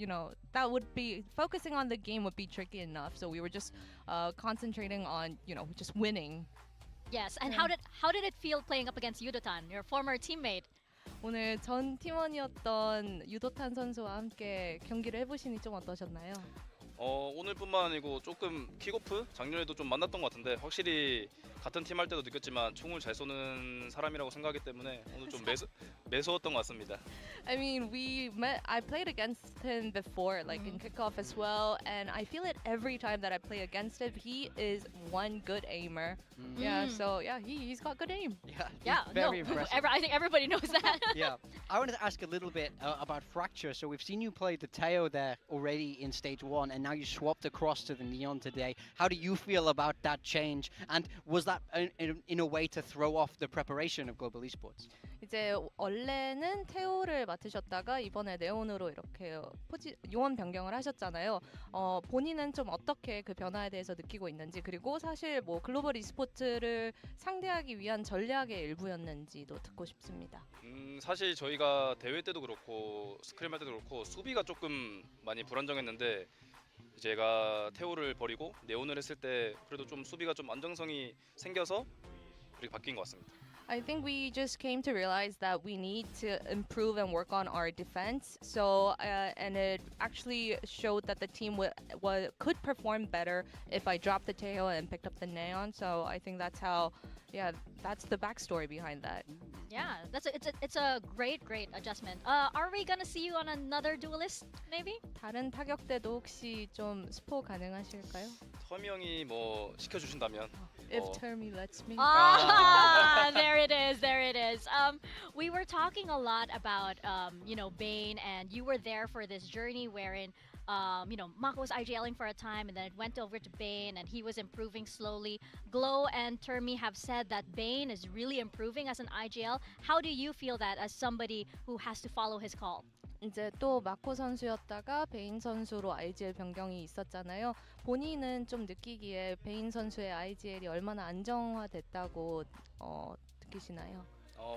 S10: that would be, focusing on the game would be tricky enough, so we were just concentrating on, just winning.
S4: Yes, and how did it feel playing up against Yudotan, your former teammate?
S10: 오늘 전 팀원이었던 유도탄 선수와 함께 경기를 해보시니 좀 어떠셨나요?
S12: 오늘뿐만 아니고 조금 킥오프 작년에도 좀 만났던 것 같은데 확실히 같은 팀 할 때도 느꼈지만 총을 잘 쏘는 사람이라고 생각하기 때문에 오늘 좀 매서웠던 것 같습니다.
S10: I mean, I played against him before, like in kickoff as well, and I feel it every time that I play against him. He is one good aimer. Yeah, so yeah, he's got good aim.
S3: Yeah, very impressive.
S4: I think everybody knows that.
S3: Yeah, I wanted to ask a little bit about Fracture. So we've seen you play the Teo there already in stage 1, and now you swapped across to the Neon today. How do you feel about that change? And was that in a way to throw off the preparation of Global Esports?
S10: 이제 원래는 테오를 맡으셨다가 이번에 네온으로 이렇게 요원 변경을 하셨잖아요. 본인은 좀 어떻게 그 변화에 대해서 느끼고 있는지, 그리고 사실 뭐 글로벌 e스포츠를 상대하기 위한 전략의 일부였는지도 듣고 싶습니다.
S12: 사실 저희가 대회 때도 그렇고 스크림 할 때도 그렇고 수비가 조금 많이 불안정했는데 제가 테오를 버리고 네온을 했을 때 그래도 좀 수비가 좀 안정성이 생겨서 그렇게 바뀐 것 같습니다.
S10: I think we just came to realize that we need to improve and work on our defense. So, and it actually showed that the team could perform better if I dropped the Teo and picked up the Neon. So I think that's how, that's the backstory behind that.
S4: Yeah, it's a great adjustment. Are we gonna see you on another duelist, maybe?
S10: 다른 타격대도 혹시 좀 스포 가능하실까요?
S12: 터미 형이 뭐 시켜주신다면.
S10: If Termy lets me.
S4: There it is. We were talking a lot about Bane, and you were there for this journey wherein Mako was IGLing for a time, and then it went over to Bane, and he was improving slowly. Glow and Termy have said that Bane is really improving as an IGL. How do you feel that as somebody who has to follow his call?
S10: 이제 또 마코 선수였다가 베인 선수로 IGL 변경이 있었잖아요. 본인은 좀 느끼기에 베인 선수의 IGL이 얼마나 안정화됐다고 느끼시나요?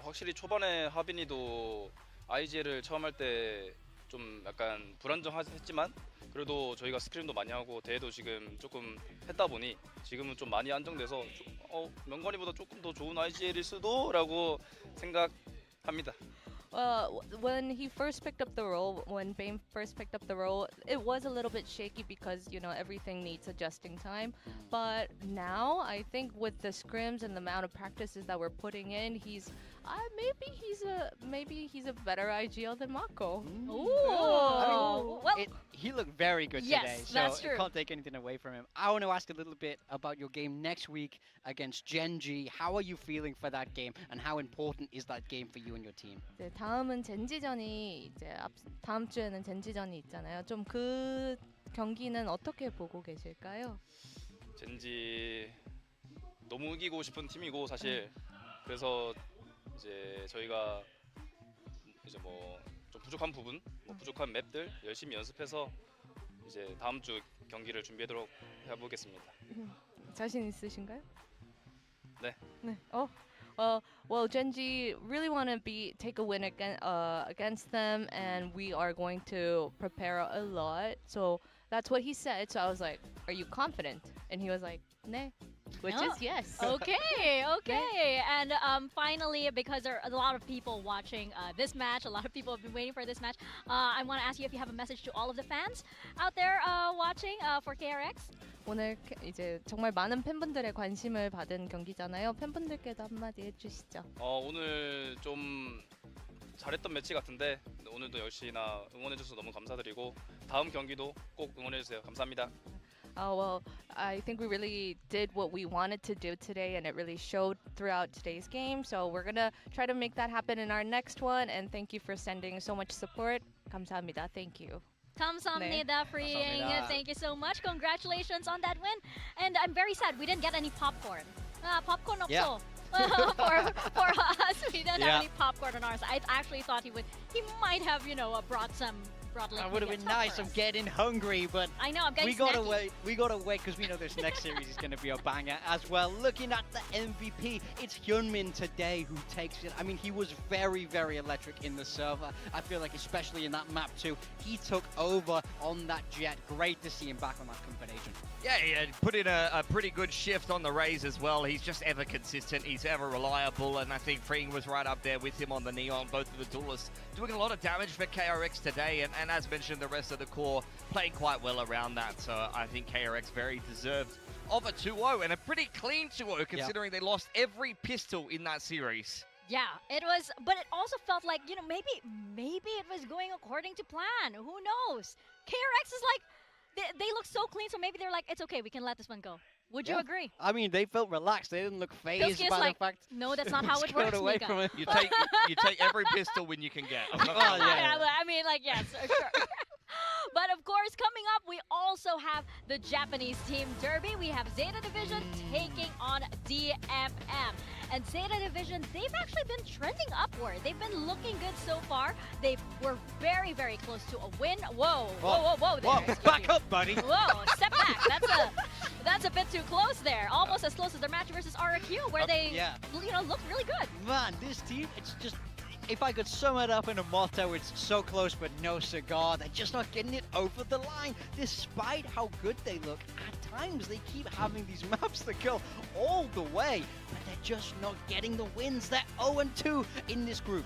S12: 확실히 초반에 하빈이도 IGL을 처음 할 때 좀 약간 불안정했지만 그래도 저희가 스크림도 많이 하고 대회도 지금 조금 했다 보니 지금은 좀 많이 안정돼서 명건이보다 조금 더 좋은 IGL일 수도라고 생각합니다.
S10: When he first picked up the role, when Bane first picked up the role, it was a little bit shaky because everything needs adjusting time. But now I think with the scrims and the amount of practices that we're putting in, maybe he's a better IGL than Mako.
S3: He looked very good today, so
S4: that's true.
S3: I can't take anything away from him. I want to ask a little bit about your game next week against Gen.G. How are you feeling for that game, and how important is that game for you and your team?
S10: 네, 다음은 젠지전이 다음 주에는 젠지전이 있잖아요. 좀 그 경기는 어떻게 보고 계실까요?
S12: 젠지 너무 이기고 싶은 팀이고 사실 그래서 이제 저희가 이제 뭐 좀 부족한 부분, 부족한 맵들 열심히 연습해서 이제 다음 주 경기를 준비하도록 해보겠습니다.
S10: 자신 있으신가요?
S12: 네.
S10: 네. Well, Gen.G really want to take a win against them, and we are going to prepare a lot. So that's what he said. So I was like, "Are you confident?" And he was like, "네." which is yes.
S4: Okay, okay. And finally, because there are a lot of people watching this match, a lot of people have been waiting for this match, I want to ask you if you have a message to all of the fans out there watching for KRX.
S10: 오늘 이제 정말 많은 팬분들의 관심을 받은 경기잖아요. 팬분들께도 한마디 해주시죠.
S12: 오늘 좀 잘했던 매치 같은데 오늘도 역시나 응원해줘서 너무 감사드리고 다음 경기도 꼭 응원해주세요. 감사합니다.
S10: Well, I think we really did what we wanted to do today, and it really showed throughout today's game. So we're gonna try to make that happen in our next one. And thank you for sending so much support. 감사합니다. Thank you.
S4: 감사합니다, Freeing. Thank you so much. Congratulations on that win. And I'm very sad we didn't get any popcorn. Popcorn 없어.
S3: Yeah.
S4: for us, we didn't have any popcorn on ours. I actually thought he might have, brought some.
S3: That would have been nice. I'm getting hungry, but
S4: I know, I'm getting
S3: we gotta wait. We gotta wait because we know this next series is gonna be a banger as well. Looking at the MVP, it's Hyunmin today who takes it. I mean, he was very, very electric in the server. I feel like, especially in that map too, he took over on that jet. Great to see him back on that combination.
S1: Yeah, he put in a pretty good shift on the Rays as well. He's just ever consistent. He's ever reliable, and I think Freeing was right up there with him on the Neon. Both of the duelists doing a lot of damage for KRX today, and as mentioned, the rest of the core playing quite well around that. So I think KRX very deserved of a 2-0, and a pretty clean 2-0 considering they lost every pistol in that series.
S4: Yeah, it was, but it also felt like, maybe it was going according to plan. Who knows? KRX is like, they look so clean, so maybe they're like, it's okay, we can let this one go. Would you agree?
S3: I mean, they felt relaxed. They didn't look phased by the fact.
S4: No, that's not how it works,
S3: away from it.
S1: You take every pistol when you can get.
S4: I mean, like, yes, sure. But of course, coming up, we also have the Japanese team derby. We have Zeta Division taking on DFM. And Zeta Division, they've actually been trending upward. They've been looking good so far. They were very, very close to a win. Whoa, whoa, whoa, whoa. There,
S3: back up, buddy.
S4: Whoa, step back. That's a bit too close there. Almost as close as their match versus RQ, where they, looked really good.
S3: Man, this team, it's just, if I could sum it up in a motto, it's so close but no cigar. They're just not getting it over the line. Despite how good they look, at times they keep having these maps that go all the way, but they're just not getting the wins. They're 0-2 in this group.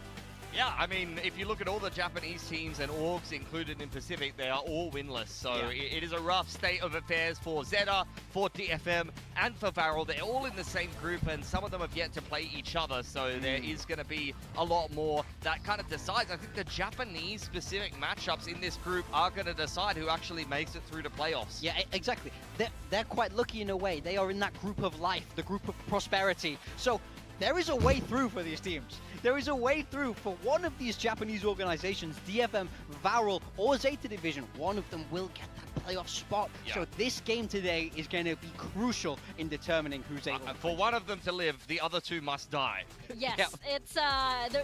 S1: Yeah, I mean, if you look at all the Japanese teams and orgs included in Pacific, they are all winless. So it is a rough state of affairs for Zeta, for DFM, and for Varel. They're all in the same group, and some of them have yet to play each other. So there is going to be a lot more that kind of decides. I think the Japanese-specific matchups in this group are going to decide who actually makes it through to playoffs.
S3: Yeah, exactly. They're quite lucky in a way. They are in that group of life, the group of prosperity. So there is a way through for these teams. There is a way through for one of these Japanese organizations, DFM, Varel, or Zeta Division. One of them will get that playoff spot.
S1: Yeah.
S3: So this game today is going to be crucial in determining who's able to
S1: for one of them to live, the other two must die.
S4: Yes, it's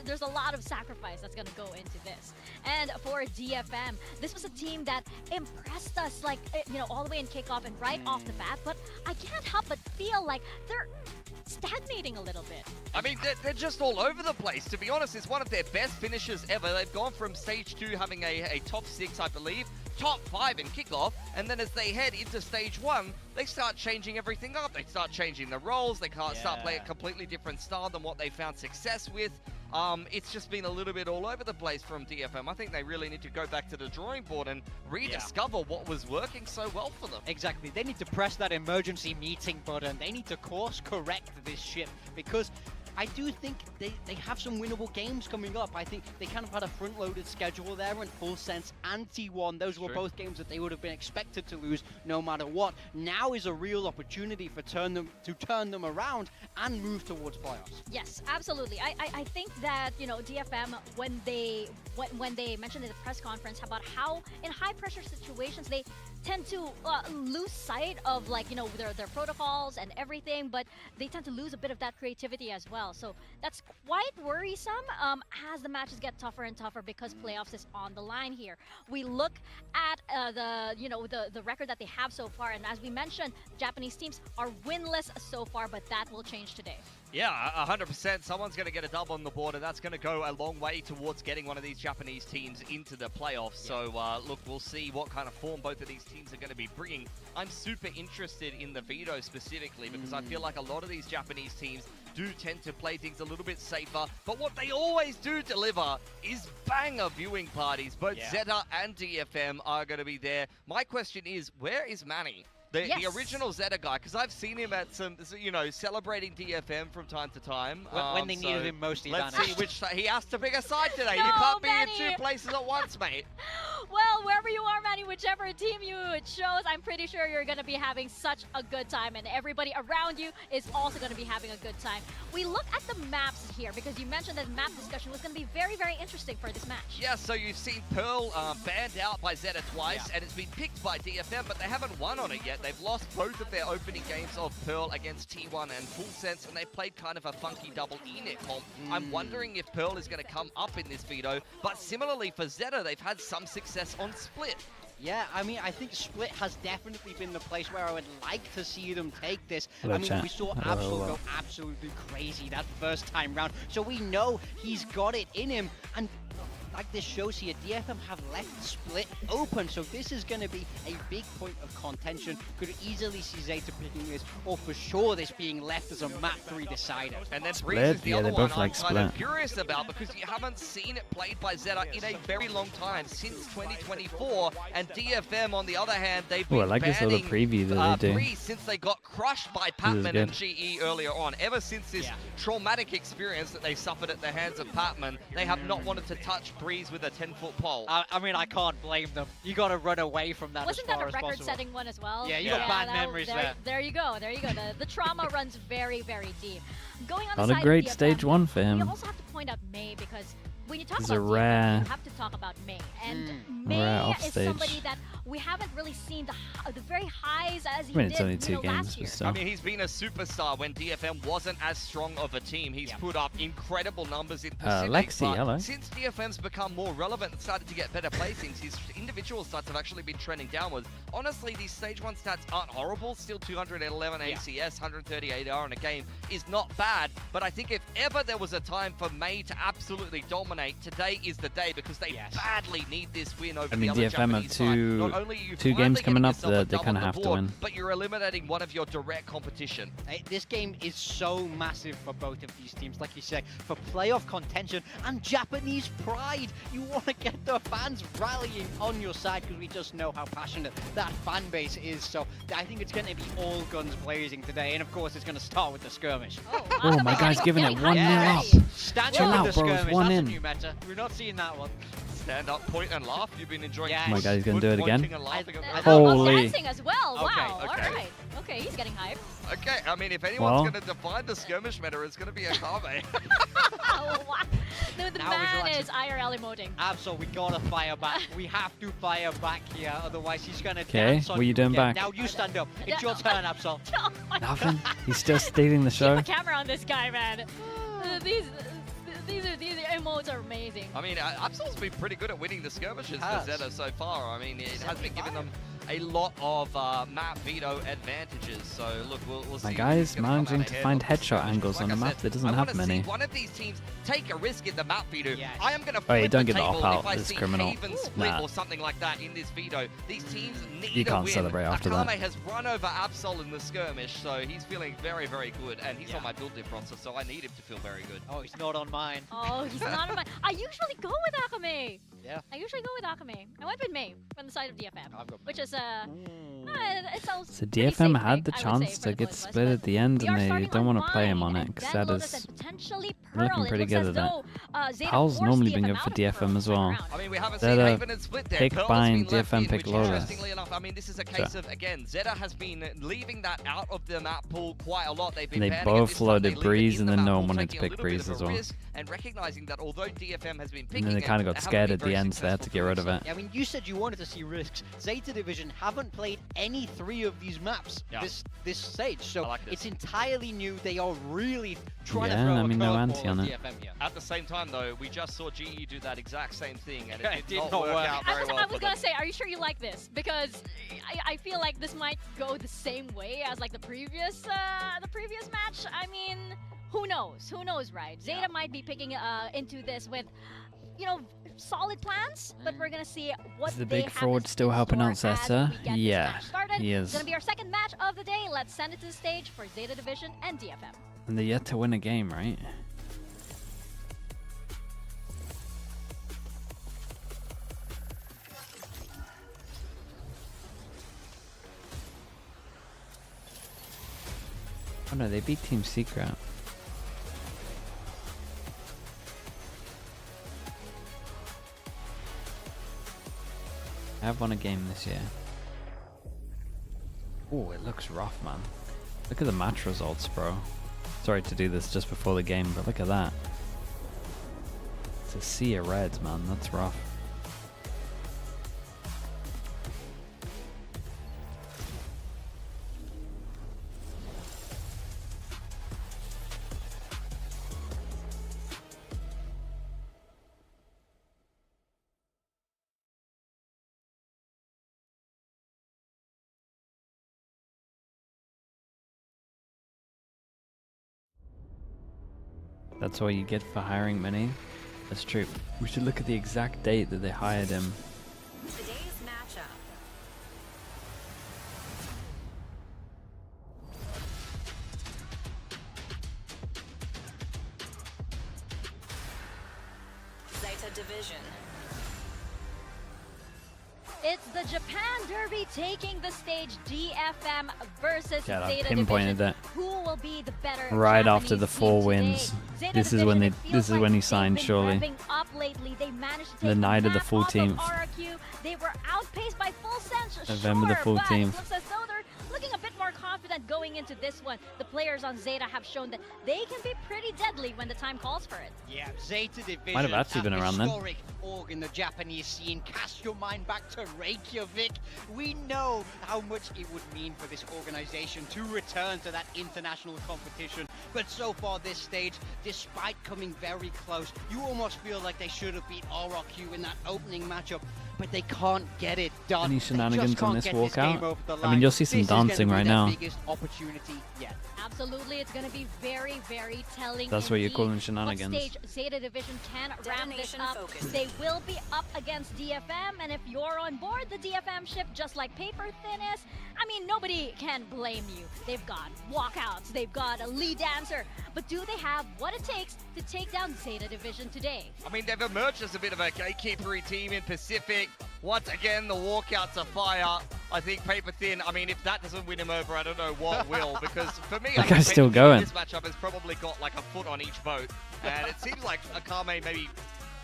S4: there's a lot of sacrifice that's going to go into this. And for DFM, this was a team that impressed us, like, all the way in kickoff and right off the bat. But I can't help but feel like they're stagnating a little bit.
S1: I mean, they're just all over the place. To be honest, it's one of their best finishes ever. They've gone from stage 2 having a top 6, I believe, top 5 in kickoff, and then as they head into stage 1, they start changing everything up. They start changing the roles. They can't start playing a completely different style than what they found success with. It's just been a little bit all over the place from DFM. I think they really need to go back to the drawing board and rediscover what was working so well for them.
S3: Exactly. They need to press that emergency meeting button. They need to course correct this ship, because I do think they have some winnable games coming up. I think they kind of had a front-loaded schedule there, and Full Sense and T1. Those were both games that they would have been expected to lose no matter what. Now is a real opportunity for turn them around and move towards playoffs.
S4: Yes, absolutely. I think that, DFM, when they mentioned in the press conference about how in high-pressure situations they tend to lose sight of, like, their protocols and everything, but they tend to lose a bit of that creativity as well. So that's quite worrisome as the matches get tougher and tougher, because playoffs is on the line here. We look at the record that they have so far, and as we mentioned, Japanese teams are winless so far, but that will change today.
S1: Yeah, 100%. Someone's going to get a dub on the board, and that's going to go a long way towards getting one of these Japanese teams into the playoffs. So, look, we'll see what kind of form both of these teams are going to be bringing. I'm super interested in the Veto specifically because I feel like a lot of these Japanese teams do tend to play things a little bit safer, but what they always do deliver is banger viewing parties. Both Zeta and DFM are going to be there. My question is, where is Manny? The original Zeta guy, because I've seen him at some, you know, celebrating DFM from time to time.
S3: When they needed him most,
S1: let's see which side. He has to pick a side today. You can't be in two places at once, mate.
S4: Well, wherever you are, Manny, whichever team you chose, I'm pretty sure you're going to be having such a good time, and everybody around you is also going to be having a good time. We look at the maps here, because you mentioned that map discussion was going to be very, very interesting for this match.
S1: Yeah, so you've seen Pearl banned out by Zeta twice, and it's been picked by DFM, but they haven't won on it yet. They've lost both of their opening games of Pearl against T1 and Full Sense, and they played kind of a funky double ENIT comp. I'm wondering if Pearl is going to come up in this Veto, but similarly for Zeta, they've had some success on Split.
S3: Yeah, I mean, I think Split has definitely been the place where I would like to see them take this. I mean, we saw Absol go absolutely crazy that first time round, so we know he's got it in him, and like this shows here, DFM have left Split open, so this is going to be a big point of contention. Could easily see Zeta picking this, or for sure this being left as a map 3 decider.
S1: And then Breeze is the other one I'm kind of curious about, because you haven't seen it played by Zeta in a very long time, since 2024, and DFM, on the other hand, they've been
S2: I guess all the preview that they do.
S1: Breeze since they got crushed by Patman and GE earlier on. Ever since this traumatic experience that they suffered at the hands of Patman, they have not wanted to touch Breeze with a 10-foot pole.
S3: I mean, I can't blame them. You got to run away from that.
S4: Wasn't
S3: as
S4: that
S3: far
S4: a
S3: as
S4: record-setting one as well?
S3: Yeah, you got bad memories there.
S4: There you go. There you go. The trauma runs very, very deep. Going on
S2: Not
S4: the
S2: a
S4: side
S2: great
S4: of DFM,
S2: stage 1 for him.
S4: You also have to point out May, because when you talk
S2: He's
S4: about
S2: a rare,
S4: DFM, you have to talk about May. And May is somebody that we haven't really seen the very highs as he did
S2: it's only 2 games,
S4: last year.
S2: but still.
S1: I mean, he's been a superstar when DFM wasn't as strong of a team. He's put up incredible numbers in Pacific,
S2: Lexi, hello.
S1: Since DFM's become more relevant and started to get better placings, his individual stats have actually been trending downwards. Honestly, these stage 1 stats aren't horrible. Still 211 ACS, 138 AR in a game is not bad, but I think if ever there was a time for May to absolutely dominate, today is the day, because they badly need this win over the other
S2: DFM have
S1: Japanese
S2: two games coming up that they kind of have to win.
S1: But you're eliminating one of your direct competition.
S3: This game is so massive for both of these teams, like you said, for playoff contention and Japanese pride. You want to get the fans rallying on your side, because we just know how passionate that fan base is. So I think it's going to be all guns blazing today, and of course it's going to start with the skirmish.
S2: Oh, my guy's giving it 1-0 up.
S3: Stand
S2: Chill
S3: up
S2: out,
S3: with the
S2: bros.
S3: skirmish.
S2: 1
S3: That's
S2: in.
S3: a new meta. We're not seeing that one.
S1: Stand up, point and laugh. You've been enjoying
S3: Yes.
S2: My guy's going to do it again.
S4: Holy. Dancing as well. Wow. All right. Okay, he's getting hyped.
S1: Okay, I mean, if anyone's going to define the skirmish meta, it's going to be Akame.
S4: Oh, wow. No, the man is IRL emoting.
S3: Absol, we gotta fire back. We have to fire back here, otherwise he's gonna
S2: Okay,
S3: dance on
S2: what are you doing
S3: again.
S2: back?
S3: Now you stand up. It's your turn, Absol.
S2: Nothing. He's still stealing the show.
S4: Keep a camera on this guy, man. These emotes are amazing.
S1: I mean, Absol's been pretty good at winning the skirmishes for Zeta so far. I mean, it has been giving them a lot of map veto advantages. So look, we'll see.
S2: My guy is managing to find headshot angles on a map that doesn't have many.
S1: One of these teams take a risk in the map veto.
S3: Yes.
S1: I am going to
S2: Wait, don't
S1: the
S2: get the
S1: table
S2: off
S1: if
S2: out.
S1: I
S2: It's
S1: see
S2: criminal.
S1: Haven split or something like that in this veto. These teams need
S2: You can't
S1: a win.
S2: celebrate after
S1: Akame
S2: that.
S1: has run over Absol in the skirmish, so he's feeling very, very good, and he's on my build diff roster, so I need him to feel very good.
S3: Oh, he's not on mine.
S4: Oh, he's not on mine. I usually go with Akame.
S3: Yeah.
S4: I usually go with Akame. I went with May from the side of DFM, which is
S2: So DFM had the chance to get split at the end, and they don't want to play him on it, because that is looking pretty good at it. Powell's normally been good for DFM as well.
S1: I mean, we haven't seen Haven and split there.
S2: Pick
S1: Pearl
S2: Bind,
S1: has been left
S2: DFM
S1: in,
S2: pick
S1: which
S2: Lola.
S1: interestingly enough, I mean, this is a case of, again, Zeta has been leaving that out of the map pool quite a lot. They've been
S2: They
S1: banning
S2: both
S1: it this time.
S2: loaded
S1: They leave it
S2: Breeze,
S1: in
S2: and
S1: the
S2: then
S1: map
S2: no
S1: pool,
S2: one wanted to
S1: taking a
S2: pick
S1: little bit
S2: Breeze
S1: of
S2: as
S1: a
S2: well.
S1: risk, and recognizing that although DFM has been picking
S2: And then they kind of got scared at the end, so they had to get rid of it.
S3: Yeah, I mean, you said you wanted to see risks. Zeta Division haven't played any 3 of these maps this stage, so it's entirely new. They are really trying to throw
S2: I mean,
S3: a
S2: no
S3: curveball
S2: anti on
S3: at
S2: it.
S3: DFM here.
S1: At the same time, though, we just saw GE do that exact same thing, and
S3: Yeah,
S1: it did not work out very well
S4: I
S1: for
S4: was gonna
S1: them.
S4: say, are you sure you like this? Because I feel like this might go the same way as like the previous match. I mean, who knows? Who knows, right? Zeta might be picking into this with, you know, solid plans, but we're gonna see what
S2: is the big fraud still helping out Zeta? Yeah, he is.
S4: It's gonna be our second match of the day. Let's send it to the stage for Zeta Division and DFM.
S2: And they're yet to win a game, right? Oh no, they beat Team Secret. I have won a game this year. Oh, it looks rough, man. Look at the match results, bro. Sorry to do this just before the game, but look at that. It's a sea of reds, man. That's rough. That's all you get for hiring Mini. That's true. We should look at the exact date that they hired him.
S9: Today's matchup. Zeta Division.
S4: It's the Japan Derby taking the stage. DFM versus
S2: Yeah, I
S4: Zeta
S2: pinpointed
S4: Division.
S2: that.
S4: Who will be the better
S2: Right
S4: Japanese
S2: after the
S4: team
S2: 4
S4: today?
S2: wins.
S4: Zeta
S2: This is when
S4: Division,
S2: they.
S4: it
S2: This
S4: feels
S2: is when
S4: like
S2: he signed,
S4: they've been
S2: surely.
S4: revving up lately. They managed to take
S2: The night of the
S4: map off
S2: 14th.
S4: RRQ. They were outpaced by full sense.
S2: November the 14th.
S4: But looks as though they're looking a bit more confident going into this one. The players on Zeta have shown that they can be pretty deadly when the time calls for it.
S3: Yeah, Zeta Division.
S2: Might have actually been around then.
S3: Historic org in the Japanese scene. Cast your mind back to Reykjavik. We know how much it would mean for this organization to return to that international competition. But so far this stage, despite coming very close, you almost feel like they should have beat RRQ in that opening matchup. But they can't get it done.
S2: Any shenanigans on this
S3: walkout?
S2: I mean, you'll see some dancing right now.
S3: Biggest opportunity yet.
S4: Absolutely, it's going to be very, very telling.
S2: That's what you're
S4: indeed.
S2: calling shenanigans.
S4: What stage Zeta Division can wrap this
S9: Detonation
S4: up.
S9: focus.
S4: They will be up against DFM, and if you're on board the DFM ship, just like paper thin is, I mean, nobody can blame you. They've got walkouts, they've got a lead dancer, but do they have what it takes to take down Zeta Division today?
S1: I mean, they've emerged as a bit of a gatekeepery team in Pacific. Once again, the walkouts are fire. I think paper thin, I mean, if that doesn't win him over, I don't know what will, because for me,
S2: That
S1: I
S2: guy's
S1: think
S2: still
S1: Paper Thin in
S2: going.
S1: this matchup has probably got like a foot on each boat, and it seems like Akame maybe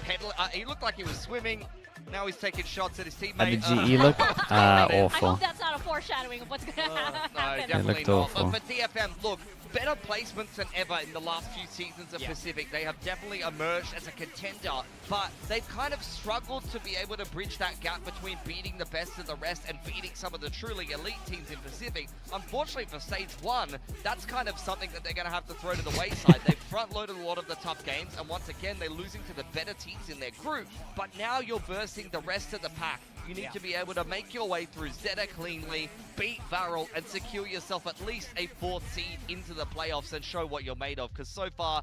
S1: pedaling, he looked like he was swimming, now he's taking shots at his teammate.
S2: How did GE look?
S4: I
S2: Awful.
S4: hope that's not a foreshadowing of what's going to happen.
S1: No, definitely
S2: looked
S1: not.
S2: awful.
S1: But for DFM, look, better placements than ever in the last few seasons of Pacific. They have definitely emerged as a contender, but they've kind of struggled to be able to bridge that gap between beating the best of the rest and beating some of the truly elite teams in Pacific. Unfortunately for Stage 1, that's kind of something that they're going to have to throw to the wayside. They've front-loaded a lot of the tough games, and once again, they're losing to the better teams in their group. But now you're versing the rest of the pack. You need to be able to make your way through Zeta cleanly, beat Varel, and secure yourself at least a 4th seed into the playoffs and show what you're made of. Because so far,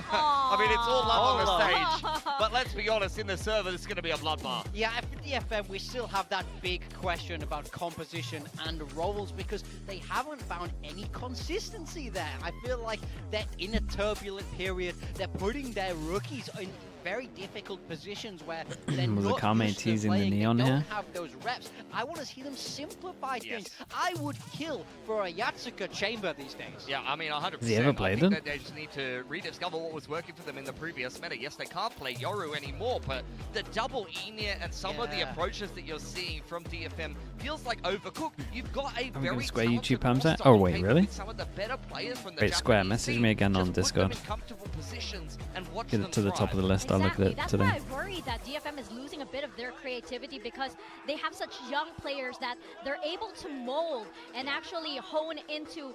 S1: I mean, it's all love on the stage. But let's be honest, in the server, this is going to be a bloodbath.
S3: Yeah, for DFM, we still have that big question about composition and roles because they haven't found any consistency there. I feel like they're in a turbulent period. They're putting their rookies in very difficult positions where they're
S2: Was
S3: not
S2: Akame
S3: used to
S2: teasing the
S3: playing.
S2: neon
S3: they don't
S2: here?
S3: have those reps. I want to see them simplify things. I would kill for a Yatsuka chamber these days.
S1: Yeah, I mean, 100%.
S2: Has he ever played them?
S1: That they just need to rediscover what was working for them in the previous meta. Yes, they can't play Yoru anymore, but the double Enya and some of the approaches that you're seeing from DFM feels like overcooked. You've got a
S2: we
S1: very
S2: gonna Square
S1: talented
S2: YouTube Hamza?
S1: roster
S2: Oh,
S1: on
S2: wait,
S1: paper
S2: really?
S1: with some of the better players from the
S2: Wait, Square,
S1: Japanese
S2: message
S1: scene.
S2: me again on
S1: Just put them
S2: Discord.
S1: in comfortable positions and watch
S2: Get
S1: them
S2: it to the top of the list. I'll look at
S4: Exactly.
S2: it
S4: That's
S2: today.
S4: why I worry that DFM is losing a bit of their creativity because they have such young players that they're able to mold and actually hone into,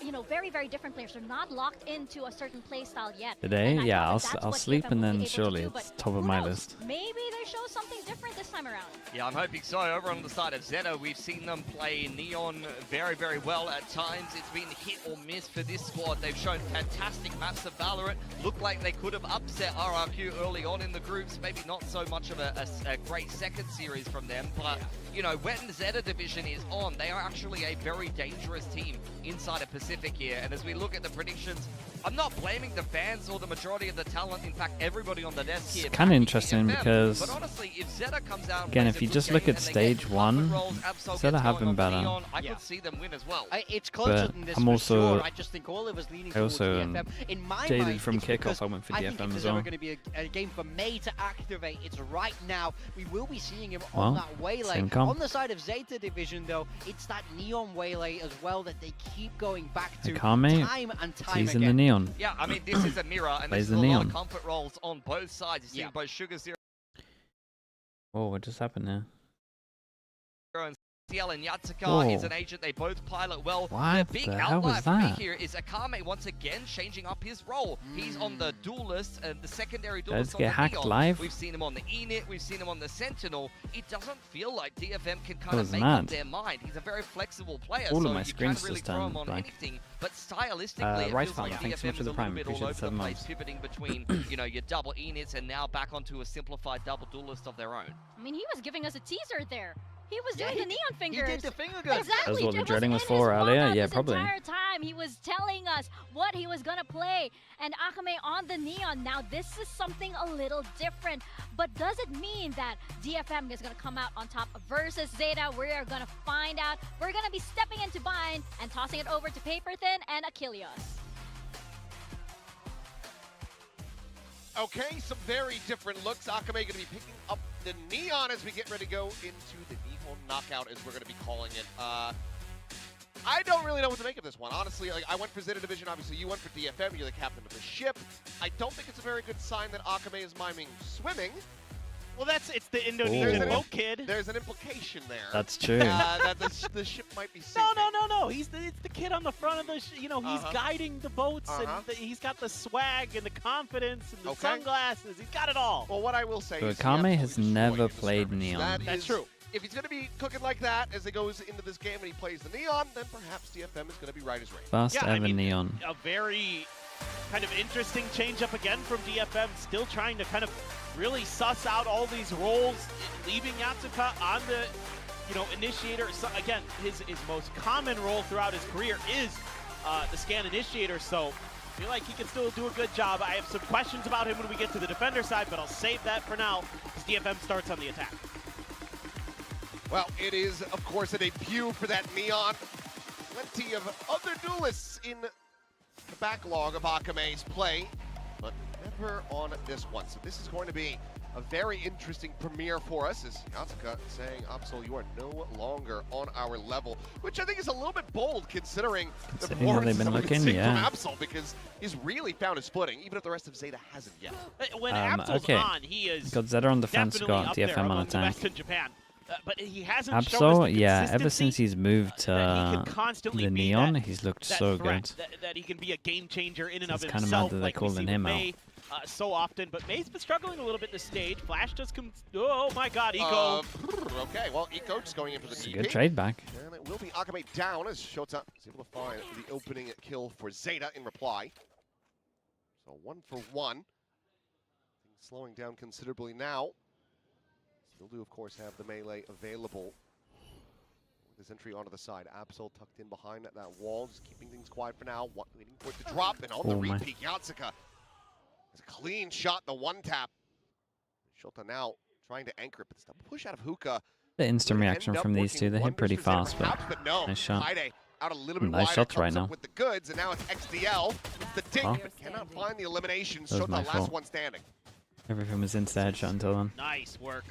S4: you know, very, very different players. They're not locked into a certain play style yet.
S2: Today?
S4: And I
S2: Yeah,
S4: thought
S2: I'll
S4: that that's
S2: I'll
S4: what
S2: sleep
S4: DFM
S2: and
S4: will be
S2: then
S4: able to
S2: surely
S4: do,
S2: it's
S4: but
S2: top of
S4: who
S2: my
S4: knows?
S2: list.
S4: Maybe they show something different this time time around.
S1: Yeah, I'm hoping so. Over on the side of Zeta, we've seen them play Neon very, very well at times. It's been hit or miss for this squad. They've shown fantastic maps of Valorant. Looked like they could have upset RRQ early on in the groups. Maybe not so much of a great second series from them, but you know, when Zeta division is on, they are actually a very dangerous team inside of Pacific here. And as we look at the predictions, I'm not blaming the fans or the majority of the talent. In fact, everybody on the desk here.
S2: It's kind of interesting because,
S1: but honestly, if Zeta comes out
S2: again, if you just look at stage 1, Zeta have been better.
S1: I could see them win as well.
S3: It's closer than this
S2: I'm
S3: for
S2: also,
S3: sure. I just think all of us leaning
S2: I also
S3: towards DFM. In my
S2: jaded
S3: mind,
S2: from
S3: it's
S2: kickoff. I went for DFM as well.
S3: I think if there's ever going to be a game for May to activate, it's right now. We will be seeing him on that waylay. On the side of Zeta division, though, it's that Neon waylay as well that they keep going back to time and time
S2: he's
S3: again.
S2: in the Neon.
S1: Yeah, I mean, this is a mirror, and there's a lot of comfort rolls on both sides. You see both Sugar Zero.
S2: Oh, what just happened there?
S1: And CL and Yatsuka is an agent. They both pilot well.
S2: What
S1: the big
S2: the hell
S1: outlier
S2: was
S1: for me
S2: that?
S1: here is Akame once again changing up his role. He's on the duelist and the secondary duelist.
S2: Let's get hacked
S1: Neon.
S2: live.
S1: We've seen him on the Enit. We've seen him on the Sentinel. It doesn't feel like DFM can kind of make up their mind. He's a very flexible player,
S2: All
S1: so
S2: of my
S1: you
S2: screens
S1: can't really
S2: just
S1: throw him on
S2: blank.
S1: anything. But stylistically, it
S2: Rice
S1: feels like
S2: Farmer, thanks so
S1: DFM
S2: much for
S1: is
S2: the
S1: a
S2: prime.
S1: little bit
S2: Appreciate
S1: all
S2: the
S1: over
S2: 7
S1: the place,
S2: months.
S1: pivoting between you know, your double Enits and now back onto a simplified double duelist of their own.
S4: I mean, he was giving us a teaser there. He was doing the neon fingers.
S3: He did the finger guns.
S4: Exactly.
S2: That's what the dreading was for earlier. Yeah, probably.
S4: The entire time he was telling us what he was gonna play, and Akame on the neon. Now this is something a little different, but does it mean that DFM is gonna come out on top versus Zeta? We are gonna find out. We're gonna be stepping into bind and tossing it over to Paper Thin and Achilles.
S5: Okay, some very different looks. Akame going to be picking up the Neon as we get ready to go into the Neon Knockout, as we're going to be calling it. I don't really know what to make of this one. Honestly, like, I went for Zeta Division. Obviously, you went for DFM. You're the captain of the ship. I don't think it's a very good sign that Akame is miming swimming.
S6: Well, it's the Indonesian boat kid.
S5: There's an implication there.
S2: That's true.
S5: That the ship might be sinking.
S6: No. It's the kid on the front of the, he's guiding the boats, and he's got the swag and the confidence and the sunglasses. He's got it all.
S5: Well, what I will say is
S2: Akame has never played Neon.
S5: That's true. If he's going to be cooking like that as he goes into this game and he plays the Neon, then perhaps DFM is going to be right as rain.
S2: First ever Neon.
S6: A very kind of interesting change-up again from DFM, still trying to kind of really suss out all these roles, leaving Yatsuka on the, initiator. So again, his most common role throughout his career is the scan initiator, so I feel like he can still do a good job. I have some questions about him when we get to the defender side, but I'll save that for now as DFM starts on the attack.
S5: Well, it is, of course, a debut for that Neon. Plenty of other duelists in the backlog of Akame's play, but never on this one. So this is going to be a very interesting premiere for us, as Yatsuka saying, Absol, you are no longer on our level, which I think is a little bit bold considering the performance
S2: they've been looking,
S5: from Absol, because he's really found his footing, even if the rest of Zeta hasn't yet.
S6: When Absol's on, he is
S2: got Zeta on defense, got DFM on attack.
S6: Japan. But he hasn't
S2: Absol, yeah, ever since he's moved to the Neon, he's looked so good.
S6: That he can be a game changer in and of
S2: it's
S6: himself.
S2: Kind of mad that they're
S6: like
S2: calling him out.
S6: So often, but May's been struggling a little bit this stage. Flash does come. Oh my God, Eco.
S5: Okay, well, Eco just going in for the DP.
S2: Good trade back.
S5: And it will be Akame down as Shota is able to find the opening kill for Zeta in reply. So 1 for 1. Things slowing down considerably now. Still do, of course, have the melee available. With his entry onto the side. Absol tucked in behind that wall, just keeping things quiet for now. Waiting for it to drop, and on the repeat, Yatsuka has a clean shot, the one tap. Shota now trying to anchor it, but it's a push out of Hookah.
S2: The instant reaction from these two, they hit pretty fast, but nice shot.
S5: Out a little bit
S2: nice shots right now.
S5: With the goods, and now it's XDL. It's the dink, but cannot find the elimination. Shota last one standing.
S2: Everything was into the headshot until then.
S6: Nice work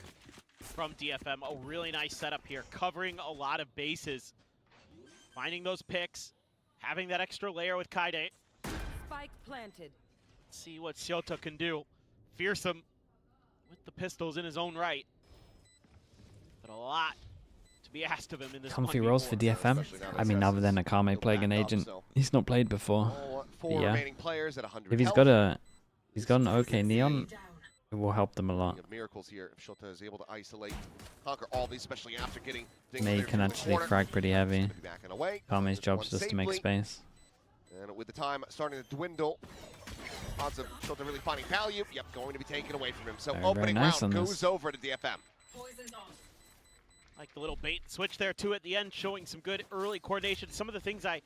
S6: from DFM. A really nice setup here, covering a lot of bases. Finding those picks, having that extra layer with Kaide.
S13: Spike planted.
S6: Let's see what Shota can do. Fearsome with the pistols in his own right. But a lot to be asked of him in this
S2: comfy roles for DFM. I mean, other than Akame playing an agent, he's not played before.
S5: Four remaining players at 100
S2: if he's got an okay Neon, It will help them a lot.
S5: Miracles here if Shota is able to isolate, conquer all these, especially after getting.
S2: May can actually frag pretty heavy. Kame's job is just to make space.
S5: And with the time starting to dwindle, odds of Shota really finding value, going to be taken away from him. So opening
S2: nice
S5: round goes over to DFM.
S6: Like the little bait and switch there too at the end, showing some good early coordination. Some of the things I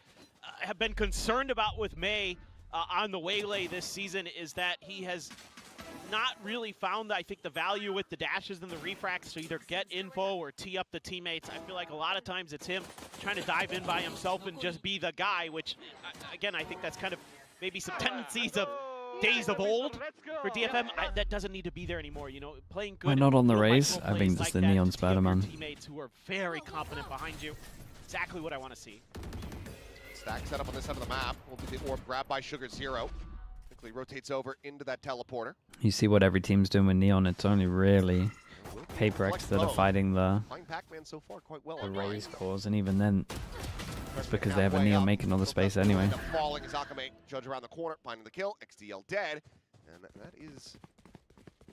S6: have been concerned about with May on the Waylay this season is that he has not really found, I think, the value with the dashes and the refracts to either get info or tee up the teammates. I feel like a lot of times it's him trying to dive in by himself and just be the guy, which, again, I think that's kind of maybe some tendencies of days of old for DFM. That doesn't need to be there anymore. You know, playing good.
S2: Why not on the race? I think just the Neon Spider-Man.
S6: Teammates who are very confident behind you. Exactly what I want to see.
S5: Stack set up on this side of the map. Will be the orb grabbed by Sugar Zero. Quickly rotates over into that teleporter.
S2: You see what every team's doing with Neon. It's only really KRX that are fighting the
S5: so far quite well
S2: raise cause, and even then, it's because they have a Neon making all the space anyway.
S5: Falling as Akame judge around the corner, finding the kill. XDL dead, and that is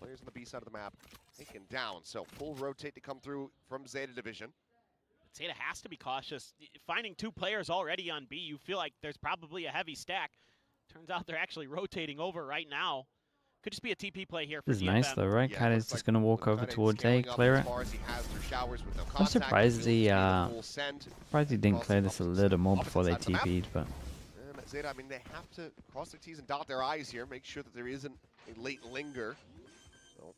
S5: players on the B side of the map taken down. So full rotate to come through from Zeta Division.
S6: Zeta has to be cautious. Finding 2 players already on B, you feel like there's probably a heavy stack. Turns out they're actually rotating over right now. Could just be a TP play here for
S2: This is
S6: DFM.
S2: nice though, right? Kai's just going to walk over towards A, clear it. I'm surprised he didn't clear this a little more before they TP'd, but...
S5: Zeta, I mean, they have to cross their T's and dot their I's here, make sure that there isn't a late linger. So,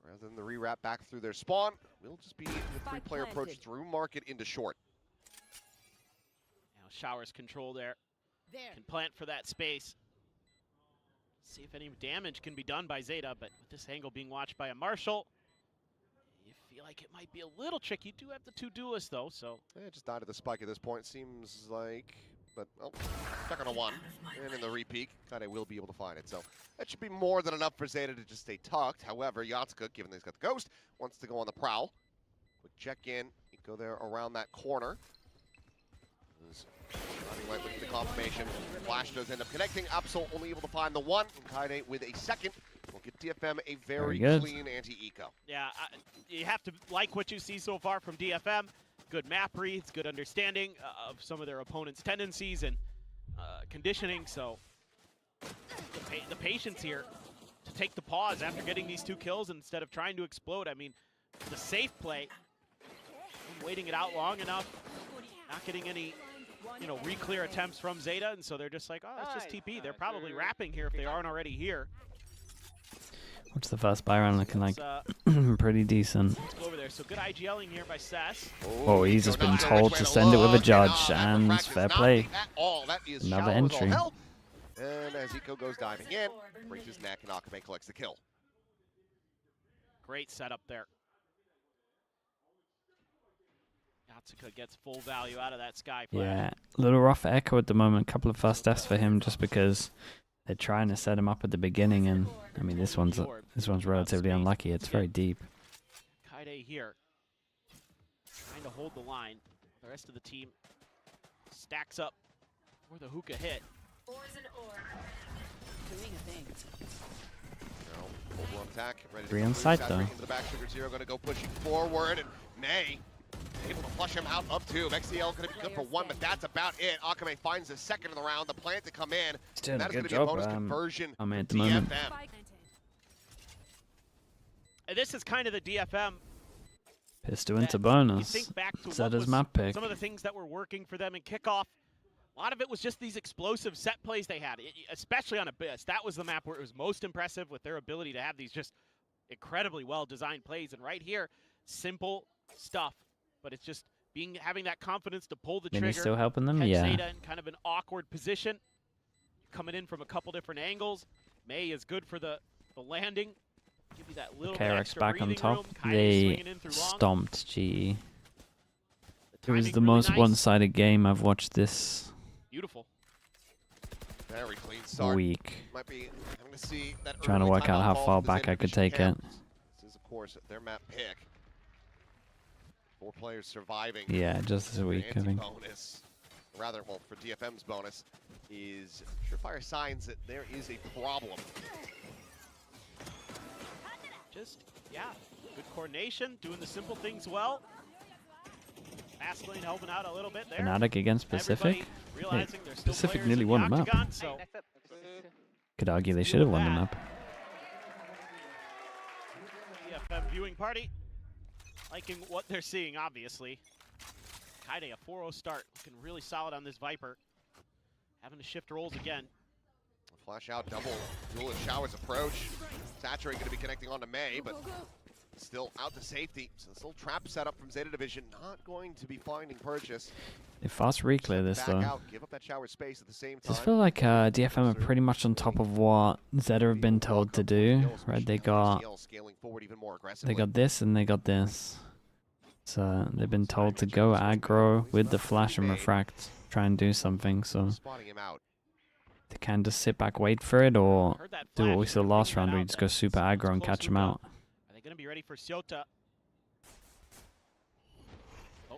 S5: rather than the rewrap back through their spawn, we'll just be the 3-player approach through market into short.
S6: Now Showers control there. Can plant for that space. See if any damage can be done by Zeta, but with this angle being watched by a Marshall, you feel like it might be a little tricky. You do have the 2 duelists though, so.
S5: Yeah, just died to the spike at this point, seems like, but second on 1, and in the repeat, Kade will be able to find it. So that should be more than enough for Zeta to just stay tucked. However, Yatsuka, given that he's got the ghost, wants to go on the prowl. Quick check in, he'd go there around that corner. Right with the confirmation. Flash does end up connecting. Absol only able to find the 1. And Kaide with a second will get DFM a very clean anti-eco.
S6: Yeah, you have to like what you see so far from DFM. Good map reads, good understanding of some of their opponent's tendencies and conditioning. So the patience here to take the pause after getting these 2 kills instead of trying to explode. I mean, the safe play, waiting it out long enough, not getting any re-clear attempts from Zeta, and so they're just like, oh, it's just TP. They're probably wrapping here if they aren't already here.
S2: What's the first buy round looking like? Pretty decent.
S6: Let's go over there. So good IGLing here by Sess.
S2: Oh, he's just been told to send it with a judge, and fair play. Another entry.
S5: And as Eco goes diving in, breaks his neck, and Akame collects the kill.
S6: Great setup there. Yatsuka gets full value out of that sky flash.
S2: Yeah, a little rough for Echo at the moment. A couple of fast deaths for him just because they're trying to set him up at the beginning, and I mean this one's relatively unlucky. It's very deep.
S6: Kaide here, trying to hold the line. The rest of the team stacks up for the hookah hit.
S9: Doing a thing.
S5: Full attack, ready to
S2: 3 on site though.
S5: Into the back, Sugar Zero going to go pushing forward, and May able to flush him out up 2. XDL going to be good for 1, but that's about it. Akame finds the second of the round, the plant to come in.
S2: Still
S5: that
S2: a
S5: is
S2: good
S5: going to be a
S2: job.
S5: bonus conversion
S2: I'm at the
S5: DFM.
S2: moment.
S6: And this is kind of the DFM.
S2: Pistol into bonus.
S6: Think back to
S2: Zeta's map pick.
S6: Some of the things that were working for them in kickoff. A lot of it was just these explosive set plays they had, especially on Abyss. That was the map where it was most impressive with their ability to have these just incredibly well-designed plays. And right here, simple stuff, but it's just having that confidence to pull the trigger.
S2: Still helping them,
S6: catch
S2: yeah.
S6: Zeta in kind of an awkward position, coming in from a couple different angles. May is good for the landing. Give you that little
S2: KRX back on top.
S6: Room.
S2: They stomped GE. It was the most one-sided game I've watched this
S6: beautiful.
S5: Very clean start.
S2: Week.
S5: Might be having to see that
S2: trying to work out how far back I could take it.
S5: This is, of course, their map pick. 4 players surviving.
S2: Yeah, just this week, I think.
S5: Bonus, rather, well, for DFM's bonus, is surefire signs that there is a problem.
S6: Just, yeah, good coordination, doing the simple things well. Fast lane helping out a little bit there.
S2: Fnatic against Pacific. Hey, Pacific nearly won the map.
S6: So
S2: Could argue they should have won the map.
S6: DFM viewing party, liking what they're seeing, obviously. Kaide, a 4-0 start, looking really solid on this Viper. Having to shift roles again.
S5: Flash out, double, duel as showers approach. Saturate going to be connecting onto May, but still out to safety. So this little trap setup from Zeta Division, not going to be finding purchase.
S2: They fast reclear this though.
S5: Out, give up that shower space at the same time.
S2: I just feel like DFM are pretty much on top of what Zeta have been told to do. Right, they got this and they got this. So they've been told to go aggro with the flash and refract, try and do something. So they can just sit back, wait for it, or do what we saw last round, where you just go super aggro and catch them out.
S6: Are they going to be ready for Zeta?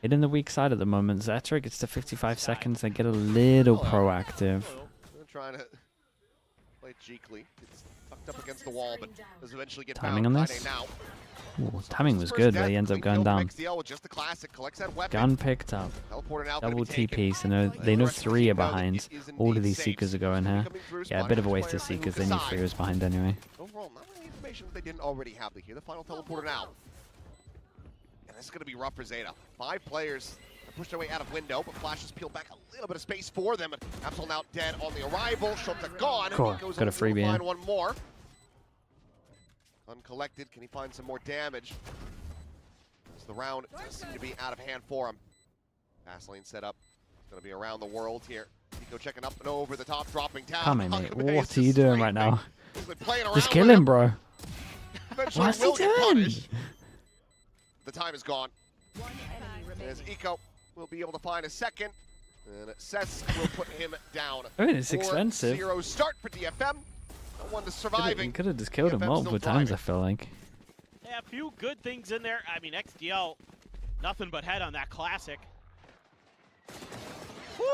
S2: Hit in the weak side at the moment. Zeta gets to 55 seconds. They get a little proactive.
S5: They're trying to play cheekily. It's tucked up against the wall, but does eventually get
S2: timing on this. Ooh, timing was good, but he ends up going down. Gun picked up. Double TP, so they know 3 are behind. All of these Seekers are going here. Yeah, a bit of a waste of Seekers. They knew 3 was behind anyway.
S5: Overall, not really information that they didn't already have here. The final teleporter now. And this is going to be rough for Zeta. 5 players are pushed their way out of window, but Flash has peeled back a little bit of space for them. And Absol now dead on the arrival. Shulta gone.
S2: Cool.
S5: And he goes
S2: Got a freebie in.
S5: One more. Uncollected. Can he find some more damage? As the round does seem to be out of hand for him. Fast lane set up. It's going to be around the world here. Nico checking up and over the top, dropping down.
S2: Come on, mate. What are you doing right now? Just kill him, bro. What's he doing?
S5: The time is gone. As Eco will be able to find a second. And Cess will put him down.
S2: I mean, it's expensive.
S5: 4-0 start for DFM. No one to surviving.
S2: You could have just killed him multiple times, I feel like.
S6: Yeah, a few good things in there. I mean, XDL, nothing but head on that classic. Woo!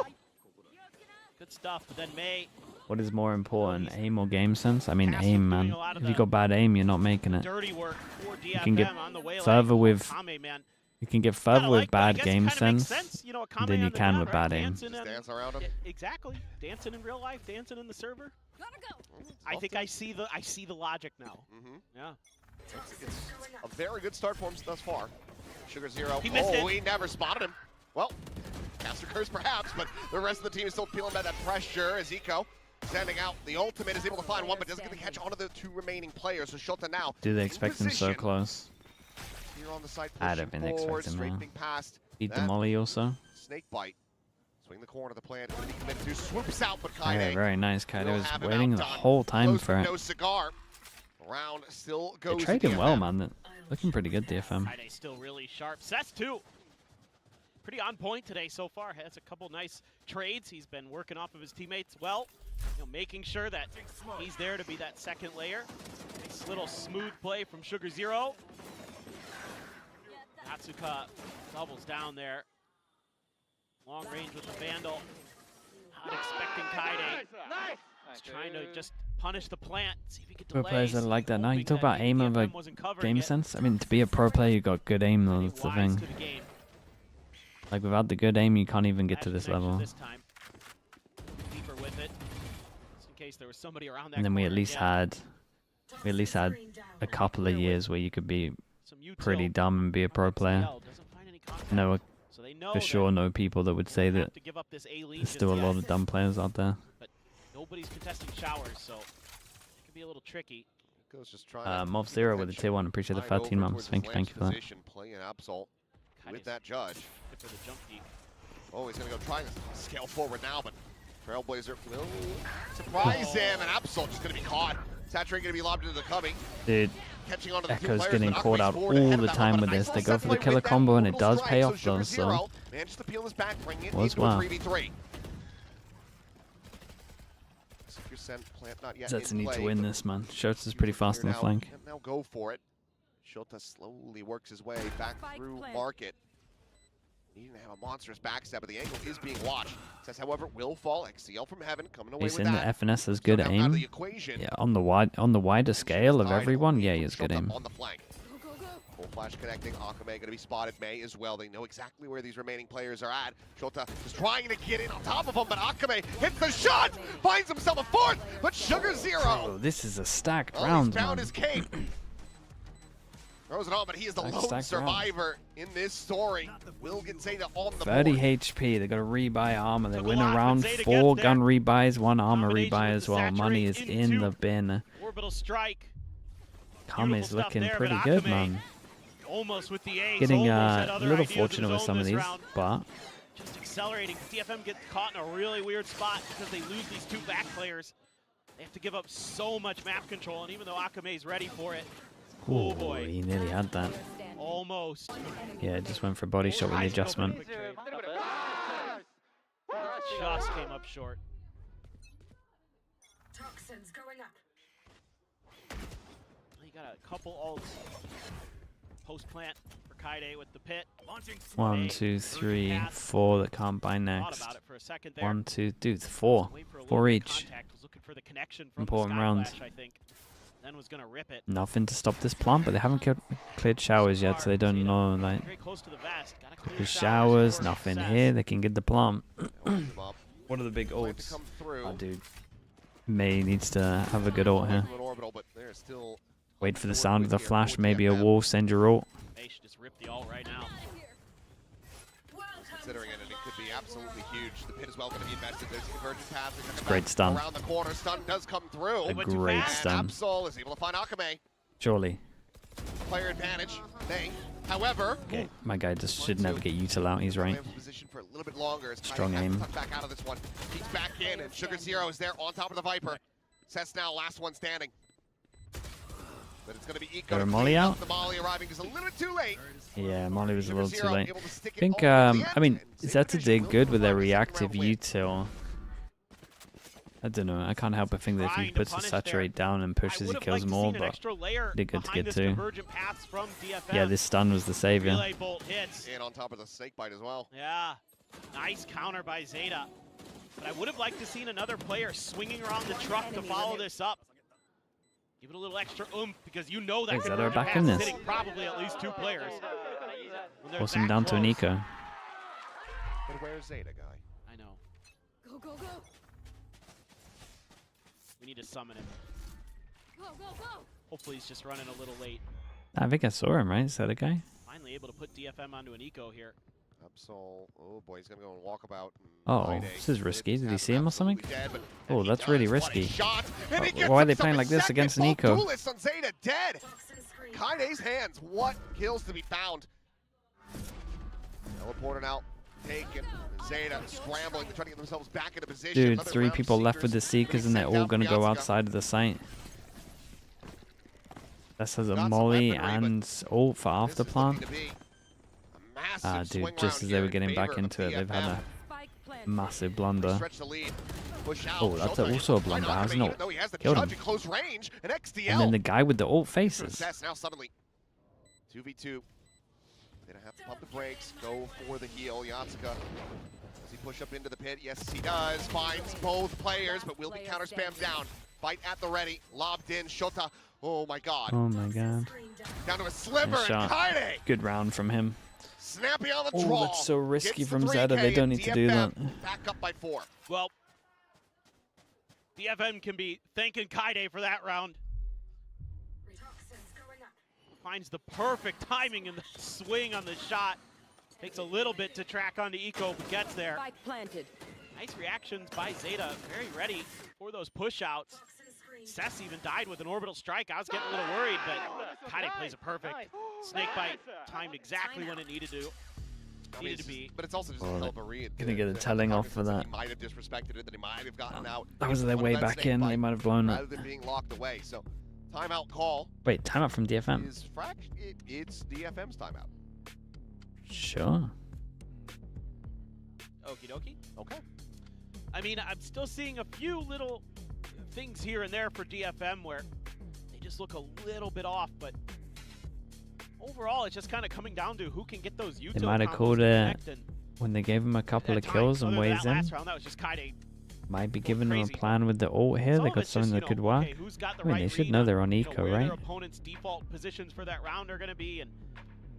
S6: Good stuff, but then May.
S2: What is more important, aim or game sense? I mean, aim, man. If you got bad aim, you're not making it. You can get further with bad game sense than you can with bad aim.
S5: Dance around him.
S6: Exactly, dancing in real life, dancing in the server. I think I see the logic now. Yeah.
S5: It's a very good start for him thus far. Sugar Zero.
S6: He missed it.
S5: He never spotted him. Well, caster curse perhaps, but the rest of the team is still feeling that pressure as Eco sending out the ultimate, is able to find one, but doesn't get to catch onto the 2 remaining players. So Shulta now.
S2: Do they expect him so close?
S5: Here on the side,
S2: I don't think they expect him now. Beat the
S5: that
S2: molly also.
S5: Snake bite. Swing the corner of the plant. He committed to, swoops out, but Kaide.
S2: Yeah, very nice. Kaide was waiting the whole time for it.
S5: No cigar. Round still goes.
S2: They trading well, man. Looking pretty good, DFM.
S6: Kaide still really sharp. Cess too. Pretty on point today so far. Has a couple nice trades. He's been working off of his teammates well, making sure that he's there to be that second layer. Nice little smooth play from Sugar Zero. Natsuka doubles down there. Long range with the Vandal. Not expecting Kaide. He's trying to just punish the plant. See if he can delay.
S2: Pro players that are like that now. You talk about aim over game sense. I mean, to be a pro player, you got good aim though. That's the thing. Like without the good aim, you can't even get to this level.
S6: Deeper with it. Just in case there was somebody around that.
S2: And then we at least had a couple of years where you could be pretty dumb and be a pro player. No, for sure, no people that would say that there's still a lot of dumb players out there.
S6: But nobody's contesting showers, so it can be a little tricky.
S2: Mob Zero with a tier 1. Appreciate the 13 months. Thank you for that.
S5: With that judge.
S6: For the jump peek.
S5: Oh, he's going to go try to scale forward now, but Trailblazer will surprise him, and Absol just going to be caught. Saturate going to be lobbed into the cubby.
S2: Dude, Echo's getting caught out all the time with this. They go for the killer combo, and it does pay off though, so was wow. Zeta need to win this, man. Shota's pretty fast on the flank.
S5: Now go for it. Shulta slowly works his way back through market. Needing to have a monstrous backstab, but the angle is being watched. Says, however, will fall. XCL from heaven coming away
S2: He's
S5: with
S2: in
S5: that.
S2: the FNS has good aim. Yeah, on the wider scale of everyone, yeah, he has good aim.
S5: On the flank. Full flash connecting. Akame going to be spotted. May as well. They know exactly where these remaining players are at. Shota is trying to get in on top of him, but Akame hits the shot! Finds himself a fourth, but Sugar Zero.
S2: Oh, this is a stacked round,
S5: He's found
S2: man.
S5: his cape. Throws it on, but he is the lone survivor in this story. Will get Zeta on the
S2: 30
S5: board.
S2: HP. They got a rebuy armor. They win a round. 4 gun rebuys, 1 armor rebuy as well. Money is in the bin.
S6: Orbital strike.
S2: Kame's looking pretty good, man.
S6: Almost with the ace.
S2: Getting a little fortunate with some of these, but
S6: just accelerating. DFM gets caught in a really weird spot because they lose these 2 back players. They have to give up so much map control, and even though Akame's ready for it, oh boy,
S2: he nearly had that.
S6: Almost.
S2: Yeah, just went for body shot with the adjustment.
S6: Just came up short.
S9: Toxins going up.
S6: He got a couple ults. Post plant for Kaide with the pit.
S2: 1, 2, 3, 4 that can't buy next. 1, 2, dude, 4. 4 each. Important round.
S6: Then was gonna rip it.
S2: Nothing to stop this plant, but they haven't cleared showers yet, so they don't know. Like, there's showers, nothing here. They can get the plant. What are the big ults? Oh, dude. May needs to have a good ult here. Wait for the sound of the flash, maybe a wall, send your ult.
S6: May should just rip the ult right now.
S5: Considering it, and it could be absolutely huge. The pit is well going to be invested. There's a convergence path.
S2: Great stun.
S5: Around the corner, stun does come through.
S2: A great stun.
S5: Absol is able to find Akame.
S2: Surely.
S5: Player advantage. May. However,
S2: okay, my guy just should never get util out. He's right.
S5: Position for a little bit longer.
S2: Strong aim.
S5: Back out of this one. He's back in, and Sugar Zero is there on top of the Viper. Sets now last one standing. But it's going to be Eco.
S2: Molly out?
S5: The Molly arriving is a little bit too late.
S2: Yeah, Molly was a little too late. I think, I mean, Zeta did good with their reactive util. I don't know. I can't help but think that if he puts the saturate down and pushes, he kills more, but did good to get 2. Yeah, this stun was the savior.
S5: And on top of the snake bite as well.
S6: Yeah, nice counter by Zeta. But I would have liked to seen another player swinging around the truck to follow this up. Give it a little extra oomph because you know that
S2: Zeta are back in this.
S6: hitting probably at least 2 players.
S2: Force him down to an eco.
S5: But where's Zeta, guy?
S6: I know.
S4: Go, go, go.
S6: We need to summon him. Go, go, go. Hopefully he's just running a little late.
S2: I think I saw him, right? Is that a guy?
S6: Finally able to put DFM onto an eco here.
S5: Absol, oh boy, he's gonna go and walkabout.
S2: Oh, this is risky. Did he see him or something? Oh, that's really risky. Why are they playing like this against an eco?
S5: Duelist on Zeta, dead. Kaide's hands. What kills to be found? Teleporting out, taken. Zeta scrambling, trying to get themselves back into position.
S2: Dude,
S5: Another
S2: 3 people left with the Seekers, and they're all gonna go outside of the site. This has a molly and ult for after plant. Ah, dude, just as they were getting back into it, they've had a massive blunder. Oh, that's also a blunder. How's it not killed him? And then the guy with the ult faces.
S5: Now suddenly, 2v2. They don't have to pump the brakes, go for the heal. Yatsuka, does he push up into the pit? Yes, he does. Finds both players, but will be counter spammed down. Fight at the ready, lobbed in. Shota, oh my god.
S2: Oh my god.
S5: Down to a sliver, and Kaide.
S2: Good round from him.
S5: Snappy on the draw.
S2: Oh, that's so risky from Zeta. They don't need to do that.
S5: Back up by 4.
S6: Well, DFM can be thanking Kaide for that round. Finds the perfect timing in the swing on the shot. Takes a little bit to track onto Eco, but gets there. Nice reactions by Zeta. Very ready for those push-outs. Cess even died with an orbital strike. I was getting a little worried, but Kaide plays it perfect. Snake bite timed exactly when it needed to. Be.
S5: But it's also just a hell of a read.
S2: Gonna get a telling off for that.
S5: He might have disrespected it, that he might have gotten out.
S2: That was their way back in. They might have blown it.
S5: Rather than being locked away. So, timeout call.
S2: Wait, timeout from DFM?
S5: It's DFM's timeout.
S2: Sure.
S6: Okie dokie.
S5: Okay.
S6: I mean, I'm still seeing a few little things here and there for DFM where they just look a little bit off, but overall, it's just kind of coming down to who can get those util
S2: They might have
S6: combos
S2: called
S6: to
S2: it
S6: connect, and
S2: when they gave him a couple of
S6: at
S2: kills
S6: times,
S2: and
S6: other than
S2: ways
S6: that
S2: in.
S6: last round, that was just Kaide.
S2: Might be giving them a
S6: crazy.
S2: plan with the ult here.
S6: Some
S2: They
S6: of
S2: got
S6: it's
S2: something
S6: just,
S2: that could
S6: okay,
S2: work.
S6: who's got the
S2: I mean,
S6: right
S2: they should
S6: read
S2: know
S6: on,
S2: they're on
S6: you
S2: eco,
S6: where
S2: right?
S6: their opponent's default positions for that round are going to be, and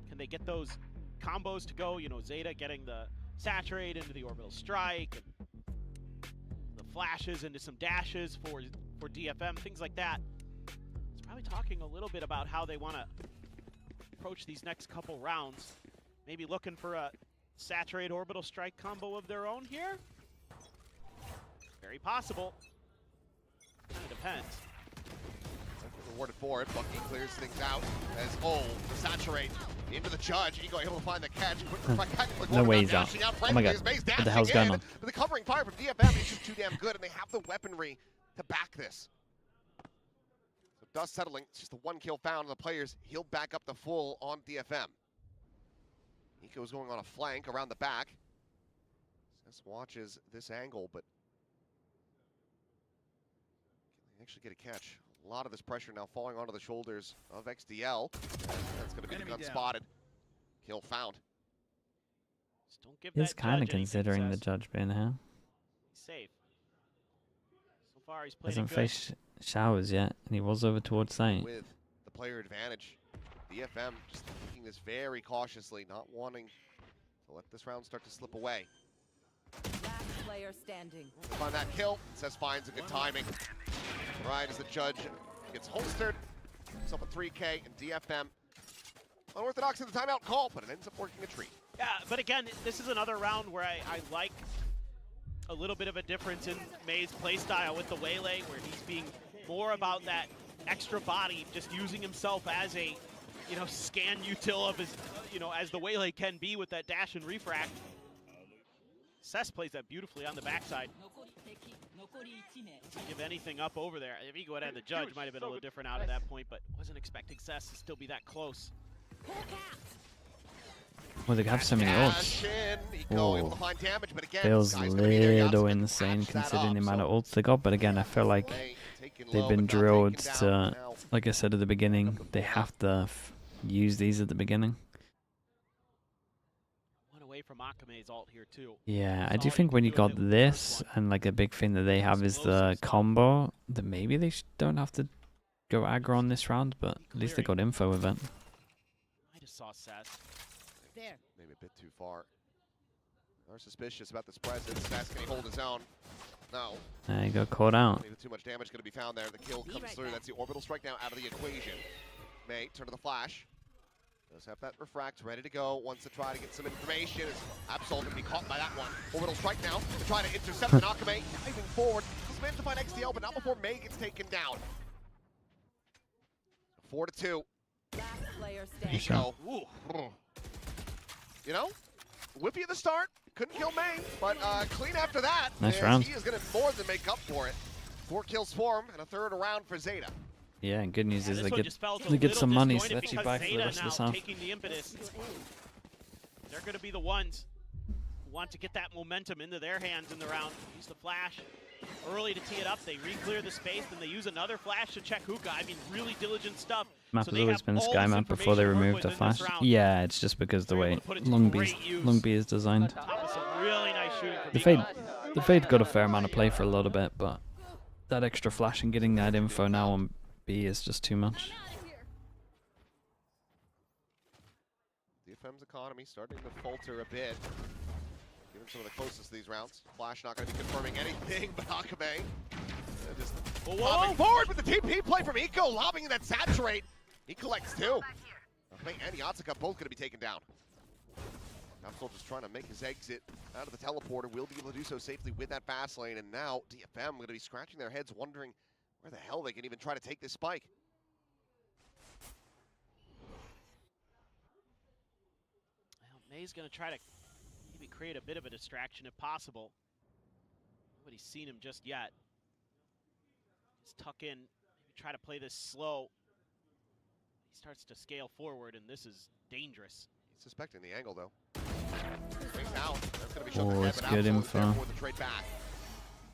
S6: can they get those combos to go? You know, Zeta getting the saturate into the orbital strike, and the flashes into some dashes for DFM, things like that. It's probably talking a little bit about how they want to approach these next couple rounds. Maybe looking for a saturate orbital strike combo of their own here. Very possible. Kind of depends.
S5: Rewarded for it. Bucky clears things out as the saturate into the judge. Ego able to find the catch.
S2: No way he's out. Oh my god. What the hell's going on?
S5: But the covering fire from DFM is just too damn good, and they have the weaponry to back this. So dust settling. It's just the one kill found, and the players healed back up the full on DFM. Eco's going on a flank around the back. Cess watches this angle, but can they actually get a catch? A lot of this pressure now falling onto the shoulders of XDL. That's going to be the gun spotted. Kill found.
S6: Just don't give
S2: He's
S6: that
S2: kind of
S6: judge anything,
S2: considering the
S6: Cess.
S2: judge being here.
S6: He's safe. So far, he's played
S2: Hasn't
S6: it good.
S2: faced showers yet, and he was over towards site.
S5: With the player advantage. DFM just taking this very cautiously, not wanting to let this round start to slip away.
S13: Last player standing.
S5: Find that kill. Cess finds a good timing. Right as the judge gets holstered. Himself a 3K and DFM. Unorthodox in the timeout call, but it ends up working a treat.
S6: Yeah, but again, this is another round where I like a little bit of a difference in May's playstyle with the Waylay, where he's being more about that extra body, just using himself as a, you know, scan util of his, you know, as the Waylay can be with that dash and refract. Cess plays that beautifully on the backside. Doesn't give anything up over there. If Ego had the judge, might have been a little different out at that point, but wasn't expecting Cess to still be that close.
S2: Well, they have so many ults.
S5: Able to find damage, but again,
S2: Feels a
S5: Sky's gonna be there. Yat's
S2: little
S5: gonna
S2: insane
S5: patch that
S2: considering the
S5: up,
S2: amount
S5: so
S2: of ults they got, but again, I feel like
S5: taking
S2: they've
S5: low,
S2: been
S5: but not
S2: drilled
S5: taken
S2: to,
S5: down. Now,
S2: like I said at the beginning, they have to use these at the beginning.
S6: One away from Akame's ult here too.
S2: Yeah, I
S6: That's
S2: do
S6: all
S2: think
S6: can
S2: when you
S6: do
S2: got
S6: with it
S2: this,
S6: one.
S2: and like a big thing that they have is the combo, that maybe they don't have to go aggro on this round, but at least they got info with it.
S6: I just saw Cess.
S13: There.
S5: maybe a bit too far. They're suspicious about this presence. Cess, can he hold his own? No.
S2: He got caught out.
S5: Maybe too much damage going to be found there. The kill comes through. That's the orbital strike now out of the equation. May turn to the flash. Does have that refract ready to go. Wants to try to get some information. Absol going to be caught by that one. Orbital strike now to try to intercept Nakame. Diving forward. He's managed to find XDL, but not before May gets taken down. 4-2.
S13: Last player standing.
S5: Eco. You know, whippy at the start. Couldn't kill May, but clean after that.
S2: Nice round.
S5: He is going to more than make up for it. 4 kills for him and a third around for Zeta.
S2: Yeah, and good news is
S6: This
S2: they
S6: one
S2: get
S6: just felt a
S2: they get
S6: little
S2: some money, so
S6: disjointed
S2: that's you
S6: because
S2: back for the
S6: Zeta
S2: rest of the
S6: now
S2: half.
S6: taking the impetus. They're going to be the ones who want to get that momentum into their hands in the round. Use the flash early to tee it up. They re-clear the space, then they use another flash to check Hookah. I mean, really diligent stuff.
S2: Map
S6: So
S2: has
S6: they
S2: always
S6: have
S2: been
S6: all
S2: Sky
S6: this
S2: map before they
S6: information to work
S2: removed the
S6: with in this
S2: flash.
S6: round.
S2: Yeah, it's just because the
S6: They're
S2: way
S6: able to put it to
S2: Long
S6: great
S2: B is designed.
S6: Top of some really nice shooting from
S2: The
S6: Eco.
S2: Fade got a fair amount of play for a little bit, but that extra flash and getting that info now on B is just too much.
S5: DFM's economy starting to falter a bit. Given some of the closest of these rounds. Flash not going to be confirming anything, but Akame just popping forward with the TP play from Eco, lobbing that saturate. He collects two. Akame and Yatsuka both going to be taken down. Absol just trying to make his exit out of the teleporter. Will be able to do so safely with that fast lane, and now DFM going to be scratching their heads, wondering where the hell they can even try to take this spike.
S6: Well, May's going to try to maybe create a bit of a distraction if possible. Nobody's seen him just yet. Just tuck in, maybe try to play this slow. He starts to scale forward, and this is dangerous.
S5: He's suspecting the angle, though. Out. That's going to be
S2: Oh, it's good info.
S5: For the trade back.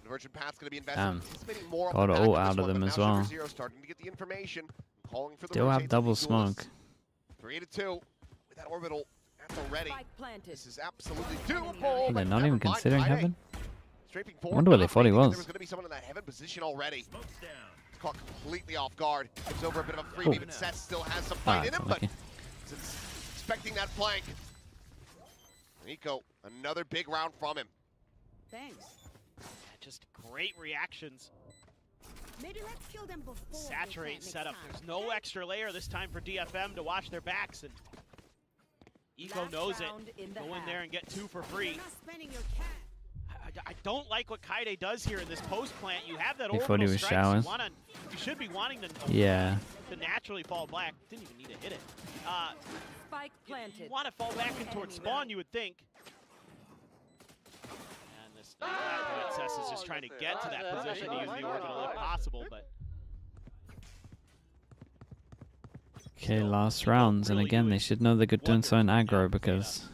S5: Divergent path's going to be invested.
S2: Damn.
S5: Anticipating more
S2: Got
S5: off the
S2: it all
S5: back
S2: out
S5: this
S2: of
S5: one,
S2: them
S5: but
S2: as
S5: now
S2: well.
S5: Sugar Zero starting to get the information. Calling for the
S2: Still have
S5: rotates
S2: double
S5: of the duelists.
S2: smoke.
S5: 3-2 with that orbital at the ready. This is absolutely doable.
S2: They're not even considering heaven. I
S5: Forward,
S2: wonder where they thought he was.
S5: There was going to be someone in that heaven position already. It's caught completely off guard. Gives over a bit of a freebie, but Seth still has some fight in him, but expecting that flank. Nico, another big round from him.
S13: Thanks.
S6: Just great reactions.
S13: Maybe let's kill them before.
S6: Saturate setup. There's no extra layer this time for DFM to watch their backs, and Eco knows it. Go in there and get 2 for free. I don't like what Kaide does here in this post plant. You have that orbital strikes. You should be wanting to naturally fall back. Didn't even need to hit it.
S13: Spike planted.
S6: You want to fall back in towards spawn, you would think. And this Princess is just trying to get to that position to use the orbital if possible, but.
S2: Okay, last rounds, and again, they should know they're good doing something aggro because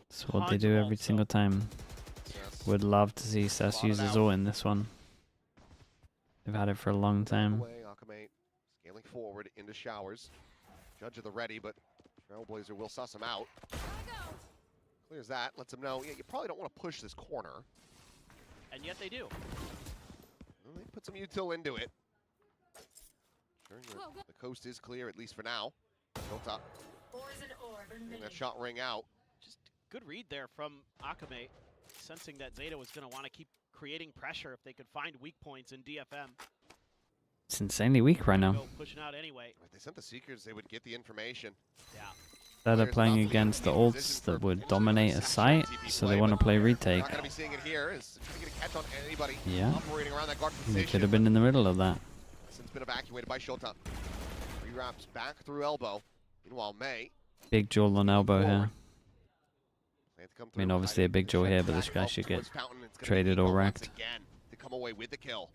S2: it's what they do every single time. Would love to see Sess use his ult in this one. They've had it for a long time.
S5: Akame scaling forward into showers. Judge of the ready, but Trailblazer will suss him out. Clears that, lets him know, yeah, you probably don't want to push this corner.
S6: And yet they do.
S5: Well, they put some util into it. The coast is clear, at least for now. Built up. Getting that shot ring out.
S6: Just good read there from Akame, sensing that Zeta was going to want to keep creating pressure if they could find weak points in DFM.
S2: It's insanely weak right now.
S6: Pushing out anyway.
S5: If they sent the Seekers, they would get the information.
S6: Yeah.
S2: They're playing against the ults that would dominate a site, so they want to play retake.
S5: Not going to be seeing it here. Is trying to get a catch on anybody operating around that guard position.
S2: They could have been in the middle of that.
S5: Since been evacuated by Shota. Re-wraps back through elbow. Meanwhile, May.
S2: Big jaw on elbow here. I mean, obviously a big jaw here, but this guy should get traded or wrecked.
S5: Again to come away with the kill.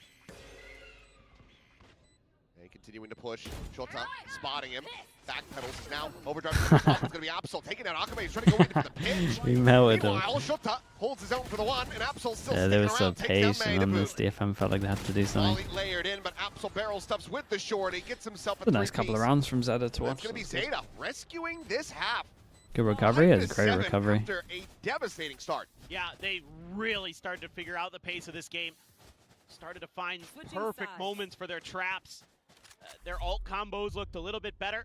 S5: They continuing to push. Shota spotting him. Back pedals now. Overdrive. It's going to be Absol taking out Akame. He's trying to go in for the pinch.
S2: He melted him.
S5: Meanwhile, Shota holds his own for the one, and Absol's still
S2: there was some pace, and then this DFM felt like they had to do something.
S5: Layered in, but Absol barrel stuffs with the short. He gets himself
S2: a nice couple of rounds from Zeta to watch.
S5: It's going to be Zeta rescuing this half.
S2: Good recovery. It's a great recovery.
S5: After a devastating start.
S6: Yeah, they really started to figure out the pace of this game. Started to find perfect moments for their traps. Their ult combos looked a little bit better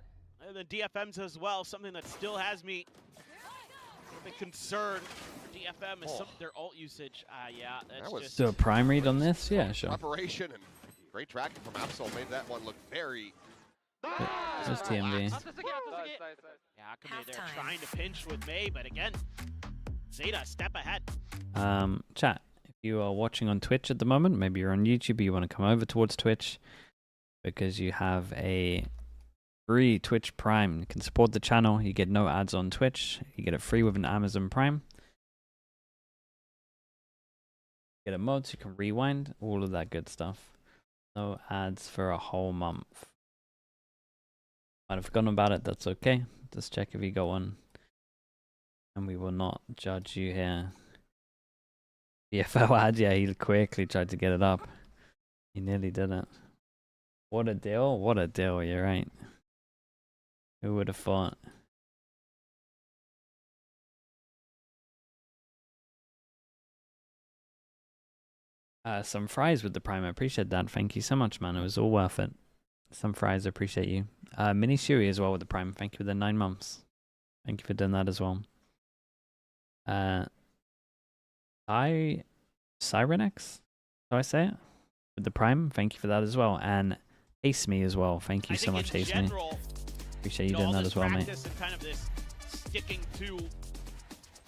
S6: than DFM's as well. Something that still has me a bit concerned for DFM is their ult usage. Yeah, that's just...
S2: Do a prime read on this? Yeah, sure.
S5: Preparation and great tracking from Absol made that one look very...
S2: Just TMV.
S6: Yeah, Akame there trying to pinch with May, but again, Zeta a step ahead.
S2: Chat, if you are watching on Twitch at the moment, maybe you're on YouTube, you want to come over towards Twitch because you have a free Twitch Prime. You can support the channel, you get no ads on Twitch, you get it free with an Amazon Prime. Get emotes, you can rewind, all of that good stuff. No ads for a whole month. Might have forgotten about it, that's okay. Just check if you got one. And we will not judge you here. BFO ad, yeah, he quickly tried to get it up. He nearly did it. What a deal, you're right. Who would have thought? Some fries with the Prime, I appreciate that. Thank you so much, man, it was all worth it. Some fries, I appreciate you. Mini Shui as well with the Prime. Thank you for the 9 months. Thank you for doing that as well. Sirenex? How do I say it? With the Prime. Thank you for that as well. And Ace Me as well. Thank you so much, Ace Me. Appreciate you doing that as well, mate.
S6: And kind of this sticking to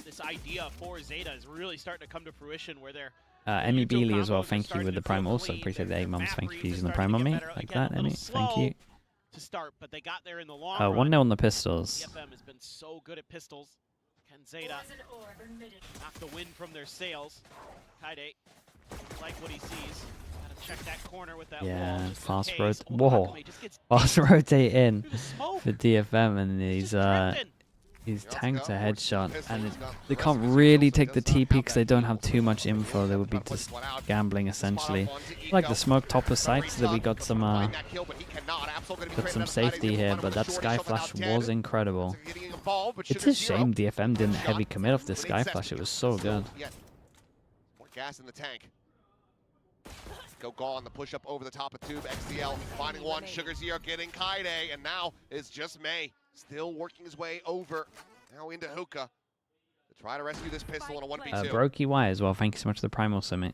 S6: this idea for Zeta is really starting to come to fruition where they're
S2: Emmy Bealey as well, thank you with the Prime. Also appreciate the 8 months. Thank you for using the Prime on me. Like that, Emmy. Thank you.
S6: To start, but they got there in the long run.
S2: 1-0 on the pistols.
S6: DFM has been so good at pistols. Can Zeta knock the wind from their sails? Kaide, like what he sees. Gotta check that corner with that wall.
S2: Fast rotate. Whoa. Fast rotate in for DFM, and he's He's tanked a headshot, and they can't really take the TP because they don't have too much info. They would be just gambling essentially. Like the smoke top of sight so that we got some safety here, but that Sky Flash was incredible. It's a shame DFM didn't heavy commit off this Sky Flash. It was so good.
S5: More gas in the tank. Go on the push up over the top of tube. XDL finding one. Sugar Zero getting Kaide, and now it's just May. Still working his way over now into Hookah to try to rescue this pistol on a 1v2.
S2: Brokey Y as well. Thank you so much for the Primal Summit.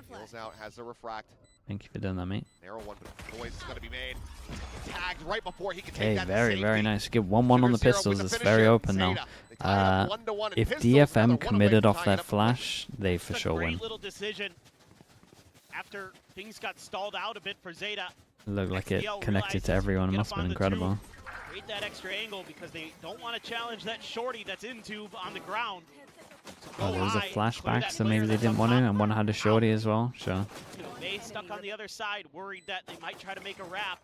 S5: Heals out, has the refract.
S2: Thank you for doing that, mate.
S5: Narrow one, but noise is going to be made. Tagged right before he can take that.
S2: Very nice. Get 1-1 on the pistols. It's very open now. If DFM committed off that flash, they for sure win.
S6: Little decision after things got stalled out a bit for Zeta.
S2: It looked like it connected to everyone. It must have been incredible.
S6: Create that extra angle because they don't want to challenge that shorty that's in tube on the ground.
S2: Oh, there was a flashback, so maybe they didn't want to, and one had a shorty as well. Sure.
S6: They stuck on the other side, worried that they might try to make a wrap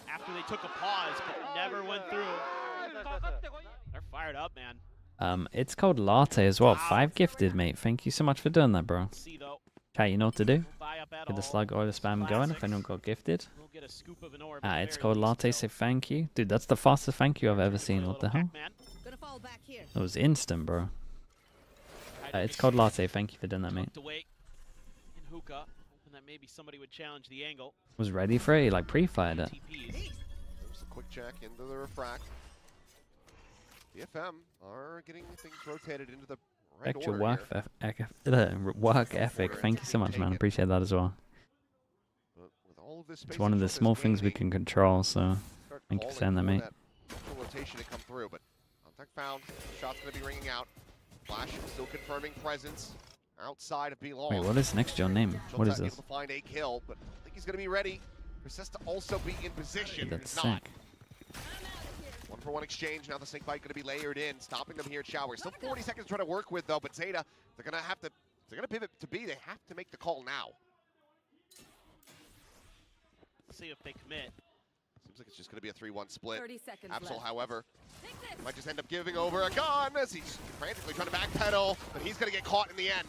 S6: after they took a pause, but never went through. They're fired up, man.
S2: It's called Latte as well. 5 gifted, mate. Thank you so much for doing that, bro. Chat, you know what to do. Get the slug or the spam going if anyone got gifted. It's called Latte, say thank you. Dude, that's the fastest thank you I've ever seen. What the hell? It was instant, bro. It's called Latte. Thank you for doing that, mate. Was ready for it. He like pre-fired it.
S5: There's a quick check into the refract. DFM are getting things rotated into the right
S2: Extra
S5: order
S2: work ethic. Thank you so much, man. Appreciate that as well. It's one of the small things we can control, so thank you for saying that, mate.
S5: Rotation to come through, but contact found. Shot's going to be ringing out. Flash still confirming presence outside of B-Long.
S2: Wait, what is next your name? What is this?
S5: Able to find a kill, but I think he's going to be ready. Persist to also be in position.
S2: That's
S5: sick.
S2: Not.
S5: 1-for-1 exchange. Now the sync fight going to be layered in, stopping them here at Shower. Still 40 seconds to try to work with though, but Zeta, they're going to have to. They're going to pivot to B. They have to make the call now.
S6: Let's see if they commit.
S5: Seems like it's just going to be a 3-1 split.
S13: 30 seconds
S5: Absol,
S13: left.
S5: however, might just end up giving over a gun as he's frantically trying to backpedal, but he's going to get caught in the end.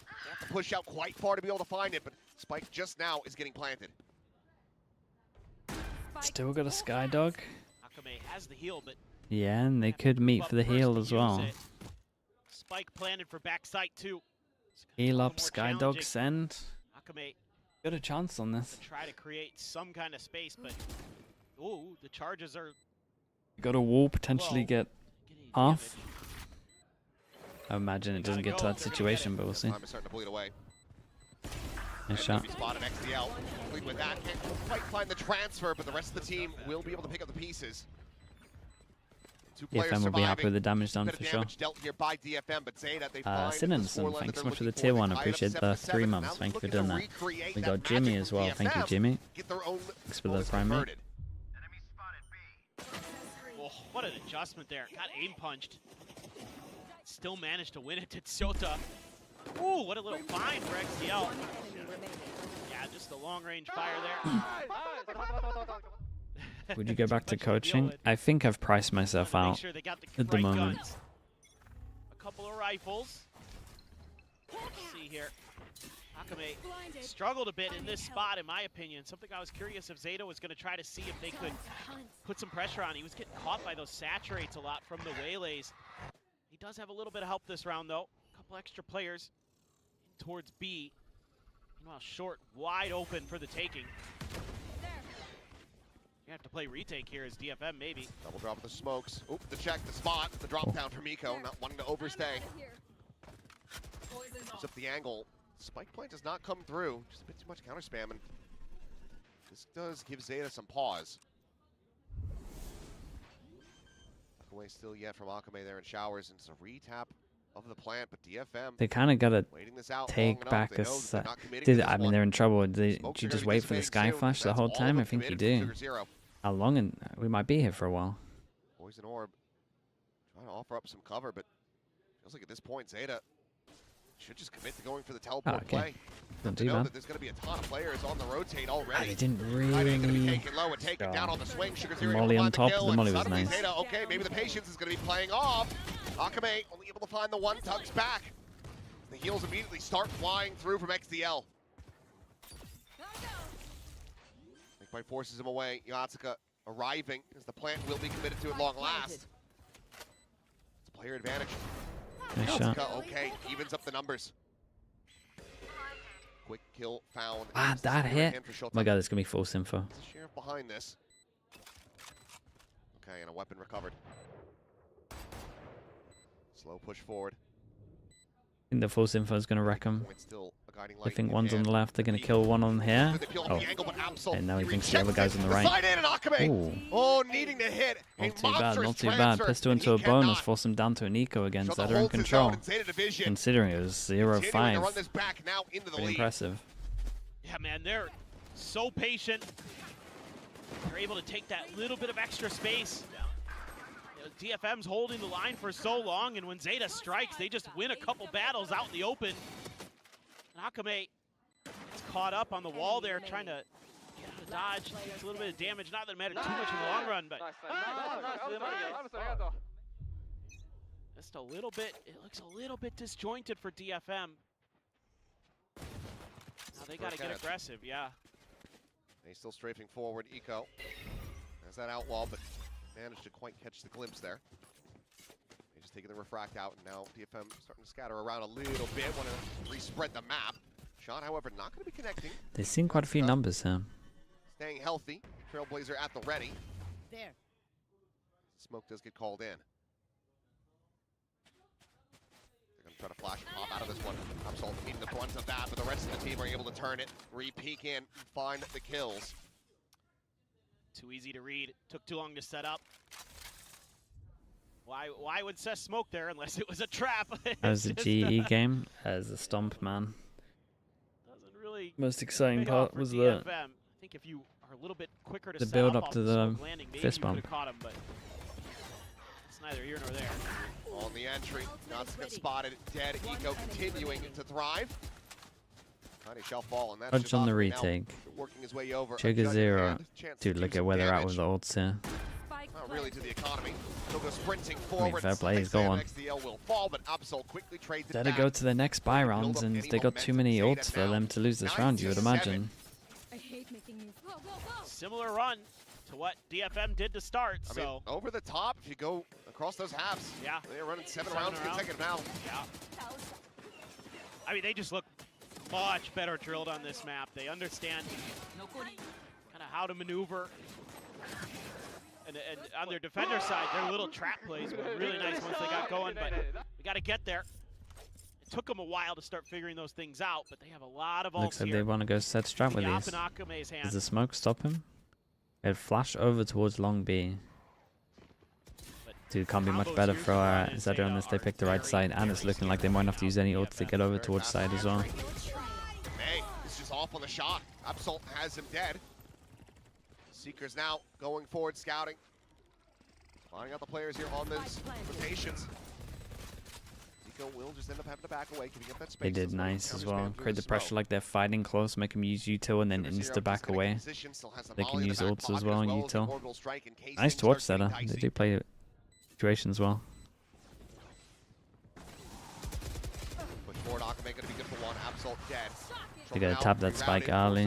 S5: They have to push out quite far to be able to find it, but Spike just now is getting planted.
S2: Still got a Skydog.
S6: Akame has the heal, but
S2: yeah, and they could meet for the heal as well.
S6: Spike planted for backside too.
S2: Heal up, Skydog send.
S6: Akame
S2: got a chance on this.
S6: Try to create some kind of space, but ooh, the charges are.
S2: You got a wall potentially get half. I imagine it doesn't get to that situation, but we'll see.
S5: Time is starting to bleed away.
S2: Nice shot.
S5: Spotted XDL. With that, can't quite find the transfer, but the rest of the team will be able to pick up the pieces.
S2: DFM will be happy with the damage done for sure. Sinenson, thanks so much for the tier 1. Appreciate the 3 months. Thank you for doing that. We got Jimmy as well. Thank you, Jimmy. Thanks for the primary.
S6: Oh, what an adjustment there. Got aim punched. Still managed to win it to Zeta. Ooh, what a little find for XDL. Yeah, just a long range fire there.
S2: Would you go back to coaching? I think I've priced myself out at the moment.
S6: Guns. A couple of rifles. Let's see here. Akame struggled a bit in this spot, in my opinion. Something I was curious if Zeta was going to try to see if they could put some pressure on. He was getting caught by those saturates a lot from the waylays. He does have a little bit of help this round, though. A couple extra players in towards B. Meanwhile, short, wide open for the taking. You have to play retake here as DFM, maybe.
S5: Double drop of the smokes. Oop, the check, the spot, the drop down for Miko, not wanting to overstay. Puts up the angle. Spike point does not come through. Just a bit too much counter spam, and this does give Zeta some pause. Away still yet from Akame there in Showers, and it's a retap of the plant, but DFM.
S2: They kind of got to take back a I mean, they're in trouble. Did you just wait for the Sky Flash the whole time? I think you do. How long? And we might be here for a while.
S5: Poison Orb trying to offer up some cover, but feels like at this point Zeta Should just commit to going for the teleport play.
S2: Don't
S5: To
S2: do
S5: know
S2: that.
S5: that there's going to be a ton of players on the rotate already.
S2: They didn't
S5: Going to be
S2: really.
S5: taken low and taken down on the swing. Sugar's
S2: The
S5: able to
S2: molly on
S5: find
S2: top.
S5: kill,
S2: The
S5: and
S2: molly was
S5: suddenly
S2: nice.
S5: Zeta, okay, maybe the patience is going to be playing off. Akame only able to find the one, tugs back. The heals immediately start flying through from XDL. Big forces him away. Yatsuka arriving as the plant will be committed to at long last. It's a player advantage.
S2: Nice shot.
S5: Yatsuka, okay, evens up the numbers. Quick kill found.
S2: Ah, that hit. Oh my god, it's gonna be false info.
S5: There's a sheriff behind this. Okay, and a weapon recovered. Slow push forward.
S2: I think the false info is gonna wreck him.
S5: Still a guiding
S2: I
S5: light
S2: think
S5: in
S2: one's on the left. They're gonna kill one on here. Oh, and now he thinks the other guy's on the right. Ooh.
S5: Oh, needing to hit.
S2: Not too bad, not too bad. Pistol into a bonus, force him down to an eco again. Zeta in control. Considering it was 0-5. Pretty impressive.
S6: Yeah, man, they're so patient. They're able to take that little bit of extra space. You know, DFM's holding the line for so long, and when Zeta strikes, they just win a couple battles out in the open. And Akame gets caught up on the wall there, trying to get out of dodge. It's a little bit of damage, not that it mattered too much in the long run, but just a little bit. It looks a little bit disjointed for DFM. Now they got to get aggressive, yeah.
S5: He's still strafing forward. Eco has that outlaw, but managed to quite catch the glimpse there. He's just taking the refract out, and now DFM starting to scatter around a little bit. Want to respread the map. Shot, however, not going to be connecting.
S2: They've seen quite a few numbers here.
S5: Staying healthy. Trailblazer at the ready.
S13: There.
S5: Smoke does get called in. They're going to try to flash and pop out of this one. Absol meeting the brunt of that, but the rest of the team are able to turn it, re-peek in, find the kills.
S6: Too easy to read. Took too long to set up. Why would Seth smoke there unless it was a trap?
S2: As a GE game, as a stomp man.
S6: Doesn't really
S2: Most exciting part was
S6: DFM.
S2: that.
S6: I think if you are a little bit quicker to
S2: The
S6: set
S2: build
S6: up
S2: up to
S6: off
S2: the
S6: smoke landing, maybe
S2: fist
S6: you
S2: bump.
S6: could've caught him, but it's neither here nor there.
S5: On the entry, Natsuka spotted, dead. Eco continuing to thrive. Tiny shell fall, and that's
S2: Punch on the retake.
S5: Working his way over.
S2: Trigger 0. Dude, look at where they're at with the ults here.
S5: Not really to the economy. He'll go sprinting forward.
S2: Fair play, he's going.
S5: XDL will fall, but Absol quickly trades it
S2: Zeta
S5: back.
S2: go to the next buy rounds, and they got too many ults for them to lose this round, you would imagine.
S13: I hate making moves. Go, go, go.
S6: Similar run to what DFM did to start,
S5: I mean,
S6: so.
S5: over the top, if you go across those halves.
S6: Yeah.
S5: They're running 7 rounds consecutive now.
S6: Yeah. I mean, they just look much better drilled on this map. They understand kind of how to maneuver. And on their defender side, their little trap plays were really nice once they got going, but we got to get there. It took them a while to start figuring those things out, but they have a lot of ults
S2: Looks like
S6: here.
S2: they want to go set strap with these. Does the smoke stop him? It'll flash over towards long B. Dude, can't be much better for Zeta on this. They picked the right side, and it's looking like they might have to use any ults to get over towards side as well.
S5: Hey, this is off on the shot. Absol has him dead. Seekers now going forward, scouting. Finding out the players here on this rotations. Zico will just end up having to back away, giving up that space.
S2: They did nice as well. Create the pressure like they're fighting close, make them use util and then insta back away. They can use ults as well on util. Nice to watch Zeta. They do play situations well.
S5: Push forward, Akame gonna be good for one. Absol dead.
S2: They gotta tap that spike early.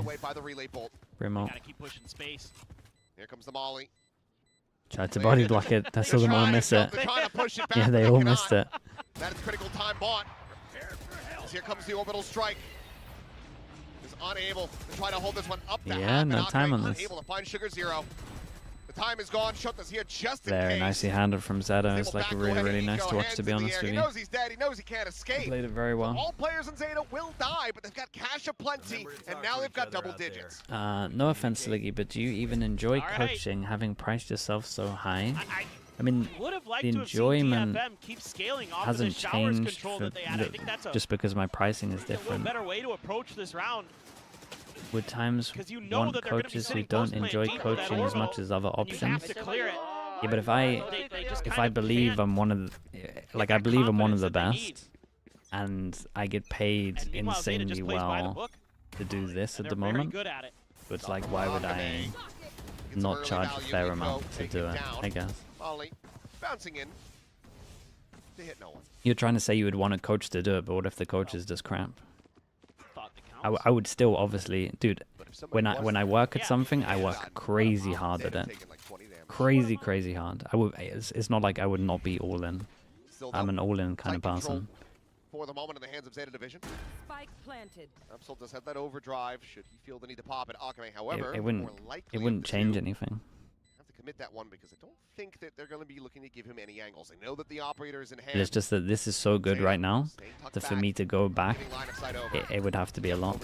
S2: Brimo.
S6: Gotta keep pushing space.
S5: Here comes the molly.
S2: Tried to body block it. I saw them all miss it. Yeah, they all missed it.
S5: That is critical time bought. Here comes the orbital strike. Is unable to try to hold this one up.
S2: Yeah, no time on this.
S5: Unable to find Sugar 0. The time is gone. Shota's here just in
S2: Very
S5: case.
S2: nicely handled from Zeta. It's like really nice to watch, to be honest with
S5: He
S2: you.
S5: knows he's dead. He knows he can't escape.
S2: Played it very well.
S5: All players in Zeta will die, but they've got cash aplenty, and now they've got double digits.
S2: No offense, Sliggy, but do you even enjoy coaching, having priced yourself so high? I mean, the enjoyment hasn't changed for just because my pricing is different.
S6: Better way to approach this round.
S2: With times want coaches who don't enjoy coaching as much as other options. Yeah, but if I believe I'm one of the, I believe I'm one of the best, and I get paid insanely well to do this at the moment. So it's like, why would I not charge a fair amount to do it, I guess.
S5: Bouncing in to hit no one.
S2: You're trying to say you would want a coach to do it, but what if the coach is just crap? I would still obviously, dude, when I work at something, I work crazy hard at it. Crazy hard. It's not like I would not be all in. I'm an all-in kind of person.
S5: For the moment in the hands of Zeta Division.
S13: Spike planted.
S5: Absol does have that overdrive. Should he feel the need to pop it? Akame, however,
S2: It wouldn't change anything.
S5: Have to commit that one because I don't think that they're going to be looking to give him any angles. I know that the operator is in hand.
S2: It's just that this is so good right now that for me to go back, it would have to be a lot.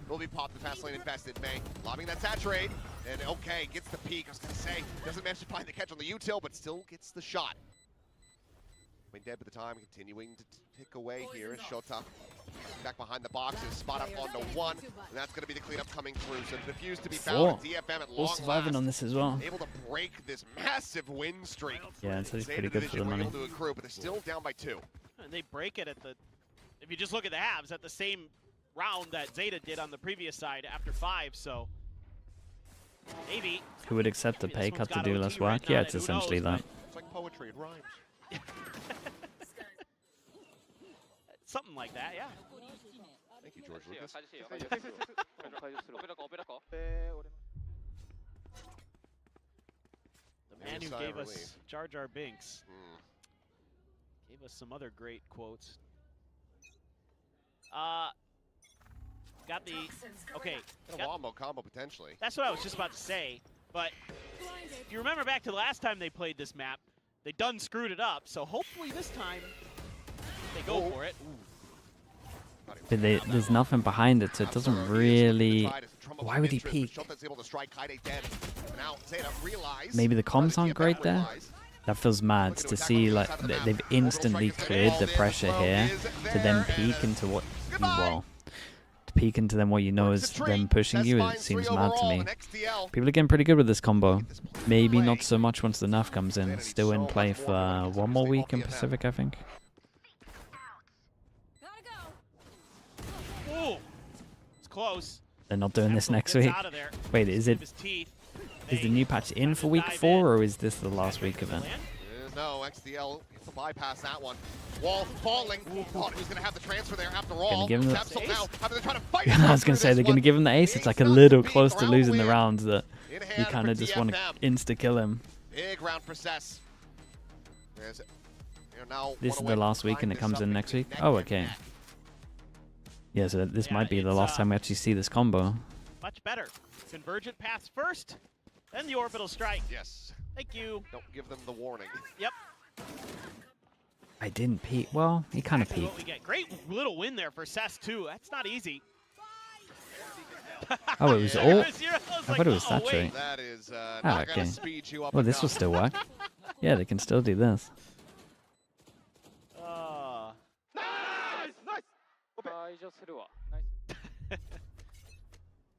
S5: Will be popped, the fast lane infested. May lobbing that saturate, and okay, gets the peak. I was going to say, doesn't manage to find the catch on the util, but still gets the shot. Dead by the time, continuing to tick away here is Shota. Back behind the boxes, spot up onto one, and that's going to be the cleanup coming through. So Diffuse to be found. DFM at long
S2: surviving on this as well.
S5: Able to break this massive win streak.
S2: Yeah, it's pretty good for the money.
S5: Able to accrue, but they're still down by 2.
S6: And they break it at the, if you just look at the halves, at the same round that Zeta did on the previous side after 5, so maybe.
S2: Who would accept a pay cut to do less work? Yeah, it's essentially that.
S5: It's like poetry, it rhymes.
S6: Something like that, yeah.
S5: Thank you, George Lucas.
S6: The man who gave us Jar Jar Binks gave us some other great quotes. Got the
S5: wombo combo potentially.
S6: That's what I was just about to say. But if you remember back to the last time they played this map, they done screwed it up. So hopefully this time they go for it.
S2: But there's nothing behind it, so it doesn't really... Why would he peek? Maybe the comms aren't great there? That feels mad to see, like, they've instantly cleared the pressure here to then peek into what... Well, to peek into them what you know is them pushing you, it seems mad to me. People are getting pretty good with this combo. Maybe not so much once the nerf comes in. Still in play for one more week in Pacific, I think.
S6: Close.
S2: They're not doing this next week. Wait, is the new patch in for week 4, or is this the last week of it?
S5: No, XDL gets to bypass that one. Wall falling. Thought he was going to have the transfer there after all.
S2: Give him I was going to say, they're going to give him the ace. It's like a little close to losing the rounds that you kind of just want to insta-kill him.
S5: Big round for Cess.
S2: This is the last week and it comes in next week? Oh, okay. Yeah, so this might be the last time we actually see this combo.
S6: Much better. Convergent paths first, then the orbital strike.
S5: Yes.
S6: Thank you.
S5: Don't give them the warning.
S6: Yep.
S2: I didn't peek. Well, he kind of peeked.
S6: Great little win there for Cess too. That's not easy.
S2: Oh, it was all? I thought it was saturate.
S5: That is
S2: ah, okay. Well, this will still work. Yeah, they can still do this.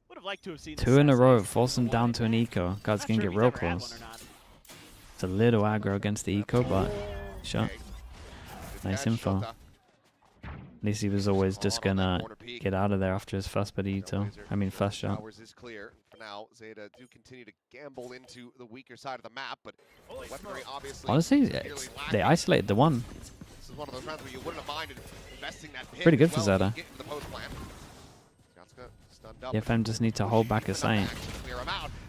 S6: Would have liked to have seen
S2: 2 in a row, force them down to an eco. God's gonna get real close. It's a little aggro against the eco, but shot. Nice info. At least he was always just gonna get out of there after his first bit of util. I mean, first shot.
S5: Is clear. For now, Zeta do continue to gamble into the weaker side of the map, but weaponry obviously.
S2: Honestly, they isolated the one.
S5: This is one of those rounds where you wouldn't have minded investing that pin.
S2: Pretty good for Zeta.
S5: DFM
S2: just need to hold back a sight.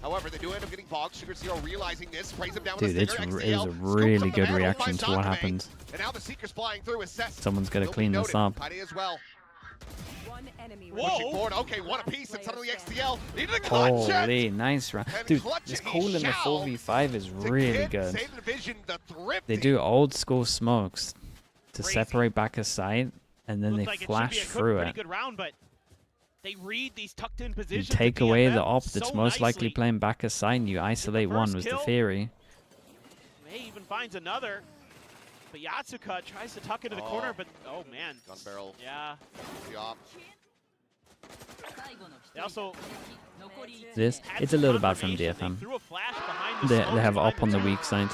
S5: However, they do end up getting bogged. Sugar Zero realizing this, sprays him down
S2: dude, it is a really good reaction to what happens.
S5: And now the Seeker's flying through.
S2: Someone's got to clean this up.
S5: One enemy. Pushing forward. Okay, one apiece, and suddenly XDL needed a clutch.
S2: Holy, nice round. Dude, this call in the 4v5 is really good. They do old school smokes to separate back a sight, and then they flash through it.
S6: Good round, but they read these tucked in positions.
S2: You take away the op that's most likely playing back a side, and you isolate one, was the theory.
S6: May even finds another, but Yatsuka tries to tuck into the corner, but oh man.
S5: Gun barrel.
S6: Yeah.
S5: The op.
S6: They also.
S2: It's a little bad from DFM. They have op on the weak side.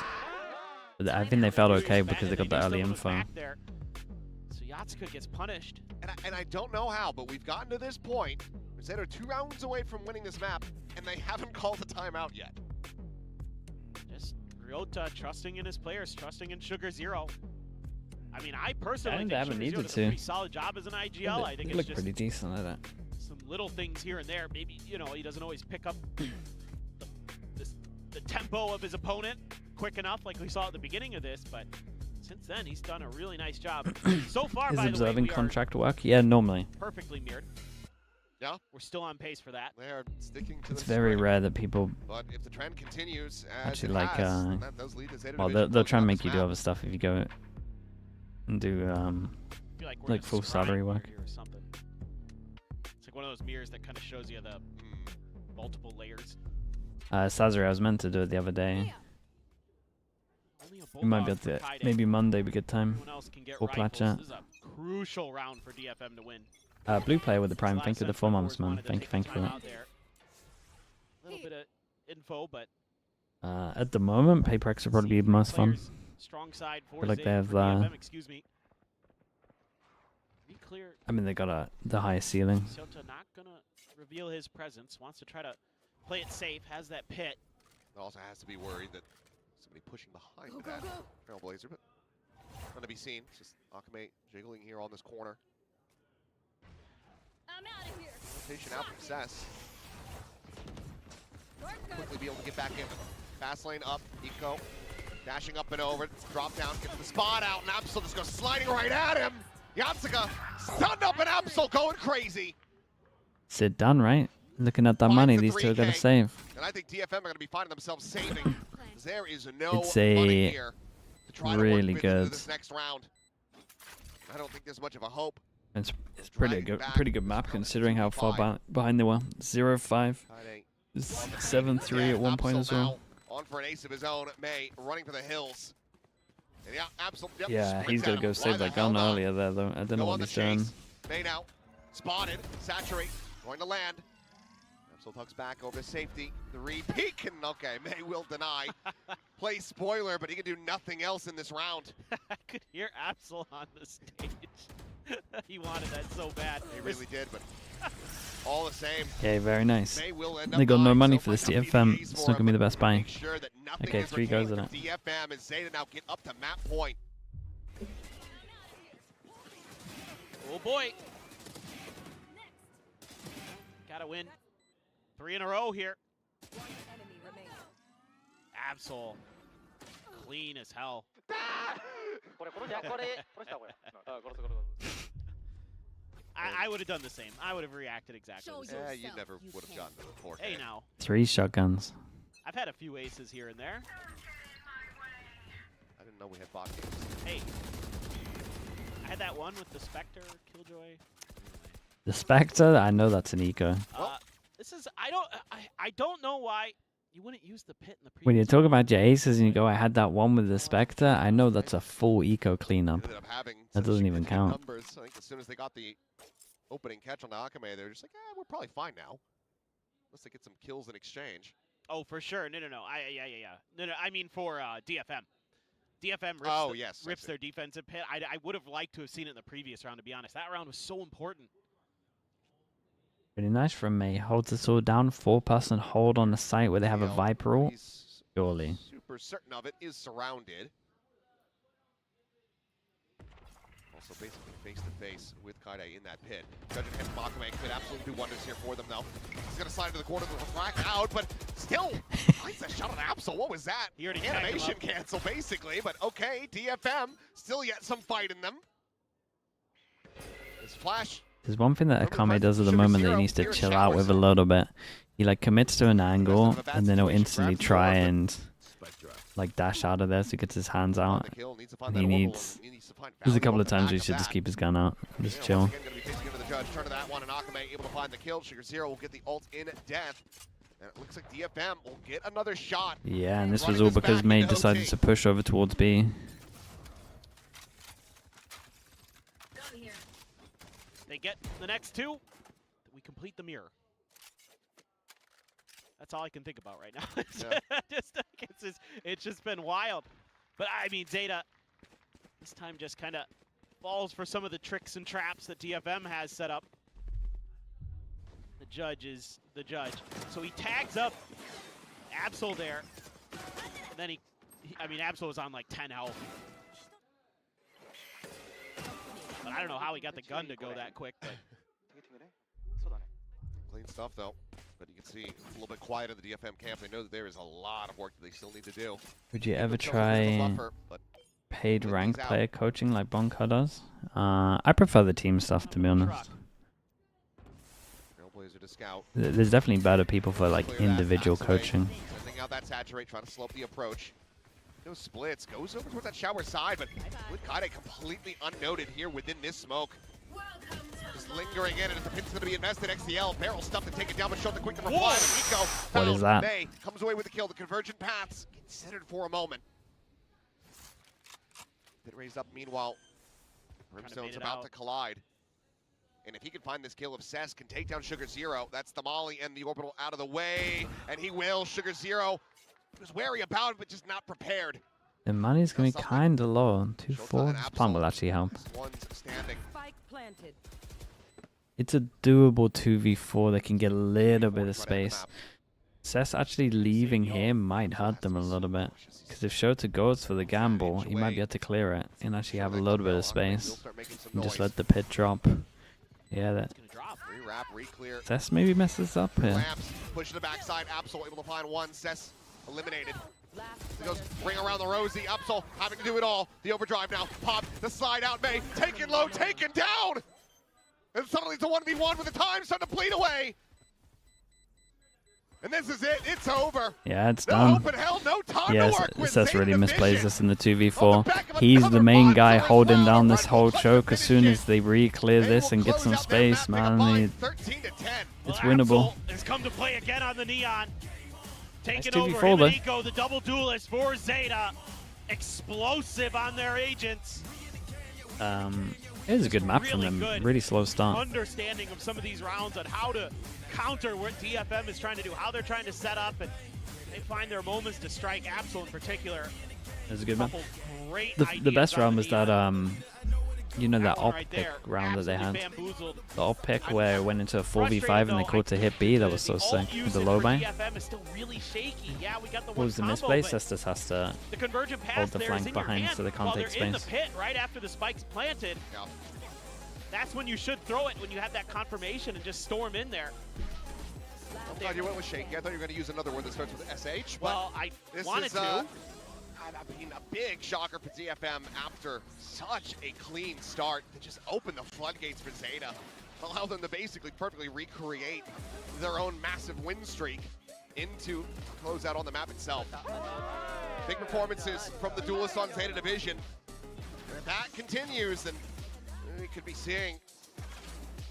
S2: But I think they felt okay because they got the early info.
S6: So Yatsuka gets punished.
S5: And I don't know how, but we've gotten to this point. Zeta are 2 rounds away from winning this map, and they haven't called the timeout yet.
S6: Just Ryota trusting in his players, trusting in Sugar Zero. I mean, I personally think
S2: haven't
S6: Sugar
S2: needed
S6: Zero does a
S2: to.
S6: pretty solid job as an IGL. I think
S2: They
S6: it's
S2: look
S6: just
S2: pretty decent at it.
S6: some little things here and there. Maybe, you know, he doesn't always pick up the tempo of his opponent quick enough like we saw at the beginning of this, but since then he's done a really nice job. So far,
S2: Is
S6: by the way,
S2: observing
S6: we are
S2: contract work? Yeah, normally.
S6: perfectly mirrored.
S5: Yeah,
S6: we're still on pace for that.
S5: They are sticking to
S2: It's
S5: the
S2: very
S5: string.
S2: rare that people
S5: But if the trend continues as
S2: actually
S5: it
S2: like.
S5: has, then that does lead to Zeta
S2: Well,
S5: Division
S2: they'll
S5: closing
S2: try and
S5: out
S2: make
S5: this
S2: you do
S5: map.
S2: other stuff if you go and do
S6: Feel we're
S2: like
S6: in a
S2: full
S6: scribe
S2: salary
S6: mirror
S2: work.
S6: here or something. It's like one of those mirrors that kind of shows you the multiple layers.
S2: Sazeri, I was meant to do it the other day.
S6: Only a
S2: We might be
S6: bulldog
S2: able
S6: for
S2: to.
S6: Kaide.
S2: Maybe Monday we get time.
S6: Everyone else can get
S2: Or
S6: rifles.
S2: Platchat.
S6: This is a crucial round for DFM to win.
S2: Blue player with the prime.
S6: Last
S2: Thank you for the
S6: time
S2: 4
S6: Wars
S2: months, man.
S6: wanted to
S2: Thank you,
S6: take
S2: thank you for
S6: time
S2: that.
S6: out there. A little bit of info, but
S2: At the moment, PaperX will probably be the most fun.
S6: players, strong side for
S2: Feel like
S6: Zeta,
S2: they have
S6: for DFM, excuse me. Be clear.
S2: I mean, they got the highest ceiling.
S6: Zeta not gonna reveal his presence. Wants to try to play it safe. Has that pit.
S5: Also has to be worried that somebody pushing behind that Trailblazer, but none to be seen. It's just Akame jiggling here on this corner.
S13: I'm out of here.
S5: Rotation out from Cess. Quickly be able to get back in. Fast lane up, Eco dashing up and over, drop down, gets the spot out, and Absol just goes sliding right at him. Yatsuka stunned up, and Absol going crazy.
S2: Sit down, right? Looking at that money, these two are gonna
S5: 3K.
S2: save.
S5: And I think DFM are going to be finding themselves saving. There is no
S2: It's
S5: money
S2: a
S5: here to try to
S2: really
S5: work into
S2: good.
S5: this next round. I don't think there's much of a hope.
S2: It's pretty good map considering how far behind they were. 0-5, 7-3 at one point as well.
S5: On for an ace of his own, May running for the hills. And yeah, absolutely. Yep,
S2: Yeah,
S5: sprints
S2: he's gonna
S5: at
S2: go
S5: him.
S2: save
S5: Why
S2: that
S5: the hell
S2: gun
S5: not?
S2: earlier there though. I don't know
S5: Go
S2: what
S5: on the
S2: he's doing.
S5: chase. May now spotted, saturate, going to land. Absol tucks back over safety. The read peek, and okay, May will deny. Play spoiler, but he can do nothing else in this round.
S6: I could hear Absol on the stage. He wanted that so bad.
S5: He really did, but all the same.
S2: Okay, very nice.
S5: May will end up
S2: They got no
S5: buying,
S2: money
S5: so
S2: for this
S5: might not be
S2: DFM.
S5: the ace
S2: It's
S5: for
S2: not gonna
S5: him,
S2: be the
S5: but
S2: best buy.
S5: make sure that nothing
S2: Okay,
S5: is
S2: 3
S5: retained
S2: goes in
S5: from
S2: it.
S5: DFM as Zeta now get up to map point.
S6: Oh boy. Gotta win 3 in a row here. Absol. Clean as hell. I would have done the same. I would have reacted exactly the same.
S5: Yeah, you never would have gotten to the 4K.
S6: Hey now.
S2: 3 shotguns.
S6: I've had a few aces here and there.
S5: I didn't know we had bot games.
S6: Hey. I had that one with the Spectre, Killjoy.
S2: The Spectre, I know that's an eco.
S6: This is I don't know why you wouldn't use the pit in the previous.
S2: When you talk about your aces and you go, I had that one with the Spectre, I know that's a full eco cleanup.
S5: Ended up having
S2: That doesn't even count.
S5: numbers. I think as soon as they got the opening catch on the Akame, they were just like, we're probably fine now. Unless they get some kills in exchange.
S6: Oh, for sure. No. Yeah. No. I mean for DFM. DFM rips their defensive pit. I would have liked to have seen it in the previous round, to be honest. That round was so important.
S2: Pretty nice from me. Holds the sword down. 4-person hold on the site where they have a Viper ult. Surely.
S5: Super certain of it, is surrounded. Also basically face to face with Kaide in that pit. Judging him, Akame could absolutely do wonders here for them though. He's gonna slide into the corner with a frack out, but still finds a shot at Absol. What was that?
S6: He already
S5: animation cancel basically, but okay, DFM still yet some fight in them. This flash.
S2: There's one thing that Akame does at the moment that he needs to chill out with a little bit. He like commits to an angle and then he'll instantly try and like dash out of there so he gets his hands out. And he needs. There's a couple of times where he should just keep his gun out and just chill.
S5: Once again, gonna be facing into the judge. Turn to that one, and Akame able to find the kill. Sugar Zero will get the ult in death. And it looks like DFM will get another shot.
S2: Yeah, and this was all because May decided to push over towards B.
S6: They get the next 2. We complete the mirror. That's all I can think about right now. It's just been wild. But I mean, Zeta this time just kind of falls for some of the tricks and traps that DFM has set up. The judge is the judge. So he tags up Absol there. And then I mean, Absol was on like 10 health. But I don't know how he got the gun to go that quick. But.
S5: Clean stuff, though. But you can see it's a little bit quiet in the DFM camp. They know that there is a lot of work that they still need to do.
S2: Would you ever try paid rank player coaching like Bonka does? I prefer the team stuff, to be honest.
S5: To scout.
S2: There's definitely better people for like individual coaching.
S5: Sending out that saturate, trying to slope the approach. No splits, goes over towards that shower side, but Kade completely unnoted here within this smoke. Just lingering in, and the pin's going to be invested. XCL, barrel stuff to take it down, but showed the quick to reply. Nico,
S2: what is that?
S5: May comes away with the kill. The convergent paths considered for a moment. Bit raised up meanwhile. Brimstone's about to collide. And if he can find this kill of Cess, can take down Sugar Zero. That's the molly and the orbital out of the way. And he will. Sugar Zero was wary about it, but just not prepared.
S2: The money's going to be kind of low. 2-4. This pump will actually help. It's a doable 2v4. They can get a little bit of space. Cess actually leaving here might hurt them a little bit. Because if Shota goes for the gamble, he might be able to clear it and actually have a little bit of space. And just let the pit drop. Yeah, that. Cess maybe messes up here.
S5: Push to the backside. Absol able to find one. Cess eliminated. He goes bring around the Rosie. Absol having to do it all. The overdrive now. Pop the slide out. May taken low, taken down. And suddenly it's a 1v1 with the time starting to bleed away. And this is it. It's over.
S2: Yeah, it's done.
S5: Yeah,
S2: Cess really misplays this in the 2v4. He's the main guy holding down this whole choke. As soon as they re-clear this and get some space, man, it's winnable.
S6: Has come to play again on the Neon. Taking
S2: nice
S6: over him and Nico, the double duelist for Zeta. Explosive on their agents.
S2: It was a good map from them. Really slow start.
S6: Understanding of some of these rounds on how to counter what DFM is trying to do, how they're trying to set up, and they find their moments to strike. Absol in particular.
S2: It was a good map. The best round was that you know that op pick round that they had. The op pick where it went into a 4v5 and they caught to hit B. That was so sick with the low buy. What was the misplace? Estes has to hold the flank behind so they can't take space.
S6: In the pit right after the spike's planted. That's when you should throw it, when you have that confirmation and just storm in there.
S5: I'm glad you went with shaky. I thought you were going to use another word that starts with SH.
S6: Well, I wanted to.
S5: I mean, a big shocker for DFM after such a clean start to just open the floodgates for Zeta. Allow them to basically perfectly recreate their own massive win streak into closeout on the map itself. Big performances from the duelists on Zeta Division. If that continues, then we could be seeing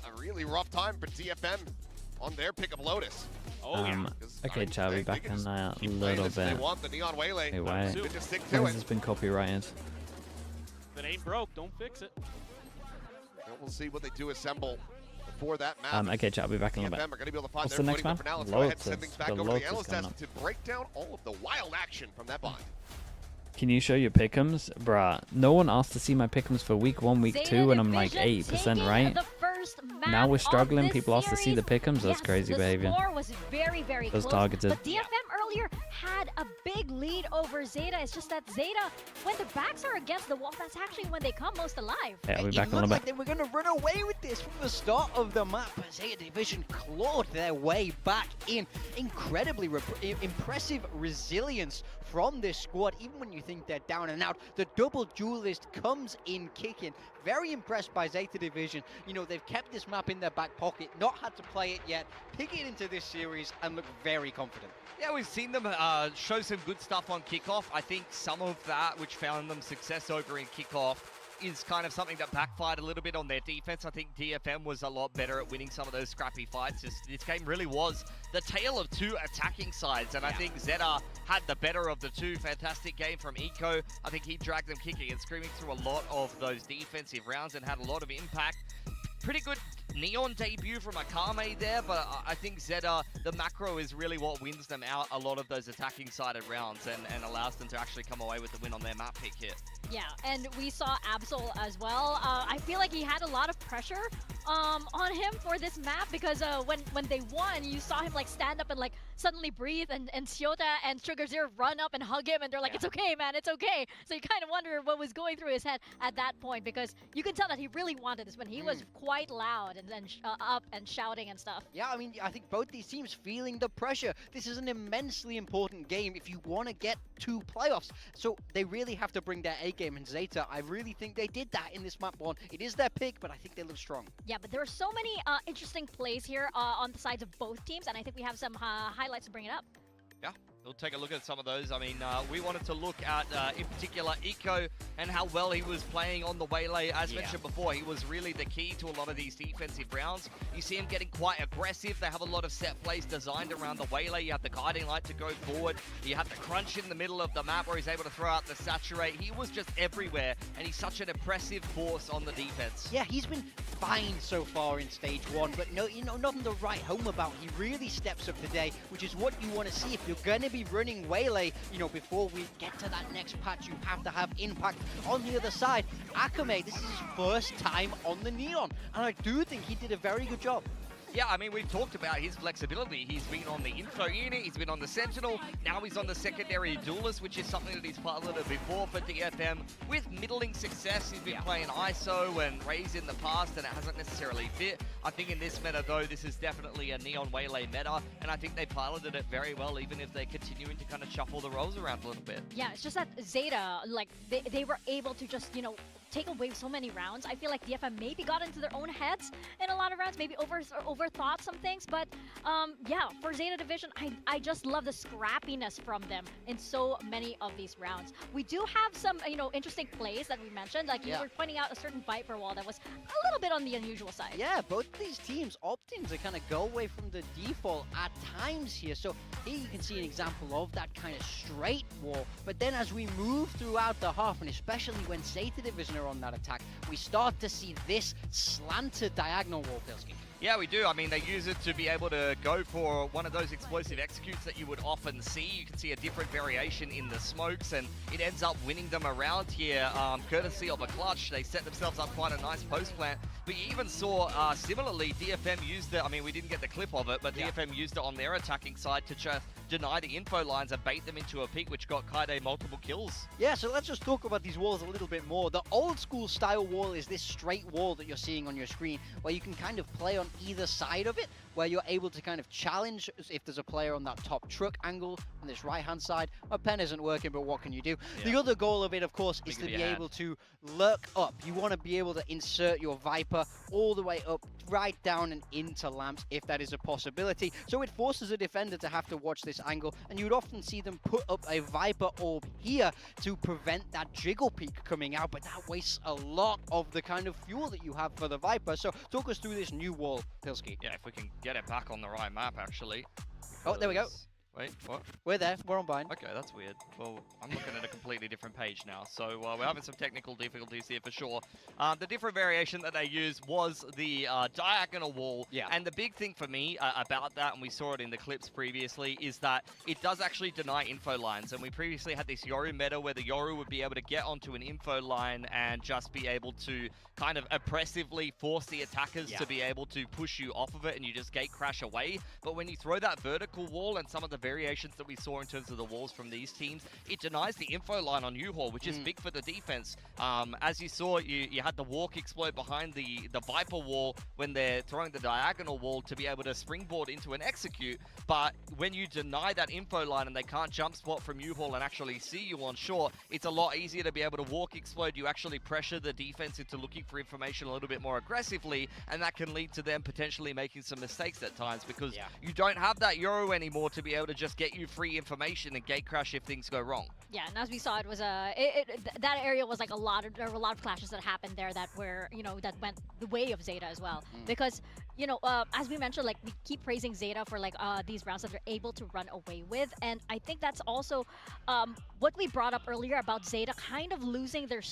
S5: a really rough time for DFM on their pick of Lotus.
S2: Okay, Chow, be back in there a little bit.
S5: They want the Neon Waylay.
S2: Hey, wait. This has been copyrighted.
S6: If it ain't broke, don't fix it.
S5: And we'll see what they do assemble for that map.
S2: Okay, Chow, be back in a little bit. What's the next map? Lotus. The Lotus coming up.
S5: To break down all of the wild action from that bond.
S2: Can you show your pick'ems? Bruh, no one asked to see my pick'ems for week 1, week 2, and I'm like 80%, right? Now we're struggling. People asked to see the pick'ems. That's crazy behavior.
S4: Was very, very
S2: close.
S4: Targeted. But DFM earlier had a big lead over Zeta. It's just that Zeta, when the backs are against the wall, that's actually when they come most alive.
S2: Yeah, we'll be back in a little bit.
S3: They were going to run away with this from the start of the map. Zeta Division clawed their way back in. Incredibly impressive resilience from this squad, even when you think they're down and out. The double duelist comes in kicking. Very impressed by Zeta Division. You know, they've kept this map in their back pocket, not had to play it yet, pick it into this series and look very confident.
S1: Yeah, we've seen them show some good stuff on kickoff. I think some of that, which found them success over in kickoff, is kind of something that backfired a little bit on their defense. I think DFM was a lot better at winning some of those scrappy fights. This game really was the tale of two attacking sides, and I think Zeta had the better of the two. Fantastic game from Eco. I think he dragged them kicking and screaming through a lot of those defensive rounds and had a lot of impact. Pretty good neon debut from Akame there, but I think Zeta, the macro is really what wins them out a lot of those attacking sided rounds and allows them to actually come away with the win on their map pick here.
S4: Yeah, and we saw Absol as well. I feel like he had a lot of pressure on him for this map because when they won, you saw him like stand up and like suddenly breathe, and Shiota and Sugar Zero run up and hug him, and they're like, "It's okay, man, it's okay." So you kind of wonder what was going through his head at that point, because you can tell that he really wanted this when he was quite loud and then up and shouting and stuff.
S3: Yeah, I mean, I think both these teams feeling the pressure. This is an immensely important game if you want to get to playoffs. So they really have to bring their A game, and Zeta, I really think they did that in this map 1. It is their pick, but I think they look strong.
S4: Yeah, but there are so many interesting plays here on the sides of both teams, and I think we have some highlights to bring it up.
S1: Yeah, we'll take a look at some of those. I mean, we wanted to look at, in particular, Eco and how well he was playing on the Waylay. As mentioned before, he was really the key to a lot of these defensive rounds. You see him getting quite aggressive. They have a lot of set plays designed around the Waylay. You have the guiding light to go forward. You have the crunch in the middle of the map where he's able to throw out the saturate. He was just everywhere, and he's such an oppressive force on the defense.
S3: Yeah, he's been fine so far in stage 1, but no, you know, nothing to write home about. He really steps up today, which is what you want to see. If you're going to be running Waylay, you know, before we get to that next patch, you have to have impact on the other side. Akame, this is his first time on the Neon, and I do think he did a very good job.
S1: Yeah, I mean, we've talked about his flexibility. He's been on the info unit, he's been on the Sentinel, now he's on the secondary duelist, which is something that he's piloted before for DFM with middling success. He's been playing ISO and Raze in the past, and it hasn't necessarily fit. I think in this meta, though, this is definitely a Neon Waylay meta, and I think they piloted it very well, even if they're continuing to kind of shuffle the roles around a little bit.
S4: Yeah, it's just that Zeta, like, they were able to just, you know, take away so many rounds. I feel like DFM maybe got into their own heads in a lot of rounds, maybe overthought some things, but yeah, for Zeta Division, I just love the scrappiness from them in so many of these rounds. We do have some, you know, interesting plays that we mentioned, like you were pointing out a certain Viper wall that was a little bit on the unusual side.
S3: Yeah, both these teams opting to kind of go away from the default at times here. So here you can see an example of that kind of straight wall, but then as we move throughout the half, and especially when Zeta Division are on that attack, we start to see this slanted diagonal wall, Pilski.
S1: Yeah, we do. I mean, they use it to be able to go for one of those explosive executes that you would often see. You can see a different variation in the smokes, and it ends up winning them around here, courtesy of a clutch. They set themselves up quite a nice post plant. But you even saw, similarly, DFM used it. I mean, we didn't get the clip of it, but DFM used it on their attacking side to just deny the info lines and bait them into a peak, which got Kaide multiple kills.
S3: Yeah, so let's just talk about these walls a little bit more. The old school style wall is this straight wall that you're seeing on your screen, where you can kind of play on either side of it, where you're able to kind of challenge if there's a player on that top truck angle on this right-hand side. My pen isn't working, but what can you do? Yeah. The other goal of it, of course, is to be able to lurk up. You want to be able to insert your Viper all the way up, right down and into lamps, if that is a possibility. So it forces a defender to have to watch this angle, and you would often see them put up a Viper orb here to prevent that jiggle peak coming out, but that wastes a lot of the kind of fuel that you have for the Viper. So talk us through this new wall, Pilski.
S1: Yeah, if we can get it back on the right map, actually.
S3: Oh, there we go.
S1: Wait, what?
S3: We're there. We're on bind.
S1: Okay, that's weird. Well, I'm looking at a completely different page now, so we're having some technical difficulties here for sure. The different variation that they used was the diagonal wall, and the big thing for me about that, and we saw it in the clips previously, is that it does actually deny info lines, and we previously had this Yoru meta where the Yoru would be able to get onto an info line and just be able to kind of oppressively force the attackers to be able to push you off of it, and you just gate crash away. But when you throw that vertical wall and some of the variations that we saw in terms of the walls from these teams, it denies the info line on U-Haul, which is big for the defense. As you saw, you had the walk explode behind the Viper wall when they're throwing the diagonal wall to be able to springboard into an execute, but when you deny that info line and they can't jump spot from U-Haul and actually see you on shore, it's a lot easier to be able to walk explode. You actually pressure the defense into looking for information a little bit more aggressively, and that can lead to them potentially making some mistakes at times, because you don't have that Yoru anymore to be able to just get you free information and gate crash if things go wrong.
S4: Yeah, and as we saw, it was that area was like there were a lot of clashes that happened there that were, you know, that went the way of Zeta as well. Because you know, as we mentioned, like we keep praising Zeta for like these rounds that they're able to run away with, and I think that's also what we brought up earlier about Zeta kind of losing their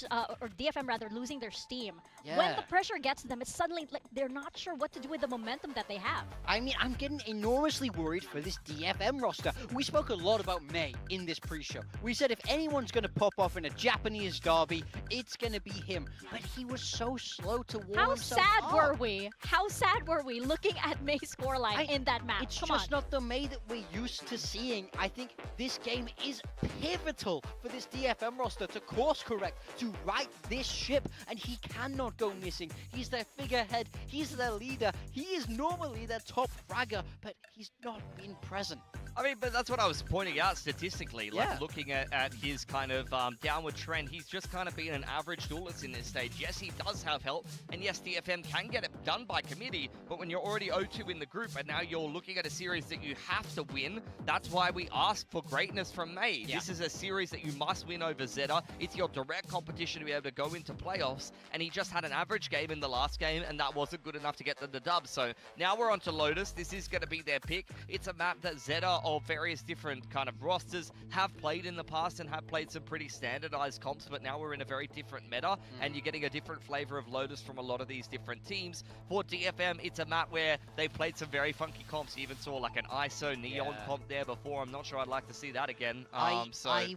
S4: or DFM rather losing their steam.
S3: Yeah.
S4: When the pressure gets to them, it's suddenly like they're not sure what to do with the momentum that they have.
S3: I mean, I'm getting enormously worried for this DFM roster. We spoke a lot about May in this pre-show. We said if anyone's going to pop off in a Japanese derby, it's going to be him. But he was so slow to warm himself up.
S4: How sad were we? How sad were we looking at May's scoreline in that match?
S3: It's just not the May that we're used to seeing. I think this game is pivotal for this DFM roster to course correct, to right this ship, and he cannot go missing. He's their figurehead, he's their leader, he is normally their top fragger, but he's not been present.
S1: I mean, but that's what I was pointing out statistically, like looking at his kind of downward trend. He's just kind of been an average duelist in this stage. Yes, he does have help, and yes, DFM can get it done by committee, but when you're already 0-2 in the group and now you're looking at a series that you have to win, that's why we ask for greatness from May. This is a series that you must win over Zeta. It's your direct competition to be able to go into playoffs, and he just had an average game in the last game, and that wasn't good enough to get them the dub. So now we're on to Lotus. This is going to be their pick. It's a map that Zeta of various different kind of rosters have played in the past and have played some pretty standardized comps, but now we're in a very different meta, and you're getting a different flavor of Lotus from a lot of these different teams. For DFM, it's a map where they've played some very funky comps. You even saw like an ISO Neon comp there before. I'm not sure I'd like to see that again.
S3: I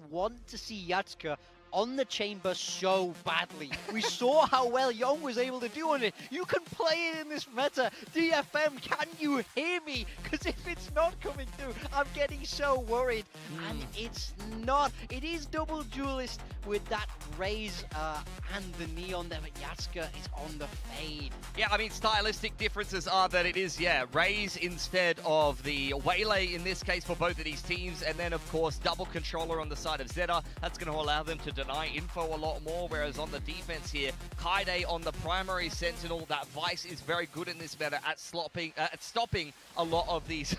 S3: want to see Yatsuka on the chamber so badly. We saw how well Young was able to do on it. You can play it in this meta. DFM, can you hear me? Because if it's not coming through, I'm getting so worried. And it's not. It is double duelist with that Raze and the Neon there, but Yatsuka is on the fade.
S1: Yeah, I mean, stylistic differences are that it is, Raze instead of the Waylay in this case for both of these teams, and then, of course, double controller on the side of Zeta. That's going to allow them to deny info a lot more, whereas on the defense here, Kaide on the primary Sentinel, that Vice is very good in this meta at stopping a lot of these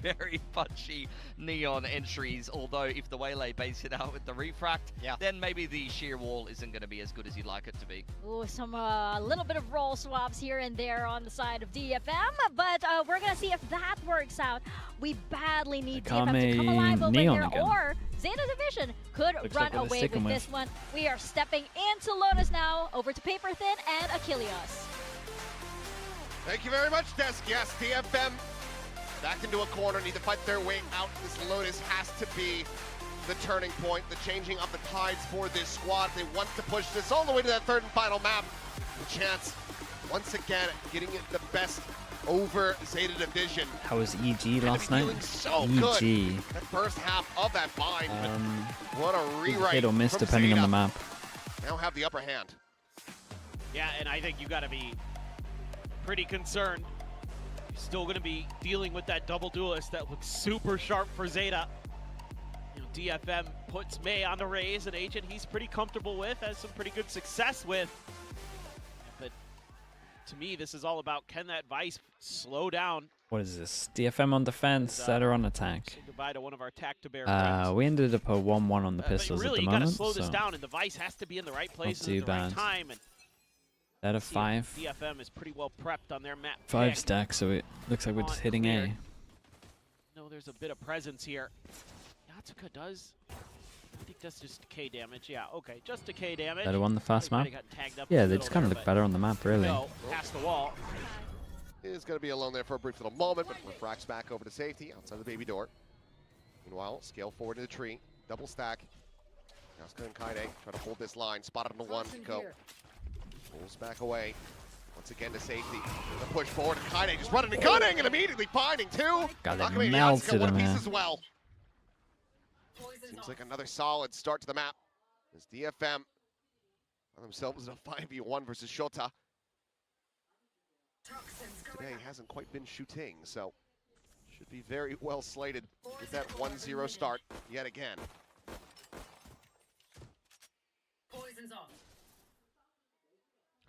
S1: very punchy Neon entries, although if the Waylay base it out with the refract, then maybe the sheer wall isn't going to be as good as you'd like it to be.
S4: Ooh, some little bit of roll swaps here and there on the side of DFM, but we're going to see if that works out. We badly need DFM to come alive over here, or Zeta Division could run away with this one. We are stepping into Lotus now, over to Paper Thin and Achilles.
S5: Thank you very much, Desk. Yes, DFM back into a corner, need to fight their way out. This Lotus has to be the turning point, the changing of the tides for this squad. They want to push this all the way to that third and final map. The chance, once again, getting it the best over Zeta Division.
S2: How was EG last night?
S5: So
S2: EG.
S5: Good. That first half of that bind. What a rewrite.
S2: Hit or miss depending on the map.
S5: Now have the upper hand.
S6: Yeah, and I think you got to be pretty concerned. Still going to be dealing with that double duelist that looks super sharp for Zeta. You know, DFM puts May on the Raze, an agent he's pretty comfortable with, has some pretty good success with. But to me, this is all about, can that Vice slow down?
S2: What is this? DFM on defense, Zeta on attack.
S6: Say goodbye to one of our tack-to-bear friends.
S2: We ended up a 1-1 on the pistols
S6: really,
S2: at the
S6: you
S2: moment.
S6: Gotta slow this down, and the Vice has to be in the right places at the right time. And
S2: Zeta 5.
S6: DFM is pretty well prepped on their map.
S2: 5 stack, so it looks like we're just hitting A.
S6: No, there's a bit of presence here. Yatsuka does. I think that's just decay damage. Yeah, okay, just decay damage.
S2: Zeta won the first map. Yeah, they just kind of look better on the map, really.
S6: No, past the wall.
S5: Is going to be alone there for a brief little moment, but refracts back over to safety outside the baby door. Meanwhile, scale forward to the tree, double stack. Yatsuka and Kaide try to hold this line. Spotted on the one, go. Pulls back away. Once again to safety. The push forward, and Kaide just running and gunning and immediately finding two.
S2: Got it melted him, man.
S5: As well. Seems like another solid start to the map. As DFM found themselves in a 5v1 versus Shota. Today hasn't quite been shooting, so should be very well slated to get that 1-0 start yet again.
S13: Poison's off.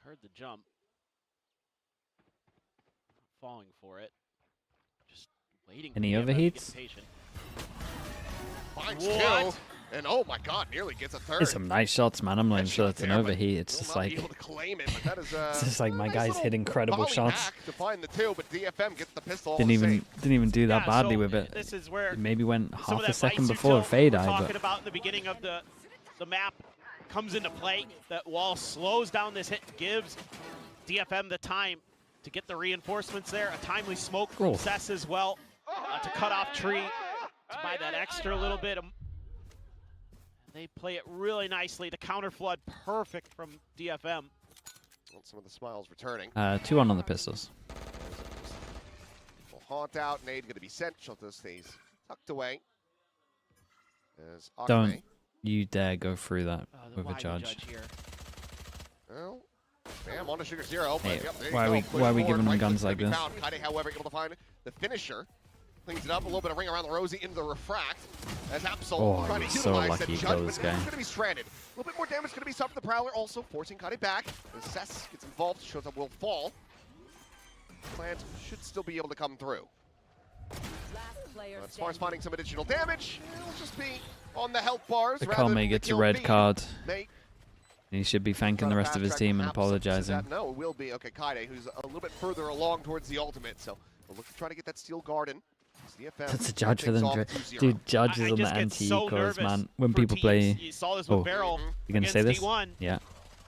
S6: Heard the jump. Falling for it. Just waiting.
S2: Any overheats?
S5: Finds two. And oh my god, nearly gets a third.
S2: It's some nice shots, man. I'm not even sure it's an overheat. It's just like
S5: it's
S2: just like my guys hit incredible shots.
S5: To find the two, but DFM gets the pistol.
S2: Didn't even do that badly
S6: so
S2: with it.
S6: This is where
S2: It maybe went half a second
S6: ice
S2: before a
S6: util
S2: fade
S6: we're
S2: eye,
S6: talking
S2: but
S6: about in the beginning of the map comes into play. That wall slows down this hit, gives DFM the time to get the reinforcements there. A timely smoke from Cess as well to cut off tree, to buy that extra little bit. They play it really nicely. The counter flood, perfect from DFM.
S5: Some of the smiles returning.
S2: 2-1 on the pistols.
S5: Will haunt out. Nade going to be sent. Shota stays tucked away. As
S2: Don't you dare go through that with a judge.
S5: Well, bam, on to Sugar Zero.
S2: Hey,
S5: Yep,
S2: why are we giving them guns like this?
S5: Kaide, however, able to find the finisher. Cleans it up, a little bit of ring around the Rosie into the refract. As Absol trying to
S2: so
S5: utilize
S2: lucky
S5: that
S2: to
S5: judge,
S2: kill this
S5: but
S2: guy.
S5: he's going to be stranded. A little bit more damage going to be suffered. The Prowler also forcing Kaide back. As Cess gets involved, shows up will fall. Plant should still be able to come through. As far as finding some additional damage, it'll just be on the health bars.
S2: The Kame gets a red card. He should be thanking the rest of his team and apologizing.
S5: No, it will be. Okay, Kaide, who's a little bit further along towards the ultimate, so we'll look to try to get that steel garden.
S2: That's a judge for them. Dude, judges on the anti-ecos, man. When people play...
S6: You saw this with Barrel.
S2: You gonna say this?
S6: D1,
S2: yeah.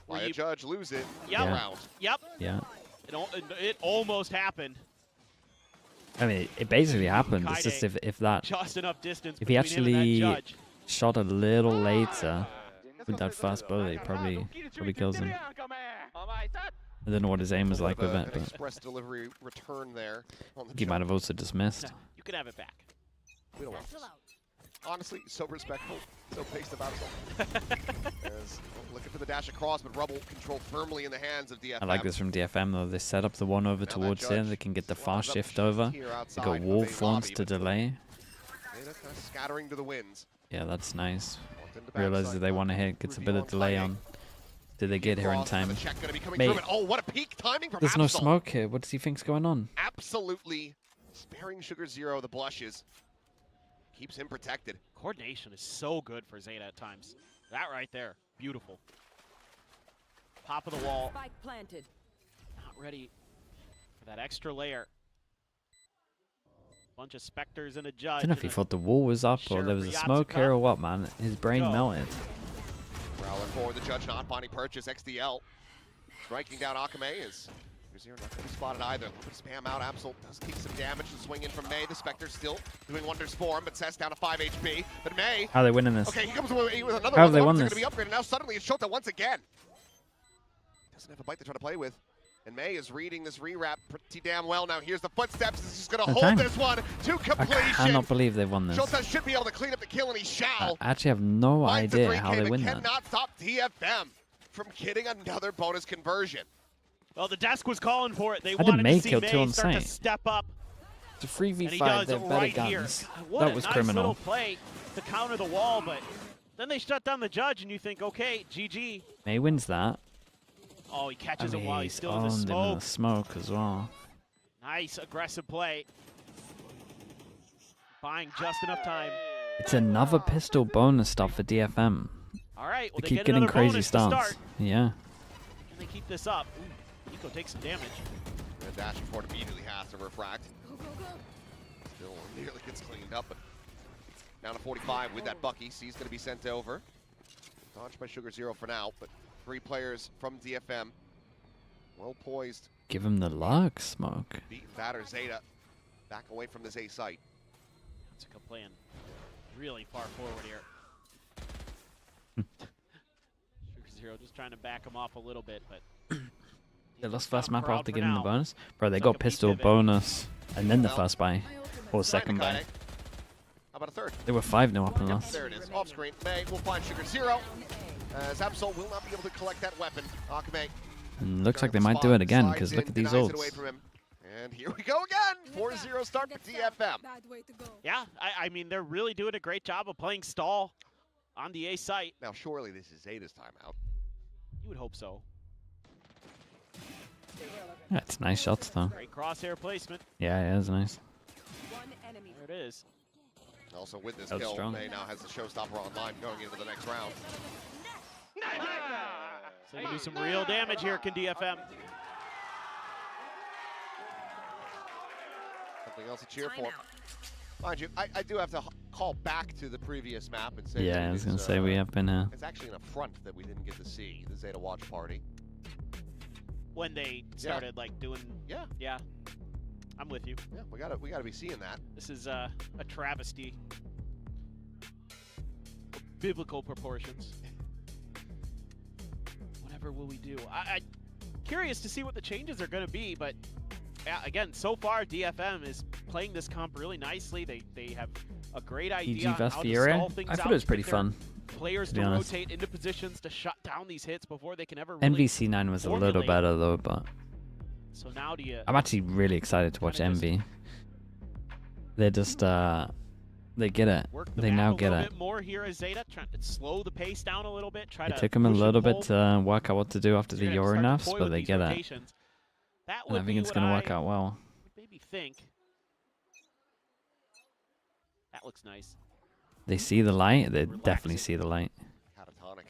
S5: Why a judge lose it?
S6: Yep. Yep.
S2: Yeah.
S6: It almost happened.
S2: I mean, it basically happened. It's just if that...
S6: Just enough distance
S2: if he actually
S6: that
S2: shot a little later with that fast bullet, it probably kills him. I don't know what his aim was like with it, but
S5: express delivery return there.
S2: he might have also dismissed.
S6: No, you can have it back.
S5: We don't want this. Honestly, so respectful, so paced about it. Looking for the dash across, but Rubble controlled firmly in the hands of DFM.
S2: I like this from DFM though. They set up the one over towards here. They can get the fast shift over. They got wall forms to delay.
S5: Scattering to the winds.
S2: Yeah, that's nice. Realizes they want to hit. Gets a bit of delay on. Did they get here in time? Mate,
S5: oh, what a peak timing from
S2: there's no
S5: Absol.
S2: smoke here. What does he think's going on?
S5: Absolutely sparing Sugar Zero the blushes. Keeps him protected.
S6: Coordination is so good for Zeta at times. That right there, beautiful. Top of the wall.
S13: Spike planted.
S6: Not ready for that extra layer. Bunch of specters and a judge.
S2: I don't know if he thought the wall was up or there was a smoke here or what, man. His brain melted.
S5: Prowler for the judge, not binding purchase. XDL striking down Akame is Zero not going to be spotted either. Spam out. Absol does keep some damage to swing in from May. The Spectre still doing wonders for him, but Cess down to 5 HP. But May.
S2: How are they winning this?
S5: Okay, he comes with another
S2: How
S5: one.
S2: have they won
S5: They're
S2: this?
S5: going to be upgraded. Now suddenly it's Shota once again. Doesn't have a bite to try to play with. And May is reading this re-wrap pretty damn well. Now here's the footsteps. He's just going to hold this one to completion.
S2: I cannot believe they've won this.
S5: Shota should be able to clean up the kill, and he shall.
S2: I actually have no idea how they win that.
S5: Cannot stop DFM from getting another bonus conversion.
S6: Well, the desk was calling for it. They
S2: I
S6: wanted
S2: didn't
S6: to see
S2: make it
S6: May start to step up.
S2: It's a 3v5,
S6: And he does
S2: they're
S6: right
S2: better
S6: here.
S2: guns.
S6: What
S2: That
S6: a
S2: was
S6: nice
S2: criminal.
S6: little play to counter the wall, but then they shut down the judge, and you think, okay, GG.
S2: May wins that.
S6: Oh, he catches him
S2: mean,
S6: while he's still in the
S2: owned him in the
S6: smoke.
S2: smoke as well.
S6: Nice aggressive play. Buying just enough time.
S2: It's another pistol bonus stuff for DFM.
S6: All right, well,
S2: They
S6: they
S2: keep
S6: get
S2: getting
S6: another
S2: crazy
S6: bonus to
S2: stunts.
S6: start.
S2: Yeah.
S6: Can they keep this up? Ooh, Nico takes some damage.
S5: And dashing forward immediately has to refract. Still nearly gets cleaned up, but down to 45 with that Bucky. C's going to be sent over. Dodged by Sugar Zero for now, but 3 players from DFM. Well poised.
S2: Give him the luck, Smoke.
S5: Beat and batter Zeta. Back away from this A site.
S6: That's a good plan. Really far forward here. Sugar Zero just trying to back him off a little bit, but
S2: They lost first map
S6: crowd
S2: after
S6: for
S2: giving the
S6: now.
S2: bonus. Bro, they
S6: It's
S2: got
S6: like a
S2: pistol
S6: pivot.
S2: bonus and then the first buy. Or second buy.
S5: How about a third?
S2: They were 5-0 up and
S5: Yep,
S2: lost.
S5: there it is. Off screen. May will find Sugar Zero. As Absol will not be able to collect that weapon. Akame.
S2: And looks like they might do it again, because look at these
S5: Denies it away
S2: ults.
S5: from him. And here we go again. 4-0 start for DFM.
S6: yeah, I mean, they're really doing a great job of playing stall on the A site.
S5: Now, surely this is Zeta's timeout.
S6: You would hope so.
S2: Yeah, it's nice shots though.
S6: Great crosshair placement.
S2: Yeah, it is nice.
S6: There it is.
S5: Also with this
S2: That was
S5: kill,
S2: strong.
S5: May now has the showstopper online going into the next round.
S6: So you do some real damage here, can DFM.
S5: Something else to cheer for. Mind you, I do have to call back to the previous map and say
S2: Yeah,
S5: that
S2: I was going to say we have been
S5: it's actually an affront that we didn't get to see, the Zeta watch party.
S6: When they started like doing, yeah, I'm with you.
S5: Yeah, we gotta be seeing that.
S6: This is a travesty, biblical proportions. Whatever will we do? I'm curious to see what the changes are going to be, but yeah, again, so far DFM is playing this comp really nicely. They have a great idea on how to stall things out.
S2: I thought it was pretty fun.
S6: Players to rotate into positions to shut down these hits before they can ever really
S2: NVC9 was a little better though, but
S6: so now do you?
S2: I'm actually really excited to watch Envy. They're just they get it. They now get it.
S6: Bit more here as Zeta trying to slow the pace down a little bit.
S2: It took them a little bit to work out what to do after the Euro nerfs, but they get it. And I think it's going to work out well.
S6: Maybe think. That looks nice.
S2: They see the light. They definitely see the light.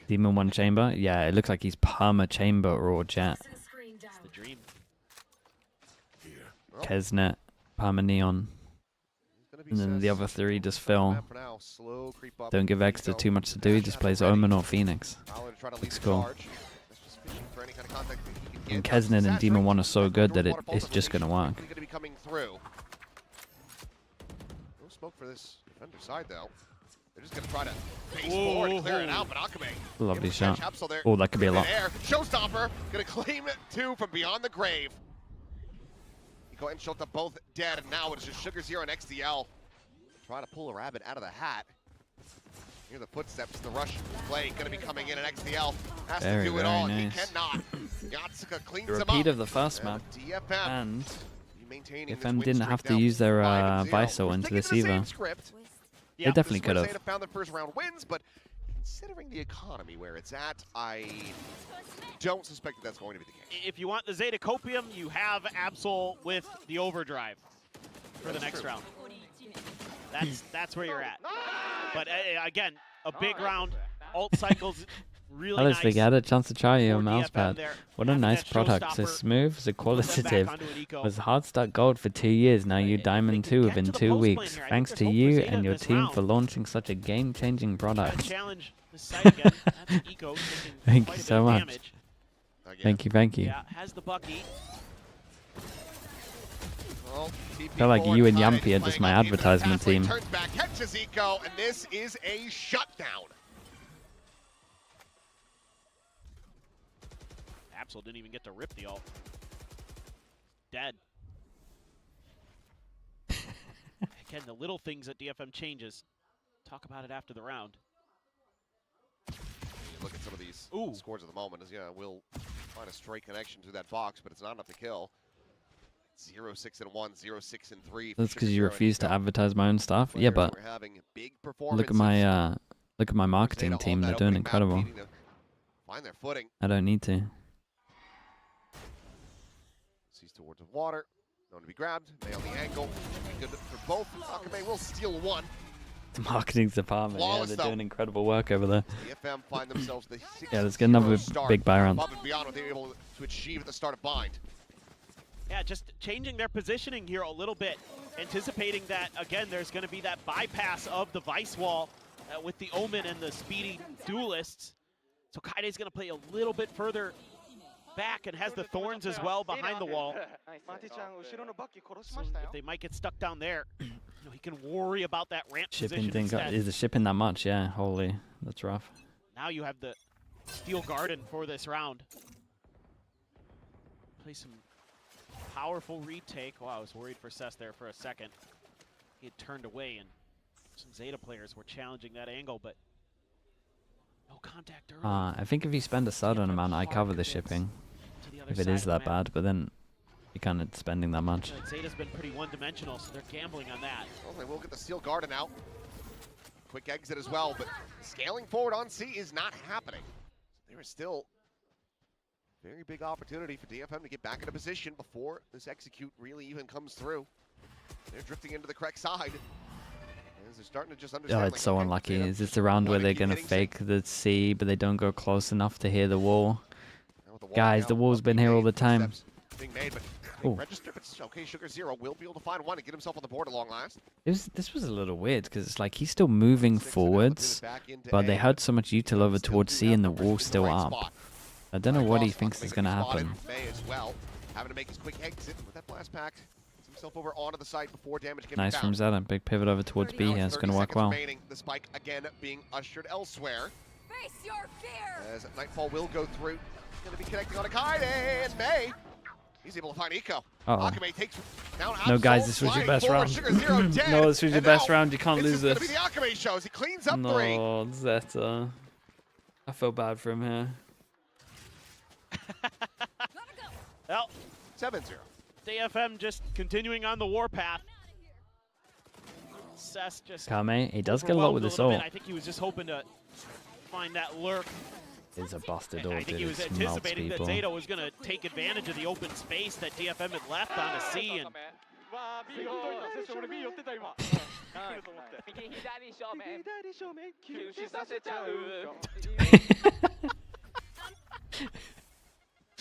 S2: Demon 1 chamber. Yeah, it looks like he's perma chamber or jet.
S6: It's the dream.
S2: Kesnet, perma neon. And then the other three just fill. Don't give Exeter too much to do. He just plays Omen or Phoenix. Looks cool. And Kesnet and Demon 1 are so good that it's just going to work.
S5: No smoke for this defender side though. They're just going to try to face forward and clear it out, but AlchEmy.
S2: Lovely shot. Oh, that could be a lot.
S5: Showstopper going to claim 2 from beyond the grave. Nico and Shota both dead, and now it's just Sugars here on XDL. Trying to pull a rabbit out of the hat. Hear the footsteps, the rush play going to be coming in, and XDL has to do it all, and he cannot. Yatsuka cleans him up.
S2: Repeat of the first map,
S5: DFM.
S2: and DFM didn't have to use their Viso into this either. They definitely could have.
S5: Found their first round wins, but considering the economy where it's at, I don't suspect that that's going to be the case.
S6: If you want the Zeta Copium, you have Absol with the Overdrive for the next round. That's where you're at. But again, a big round. Alt cycles really nice.
S2: They had a chance to try your mousepad. What a nice product. So smooth, so qualitative. Was hard start gold for 2 years. Now you diamond 2 within 2 weeks. Thanks to you and your team for launching such a game-changing product. Thank you so much. Thank you.
S6: Yeah, has the Bucky.
S2: I feel like you and Yampy are just my advertisement team.
S5: Turns back, catches Eco, and this is a shutdown.
S6: Absol didn't even get to rip the ult. Dead. Again, the little things that DFM changes. Talk about it after the round.
S5: You look at some of these scores at the moment. We'll find a straight connection to that box, but it's not enough to kill. 0-6-1, 0-6-3.
S2: That's because you refuse to advertise my own stuff. Yeah, but look at my marketing team. They're doing incredible.
S5: Find their footing.
S2: I don't need to.
S5: Sees towards the water. Going to be grabbed. May on the angle. Good for both. AlchEmy will steal 1.
S2: The marketing department, yeah, they're doing incredible work over there.
S5: DFM find themselves the
S2: yeah, let's get another big buy round.
S5: Above and beyond what they were able to achieve at the start of Bind.
S6: Yeah, just changing their positioning here a little bit. Anticipating that, again, there's going to be that bypass of the Vice Wall with the Omen and the speedy duelists. So Kaide's going to play a little bit further back and has the Thorns as well behind the wall. So if they might get stuck down there, he can worry about that ramp
S2: shipping
S6: position
S2: thing. Is the shipping that much? Yeah, holy, that's rough.
S6: Now you have the Steel Garden for this round. Play some powerful retake. Wow, I was worried for Cess there for a second. He had turned away, and some Zeta players were challenging that angle, but no contact early.
S2: I think if you spend a certain amount, I cover the shipping. If it is that bad, but then you're kind of spending that much.
S6: Zeta's been pretty one-dimensional, so they're gambling on that.
S5: Well, they will get the Steel Garden out. Quick exit as well, but scaling forward on C is not happening. There is still very big opportunity for DFM to get back into position before this execute really even comes through. They're drifting into the correct side. They're starting to just
S2: Oh,
S5: understand,
S2: it's so unlucky. Is this the round where they're going to fake the C, but they don't go close enough to hear the wall? Guys, the wall's been here all the time.
S5: Ooh. Register, but okay, Sugar Zero will be able to find one and get himself on the board at long last.
S2: This was a little weird because it's like he's still moving forwards, but they had so much util over towards C and the wall's still up. I don't know what he thinks is going to happen.
S5: May as well, having to make his quick exit with that blast pack. Gets himself over onto the site before damage can
S2: Nice
S5: be
S2: from
S5: found.
S2: Zeta. Big pivot over towards B here. It's going to work well.
S5: The spike again being ushered elsewhere.
S9: Face your fear.
S5: As Nightfall will go through. Going to be connecting on a Kaide and May. He's able to find Eco. Akame takes down
S2: no, guys, this was your best round. No, this was your best round. You can't lose this.
S5: This is going to be the Akame show as he cleans up three.
S2: No, Zeta. I feel bad for him here.
S6: Well,
S5: 7-0.
S6: DFM just continuing on the warpath. Cess just
S2: Kame, he does get a lot with his ult.
S6: I think he was just hoping to find that lurk.
S2: Is a busted ult.
S6: I think he was anticipating that Zeta was going to take advantage of the open space that DFM had left on a C. And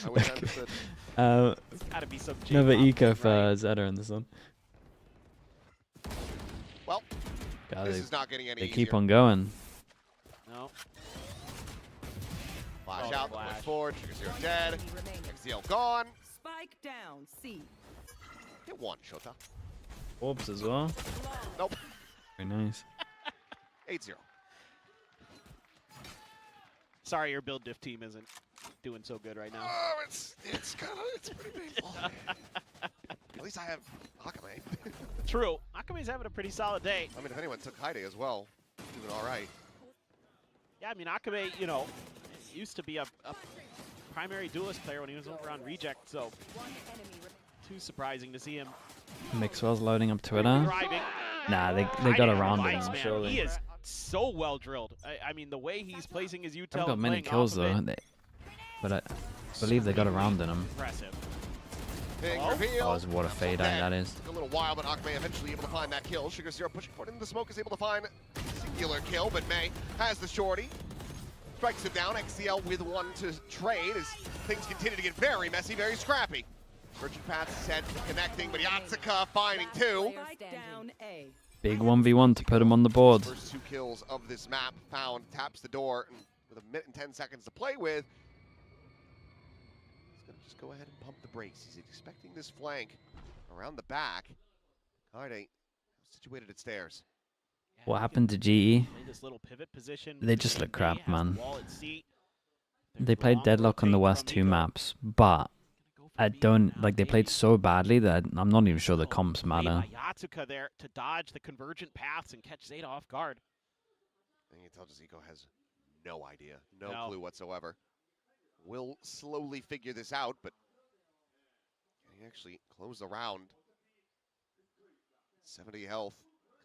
S5: I wish I understood.
S6: gotta be some
S2: another eco for Zeta in this one.
S5: Well,
S2: God,
S5: this is not getting any
S2: They
S5: easier.
S2: keep on going.
S6: No.
S5: Flash out, push forward, Sugar Zero dead. XDL gone.
S13: Spike down, C.
S5: Hit one, Shota.
S2: Orbs as well.
S5: Nope.
S2: Very nice.
S5: 8-0.
S6: Sorry, your build diff team isn't doing so good right now.
S5: Oh, it's pretty painful. At least I have Akame.
S6: True. Akame's having a pretty solid day.
S5: I mean, if anyone took Haide as well, doing all right.
S6: Yeah, I mean, Akame, you know, used to be a primary duelist player when he was over on Reject, so too surprising to see him.
S2: Mixwell's loading up Twitter.
S6: Driving.
S2: Nah, they got around him,
S6: man.
S2: surely.
S6: He is so well drilled. I mean, the way he's placing his util.
S2: They've got many kills though, but I believe they got around in him.
S6: Impressive.
S5: Big reveal.
S2: Oh, what a fade eye that is.
S5: Took a little while, but Akame eventually able to find that kill. Sugar Zero pushing forward into the smoke is able to find a singular kill, but May has the shorty. Strikes him down. XCL with one to trade as things continue to get very messy, very scrappy. Virgin Path set connecting, but Yatsuka finding two.
S2: Big 1v1 to put him on the board.
S5: First 2 kills of this map found, taps the door, and with a minute and 10 seconds to play with, he's going to just go ahead and pump the brakes. He's expecting this flank around the back. Kaide situated at stairs.
S2: What happened to GE?
S6: This little pivot position.
S2: They just look crap, man. They played Deadlock on the West 2 maps, but I don't, like, they played so badly that I'm not even sure the comps matter.
S6: Yatsuka there to dodge the convergent paths and catch Zeta off guard.
S5: And you can tell just Eco has no idea, no clue whatsoever. Will slowly figure this out, but can he actually close the round? 70 health.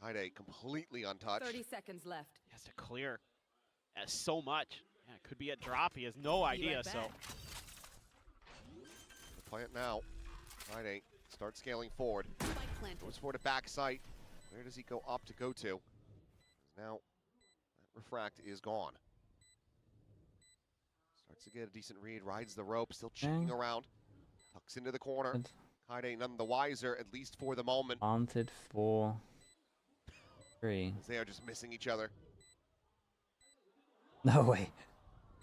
S5: Kaide completely untouched.
S13: 30 seconds left.
S6: He has to clear so much. Yeah, it could be a drop. He has no idea, so.
S5: The plant now. Kaide starts scaling forward. Goes for the back site. Where does he go up to go to? Now, that refract is gone. Starts to get a decent read, rides the rope, still checking around. Tucks into the corner. Kaide none the wiser, at least for the moment.
S2: Planted for 3.
S5: They are just missing each other.
S2: No way.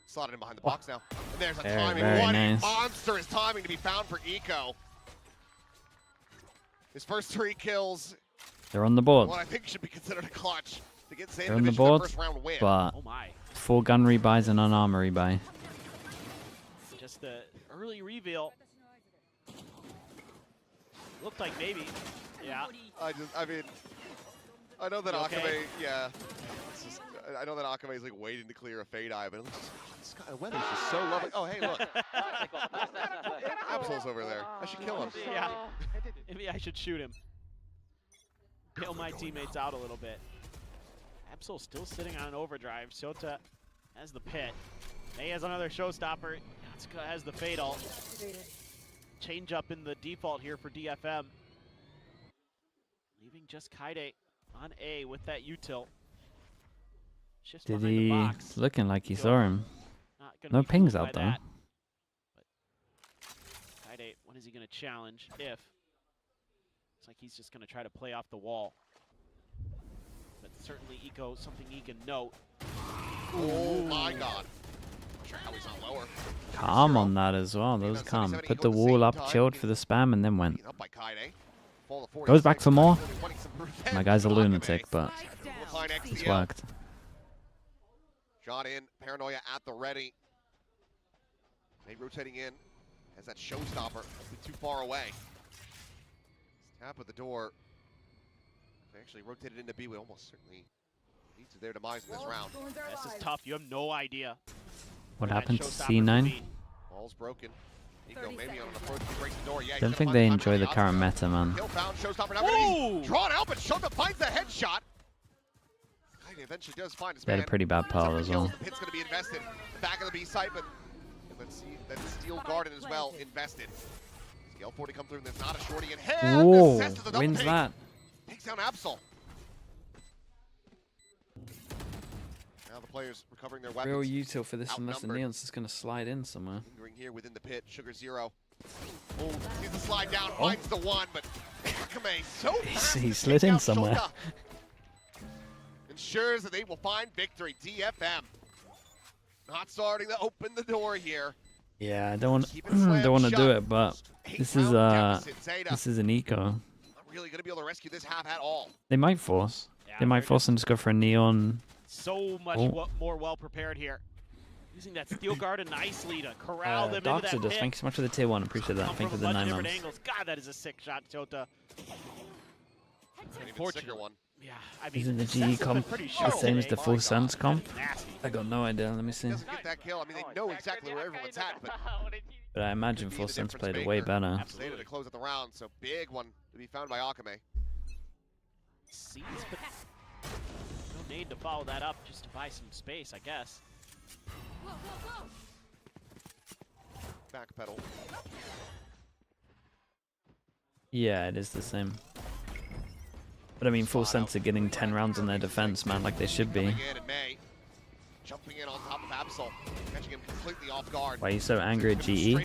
S5: Slotted in behind the box now. And there's a
S2: Very,
S5: timing.
S2: very
S5: What
S2: nice.
S5: a monstrous timing to be found for Eco. His first 3 kills.
S2: They're on the board.
S5: What I think should be considered a clutch to get Zeta
S2: They're on the
S5: Division their
S2: board,
S5: first round win.
S2: but
S6: Oh my.
S2: 4 gun rebuys and an armor rebuy.
S6: Just the early reveal. Looked like maybe. Yeah.
S5: I know that
S6: You
S5: Akame,
S6: okay?
S5: yeah. I know that Akame is like waiting to clear a fade eye, but it looks just, the weather's just so lovely. Oh, hey, look. Absol's over there. I should kill him.
S6: Yeah. Maybe I should shoot him. Bail my teammates out a little bit. Absol's still sitting on an overdrive. Shota has the pit. May has another showstopper. Yatsuka has the fatal. Change up in the default here for DFM. Leaving just Kaide On A with that util. Shifts
S2: Did
S6: behind the
S2: he?
S6: box.
S2: Looking like he saw him.
S6: Not gonna
S2: No
S6: be
S2: pings
S6: fooled
S2: out
S6: by
S2: though.
S6: that. But Kaide, when is he going to challenge? If. It's like he's just going to try to play off the wall. But certainly Eco, something he can note.
S5: Oh my god. Not sure how he's not lower.
S2: Calm on that as well. That was calm. Put the wall up, chilled for the spam, and then went.
S5: Up by Kaide.
S2: Goes back for more. My guy's a lunatic, but it's worked.
S5: Shot in, paranoia at the ready. They rotating in as that showstopper too far away. Tap at the door. They actually rotated into B. We almost certainly lead to their demise in this round.
S6: This is tough. You have no idea.
S2: What happened to C9?
S5: Ball's broken. Eco maybe on an approach. He breaks the door. Yeah,
S2: Don't think they enjoy the current meta, man.
S5: Kill found, showstopper now. He's drawn out, but Shota finds the headshot. He eventually does find his
S2: They had a pretty bad pile as well.
S5: The pit's going to be invested. The back of the B site, but let's see that Steel Garden as well invested. Scale 40 come through, and there's not a shorty in hand.
S2: Whoa, wins that.
S5: Takes down Absol. Now the players recovering their weapons.
S2: Real util for this unless the Neon's just going to slide in somewhere.
S5: Lingering here within the pit, Sugar Zero. Oh, sees the slide down, finds the one, but WACCHPARTY so fast.
S2: He slid in somewhere.
S5: Ensures that they will find victory. DFM not starting to open the door here.
S2: Yeah, I don't want to do it, but this is an eco.
S5: Not really going to be able to rescue this half at all.
S2: They might force. They might force him to go for a Neon.
S6: So much more well prepared here. Using that Steel Garden nicely to corral them into that pit.
S2: Thank you so much for the tier 1. Appreciate that. Thank you for the 9 months.
S6: God, that is a sick shot, Jota.
S5: Unfortunate one.
S6: Yeah, I mean,
S2: isn't the GE comp the same as the Full Suns comp? I got no idea. Let me see.
S5: Doesn't get that kill. I mean, they know exactly where everyone's at,
S2: but I imagine Full Suns played it way better.
S5: Zeta to close out the round, so big one to be found by WACCHPARTY.
S6: No need to follow that up just to buy some space, I guess.
S5: Back pedal.
S2: Yeah, it is the same. But I mean, Full Sense are getting 10 rounds on their defense, man, like they should be.
S5: Jumping in on top of Absol, catching him completely off guard.
S2: Why are you so angry at GE?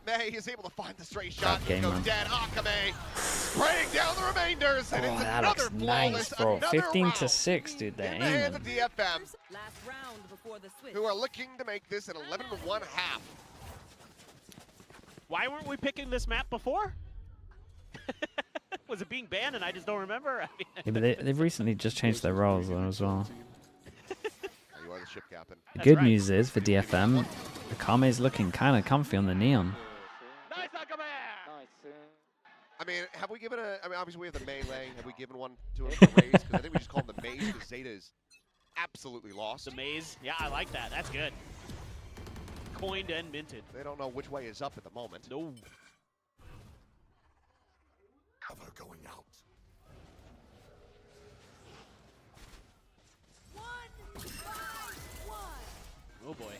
S5: May is able to find the straight shot.
S2: Game,
S5: goes dead. WACCHPARTY spraying down the remainders, and it's
S2: that
S5: another
S2: looks nice, bro. 15-6, dude. They're aiming.
S5: The DFM, who are looking to make this an 11-1 half.
S6: Why weren't we picking this map before? Was it being banned and I just don't remember? I mean,
S2: yeah, but they've recently just changed their roles though as well.
S5: You are the ship captain.
S2: The good news is for DFM, the Kame is looking kind of comfy on the Neon.
S5: Nice, I mean, have we given a? I mean, obviously we have the melee. Have we given one to him for Raze? Because I think we just call him the maze because Zeta is absolutely lost.
S6: The maze, yeah, I like that. That's good. Coined and minted.
S5: They don't know which way is up at the moment.
S6: No.
S5: Cover going out.
S6: Oh boy.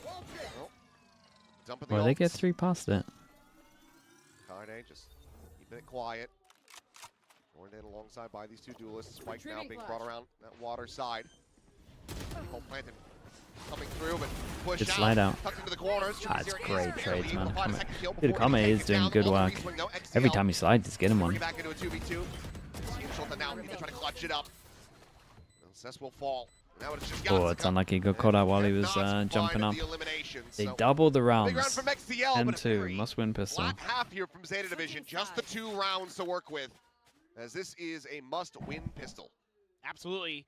S2: Well, they get 3 past it.
S5: Kaide just keeping it quiet. Going in alongside by these two duelists. Spike now being brought around that water side. Planted coming through, but push
S2: Good slide out.
S5: Into the corners.
S2: That's great trades, man. Dude, Kame is doing good work. Every time he slides, he's getting one.
S5: Back into a 2v2. Now he's trying to clutch it up. Cess will fall.
S2: Oh, it's unlucky. He got caught out while he was jumping up. They double the rounds. And 2 must-win pistol.
S5: Flat half here from Zeta Division. Just the 2 rounds to work with, as this is a must-win pistol.
S6: Absolutely.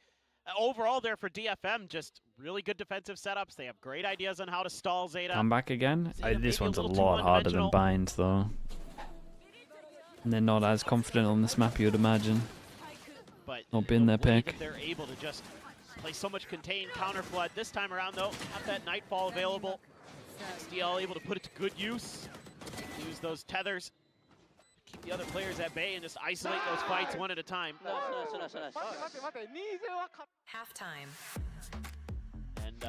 S6: Overall there for DFM, just really good defensive setups. They have great ideas on how to stall Zeta.
S2: Come back again? This one's a lot harder than Bind, though. And they're not as confident on this map, you would imagine.
S6: But
S2: not been their pick.
S6: They're able to just play so much contained counter flood. This time around, though, have that Nightfall available. XDL able to put it to good use. Use those tethers. Keep the other players at bay and just isolate those fights one at a time.
S13: Halftime.
S6: And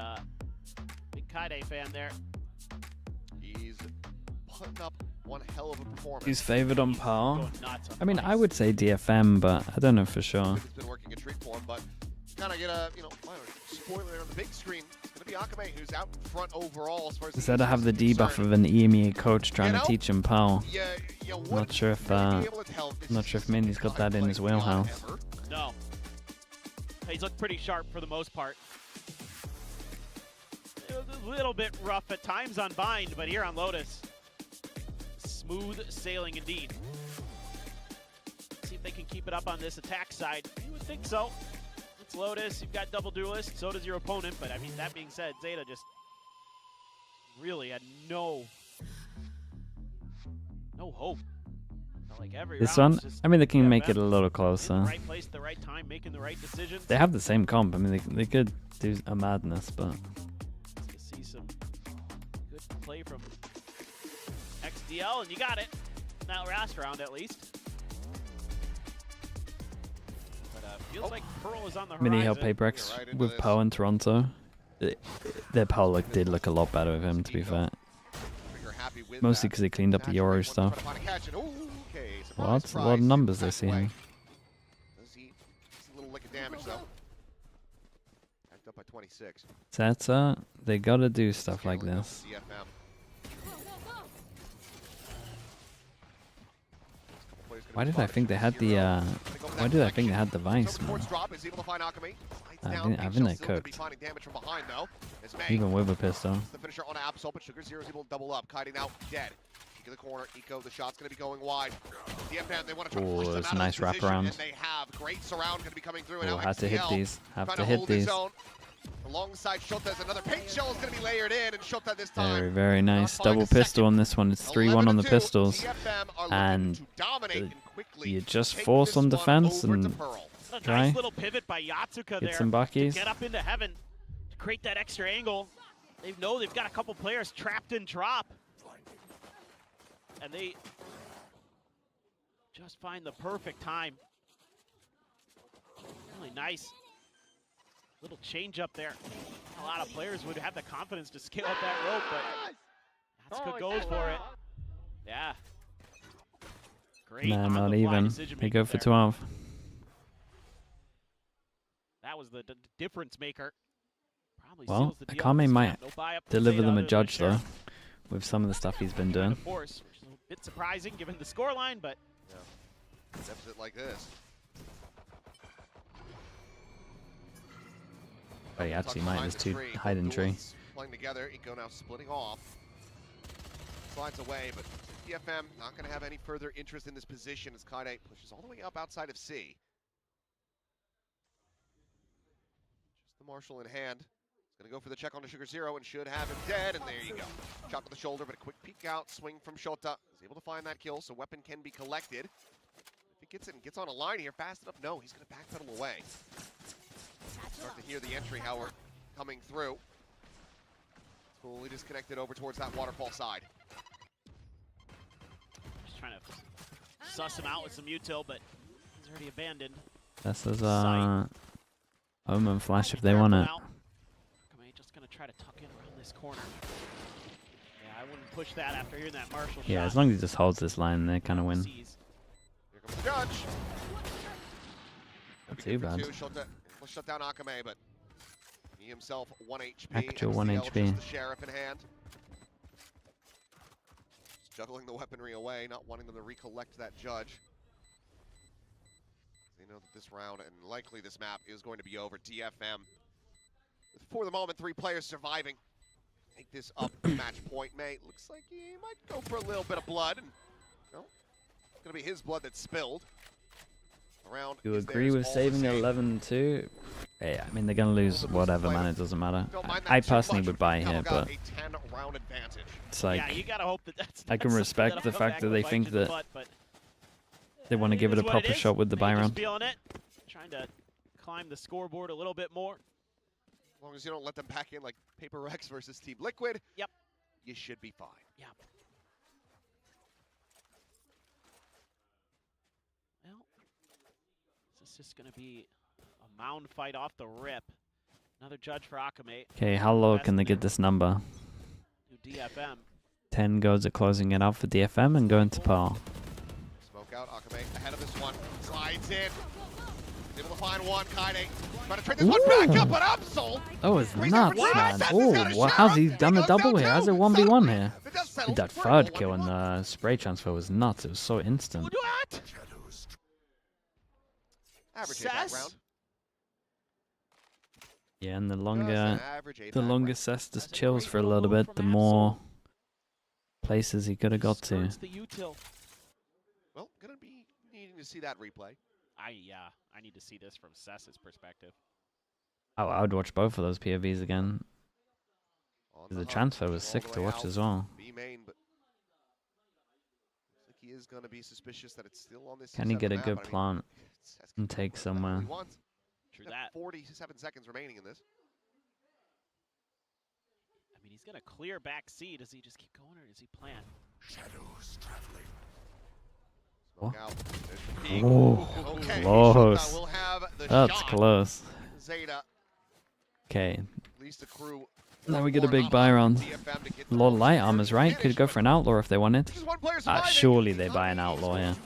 S6: big Kaide fan there.
S5: He's putting up one hell of a performance.
S2: Who's favored on par? I mean, I would say DFM, but I don't know for sure.
S5: It's been working a treat for him, but kind of get a, spoiler on the big screen. It's going to be Akame who's out in front overall as far as
S2: Instead of have the debuff of an EMEA coach trying to teach him PAL. Not sure if Mindy's got that in his wheelhouse.
S6: No. He's looked pretty sharp for the most part. It was a little bit rough at times on Bind, but here on Lotus, smooth sailing indeed. See if they can keep it up on this attack side. You would think so. It's Lotus, you've got double duelist, so does your opponent, but I mean, that being said, Zeta just really had no hope. Felt like every
S2: This
S6: round
S2: one,
S6: was just
S2: I mean, they can
S6: DFM
S2: make it a little
S6: in
S2: closer.
S6: the right place, the right time, making the right decisions.
S2: They have the same comp. I mean, they could do a madness, but
S6: To see some good play from XDL, and you got it. That last round, at least. But feels like Pearl is on the horizon.
S2: Mini help PaperX with Poe in Toronto. Their Poe did look a lot better with him, to be fair. Mostly because they cleaned up the Yoru stuff. What? A lot of numbers they see him.
S5: A little lick of damage though. Backed up by 26.
S2: Zeta, they gotta do stuff like this. Why did I think they had the why did I think they had the Vice, man? I think they cooked. Even with a pistol.
S5: The finisher on Absol, but Sugar Zero is able to double up. Kiting out dead. In the corner, Eco, the shot's going to be going wide. DFM, they want to try to push them out of
S2: nice wraparound.
S5: and they have great surround going to be coming through. And
S2: Oh,
S5: now
S2: had to hit
S5: XTL
S2: these. Have
S5: trying
S2: to hit
S5: hold his
S2: these.
S5: own. Alongside Shota is another paint shell is going to be layered in, and Shota this time.
S2: Very, very nice. Double pistol on this one. It's 3-1 on the pistols. And you just force on defense and try.
S6: Nice little pivot by Yatsuka
S2: Get
S6: there
S2: some buckies.
S6: to get up into heaven to create that extra angle. They know they've got a couple players trapped in drop. And they just find the perfect time. Really nice little change up there. A lot of players would have the confidence to scale up that rope, but Yatsuka goes for it. Yeah. Great.
S2: Nah, not even. They go for 12.
S6: That was the difference maker. Probably
S2: Well,
S6: seals the deal
S2: Akame
S6: this
S2: might
S6: round. No buy up for
S2: deliver
S6: Zeta
S2: them a
S6: other than
S2: judge,
S6: share.
S2: though, with some of the stuff he's been doing.
S6: Of course, which is a bit surprising given the scoreline, but
S5: Deficit like this.
S2: Oh, he actually might. There's two hiding tree.
S5: Playing together, Eco now splitting off. Slides away, but DFM not going to have any further interest in this position as Kaide pushes all the way up outside of C. Just the Marshal in hand. He's going to go for the check onto Sugar Zero and should have him dead, and there you go. Shot to the shoulder, but a quick peek out, swing from Shota. He's able to find that kill, so weapon can be collected. If he gets it and gets on a line here fast enough, no, he's going to backpedal away. Start to hear the entry, Howard, coming through. Fully disconnected over towards that waterfall side.
S6: just trying to suss him out with some util, but he's already abandoned.
S2: This is Omen flash if they want it.
S6: Akame just gonna try to tuck in around this corner. Yeah, I wouldn't push that after hearing that Marshall shot.
S2: Yeah, as long as he just holds this line, they kind of win.
S5: Here comes the judge.
S2: Not too bad.
S5: Will shut down Akame, but he himself 1 HP.
S2: Actual 1
S5: XTL,
S2: HP.
S5: just the sheriff in hand. Just juggling the weaponry away, not wanting them to recollect that judge. They know that this round and likely this map is going to be over. DFM, for the moment, 3 players surviving. Take this up to match point. May looks like he might go for a little bit of blood, and no, it's going to be his blood that's spilled. Around
S2: You agree with saving 11-2? Yeah, I mean, they're going to lose whatever, man. It doesn't matter. I personally would buy here, but it's like,
S6: yeah, you gotta hope that that's
S2: I can respect the fact that they think that they want to give it a proper shot with the buy round.
S6: Feeling it, trying to climb the scoreboard a little bit more.
S5: As long as you don't let them back in like Paper X versus Team Liquid,
S6: yep,
S5: you should be fine.
S6: Yeah. Well, this is just going to be a mound fight off the rip. Another judge for Akame.
S2: Okay, how low can they get this number?
S6: DFM.
S2: 10 goes at closing it out for DFM and going to par.
S5: Smoke out, Akame ahead of this one. Slides in. Able to find one, Kaide. Trying to trade this one back up, but Absol.
S2: That was nuts, man. Oh, how's he done a double here? How's it 1v1 here? That third kill and the spray transfer was nuts. It was so instant.
S6: What?
S5: Average background.
S2: Yeah, and the longer Cess just chills for a little bit, the more places he could have got to.
S5: Well, gonna be needing to see that replay.
S6: I need to see this from Cess's perspective.
S2: Oh, I would watch both of those POVs again. The transfer was sick to watch as well.
S5: B-main, but looks like he is gonna be suspicious that it's still on this.
S2: Can he get a good plant and take somewhere?
S6: True that.
S5: 47 seconds remaining in this.
S6: I mean, he's gonna clear back C. Does he just keep going, or does he plan?
S5: Shadows traveling.
S2: Oh,
S5: okay.
S2: close.
S5: We'll have the
S2: That's
S5: shot.
S2: close.
S5: Zeta.
S2: Okay.
S5: At least the crew.
S2: Now we get a big buy round. A lot of light armors, right? Could go for an outlaw if they wanted. Surely they buy an outlaw here.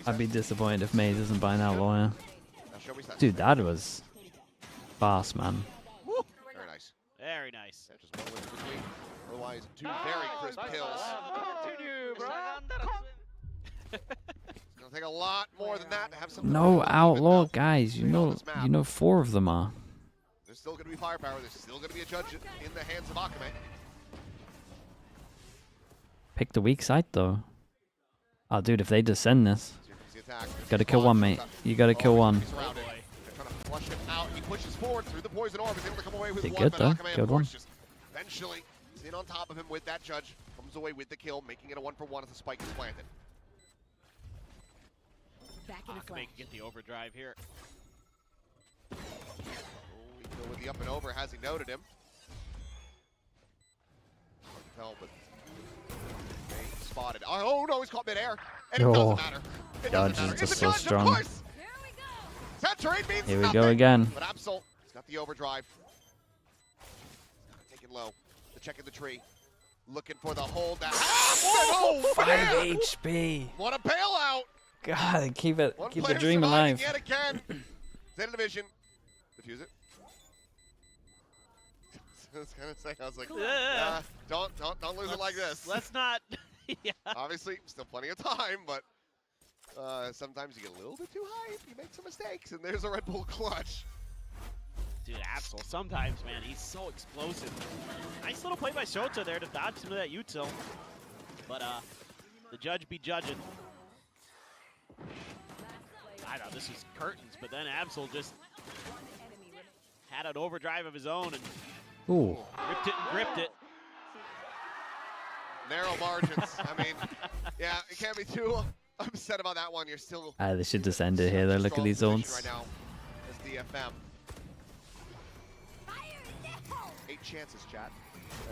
S2: I'd be disappointed if May doesn't buy an outlaw here. Dude, that was fast, man.
S5: Very nice.
S6: Very nice.
S5: Just one win between. Otherwise, two very crisp kills. It's gonna take a lot more than that to have something.
S2: No outlaw, guys. You know 4 of them are.
S5: There's still gonna be firepower. There's still gonna be a judge in the hands of Akame.
S2: Pick the weak side though. Oh, dude, if they descend this, gotta kill one, mate. You gotta kill one. Did good though. Killed one.
S5: Eventually, in on top of him with that judge, comes away with the kill, making it a 1-for-1 as the spike is planted.
S6: Akame can get the overdrive here.
S5: Oh, we go with the up and over. Has he noted him? No, but they spotted. Oh no, he's caught midair. And it doesn't matter. It doesn't matter.
S2: Just
S5: It's
S2: so
S5: a judge,
S2: strong.
S5: of course. Saturate means
S2: Here we
S5: nothing.
S2: go again.
S5: But Absol, he's got the overdrive. Taking low. The check in the tree. Looking for the hold down. Oh,
S2: 5
S5: man.
S2: HP.
S5: What a bailout.
S2: God, keep the
S5: player
S2: dream
S5: surviving
S2: alive.
S5: Yet again. Zeta division. Defuse it. I was gonna say, I was like, yeah, don't lose it like this.
S6: Let's not. Yeah.
S5: Obviously, still plenty of time, but sometimes you get a little bit too hype. You make some mistakes, and there's a Red Bull clutch.
S6: Dude, Absol, sometimes, man, he's so explosive. Nice little play by Shota there to dodge some of that util. But the judge be judging. I know this was curtains, but then Absol just had an overdrive of his own and ripped it and gripped it.
S5: Narrow margins. I mean, yeah, it can't be too upset about that one. You're still.
S2: They should just end it here though. Look at these zones.
S5: Right now, as DFM. 8 chances, chat.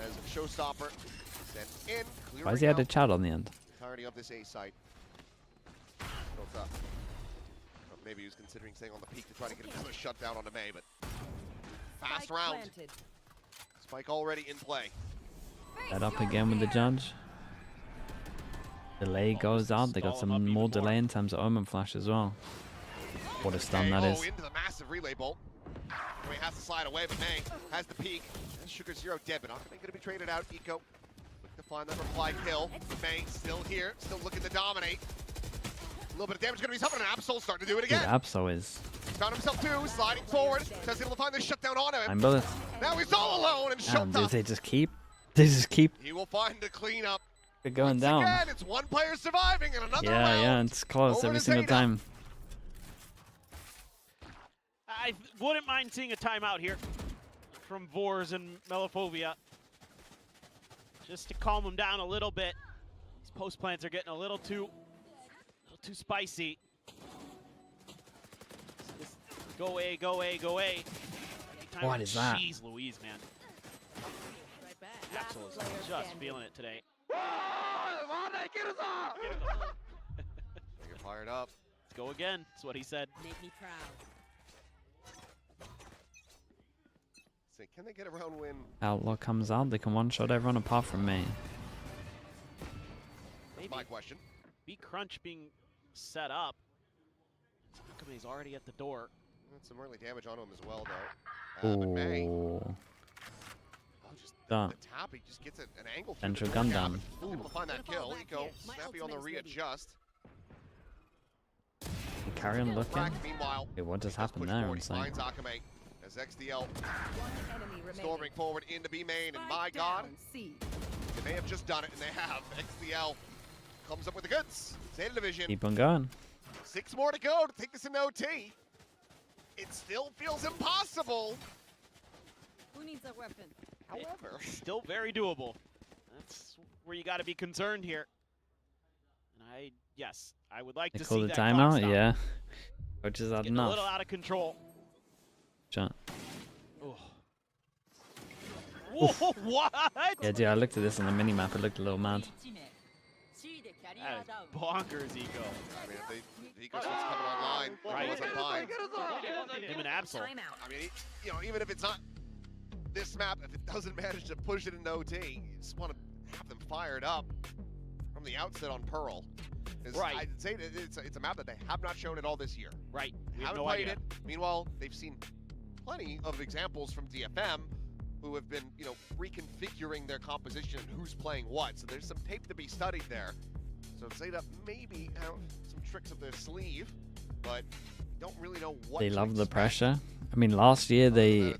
S5: As Showstopper sent in.
S2: Why has he had a chat on the end?
S5: Entirety of this A site. Built up. Well, maybe he was considering staying on the peak to try to get another shutdown onto May, but fast round. Spike already in play.
S2: That up again with the judge. Delay goes out. They got some more delay in terms of Omen Flash as well. What a stun that is.
S5: Into the massive relay bolt. May has to slide away, but May has the peak. And Sugar Zero dead, but not going to be traded out. Eco look to find the reply kill. May still here, still looking to dominate. A little bit of damage going to be something, and Absol starting to do it again.
S2: Dude, Absol is.
S5: Found himself too, sliding forward. Just able to find the shutdown on him.
S2: I'm bullets.
S5: Now he's all alone, and Shota.
S2: They just keep. They just keep.
S5: He will find the cleanup.
S2: They're going down.
S5: Again, it's one player surviving, and another round.
S2: Yeah, it's close every single time.
S6: I wouldn't mind seeing a timeout here from Vors and Melophobia. Just to calm them down a little bit. These post plants are getting a little too spicy. Just go A, go A, go A.
S2: What is that?
S6: Jeez Louise, man. Absol is just feeling it today.
S5: You're fired up.
S6: Let's go again. That's what he said.
S9: Make me proud.
S5: FOCUSME, can they get a round win?
S2: Outlaw comes out, they can one-shot everyone apart from me.
S5: That's my question.
S6: B Crunch being set up. Akame's already at the door.
S5: That's some early damage on him as well, though. But May, just the tap, he just gets an angle.
S2: Central gun down.
S5: Able to find that kill. Eco, snappy on the readjust.
S2: Carry on looking.
S5: Meanwhile,
S2: what just happened there?
S5: Finds Akame as XDL storming forward into B main, and my God, they may have just done it, and they have. XDL comes up with the goods. Zeta division.
S2: Keep on going.
S5: 6 more to go to take this in OT. It still feels impossible.
S9: Who needs a weapon?
S5: However,
S6: still very doable. That's where you got to be concerned here. And yes, I would like to see that
S2: timeout.
S6: Stop.
S2: Yeah, which is not enough.
S6: A little out of control.
S2: Jump.
S6: Oh. Whoa, what?
S2: Yeah, dude, I looked at this on the mini map. It looked a little mad.
S6: That is bonkers, Eco.
S5: I mean, if Eco's what's coming online,
S6: right?
S5: Wasn't fine.
S6: Him and Absol.
S5: I mean, even if it's not this map, if it doesn't manage to push it into OT, you just want to have them fired up from the outset on Pearl.
S6: Right.
S5: I'd say that it's a map that they have not shown at all this year.
S6: Right. We
S5: haven't played it. Meanwhile, they've seen plenty of examples from DFM who have been, reconfiguring their composition and who's playing what. So there's some tape to be studied there. So Zeta maybe have some tricks up their sleeve, but don't really know what
S2: They love the
S5: expect.
S2: pressure. I mean, last year they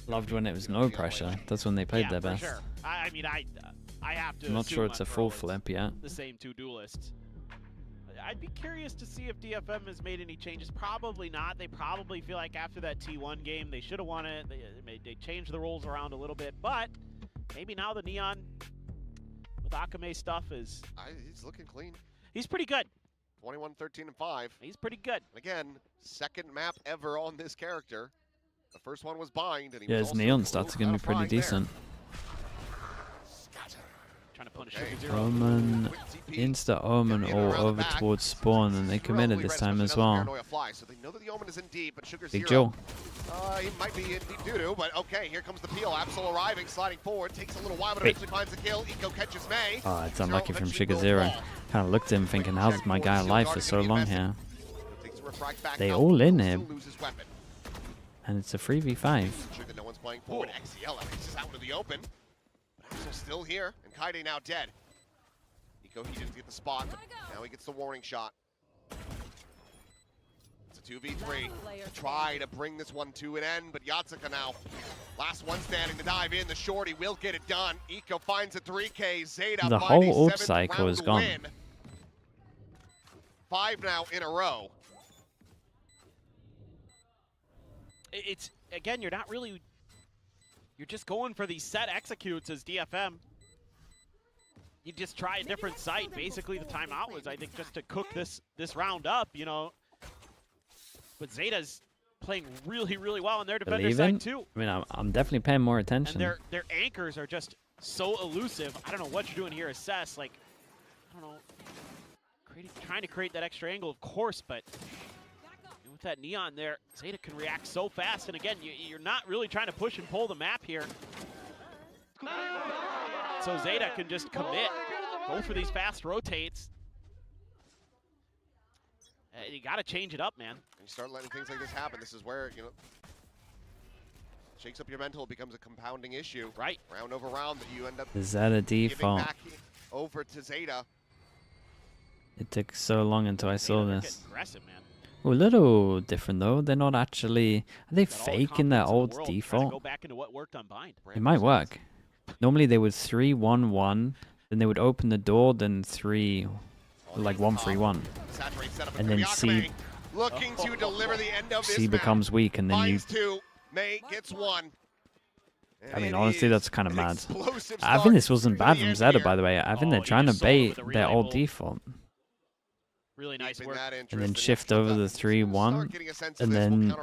S2: loved when it was no pressure. That's when they played their best.
S6: Sure. I mean, I have to.
S2: I'm not sure it's a full flip yet.
S6: The same 2 duelists. I'd be curious to see if DFM has made any changes. Probably not. They probably feel like after that T1 game, they should have won it. They changed the rules around a little bit, but maybe now the Neon with Akame stuff is...
S5: he's looking clean.
S6: He's pretty good.
S5: 21, 13, and 5.
S6: He's pretty good.
S5: Again, second map ever on this character. The first one was Bind, and he
S2: Yeah,
S5: was
S2: his neon stats are going to be pretty decent.
S6: Trying to punish
S2: Omen, Insta Omen all over towards spawn, and they committed this time as well.
S5: So they know that the Omen is in deep, but Sugar's
S2: Big
S5: hero.
S2: Joe.
S5: He might be in deep doo-doo, but okay, here comes the peel. Absol arriving, sliding forward, takes a little while, but eventually finds the kill. Eco catches May.
S2: Oh, it's unlucky from Sugar Zero. Kind of looked at him thinking, how's my guy alive for so long here? They all in him. And it's a 3v5.
S5: Sure that no one's playing forward. XCL is out into the open. But Absol's still here, and Kaide now dead. Eco, he didn't get the spot, but now he gets the warning shot. It's a 2v3. Try to bring this one to an end, but Yatsuka now. Last one standing to dive in. The shorty will get it done. Eco finds a 3K. Zeta
S2: the whole orb cycle is gone.
S5: Win. 5 now in a row.
S6: It's, again, you're not really... You're just going for these set executes as DFM. You just try a different site. Basically, the timeout was, I think, just to cook this round up, But Zeta's playing really, really well on their defender side, too.
S2: I mean, I'm definitely paying more attention.
S6: And their anchors are just so elusive. I don't know what you're doing here, Assess. Like, I don't know. Trying to create that extra angle, of course, but with that Neon there, Zeta can react so fast. And again, you're not really trying to push and pull the map here. So Zeta can just commit, go for these fast rotates. You got to change it up, man.
S5: You start letting things like this happen. This is where, shakes up your mental. It becomes a compounding issue.
S6: Right.
S5: Round over round that you end up
S2: Is that a default?
S5: back over to Zeta.
S2: It took so long until I saw
S6: Zeta,
S2: this.
S6: aggressive, man.
S2: Well, a little different though. They're not actually. Are they faking their old default?
S6: Go back into what worked on Bind.
S2: It might work. Normally they would 3-1-1, then they would open the door, then 1-3-1, and then C.
S5: Looking to deliver the end of this
S2: C becomes weak, and then you.
S5: May gets 1.
S2: I mean, honestly, that's kind of mad. I think this wasn't bad from Zeta, by the way. I think they're trying to bait their old default.
S6: Really nice work.
S2: And then shift over the 3-1, and then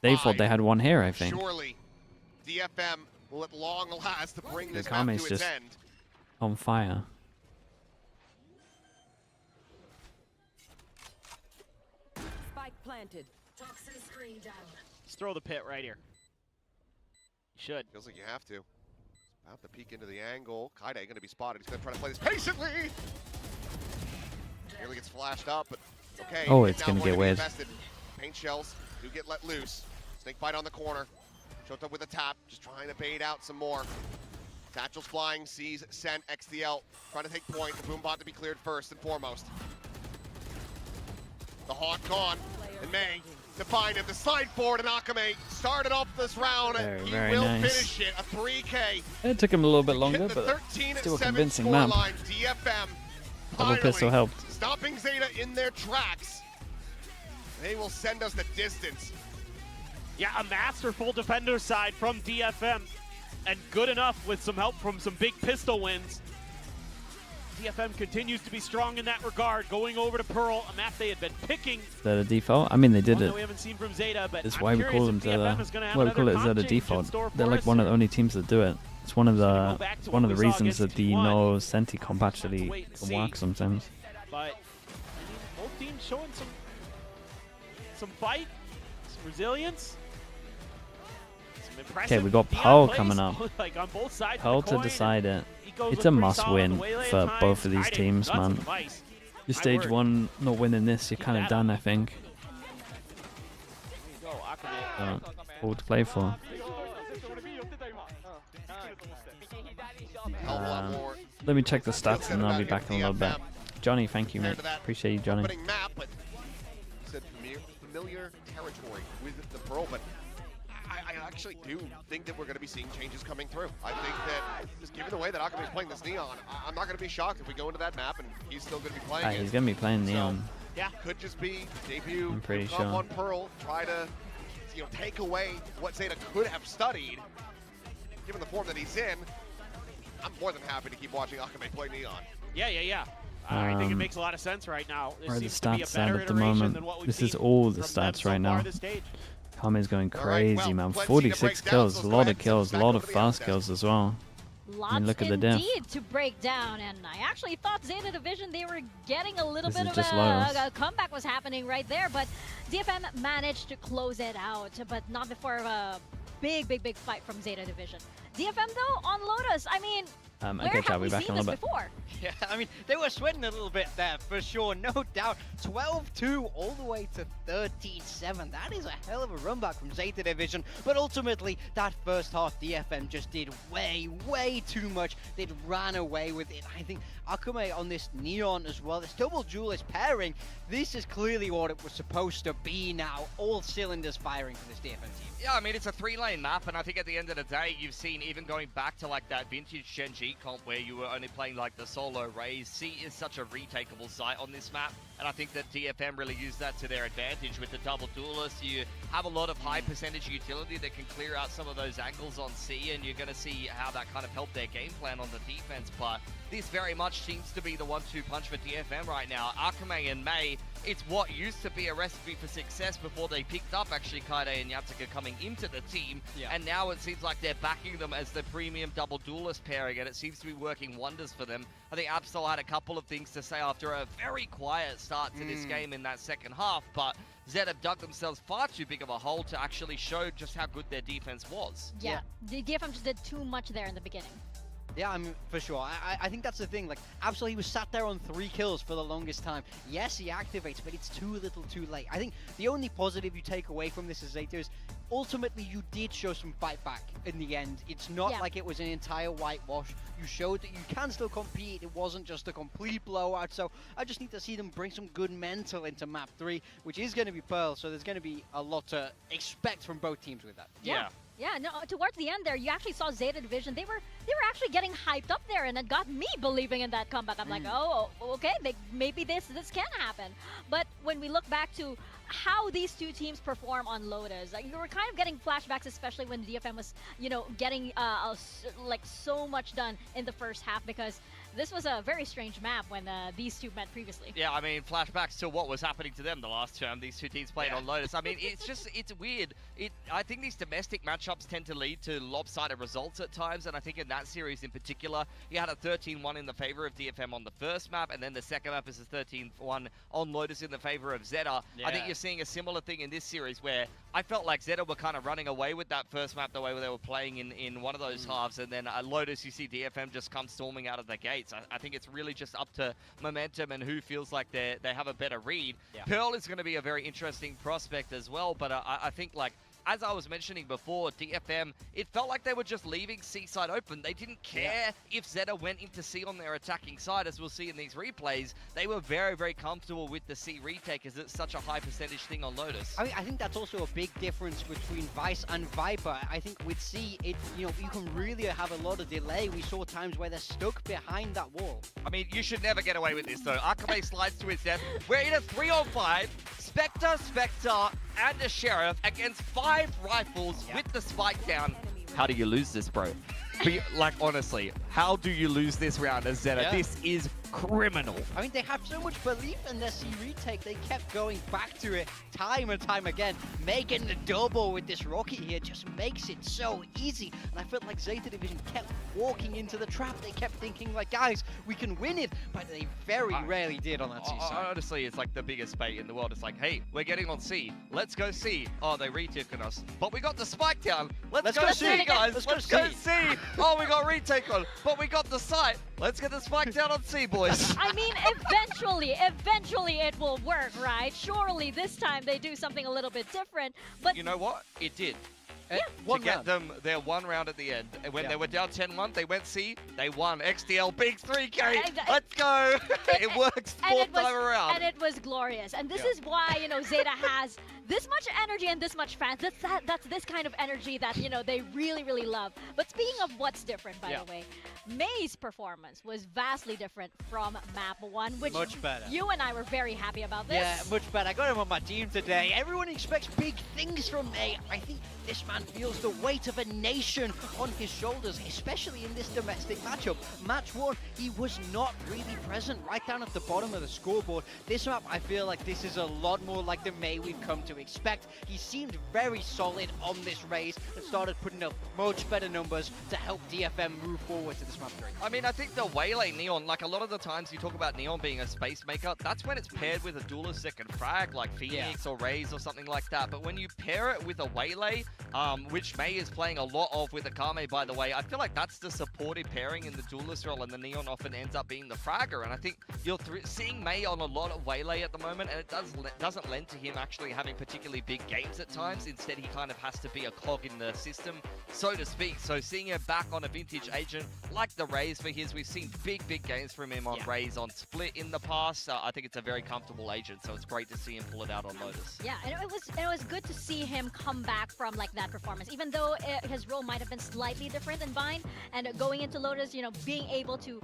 S2: they thought they had one here, I think.
S5: Surely, DFM will at long last bring this map
S2: Kame's
S5: to its
S2: just
S5: end.
S2: on fire.
S13: Spike planted.
S6: Let's throw the pit right here. Should.
S5: Feels like you have to. About to peek into the angle. Kaide going to be spotted. He's going to try to play this patiently. Nearly gets flashed up, but okay.
S2: Oh, it's going to get weird.
S5: Paint shells do get let loose. Snake bite on the corner. Showed up with a tap, just trying to bait out some more. Satchel's flying, sees sent XDL, trying to take point. The Boombot to be cleared first and foremost. The Hawk gone, and May to find him. The slide forward, and Akame started off this round, and he will finish it. A 3K.
S2: It took him a little bit longer, but still a convincing map.
S5: DFM
S2: Double pistol helped.
S5: Stopping Zeta in their tracks. They will send us the distance.
S6: Yeah, a masterful defender side from DFM, and good enough with some help from some big pistol wins. DFM continues to be strong in that regard, going over to Pearl, a map they had been picking.
S2: Is that a default? I mean, they did it.
S6: We haven't seen from Zeta, but
S2: that's why we call them Zeta. Why we call it Zeta default. They're like one of the only teams that do it. It's one of the reasons that the no Senti comp actually can work sometimes.
S6: But I mean, both teams showing some fight, some resilience.
S2: Okay, we got Pearl coming up.
S6: Like on both sides
S2: Pearl to decide it. It's a must-win for both of these teams, man. Your stage 1 not winning this, you're kind of done, I think. All to play for. Let me check the stats and I'll be back in a little bit. Johnny, thank you, mate. Appreciate you, Johnny.
S5: Familiar territory with the Pearl, but I actually do think that we're going to be seeing changes coming through. I think that just given the way that Akame is playing this Neon, I'm not going to be shocked if we go into that map and he's still going to be playing it.
S2: He's going to be playing Neon.
S5: So, yeah, could just be debut.
S2: I'm pretty sure.
S5: On Pearl, try to take away what Zeta could have studied. Given the form that he's in, I'm more than happy to keep watching Akame play Neon.
S6: Yeah. I think it makes a lot of sense right now.
S2: Where are the stats at the moment? This is all the stats right now. Akame's going crazy, man. 46 kills, a lot of kills, a lot of fast kills as well.
S4: Lots
S2: look at the diff.
S4: Indeed to break down, and I actually thought Zeta Division, they were getting a little bit of
S2: a
S4: comeback was happening right there, but DFM managed to close it out, but not before a big fight from Zeta Division. DFM though, on Lotus, I mean,
S2: okay, Chad, we'll be back in a little bit.
S4: Before?
S3: Yeah, I mean, they were sweating a little bit there, for sure, no doubt. 12-2 all the way to 13-7. That is a hell of a run back from Zeta Division. But ultimately, that first half, DFM just did way too much. They ran away with it. I think Akame on this Neon as well, this double duelist pairing, this is clearly what it was supposed to be now. All cylinders firing for this DFM team.
S1: Yeah, I mean, it's a 3-lane map, and I think at the end of the day, you've seen even going back to like that vintage Gen G comp where you were only playing like the solo Raze, C is such a retakeable site on this map, and I think that DFM really used that to their advantage with the double duelist. You have a lot of high percentage utility that can clear out some of those angles on C, and you're going to see how that kind of helped their game plan on the defense, but this very much seems to be the 1-2 punch for DFM right now. Akame and May, it's what used to be a recipe for success before they picked up actually Kaide and Yatsuka coming into the team, and now it seems like they're backing them as the premium double duelist pairing, and it seems to be working wonders for them. I think Absol had a couple of things to say after a very quiet start to this game in that second half, but Zeta have dug themselves far too big of a hole to actually show just how good their defense was.
S4: Yeah, the DFM just did too much there in the beginning.
S3: Yeah, I mean, for sure. I think that's the thing. Like, absolutely, he was sat there on 3 kills for the longest time. Yes, he activates, but it's too little too late. I think the only positive you take away from this as Zeta is ultimately you did show some fight back in the end. It's not like it was an entire whitewash. You showed that you can still compete. It wasn't just a complete blowout. So I just need to see them bring some good mental into map 3, which is going to be Pearl. So there's going to be a lot to expect from both teams with that.
S4: Yeah, no, towards the end there, you actually saw Zeta Division. They were actually getting hyped up there, and it got me believing in that comeback. I'm like, oh, okay, maybe this can happen. But when we look back to how these two teams perform on Lotus, you were kind of getting flashbacks, especially when DFM was, getting like so much done in the first half, because this was a very strange map when these two met previously.
S1: Yeah, I mean, flashbacks to what was happening to them the last term. These two teams played on Lotus. I mean, it's weird. I think these domestic matchups tend to lead to lopsided results at times, and I think in that series in particular, you had a 13-1 in the favor of DFM on the first map, and then the second map is a 13-1 on Lotus in the favor of Zeta. I think you're seeing a similar thing in this series where I felt like Zeta were kind of running away with that first map the way they were playing in one of those halves, and then Lotus, you see DFM just come storming out of the gates. I think it's really just up to momentum and who feels like they have a better read. Pearl is going to be a very interesting prospect as well, but I think, like, as I was mentioning before, DFM, it felt like they were just leaving C side open. They didn't care if Zeta went into C on their attacking side, as we'll see in these replays. They were very, very comfortable with the C retake, as it's such a high percentage thing on Lotus.
S3: I think that's also a big difference between Vice and Viper. I think with C, you can really have a lot of delay. We saw times where they're stuck behind that wall.
S1: I mean, you should never get away with this, though. Akame slides to his death. We're in a 3-on-5. Spectre, and a Sheriff against 5 rifles with the spike down. How do you lose this, bro? Like, honestly, how do you lose this round as Zeta? This is criminal.
S3: I mean, they have so much belief in their C retake. They kept going back to it time and time again. Making the double with this rocket here just makes it so easy. And I felt like Zeta Division kept walking into the trap. They kept thinking, like, guys, we can win it. But they very rarely did on that C side.
S1: Honestly, it's like the biggest bait in the world. It's like, hey, we're getting on C. Let's go C. Oh, they retook on us. But we got the spike down. Let's go C, guys. Let's go C. Oh, we got retake on. But we got the site. Let's get the spike down on C, boys.
S4: I mean, eventually it will work, right? Surely this time they do something a little bit different. But
S1: you know what? It did.
S3: To
S1: get them their one round at the end. And when they were down 10-1, they went C, they won. XDL, big 3K, let's go. It works fourth time around.
S4: And it was glorious. And this is why, Zeta has this much energy and this much fans. That's this kind of energy that, they really, really love. But speaking of what's different, by the way, May's performance was vastly different from map 1, which
S3: much better.
S4: You and I were very happy about this.
S3: Yeah, much better. I got him on my team today. Everyone expects big things from May. I think this man feels the weight of a nation on his shoulders, especially in this domestic matchup. Match 1, he was not really present, right down at the bottom of the scoreboard. This map, I feel like this is a lot more like the May we've come to expect. He seemed very solid on this race and started putting up much better numbers to help DFM move forward to this map 3.
S1: I mean, I think the Waylay Neon, like a lot of the times you talk about Neon being a space maker, that's when it's paired with a duelist second frag, like Phoenix or Raze or something like that. But when you pair it with a Waylay, which May is playing a lot of with Akame, by the way, I feel like that's the supportive pairing in the duelist role, and the Neon often ends up being the fragger. And I think you're seeing May on a lot of Waylay at the moment, and it doesn't lend to him actually having particularly big games at times. Instead, he kind of has to be a cog in the system, so to speak. So seeing him back on a vintage agent like the Raze for his, we've seen big games from him on Raze on Split in the past. I think it's a very comfortable agent, so it's great to see him pull it out on Lotus.
S4: Yeah, and it was good to see him come back from like that performance, even though his role might have been slightly different than Vine, and going into Lotus, being able to,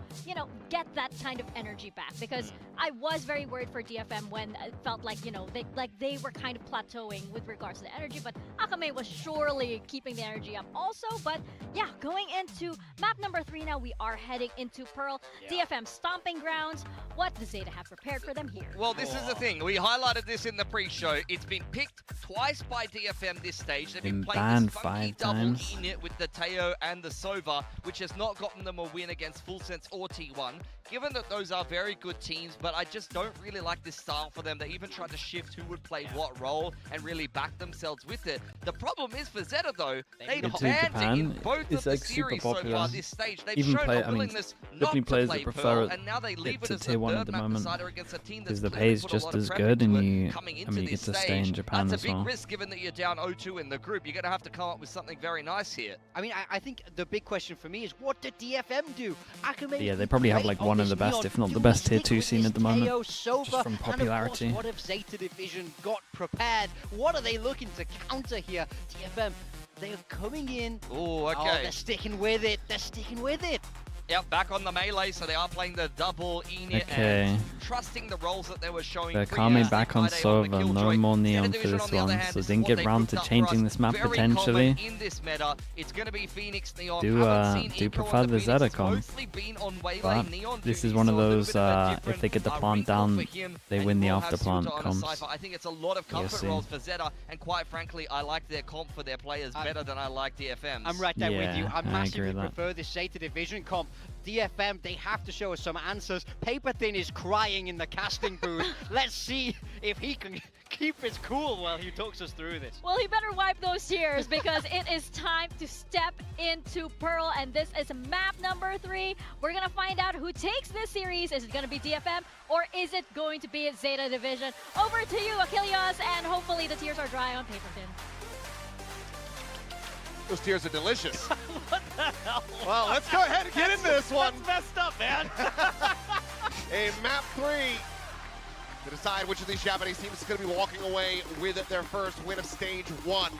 S4: get that kind of energy back, because I was very worried for DFM when it felt like, they were kind of plateauing with regards to the energy, but Akame was surely keeping the energy up also. But yeah, going into map number 3 now, we are heading into Pearl, DFM stomping grounds. What does Zeta have prepared for them here?
S1: Well, this is the thing. We highlighted this in the pre-show. It's been picked twice by DFM this stage. They've been playing this funky double unit with the Teo and the Sova, which has not gotten them a win against Full Sense or T1. Given that those are very good teams, but I just don't really like this style for them. They even tried to shift who would play what role and really back themselves with it. The problem is for Zeta, though, they've banned it in both of the series so far this stage. They've shown a willingness not to play Pearl, and now they leave it as the third map decider against a team that's
S2: the pay is just as good, and you get to stay in Japan as well.
S1: That's a big risk given that you're down 0-2 in the group. You're going to have to come up with something very nice here.
S3: I mean, I think the big question for me is, what did DFM do?
S2: Yeah, they probably have like one of the best, if not the best tier 2 scene at the moment, just from popularity.
S3: And of course, what have Zeta Division got prepared? What are they looking to counter here? DFM, they are coming in.
S1: Oh, okay.
S3: Oh, they're sticking with it. They're sticking with it.
S1: Yep, back on the melee, so they are playing the double unit and trusting the roles that they were showing.
S2: Akame back on Sova, no more Neon for this one, so didn't get round to changing this map potentially.
S1: In this meta, it's going to be Phoenix, Neon.
S2: Do prefer the Zeta comp, but this is one of those, if they get the plant down, they win the after plant comps.
S1: I think it's a lot of comfort roles for Zeta, and quite frankly, I like their comp for their players better than I like DFM's.
S3: I'm right there with you. I massively prefer this Zeta Division comp. DFM, they have to show us some answers. Paper Thin is crying in the casting booth. Let's see if he can
S7: keep his cool while he talks us through this.
S4: Well, he better wipe those tears because it is time to step into Pearl, and this is map number 3. We're gonna find out who takes this series. Is it gonna be DFM or is it going to be Zeta Division? Over to you, Achilles, and hopefully the tears are dry on paper thin.
S5: Those tears are delicious.
S6: What the hell?
S5: Well, let's go ahead and get into this one.
S6: That's messed up, man.
S5: A map 3 to decide which of these Japanese teams is going to be walking away with their first win of stage 1.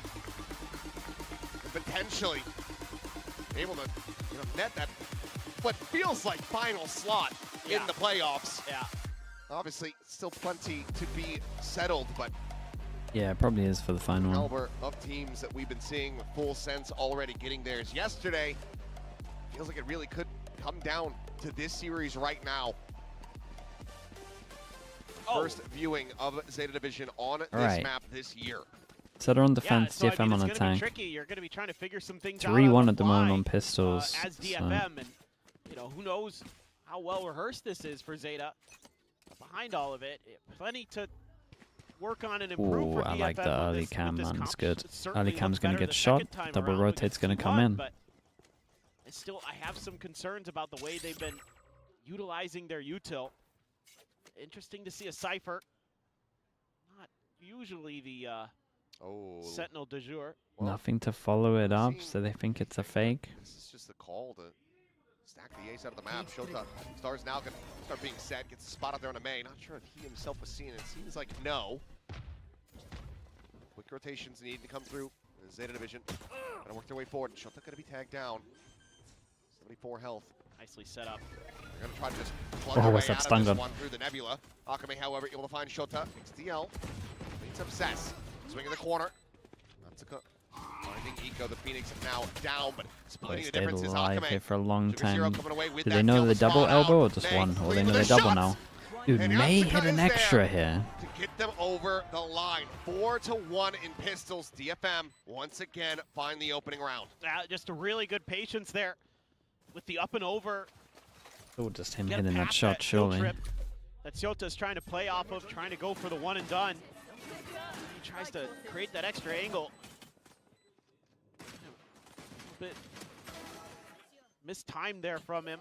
S5: And potentially able to net that what feels like final slot in the playoffs.
S6: Yeah.
S5: Obviously, still plenty to be settled, but
S2: Yeah, it probably is for the final one.
S5: caliber of teams that we've been seeing with full sense already getting theirs yesterday. Feels like it really could come down to this series right now. First viewing of Zeta Division on this map this year.
S2: Zeta on defense,
S6: so,
S2: DFM on
S6: it's
S2: attack.
S6: Tricky. You're going to be trying to figure some things out.
S2: 3-1 at the moment on pistols.
S6: As DFM, and who knows how well rehearsed this is for Zeta. Behind all of it, plenty to work on and improve for DFM.
S2: I like the early cam, man. It's good. Early cam's going to get
S6: the
S2: shot.
S6: second time
S2: Double
S6: around
S2: rotate's going to
S6: against
S2: come
S6: T1,
S2: in.
S6: But still, I have some concerns about the way they've been utilizing their util. Interesting to see a Cypher. Not usually the Sentinel du jour.
S2: Nothing to follow it up, so they think it's a fake.
S5: This is just the call to stack the ace out of the map. Shota Star's now going to start being set, gets a spot out there on a main. Not sure if he himself was seeing it. It seems like no. Quick rotations needing to come through. The Zeta Division gonna work their way forward. Shota gonna be tagged down. 74 health.
S6: Nicely set up.
S5: They're gonna try to just plug their way
S2: what's that
S5: out
S2: stun
S5: of this
S2: gun?
S5: one through the Nebula. Akame, however, able to find Shota. XDL needs obsess. Swing in the corner. Natsuka finding Eco. The Phoenix now down, but splitting the
S2: Stayed
S5: difference is
S2: alive
S5: Akame.
S2: here for a long
S5: Sugar Zero
S2: time.
S5: coming away with
S2: Do
S5: that
S2: they know
S5: kill
S2: the
S5: to
S2: double
S5: spot
S2: elbow or
S5: out.
S2: just
S5: May
S2: one? Or they
S5: lead
S2: know
S5: with
S2: the
S5: the
S2: double
S5: shots.
S2: now? Dude,
S5: And
S2: May
S5: Natsuka
S2: hit an
S5: is
S2: extra
S5: there
S2: here.
S5: to get them over the line. 4-1 in pistols. DFM once again find the opening round.
S6: Just a really good patience there with the up and over.
S2: Oh, just him
S6: Get
S2: hitting that
S6: past
S2: shot,
S6: that
S2: surely.
S6: trip that Shota's trying to play off of, trying to go for the one and done. He tries to create that extra angle. A bit mistimed there from him.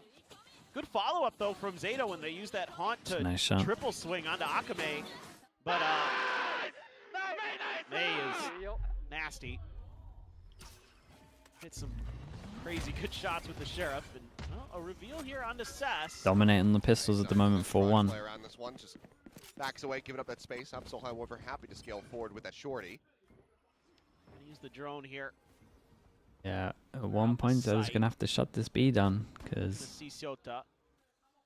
S6: Good follow-up, though, from Zeta when they use that haunt to
S2: Nice shot.
S6: triple swing onto Akame. But May is nasty. Hit some crazy good shots with the Sheriff. And a reveal here onto Sass.
S2: Dominating the pistols at the moment, 4-1.
S5: Play around this one, just backs away, giving up that space. Absol, however, happy to scale forward with that shorty.
S6: Gonna use the drone here.
S2: Yeah, at one point Zeta's going to have to shut this B down,
S6: To
S2: because
S6: see Shota.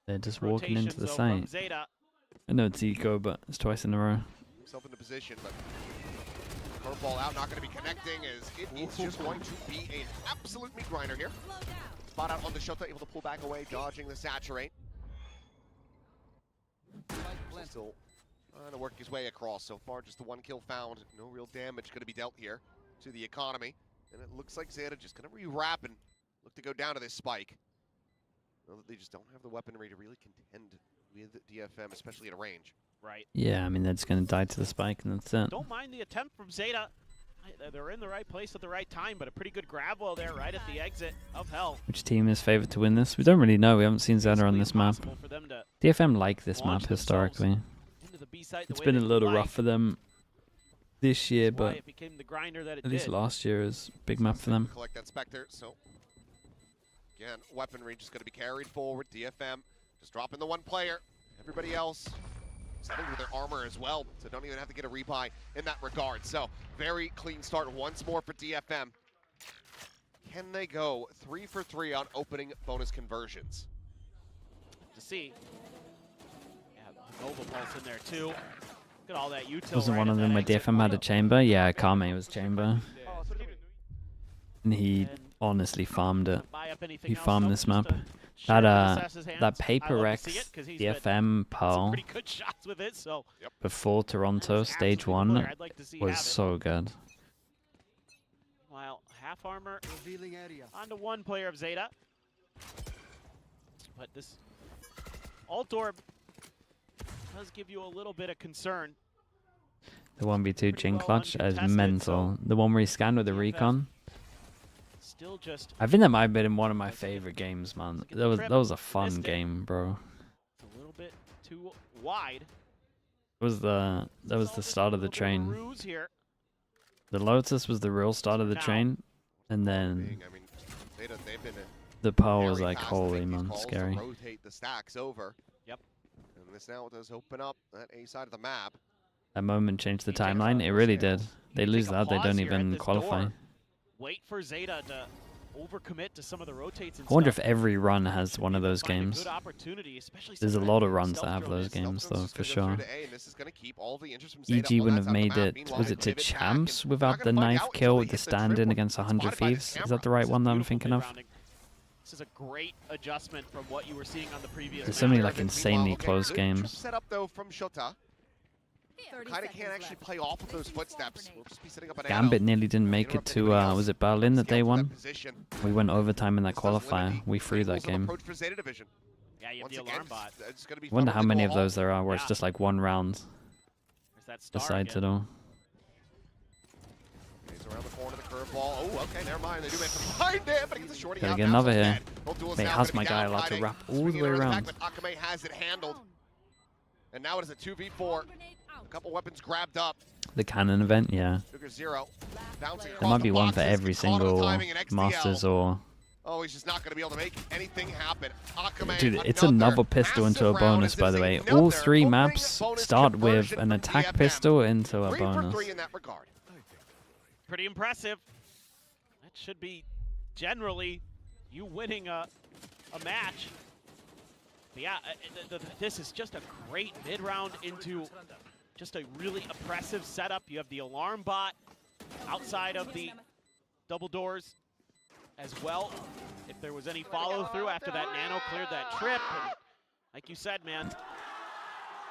S2: they're just walking into the
S6: Rotations, though, from
S2: site.
S6: Zeta.
S2: I know it's Eco, but it's twice in a row.
S5: Himself into position, but curveball out, not going to be connecting, as it is just going to be an absolute meat grinder here. Spot out on the Shota, able to pull back away, dodging the saturate. Still trying to work his way across. So far, just the one kill found. No real damage going to be dealt here to the economy. And it looks like Zeta just going to rewrap and look to go down to this spike. Know that they just don't have the weaponry to really contend with DFM, especially at a range.
S6: Right.
S2: Yeah, I mean, they're just going to die to the spike, and that's it.
S6: Don't mind the attempt from Zeta. They're in the right place at the right time, but a pretty good grab wheel there right at the exit of Hell.
S2: Which team is favored to win this? We don't really know. We haven't seen Zeta on this map.
S6: For them to
S2: DFM like this map historically.
S6: into the B site the
S2: It's
S6: way
S2: been a
S6: they
S2: little
S6: like.
S2: rough for them this year,
S6: That's why
S2: but
S6: it became the grinder that it
S2: at least
S6: did.
S2: last year is a big map for them.
S5: Collect that Spectre, so again, weaponry just going to be carried forward. DFM just dropping the one player. Everybody else settled with their armor as well, so don't even have to get a rebuy in that regard. So very clean start once more for DFM. Can they go 3 for 3 on opening bonus conversions?
S6: To see. Yeah, the Nova Pulse in there too. Look at all that util.
S2: Wasn't
S6: right
S2: one
S6: at
S2: of
S6: that
S2: them where
S6: exit.
S2: DFM had a chamber? Yeah, Kame was chamber. And he honestly farmed it.
S6: Buy up anything
S2: He
S6: else,
S2: farmed
S6: nope,
S2: this
S6: just
S2: map.
S6: a share
S2: That
S6: with Assassin's
S2: that
S6: hands.
S2: Paper
S6: I love
S2: Rex
S6: to see it 'cause he's been
S2: DFM
S6: some
S2: Pearl
S6: pretty good shots with it, so
S2: before Toronto stage
S6: absolutely
S2: 1
S6: player I'd like to see have
S2: was
S6: it.
S2: so good.
S6: While half armor onto one player of Zeta. But this alt orb does give you a little bit of concern.
S2: The 1v2 Jin clutch is mental. The one where he scanned with the recon. I think that might have been one of my favorite games, man. That was a fun game, bro.
S6: It's a little bit too wide.
S2: That was the start of the train. The Lotus was the real start of the train, and then the Pearl was like, holy man, scary.
S5: Rotate the stacks over.
S6: Yep.
S5: And this now does open up that A side of the map.
S2: That moment changed the timeline. It really did. They lose that, they don't even qualify.
S6: Wait for Zeta to overcommit to some of the rotates and
S2: I wonder if every run has one of those games. There's a lot of runs that have those games, though, for sure. EG wouldn't have made it, was it to champs without the knife kill with the stand-in against 100 Thieves? Is that the right one that I'm thinking of?
S6: This is a great adjustment from what you were seeing on the previous.
S2: There's so many like insanely close games.
S5: Set up though from Shota. Kind of can't actually play off of those footsteps. We'll just be setting up an
S2: Gambit nearly didn't make it to, was it Berlin that they won? We went overtime in that qualifier. We threw that game.
S6: Yeah, you have the alarm bot.
S2: I wonder how many of those there are where it's just like one round. Decides it all.
S5: Around the corner, the curveball. Oh, okay, never mind. They do make the find it, but he gets a shorty.
S2: Gotta get another here. Wait, how's my guy allowed to wrap all the way around?
S5: But Akame has it handled. And now it is a 2v4. A couple weapons grabbed up.
S2: The cannon event, yeah.
S5: Zero.
S2: There might be one for every single Masters or...
S5: Oh, he's just not going to be able to make anything happen. Akame,
S2: dude, it's another pistol into a bonus, by the way. All three maps start with an attack pistol into a bonus.
S6: Pretty impressive. That should be generally you winning a match. But yeah, this is just a great mid-round into just a really oppressive setup. You have the alarm bot outside of the double doors as well. If there was any follow-through after that Nano cleared that trip. And like you said, man.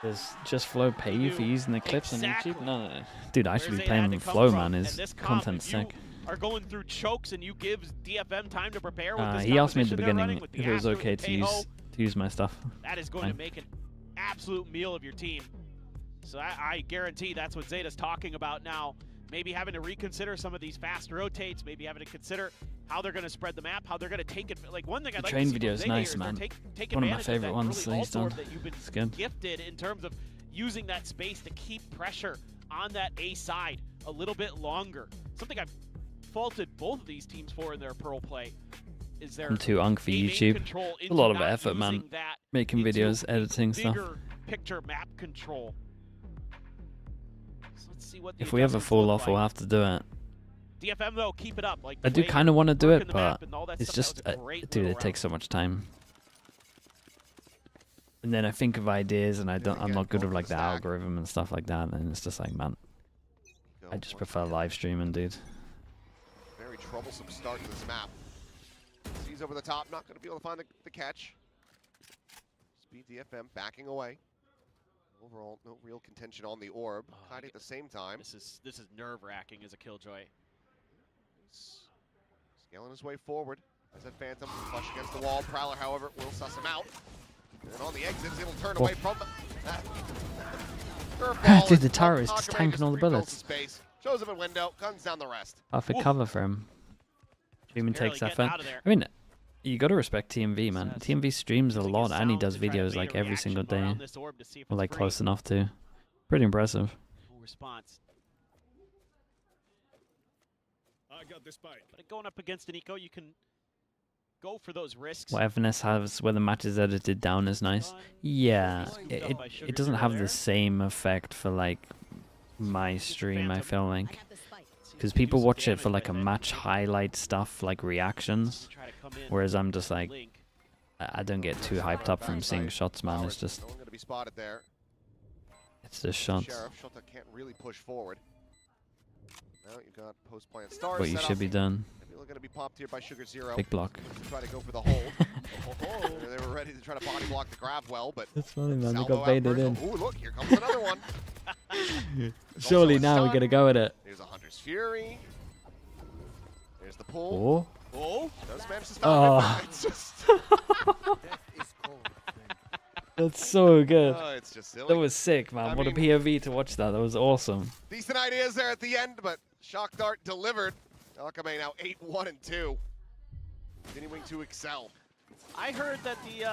S2: Does Just Flow pay you for using the clips on YouTube? No. Dude, I should be playing with Flow, man. His content's sick.
S6: Are going through chokes and you give DFM time to prepare with this
S2: he asked me at the beginning
S6: with
S2: if it was okay to use my stuff.
S6: That is going to make an absolute meal of your team. So I guarantee that's what Zeta's talking about now. Maybe having to reconsider some of these fast rotates, maybe having to consider how they're going to spread the map, how they're going to take it. Like one thing I'd like to see
S2: train video is nice, man.
S6: Take
S2: one of my favorite ones that he's done.
S6: It's good. Gifted in terms of using that space to keep pressure on that A side a little bit longer. Something I've faulted both of these teams for in their Pearl play.
S2: I'm too unk for YouTube. A lot of effort, man. Making videos, editing stuff.
S6: Picture map control. So let's see what
S2: if we ever fall off, we'll have to do it.
S6: DFM though, keep it up. Like
S2: I do kind of want to do it, but it's just, dude, it takes so much time. And then I think of ideas, and I'm not good with like the algorithm and stuff like that. And it's just like, man, I just prefer live streaming, dude.
S5: Very troublesome start to this map. Sees over the top, not going to be able to find the catch. Speed DFM backing away. Overall, no real contention on the orb. Hiding at the same time.
S6: This is nerve-wracking as a Killjoy.
S5: Scaling his way forward. As that Phantom flush against the wall. Prowler, however, will suss him out. And on the exits, it'll turn away from that.
S2: Dude, the turret is just tanking all the bullets.
S5: Shows him a window, guns down the rest.
S2: Perfect cover for him. Dreamin takes effort. I mean, you gotta respect TMV, man. TMV streams a lot, and he does videos like every single day. Or like close enough to. Pretty impressive.
S6: Response. I got this bike. But going up against an eco, you can go for those risks.
S2: What FNS has where the match is edited down is nice. Yeah, it doesn't have the same effect for like my stream, I feel like. Because people watch it for like a match highlight stuff, like reactions. Whereas I'm just like, I don't get too hyped up from seeing shots, man. It's just, it's just shots.
S5: Shota can't really push forward. Now you got post-plant stars.
S2: What you should be done.
S5: People are going to be popped here by Sugar Zero.
S2: Big block.
S5: To try to go for the hold. They were ready to try to body block the grab well, but
S2: it's funny, man. They got baited in.
S5: Ooh, look, here comes another one.
S2: Surely now we're gonna go at it.
S5: There's a Hunter's Fury. There's the pull.
S6: Oh.
S5: Does manage to stop it, it's just...
S2: That's so good.
S5: Oh, it's just silly.
S2: That was sick, man. What a POV to watch that. That was awesome.
S5: Decent ideas there at the end, but Shock Dart delivered. Alchemy now 8-1-2. Continuing to excel.
S6: I heard that the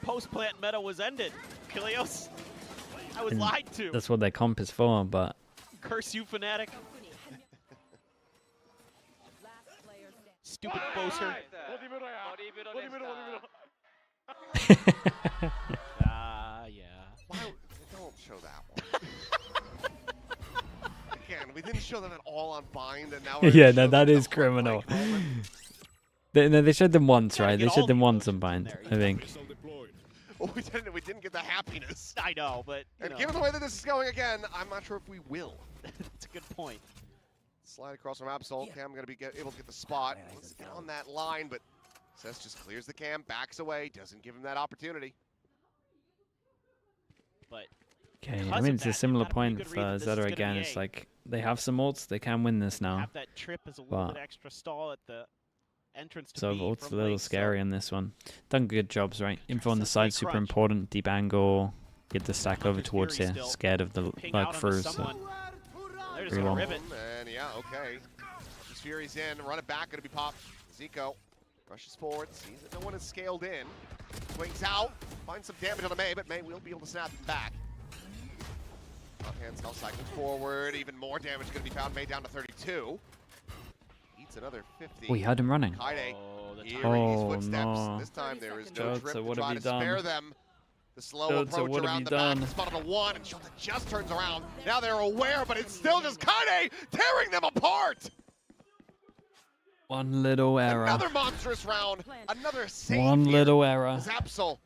S6: post-plant meta was ended. Kilios, I was lied to.
S2: That's what their comp is for, but...
S6: Curse you, Fnatic. Stupid boaster. Yeah.
S5: Why don't show that one? Again, we didn't show them at all on Bind, and now we're
S2: Yeah, no, that is criminal. They showed them once, right? They showed them once on Bind, I think.
S5: Well, we didn't get the happiness.
S6: I know, but
S5: and given the way that this is going again, I'm not sure if we will.
S6: That's a good point.
S5: Slide across from Absol. Cam going to be able to get the spot. Let's get on that line, but Cess just clears the cam, backs away, doesn't give him that opportunity.
S6: But
S2: okay, I mean, it's a similar point for Zeta again. It's like they have some ults, they can win this now.
S6: Have that trip as a little bit extra stall at the entrance to
S2: so
S6: B
S2: ult's a
S6: from
S2: little
S6: late,
S2: scary on this one. Done good jobs, right? Info on the side, super important. Deep angle, get the stack over towards here. Scared of the like through. So.
S6: There's a ribbon.
S5: And yeah, okay. Just Fury's in, run it back, gonna be popped. Zico rushes forward, sees that no one is scaled in. Swings out, finds some damage on the Mei, but Mei will be able to snap him back. Left-hand skull cycles forward, even more damage gonna be found. Mei down to 32. Eats another 50.
S2: We had him running.
S5: Kaide hearing his footsteps.
S2: No.
S5: This time there is no trip to
S2: what
S5: try
S2: have
S5: to
S2: you done?
S5: spare them. The slow
S2: Jota,
S5: approach
S2: what have
S5: around
S2: you
S5: the
S2: done?
S5: back, spot on the one, and Jota just turns around. Now they're aware, but it's still just Kaide tearing them apart.
S2: One little error.
S5: Another monstrous round. Another save.
S2: One little error.
S5: Zapsel.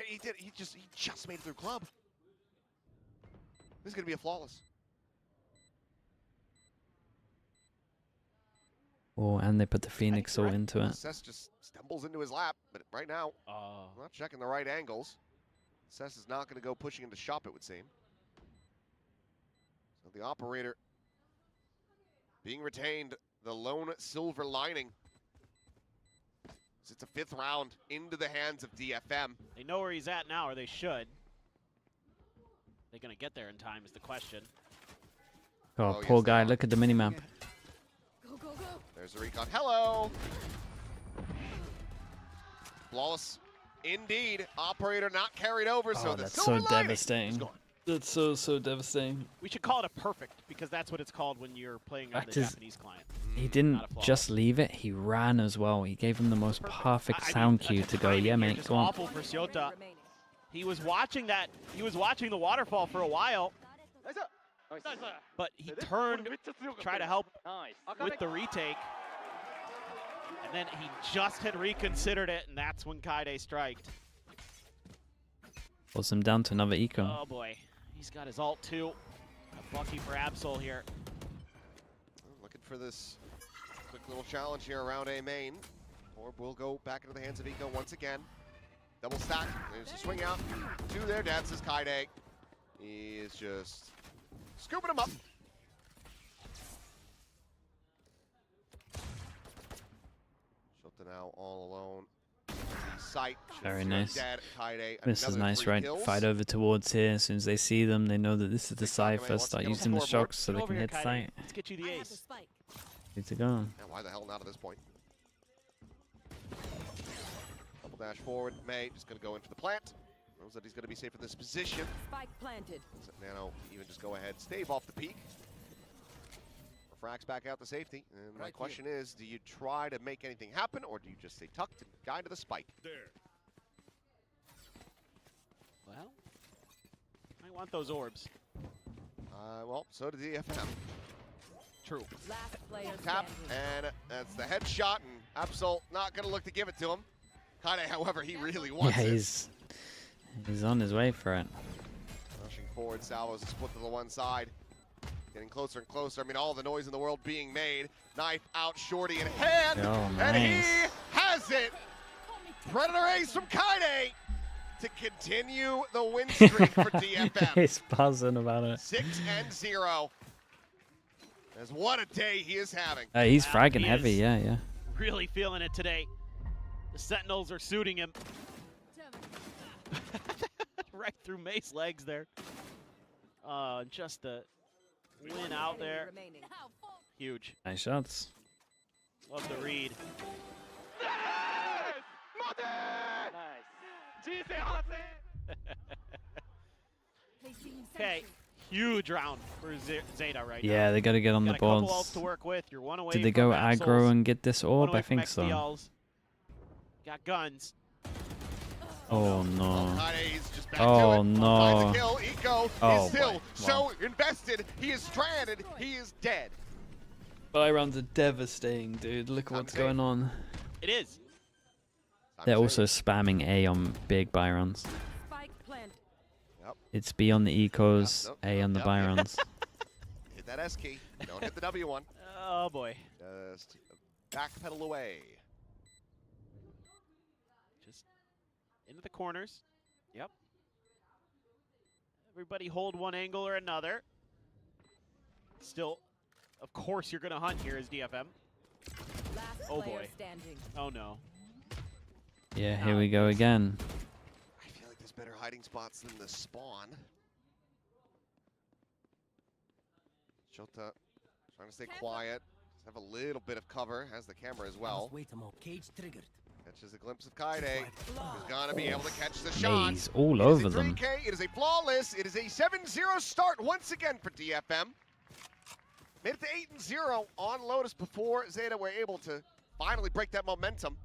S5: He just made it through club. This is gonna be a flawless.
S2: Oh, and they put the Phoenix all into it.
S5: Cess just stumbles into his lap, but right now, not checking the right angles. Cess is not going to go pushing into shop, it would seem. So the operator being retained, the lone silver lining. It's a 5th round into the hands of DFM.
S6: They know where he's at now, or they should. They're going to get there in time is the question.
S2: Oh, poor
S5: yes,
S2: guy. Look at the minimap.
S5: There's a recon. Hello! Flawless indeed. Operator not carried over, so
S2: that's
S5: silver
S2: so
S5: lining
S2: devastating. That's so devastating.
S6: We should call it a perfect, because that's what it's called when you're playing on the Japanese client.
S2: He didn't just leave it, he ran as well. He gave him the most perfect sound cue to go, yeah, mate, go on.
S6: Awful for Zeta. He was watching that. He was watching the waterfall for a while. But he turned, tried to help with the retake. And then he just had reconsidered it, and that's when Kaide striked.
S2: Force him down to another eco.
S6: Oh boy, he's got his ult too. Lucky for Absol here.
S5: Looking for this quick little challenge here around A main. Orb will go back into the hands of Eco once again. Double stack, there's a swing out to their dances. Kaide. He is just scooping him up. Shota now all alone. Sight.
S2: Very nice.
S5: Kaide,
S2: This is nice, right? Fight over towards here. As soon as they see them, they know that this is the Cypher. Start using the shocks so they can hit sight.
S6: Let's get you the ace.
S2: Need to go.
S5: Yeah, why the hell not at this point? Double dash forward. Mei just going to go into the plant. Knows that he's going to be safe in this position.
S9: Spike planted.
S5: Nano even just go ahead, stave off the peak. Frax back out to safety. And my question is, do you try to make anything happen, or do you just stay tucked and guide to the spike?
S6: Well, I want those orbs.
S5: Well, so did DFM.
S6: True.
S9: Last player
S5: Tap,
S9: standing.
S5: and that's the headshot, and Absol not going to look to give it to him. Kaide, however, he really wants it.
S2: He's on his way for it.
S5: Rushing forward, Salvo's split to the one side. Getting closer and closer. I mean, all the noise in the world being made. Knife out, shorty in hand, and he has it. Predator ace from Kaide to continue the win streak for DFM.
S2: He's buzzing about it.
S5: 6-0. As what a day he is having.
S2: He's fragging heavy, yeah.
S6: Really feeling it today. The Sentinels are suiting him. Right through May's legs there. Just the win out there. Huge.
S2: Nice shots.
S6: Love the read. Okay, huge round for Zeta right now.
S2: Yeah, they got to get on the
S6: boards.
S2: boards.
S6: To work with. You're one away
S2: Did they go aggro and get this orb? I think so.
S6: Got guns.
S2: Oh no.
S5: Oh
S2: no.
S5: Eco is still so invested. He is stranded. He is dead.
S2: Byron's are devastating, dude. Look at what's going on.
S6: It is.
S2: They're also spamming A on big Byrons. It's B on the Ecos, A on the Byrons.
S5: Hit that S key. Don't hit the W one.
S6: Oh boy.
S5: Just backpedal away.
S6: Just into the corners. Yep. Everybody hold one angle or another. Still, of course, you're going to hunt here as DFM. Oh boy. Oh no.
S2: Yeah, here we go again.
S5: I feel like there's better hiding spots than the spawn. Shota trying to stay quiet. Just have a little bit of cover. Has the camera as well. Catches a glimpse of Kaide. Who's gonna be able to catch the shot.
S2: He's all over them.
S5: It is a flawless. It is a 7-0 start once again for DFM. Made it to 8-0 on Lotus before Zeta were able to finally break that momentum.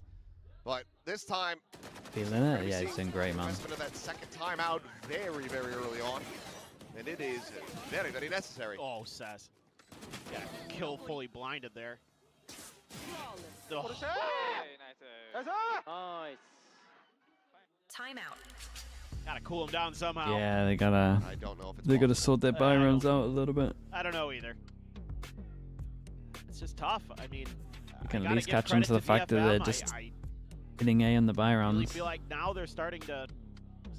S5: But this time,
S2: feeling it? Yeah, he's doing great, man.
S5: Of that second time out very, very early on. And it is very, very necessary.
S6: Oh, Sass. Yeah, kill fully blinded there. Oh.
S14: Nice.
S9: Timeout.
S6: Gotta cool him down somehow.
S2: Yeah, they gotta.
S5: I don't know if it's
S2: they gotta sort their Byrons out a little bit.
S6: I don't know either. It's just tough. I mean,
S2: you can at least catch on to the fact that they're just hitting A on the Byrons.
S6: I really feel like now they're starting to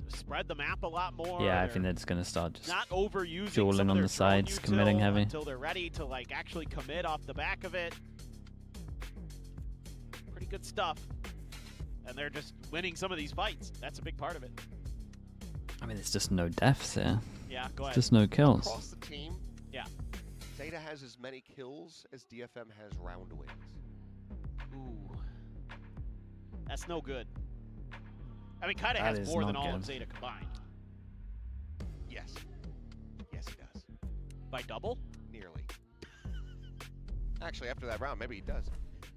S6: spread the map a lot more.
S2: Yeah, I think they're just gonna start just
S6: not overusing
S2: dueling on the sides, committing heavy
S6: until they're ready to like actually commit off the back of it. Pretty good stuff, and they're just winning some of these fights. That's a big part of it.
S2: I mean, it's just no deaths here.
S6: Yeah, go ahead.
S2: Just no kills.
S5: Across the team,
S6: yeah.
S5: Zeta has as many kills as DFM has round wins.
S6: Ooh, that's no good. I mean, Kaide has more than all of Zeta combined.
S5: Yes. Yes, he does.
S6: By double?
S5: Nearly. Actually, after that round, maybe he does.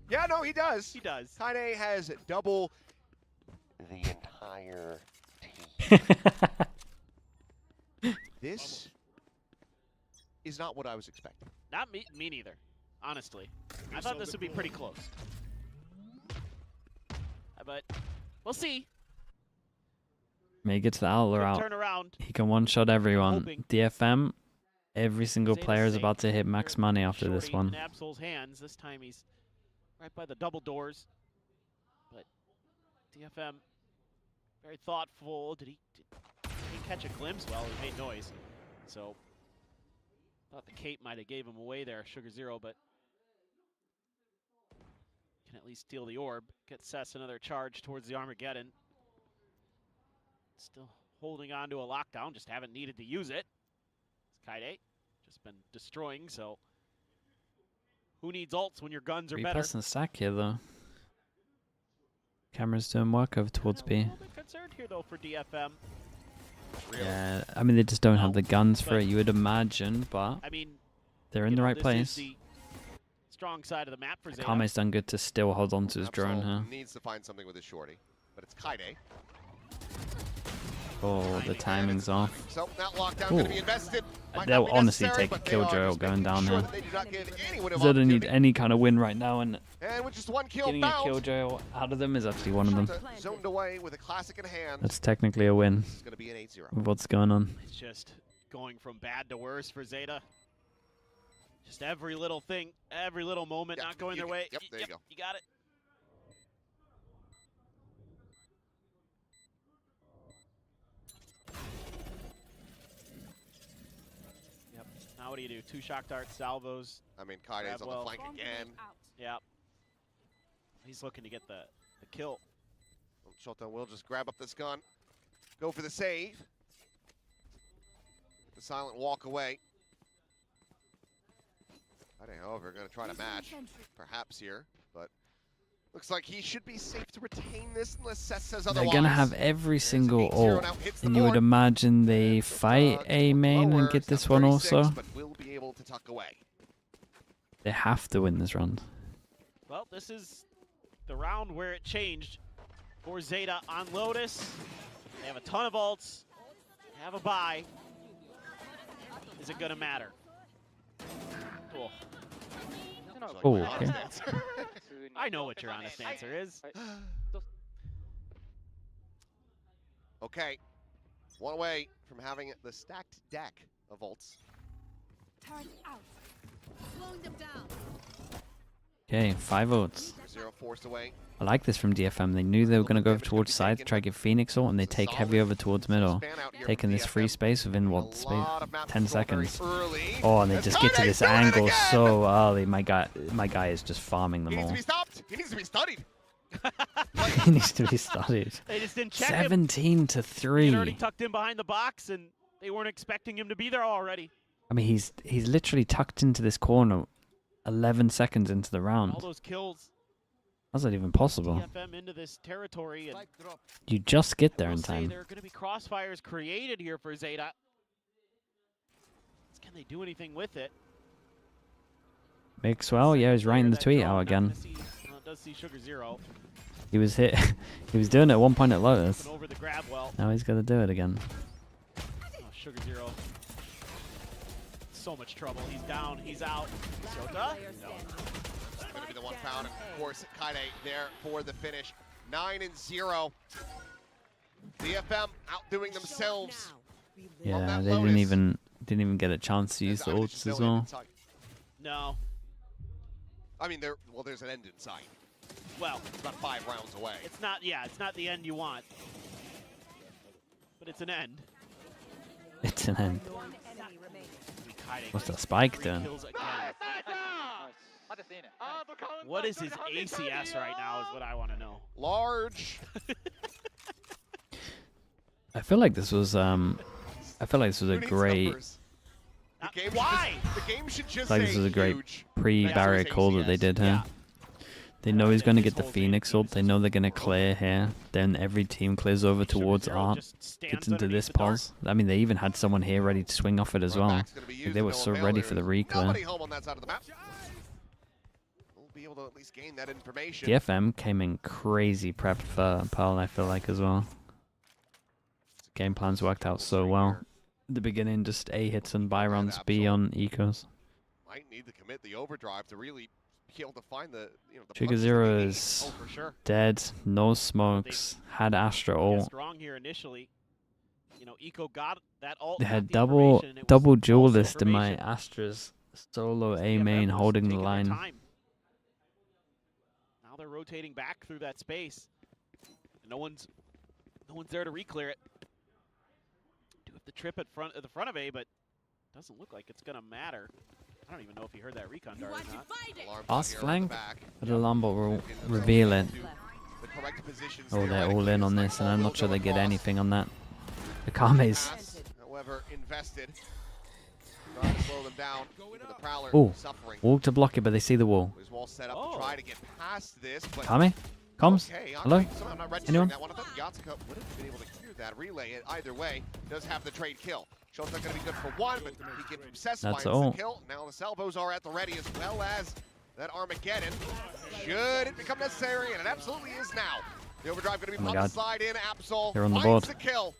S5: Yeah, no, he does.
S6: He does.
S5: Kaide has double the entire team. This is not what I was expecting.
S6: Not me neither, honestly. I thought this would be pretty close. But we'll see.
S2: May get to the outler out.
S6: Turn around.
S2: He can one-shot everyone. DFM, every single player is about to hit max money after this one.
S6: In Absol's hands. This time he's right by the double doors. But DFM, very thoughtful. Did he catch a glimpse? Well, he made noise. So thought the cape might have gave him away there, Sugar Zero, but can at least steal the orb. Get Sess another charge towards the Armageddon. Still holding on to a lockdown, just haven't needed to use it. It's Kaide, just been destroying, so who needs ults when your guns are better?
S2: Pressing the stack here, though. Camera's doing work over towards B.
S6: I'm a little bit concerned here, though, for DFM.
S5: Really?
S2: Yeah, I mean, they just don't have the guns for it, you would imagine, but
S6: I mean,
S2: they're in the right place.
S6: The strong side of the map for Zeta.
S2: Kame's done good to still hold on to his drone here.
S5: Needs to find something with his shorty, but it's Kaide.
S2: Oh, the timing's off.
S5: So that lockdown going to be invested.
S2: They'll honestly take a killjoy going down here. Zeta need any kind of win right now, and
S5: with just one kill
S2: getting a killjoy out of them is actually one of them.
S5: Zoned away with a classic in hand.
S2: That's technically a win.
S5: It's going to be an 8-0.
S2: With what's going on.
S6: It's just going from bad to worse for Zeta. Just every little thing, every little moment not going their way.
S5: Yep, there you go.
S6: You got it. Now what do you do? 2 shock darts, salvos.
S5: I mean, Kaide's on the flank again.
S6: Yeah. He's looking to get the kill.
S5: Shota will just grab up this gun. go for the save. The silent walk away. However, going to try to match, perhaps here, but looks like he should be safe to retain this unless Seth says otherwise.
S2: They're going to have every single ult, and you would imagine they fight A main and get this one also.
S5: But will be able to tuck away.
S2: They have to win this round.
S6: Well, this is the round where it changed for Zeta on Lotus. They have a ton of ults. They have a buy. Is it going to matter? Cool.
S2: Oh, okay.
S6: I know what your honest answer is.
S5: Okay, one away from having the stacked deck of ults.
S9: Turn out. Slowing them down.
S2: Okay, 5 ults.
S5: Zero forced away.
S2: I like this from DFM. They knew they were going to go towards side, try to get Phoenix ult, and they take heavy over towards middle. Taking this free space within, what, space? 10 seconds. Oh, and they just get to this angle so early. My guy is just farming them all.
S5: He needs to be stopped. He needs to be studied.
S2: He needs to be studied.
S6: They just didn't check
S2: 17 to 3.
S6: He already tucked in behind the box, and they weren't expecting him to be there already.
S2: I mean, he's literally tucked into this corner 11 seconds into the round.
S6: All those kills.
S2: How's that even possible?
S6: DFM into this territory, and
S2: You just get there in time.
S6: there are going to be crossfires created here for Zeta. Can they do anything with it?
S2: Mixwell, yeah, he's writing the tweet out again.
S6: It does see Sugar Zero.
S2: He was hit. He was doing it at one point at Lotus.
S6: Over the grab well.
S2: Now he's got to do it again.
S6: Oh, Sugar Zero. So much trouble. He's down. He's out. Zeta? No.
S5: Going to be the one found. Of course, Kaide there for the finish. 9-0. DFM outdoing themselves.
S2: Yeah, they didn't even get a chance to use the ults as well.
S6: No.
S5: I mean, there's an end in sight.
S6: Well,
S5: it's about 5 rounds away.
S6: It's not. Yeah, it's not the end you want, but it's an end.
S2: It's an end. What's that spike doing?
S6: What is his ACS right now is what I want to know.
S5: Large.
S2: I feel like this was a great.
S5: Why? The game should just
S2: Like this was a great pre-barrier call that they did here. They know he's going to get the Phoenix ult. They know they're going to clear here. Then every team clears over towards Art. Gets into this pause. I mean, they even had someone here ready to swing off it as well. Like, they were so ready for the re-clear. DFM came in crazy prepped for Pearl, I feel like, as well. Game plans worked out so well. At the beginning, just A hits and buy rounds, B on ecos.
S5: Might need to commit the overdrive to really be able to find the
S2: Trigger Zero is dead, no smokes, had Astra ult.
S6: Strong here initially. You know, Eco got that ult.
S2: They had double duelist in my Astra's solo A main holding the line.
S6: Now they're rotating back through that space. No one's there to re-clear it. Do have the trip at the front of A, but doesn't look like it's gonna matter. I don't even know if he heard that recon dart or not.
S2: Last flank, but the Lambo will reveal it. Oh, they're all in on this, and I'm not sure they get anything on that. The Kame's.
S5: However, invested. Slow them down. The Prowler suffering.
S2: Wall to block it, but they see the wall.
S5: Wall set up to try to get past this, but
S2: Kame? Comms?
S5: Okay,
S2: Hello?
S5: I'm not
S2: Anyone?
S5: that one. I thought Yatsuka would have been able to clear that relay. Either way, does have the trade kill. Show's not going to be good for one, but he can obsess finds the kill. Now the salvos are at the ready as well as that Armageddon. Should it become necessary, and it absolutely is now. The overdrive going to be on the slide in. Absol
S2: they're on the board.
S5: The kill.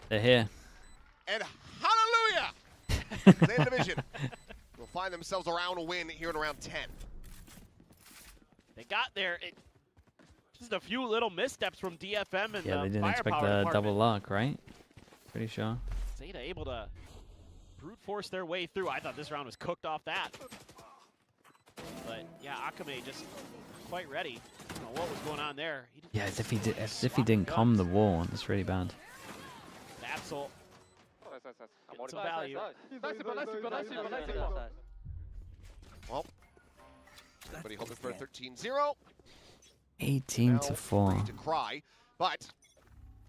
S2: They're here.
S5: And hallelujah! Zeta Division will find themselves around a win here in around 10.
S6: They got there. Just a few little missteps from DFM and
S2: they didn't expect the double lock, right? Pretty sure.
S6: Zeta able to brute force their way through. I thought this round was cooked off that. But yeah, Akame just quite ready. I don't know what was going on there.
S2: Yeah, as if he didn't calm the wall. It's really bad.
S6: Absol. Some value.
S5: Well, everybody hoping for a 13-0.
S2: 18 to 4.
S5: To cry, but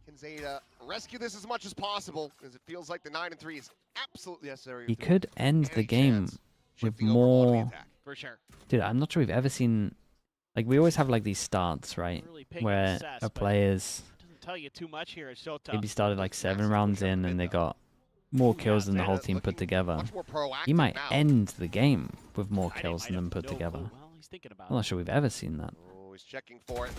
S5: Can Zeta rescue this as much as possible? Because it feels like the 9-3 is absolutely necessary.
S2: He could end the game with more.
S6: For sure.
S2: Dude, I'm not sure we've ever seen. Like, we always have like these starts, right?
S6: Really
S2: where
S6: assess,
S2: a player's
S6: doesn't tell you too much here at Shota.
S2: maybe started like 7 rounds in and they got more kills than the whole team put together. He might end the game with more kills than them put together.
S6: Well, he's thinking about
S2: I'm not sure we've ever seen that.
S5: Oh, he's checking for it.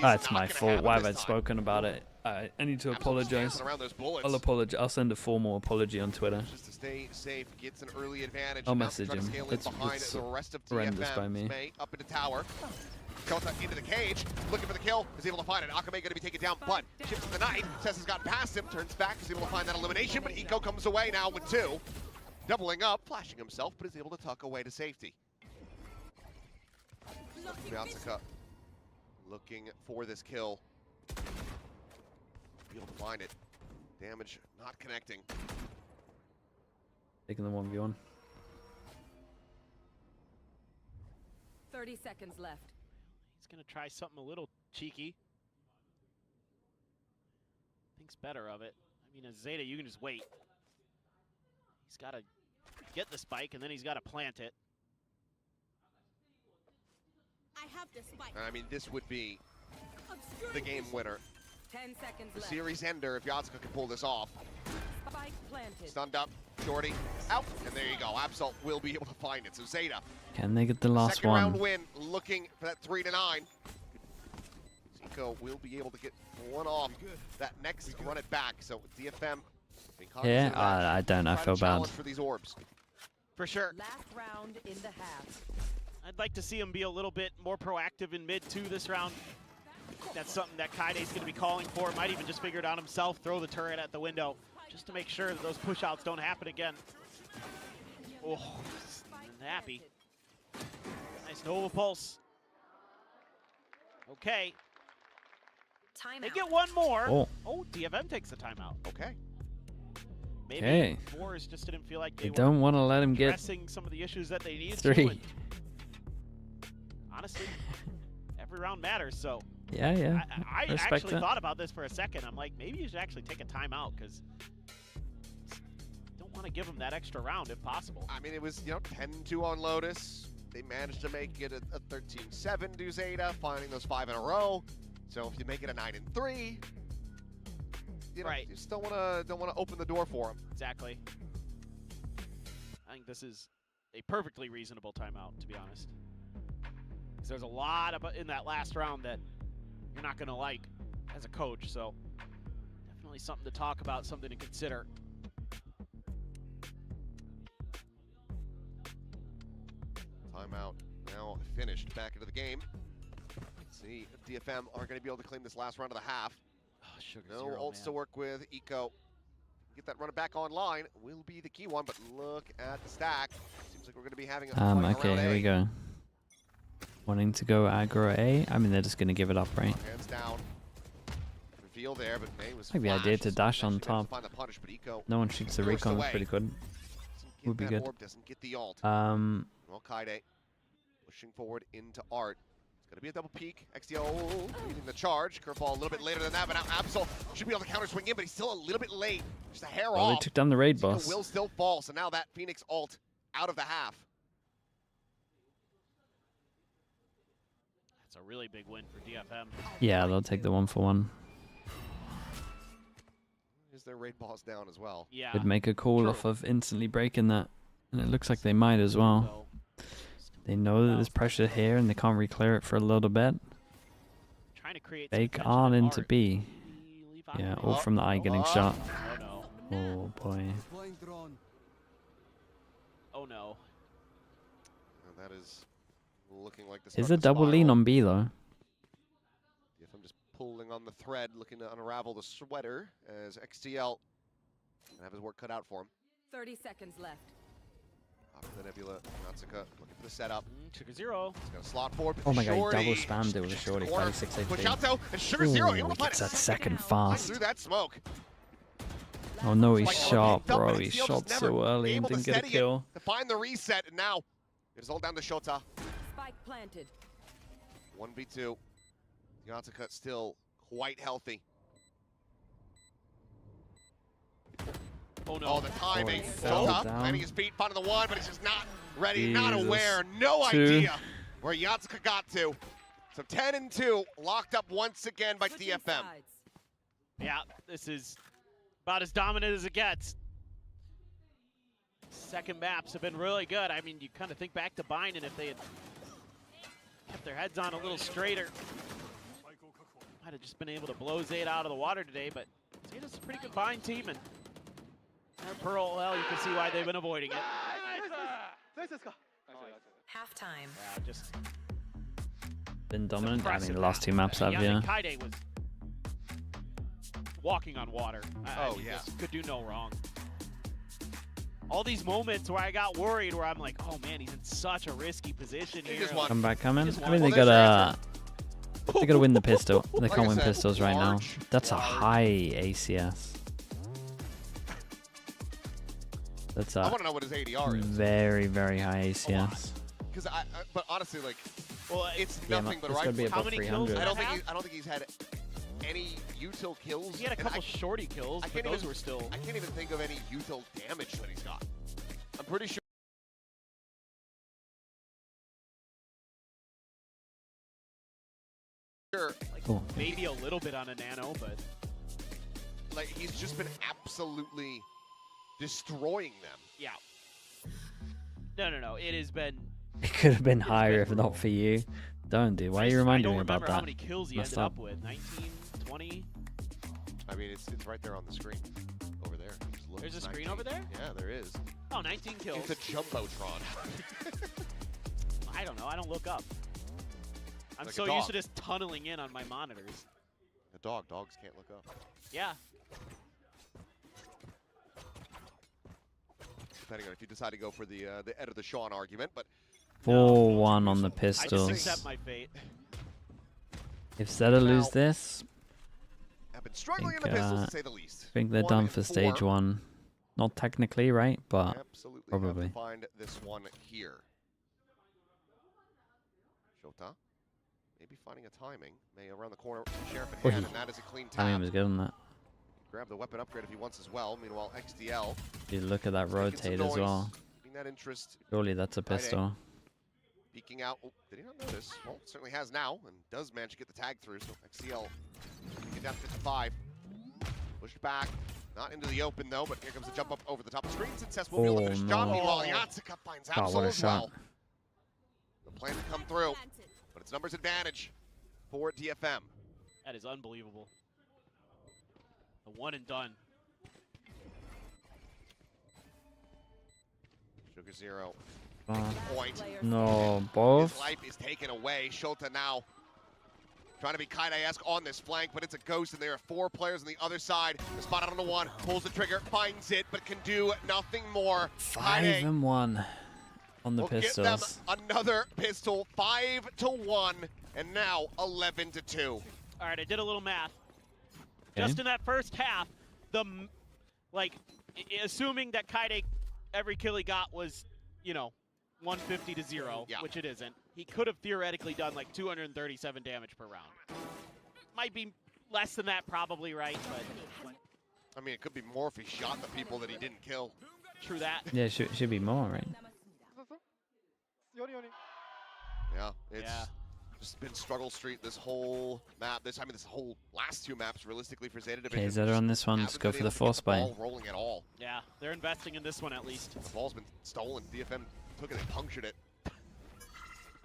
S2: That's my fault. Why have I spoken about it? I need to apologize. I'll apologize. I'll send a formal apology on Twitter.
S5: Just to stay safe, gets an early advantage.
S2: I'll message him.
S5: It's
S2: It's
S5: the rest of
S2: horrendous by me.
S5: Up into tower. Shota into the cage, looking for the kill, is able to find it. Akame going to be taken down, but chips the knife. Cess has gotten past him, turns back, is able to find that elimination, but Eco comes away now with 2. Doubling up, flashing himself, but is able to tuck away to safety. Vyatsuka looking for this kill. Be able to find it. Damage not connecting.
S2: Taking the 1v1.
S13: 30 seconds left.
S6: He's gonna try something a little cheeky. Thinks better of it. I mean, as Zeta, you can just wait. He's gotta get the spike, and then he's gotta plant it.
S9: I have the spike.
S5: I mean, this would be the game winner.
S13: 10 seconds
S5: The
S13: left.
S5: series ender if Vyatsuka can pull this off.
S13: Spike planted.
S5: Stunned up, Shorty out, and there you go. Absol will be able to find it. So Zeta,
S2: Can they get the last
S5: second
S2: one?
S5: round win, looking for that 3-9. Zico will be able to get one off. That next run it back. So DFM.
S2: Yeah, I don't. I feel bad.
S5: For these orbs.
S6: For sure.
S13: Last round in the half.
S6: I'd like to see him be a little bit more proactive in mid 2 this round. That's something that Kaide's going to be calling for. Might even just figure it out himself, throw the turret at the window, just to make sure that those push-outs don't happen again. Oh, happy. Nice Nova Pulse. Okay. They get one more. Oh, DFM takes the timeout.
S5: Okay.
S6: Maybe Wars just didn't feel like
S2: they don't want to let him get
S6: addressing some of the issues that they needed
S2: 3.
S6: to. Honestly, every round matters, so.
S2: Yeah.
S6: I actually thought about this for a second. I'm like, maybe you should actually take a timeout because don't want to give him that extra round if possible.
S5: I mean, it was 10-2 on Lotus. They managed to make it a 13-7 to Zeta, finding those 5 in a row. So if you make it a 9-3, you just don't want to open the door for him.
S6: Exactly. I think this is a perfectly reasonable timeout, to be honest. Because there's a lot in that last round that you're not going to like as a coach, so definitely something to talk about, something to consider.
S5: Timeout now finished. Back into the game. Let's see if DFM are going to be able to claim this last round of the half.
S6: Oh,
S5: no ults to work with. Eco. Get that runner back online. Will be the key one, but look at the stack. Seems like we're going to be having a
S2: okay, here we go. Wanting to go aggro A. I mean, they're just going to give it up, right?
S5: Hands down. Reveal there, but May was
S2: like the idea to dash on top.
S5: Punish,
S2: No one shoots the recon. Pretty good. Would be good.
S5: Doesn't get the ult.
S2: Well,
S5: Kaide pushing forward into Art. It's going to be a double peek. XDO leading the charge. Curveball a little bit later than that, but now Absol should be able to counter swing in, but he's still a little bit late. Just a hair off.
S2: They took down the raid boss.
S5: Will still fall, so now that Phoenix ult out of the half.
S6: That's a really big win for DFM.
S2: Yeah, they'll take the 1-for-1.
S5: Is their raid boss down as well?
S6: Yeah.
S2: Would make a call off of instantly breaking that, and it looks like they might as well. They know that there's pressure here, and they can't re-clear it for a little bit.
S6: Trying to create
S2: Fake on into B. Yeah, all from the eye getting shot.
S6: Oh no.
S2: Oh boy.
S6: Oh no.
S5: That is looking like this.
S2: Is a double lean on B though?
S5: I'm just pulling on the thread, looking to unravel the sweater as XTL can have his work cut out for him.
S13: 30 seconds left.
S5: Off the Nebula, Natsuka looking for the setup.
S6: Sugar Zero.
S5: He's gonna slot forward.
S2: Oh my god, he double spammed it with a shorty. 36 HP.
S5: Push out though, and Sugar Zero able to find
S2: gets that second fast.
S5: through that smoke.
S2: Oh no, he shot, bro. He shot so early and didn't get a kill.
S5: To find the reset, and now it's all down to Shota.
S13: Spike planted.
S5: 1v2. Natsuka still quite healthy.
S6: Oh no.
S5: Oh, the timing.
S2: fell
S5: Zeta
S2: down.
S5: landing his feet, finding the one, but he's just not ready,
S2: Jesus.
S5: not aware, no
S2: 2.
S5: idea where Yatsuka got to. So 10-2, locked up once again by DFM.
S6: Yeah, this is about as dominant as it gets. Second maps have been really good. I mean, you kind of think back to Binding, if they had kept their heads on a little straighter, might have just been able to blow Zeta out of the water today, but Zeta's a pretty good Bind team, and their Pearl, well, you can see why they've been avoiding it.
S13: Halftime.
S6: Yeah, just
S2: Been dominant. I mean,
S6: impressive
S2: the last 2 maps have, yeah.
S6: Kaide was walking on water. I mean,
S5: yeah.
S6: just could do no wrong. All these moments where I got worried, where I'm like, oh man, he's in such a risky position here.
S2: Come back, coming. I mean,
S5: Well,
S2: they
S5: there's
S2: gotta win the pistol. They
S5: Like
S2: can't
S5: I
S2: win
S5: said,
S2: pistols right now.
S5: large,
S2: That's a
S5: large.
S2: high ACS. That's
S5: I
S2: a
S5: want to know what his ADR is.
S2: very, very high ACS.
S5: Because but honestly, like,
S6: Well,
S5: it's
S2: Yeah,
S5: nothing but
S2: it's
S5: right.
S2: gonna be
S6: How
S2: above
S6: many kills
S2: 300.
S5: I don't
S6: have?
S5: think I don't think he's had any util kills.
S6: he had a
S5: and
S6: couple shorty kills,
S5: I
S6: but
S5: can't
S6: those
S5: even-
S6: were still.
S5: I can't even think of any util damage that he's got. I'm pretty sure.
S2: Cool.
S6: Maybe a little bit on a nano, but
S5: Like, he's just been absolutely destroying them.
S6: yeah. No. It has been.
S2: It could have been higher if not for you. Don't, dude. Why are you reminding me
S6: I don't
S2: about
S6: remember
S2: that?
S6: how many kills he
S2: Messed
S6: ended
S2: up.
S6: up with. 19, 20.
S5: I mean, it's right there on the screen over there. Just look,
S6: There's a screen
S5: 19.
S6: over there?
S5: Yeah, there is.
S6: Oh, 19 kills.
S5: It's a jumbotron.
S6: I don't know. I don't look up. I'm
S5: Like a
S6: so
S5: dog.
S6: used to just tunneling in on my monitors.
S5: A dog. Dogs can't look up.
S6: Yeah.
S5: Depending on if you decide to go for the Ed or the Sean argument, but
S2: 4-1 on the
S6: I just
S2: pistols.
S6: accept my fate.
S2: If Zeta lose this,
S5: have been struggling in
S2: think,
S5: the pistols to say the least.
S2: I think they're
S5: 1
S2: done
S5: and
S2: for
S5: 4.
S2: stage 1. Not technically, right? But
S5: Absolutely
S2: probably.
S5: have to find this one here. Shota, maybe finding a timing. May around the corner, Sheriff in hand, and that is a clean
S2: I mean,
S5: tap.
S2: was good on that.
S5: Grab the weapon upgrade if he wants as well. Meanwhile, XDL
S2: You look at that
S5: making some
S2: rotate as
S5: noise,
S2: well.
S5: keeping that interest.
S2: Surely that's a pistol.
S5: Peeking out. Oh, did he not notice? Well, certainly has now, and does manage to get the tag through. So XCL get down to 55. Pushed back. Not into the open, though, but here comes the jump up over the top of the screen. Success will be able to finish the job.
S2: no.
S5: Meanwhile, Yatsuka finds
S2: God, what
S5: Absol
S2: a
S5: as
S2: shot.
S5: well. The plan to come through, but it's numbers advantage for DFM.
S6: That is unbelievable. A one and done.
S5: Sugar Zero.
S2: Oh,
S5: Point.
S2: no,
S5: His
S2: both.
S5: life is taken away. Shota now trying to be Kaide-esque on this flank, but it's a ghost, and there are 4 players on the other side. The spot out on the one, pulls the trigger, finds it, but can do nothing more.
S2: 5-1 on the
S5: will get
S2: pistols.
S5: them another pistol, 5-1, and now 11-2.
S6: All right, I did a little math.
S2: Okay.
S6: Just in that first half, assuming that Kaide, every kill he got was, 150 to 0,
S5: Yeah.
S6: which it isn't. He could have theoretically done like 237 damage per round. Might be less than that, probably, right? But
S5: I mean, it could be more if he shot the people that he didn't kill.
S6: true that.
S2: Yeah, should be more, right?
S5: Yeah, it's just been struggle street this whole map. This whole last 2 maps, realistically, for Zeta Division.
S2: Okay, Zeta on this one. Let's go for the force buy.
S5: Ball rolling at all.
S6: Yeah, they're investing in this one at least.
S5: The ball's been stolen. DFM took it and punctured it.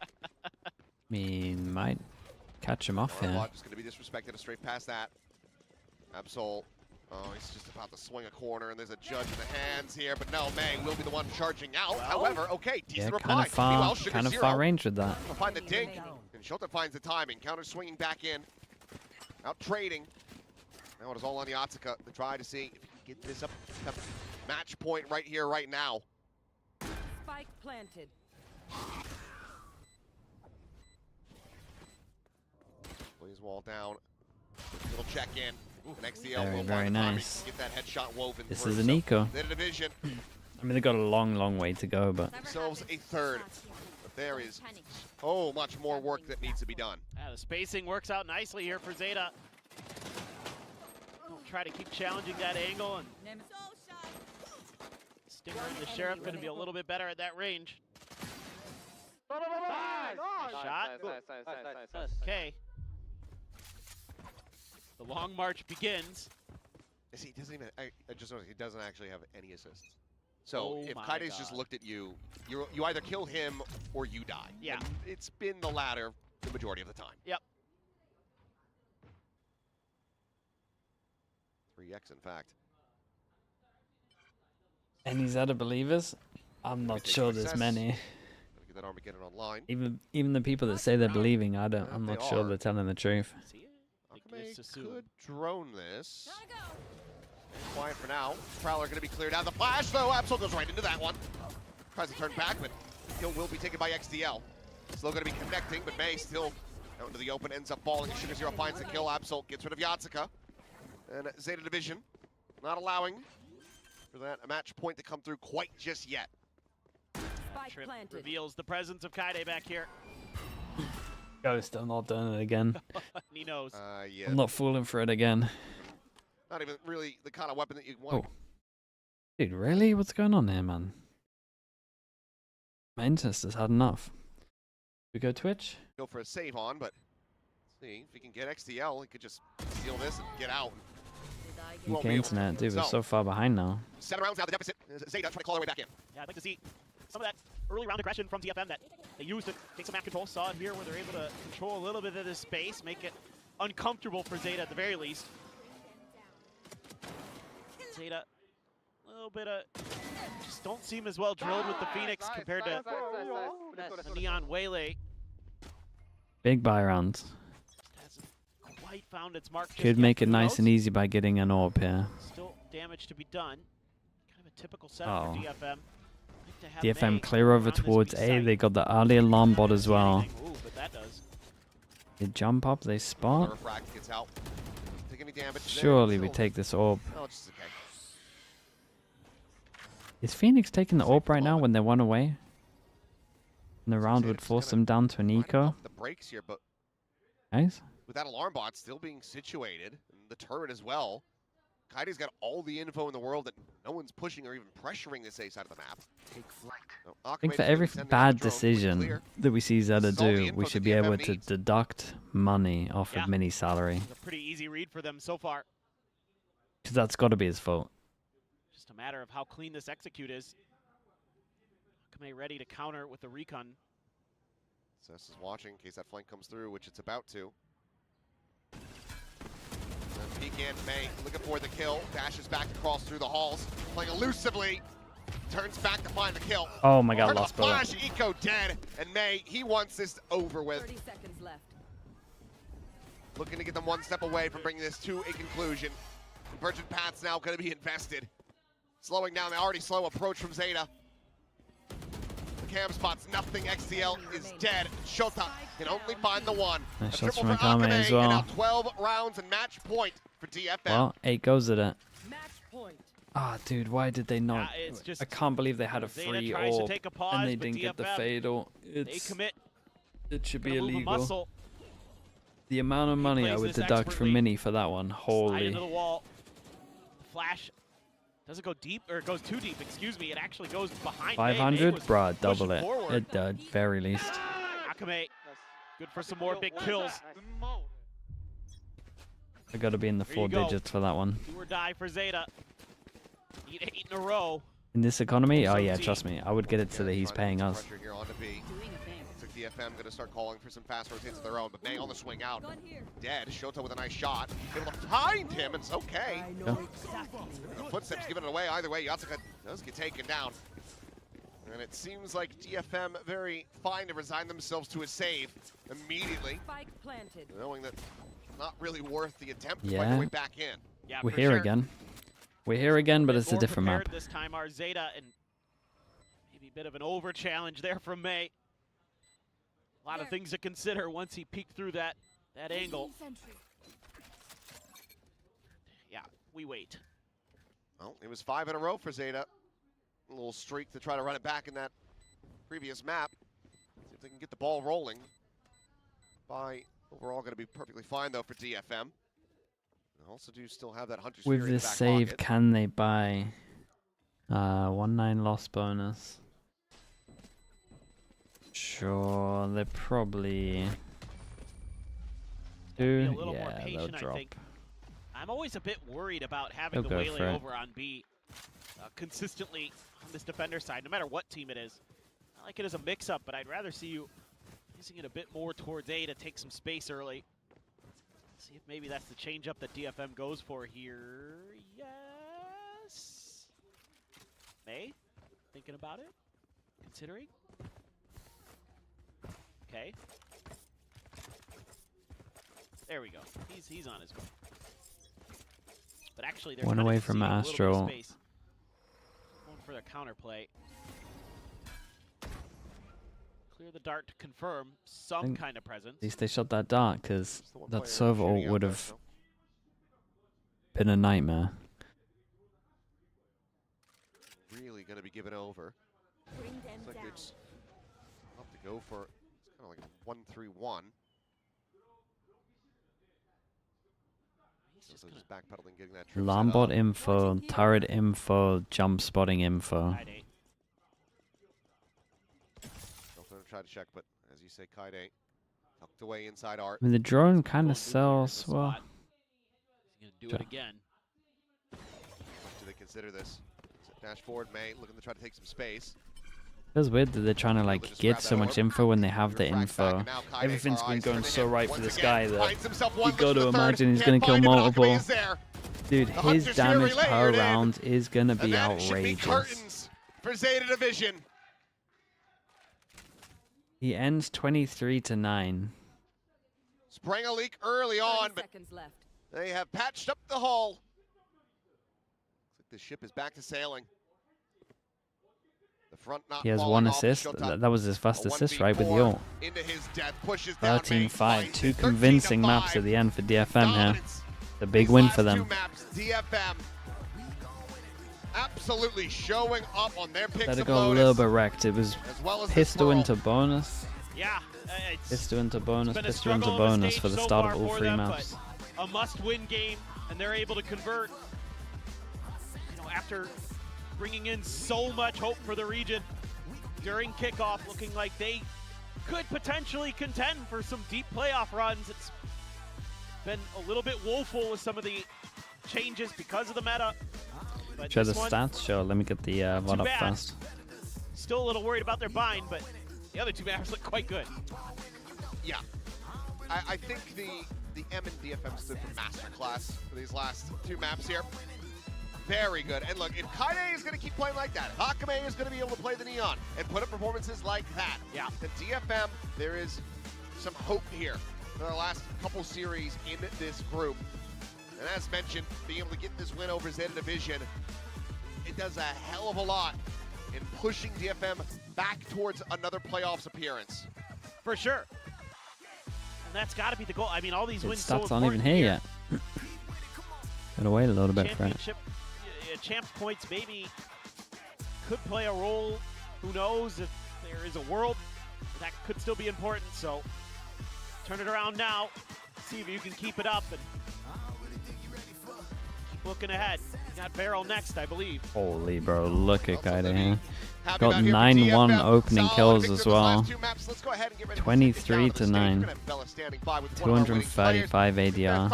S2: I mean, might catch him off here.
S5: Just going to be disrespected straight past that. Absol. Oh, he's just about to swing a corner, and there's a judge in the hands here, but no, May will be the one charging out. However, okay, decent
S2: Yeah,
S5: reply. Meanwhile, Sugar
S2: kind of
S5: Zero
S2: far range with that.
S5: will find the dink, and Shota finds the timing. Counter swinging back in. Out trading. Now it is all on Yatsuka to try to see if he can get this up to match point right here, right now.
S13: Spike planted.
S5: Please wall down. Little check in. Next DL will
S2: Very
S5: find the timing
S2: nice.
S5: to get that headshot woven
S2: This
S5: through.
S2: is an eco.
S5: Zeta Division
S2: I mean, they've got a long, long way to go, but
S5: themselves a third. But there is much more work that needs to be done.
S6: Yeah, the spacing works out nicely here for Zeta. Try to keep challenging that angle, and Stinger and the Sheriff going to be a little bit better at that range. Shot. Okay. The long march begins.
S5: He doesn't even. I just noticed he doesn't actually have any assists. So if Kaide's just looked at you, you either kill him or you die.
S6: Yeah.
S5: And it's been the latter the majority of the time.
S6: Yep.
S5: 3x, in fact.
S2: Any Zeta believers? I'm not sure there's many.
S5: Get that Armageddon online.
S2: Even the people that say they're believing, I'm not sure they're telling the truth.
S5: Could drone this. Quiet for now. Prowler going to be cleared out. The flash, though. Absol goes right into that one. Tries to turn back, but the kill will be taken by XDL. Still going to be connecting, but May still out into the open, ends up falling. Sugar Zero finds the kill. Absol gets rid of Yatsuka. And Zeta Division not allowing for that match point to come through quite just yet.
S6: Trip reveals the presence of Kaide back here.
S2: Ghost, I'm not doing it again.
S6: He knows.
S5: Yeah.
S2: I'm not falling for it again.
S5: Not even really the kind of weapon that you want.
S2: Oh. Dude, really? What's going on here, man? My internet has had enough. We go Twitch?
S5: Go for a save on, but see if we can get XDL, he could just steal this and get out.
S2: UK internet, dude, we're so far behind now.
S5: 7 rounds out of the deficit. Zeta trying to claw their way back in.
S6: Yeah, I'd like to see some of that early round aggression from DFM that they used to take some map control. Saw it here where they're able to control a little bit of this space, make it uncomfortable for Zeta at the very least. Zeta, a little bit of, just don't seem as well drilled with the Phoenix compared to the Neon Waylay.
S2: Big buy round.
S6: Hasn't quite found its mark.
S2: Could make it nice and easy by getting an orb here.
S6: Still damage to be done. Kind of a typical setup for DFM.
S2: DFM clear over towards A. They got the early alarm bot as well.
S6: Ooh, but that does.
S2: They jump up, they spot.
S5: Refract gets out. Take any damage
S2: Surely we take this orb.
S5: No, it's just okay.
S2: Is Phoenix taking the orb right now when they run away? And the round would force them down to an eco.
S5: The brakes here, but
S2: Guys?
S5: with that alarm bot still being situated, and the turret as well, Kaide's got all the info in the world that no one's pushing or even pressuring this A side of the map.
S2: I think for every bad decision that we see Zeta do, we should be able to deduct money off of Mini's salary.
S6: It's a pretty easy read for them so far.
S2: Because that's got to be his fault.
S6: Just a matter of how clean this execute is. Akame ready to counter with the recon.
S5: Cess is watching in case that flank comes through, which it's about to. And peek in, May looking for the kill, dashes back across through the halls, playing elusively, turns back to find the kill.
S2: Oh my god, lost bullet.
S5: Flash, Eco dead, and May, he wants this over with.
S13: 30 seconds left.
S5: Looking to get them one step away from bringing this to a conclusion. Convergent paths now going to be invested. Slowing down the already slow approach from Zeta. The cam spots nothing. XCL is dead. Shota can only find the one.
S2: Nice
S5: A
S2: shots
S5: triple
S2: from
S5: for
S2: Akame
S5: Akame,
S2: as well.
S5: and now 12 rounds and match point for DFM.
S2: Well, 8 goes at it.
S13: Match point.
S2: Ah, dude, why did they not?
S6: It's just
S2: I can't believe they had a
S6: Zeta
S2: free
S6: tries to
S2: orb
S6: take a pause,
S2: and they
S6: but
S2: didn't get the
S6: DFM,
S2: fatal.
S6: They commit.
S2: It should be
S6: Gonna move a
S2: illegal.
S6: muscle.
S2: The amount of money I
S6: plays
S2: would
S6: this
S2: deduct from
S6: expertly.
S2: Mini for that one,
S6: Slide
S2: holy.
S6: into the wall. Flash doesn't go deep, or it goes too deep, excuse me. It actually goes behind.
S2: 500?
S6: May
S2: Bruh, double
S6: pushing
S2: it.
S6: forward.
S2: At the very least.
S6: Akame, good for some more big kills.
S2: I gotta be in the
S6: There
S2: 4
S6: you go.
S2: digits for that one.
S6: Do or die for Zeta. Need 8 in a row.
S2: In this economy? Oh yeah,
S6: 17.
S2: trust me. I would get it so that he's paying us.
S5: Pressure here onto B. Looks like DFM going to start calling for some fast rotates of their own, but May on the swing out. Dead. Shota with a nice shot. Able to find him, and it's okay.
S2: Yeah.
S5: The footsteps giving it away. Either way, Yatsuka does get taken down. And it seems like DFM very fine to resign themselves to a save immediately,
S13: Spike planted.
S5: knowing that not really worth the attempt to
S2: Yeah.
S5: find their way back in.
S6: Yeah,
S2: We're
S6: for
S2: here
S6: sure.
S2: again. We're here again, but it's a
S6: More
S2: different map.
S6: prepared This time our Zeta, and maybe a bit of an over challenge there from May. A lot of things to consider once he peeked through that angle. Yeah, we wait.
S5: Well, it was 5 in a row for Zeta. A little streak to try to run it back in that previous map. See if they can get the ball rolling. By overall going to be perfectly fine though for DFM. They also do still have that Hunter's Fury
S2: With
S5: in the
S2: this
S5: back
S2: save,
S5: pocket.
S2: can they buy 1-9 loss bonus. Sure, they're probably
S6: Be a little more
S2: yeah, they'll
S6: patient, I
S2: drop.
S6: think. I'm always a bit worried about having
S2: They'll
S6: the
S2: go
S6: Waylay
S2: for it.
S6: over on B consistently on this defender side, no matter what team it is. I like it as a mix-up, but I'd rather see you using it a bit more towards A to take some space early. See if maybe that's the change-up that DFM goes for here. Yes. May, thinking about it, considering. Okay. There we go. He's on his way. But actually, there's
S2: One away from Astro.
S6: Going for the counterplay. Clear the dart to confirm some kind of presence.
S2: At least they shot that dart, because that server ult would have been a nightmare.
S5: Really going to be given over. Looks like it's up to go for, it's kind of like a 1-3-1. So just backpedaling, getting that trip
S2: Alarm
S5: set
S2: bot
S5: up.
S2: info, turret info, jump spotting info.
S5: Don't try to check, but as you say, Kaide tucked away inside Art.
S2: I mean, the drone kind of sells well.
S6: He's going to do it again.
S5: Do they consider this? Dash forward, May looking to try to take some space.
S2: Feels weird that they're trying to like get so much info when they have the info. Everything's been going so right for this guy that you got to imagine he's going to kill multiple. Dude, his damage per round is going to be outrageous.
S5: For Zeta Division.
S2: He ends 23-9.
S5: Sprang a leak early on, but they have patched up the hull. Looks like the ship is back to sailing. The front not
S2: He has
S5: falling
S2: one
S5: off the
S2: assist.
S5: showtop.
S2: That was his first assist, right, with the ult.
S5: Into his death, pushes down
S2: 13-5. Two convincing maps at the end for DFM here. The big win for them.
S5: Two maps, DFM absolutely showing up on their picks
S2: That
S5: of
S2: got a little bit wrecked. It was pistol into bonus.
S6: Yeah,
S2: Pistol into bonus,
S6: been a
S2: pistol into
S6: struggle of a
S2: bonus
S6: stage
S2: for the
S6: so
S2: start
S6: far
S2: of all
S6: for
S2: three
S6: them,
S2: maps.
S6: but a must-win game, and they're able to convert. You know, after bringing in so much hope for the region during kickoff, looking like they could potentially contend for some deep playoff runs. It's been a little bit woeful with some of the changes because of the meta. But
S2: Show the
S6: this one,
S2: stats? Sure, let me get the VOD up
S6: bad.
S2: first.
S6: Still a little worried about their bind, but the other two maps look quite good.
S5: Yeah, I think the M and DFM stood for masterclass for these last two maps here. Very good. And look, if Kaide is going to keep playing like that, Hakame is going to be able to play the Neon and put up performances like that.
S6: Yeah.
S5: The DFM, there is some hope here for the last couple series in this group. And as mentioned, being able to get this win over Zeta Division, it does a hell of a lot in pushing DFM back towards another playoffs appearance.
S6: For sure. And that's got to be the goal. I mean, all these wins
S2: Stats
S6: so
S2: aren't even here yet. Gotta wait a little bit for it.
S6: Championship, champs points maybe could play a role. Who knows if there is a world that could still be important. So turn it around now. See if you can keep it up and keep looking ahead. You got Barrel next, I believe.
S2: Holy bro, look at Kaide here. Got 9-1 opening kills as well. 23-9. 235 ADR.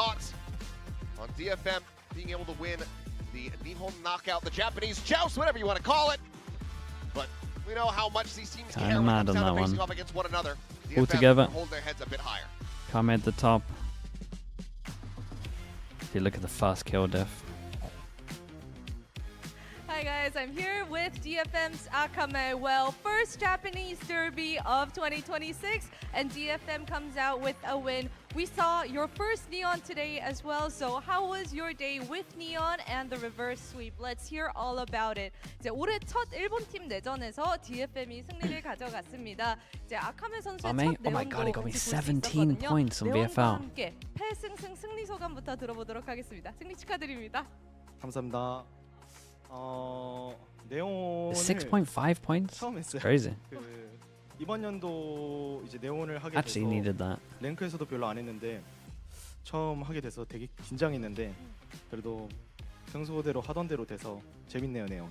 S5: On DFM being able to win the Nihon knockout, the Japanese joust, whatever you want to call it. But we know how much these teams care when it comes down to facing off against one another.
S2: All
S5: DFM
S2: together.
S5: hold their heads a bit higher.
S2: Kame at the top. If you look at the fast kill diff.
S10: Hi guys, I'm here with DFM's Akame. Well, first Japanese derby of 2026, and DFM comes out with a win. We saw your first Neon today as well, so how was your day with Neon and the reverse sweep? Let's hear all about it. 이제 올해 첫 일본 팀 내전에서 DFM이 승리를 가져갔습니다. 이제 아카메 선수의 첫
S2: Oh my god, he got me 17 points on
S10: 네온과
S2: VFL.
S10: 함께 패승승 승리 소감부터 들어보도록 하겠습니다. 승리 축하드립니다.
S14: 감사합니다. 네온을
S2: 6.5 points?
S14: 처음 했어요.
S2: Crazy.
S14: 이번 연도 이제 네온을 하게
S2: Actually
S14: 돼서
S2: needed that.
S14: 랭크에서도 별로 안 했는데 처음 하게 돼서 되게 긴장했는데 그래도 평소대로 하던 대로 돼서 재밌네요, 네온.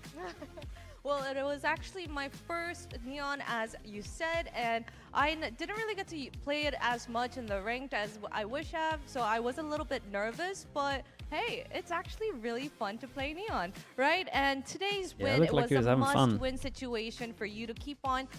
S10: Well, it was actually my first Neon, as you said, and I didn't really get to play it as much in the ranked as I wish have, so I was a little bit nervous, but hey, it's actually really fun to play Neon, right? And today's win, it was a must-win situation for you to keep on,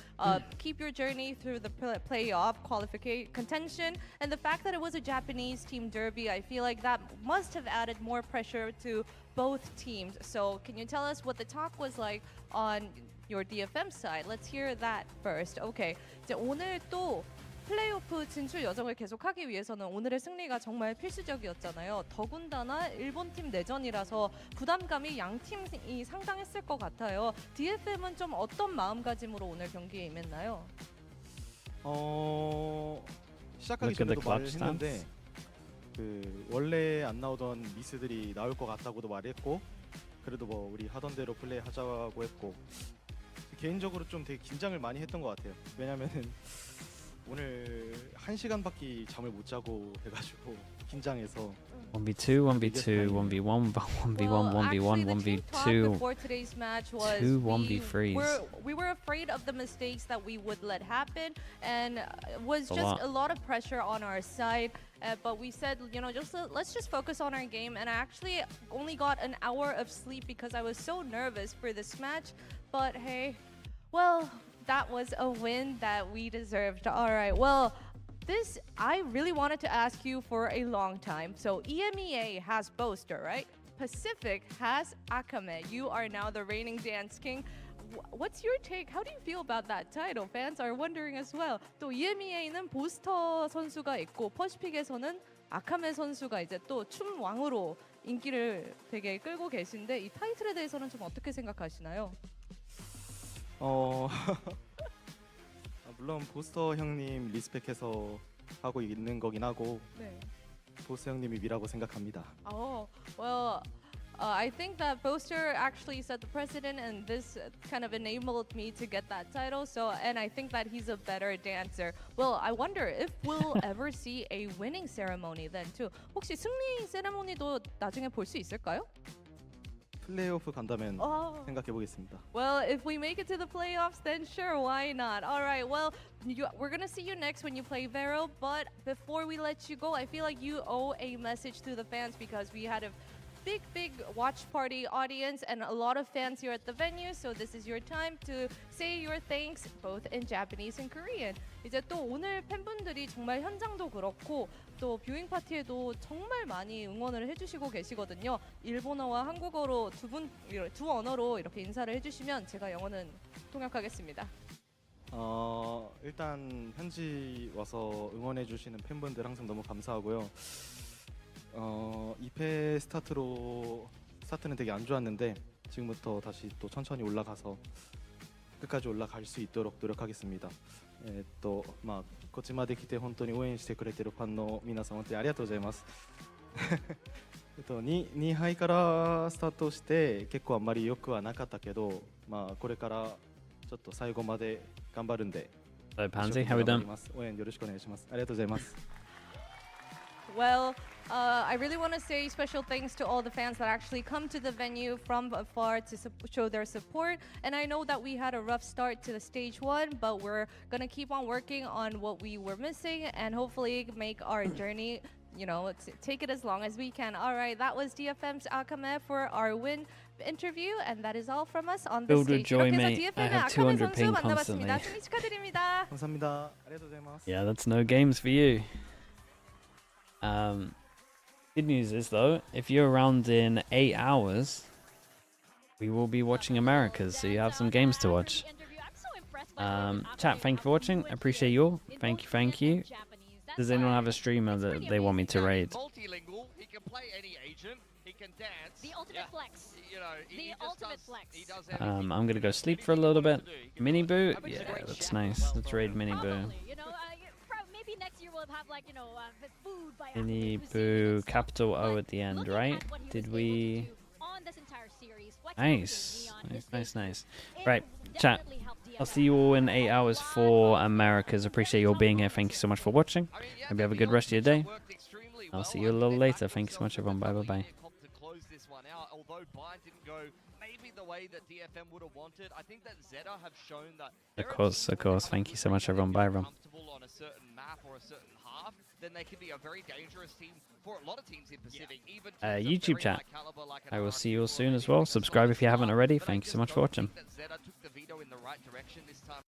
S10: keep your journey through the playoff qualification contention, and the fact that it was a Japanese team derby, I feel like that must have added more pressure to both teams. So can you tell us what the talk was like on your DFM side? Let's hear that first. Okay. 이제 오늘 또 플레이오프 진출 여정을 계속하기 위해서는 오늘의 승리가 정말 필수적이었잖아요. 더군다나 일본 팀 내전이라서 부담감이 양 팀이 상당했을 것 같아요. DFM은 좀 어떤 마음가짐으로 오늘 경기에 임했나요?
S14: 시작하기 전에도 말을 했는데 그 원래 안 나오던 미스들이 나올 것 같다고도 말했고 그래도 뭐 우리 하던 대로 플레이하자고 했고 개인적으로 좀 되게 긴장을 많이 했던 것 같아요. 왜냐면은 오늘 1시간밖에 잠을 못 자고 해가지고 긴장해서
S2: 1v2, 1v2, 1v1, 1v1, 1v1, 1v2,
S10: before today's match was
S2: 2 1v3s.
S10: We were afraid of the mistakes that we would let happen, and it was just a lot of pressure on our side. But we said, you know, let's just focus on our game. And I actually only got an hour of sleep because I was so nervous for this match. But hey, well, that was a win that we deserved. All right, well. This, I really wanted to ask you for a long time. So EMEA has Boaster, right? Pacific has Akame. You are now the reigning Dance King. What's your take? How do you feel about that title? Fans are wondering as well. 또 EMEA는 보스터 선수가 있고 퍼시픽에서는 아카메 선수가 이제 또 춤 왕으로 인기를 되게 끌고 계신데 이 타이틀에 대해서는 좀 어떻게 생각하시나요?
S14: 물론 보스터 형님 리스펙해서 하고 있는 거긴 하고
S10: 네.
S14: 보스 형님이 미라고 생각합니다.
S10: Oh, well, I think that Boaster actually set the precedent, and this kind of enabled me to get that title. So, and I think that he's a better dancer. Well, I wonder if we'll ever see a winning ceremony then too. 혹시 승리 세레모니도 나중에 볼 수 있을까요?
S14: 플레이오프 간다면 생각해 보겠습니다.
S10: Well, if we make it to the playoffs, then sure, why not? All right, well, we're going to see you next when you play Veto, but before we let you go, I feel like you owe a message to the fans because we had a big watch party audience and a lot of fans here at the venue, so this is your time to say your thanks both in Japanese and Korean. 이제 또 오늘 팬분들이 정말 현장도 그렇고 또 뷰잉 파티에도 정말 많이 응원을 해주시고 계시거든요. 일본어와 한국어로 두 언어로 이렇게 인사를 해주시면 제가 영어는 통역하겠습니다.
S14: 일단 현지 와서 응원해 주시는 팬분들 항상 너무 감사하고요. 2패 스타트는 되게 안 좋았는데 지금부터 다시 또 천천히 올라가서 끝까지 올라갈 수 있도록 노력하겠습니다. こっちまで来て本当に応援してくれてるファンの皆さん本当にありがとうございます。2敗からスタートして結構あんまり良くはなかったけど、これからちょっと最後まで頑張るんで、
S2: Pansy, how we done?
S14: 応援よろしくお願いします。ありがとうございます。
S10: Well, I really want to say special thanks to all the fans that actually come to the venue from afar to show their support. And I know that we had a rough start to the stage 1, but we're going to keep on working on what we were missing and hopefully make our journey, you know, take it as long as we can. All right, that was DFM's Akame for our win interview, and that is all from us on the
S2: Filled with
S10: stage.
S2: joy, mate. I have 200 ping constantly.
S10: 축하드립니다.
S14: 감사합니다. 안녕하세요.
S2: Yeah, that's no games for you. Good news is though, if you're around in 8 hours, we will be watching Americas, so you have some games to watch. Chat, thank you for watching. I appreciate you all. Thank you. Does anyone have a streamer that they want me to raid?
S1: Multilingual, he can play any agent, he can dance.
S4: The ultimate flex.
S1: You know,
S4: the ultimate flex.
S2: I'm gonna go sleep for a little bit. Mini Boo? Yeah, that's nice. Let's raid Mini Boo.
S4: Maybe next year we'll have like, you know, food by
S2: Mini Boo, capital O at the end, right? Did we? Nice. Nice. Right, chat. I'll see you all in 8 hours for Americas. Appreciate you all being here. Thank you so much for watching. Hope you have a good rest of your day. I'll see you a little later. Thank you so much, everyone. Bye.
S1: this one out. Although Bind didn't go maybe the way that DFM would have wanted, I think that Zeta have shown that.
S2: Of course. Thank you so much, everyone. Bye, everyone.
S1: Comfortable on a certain map or a certain half, then they can be a very dangerous team for a lot of teams in Pacific. Even
S2: YouTube chat. I will see you all soon as well. Subscribe if you haven't already. Thank you so much for watching.
S1: Zeta took the Veto in the right direction this time.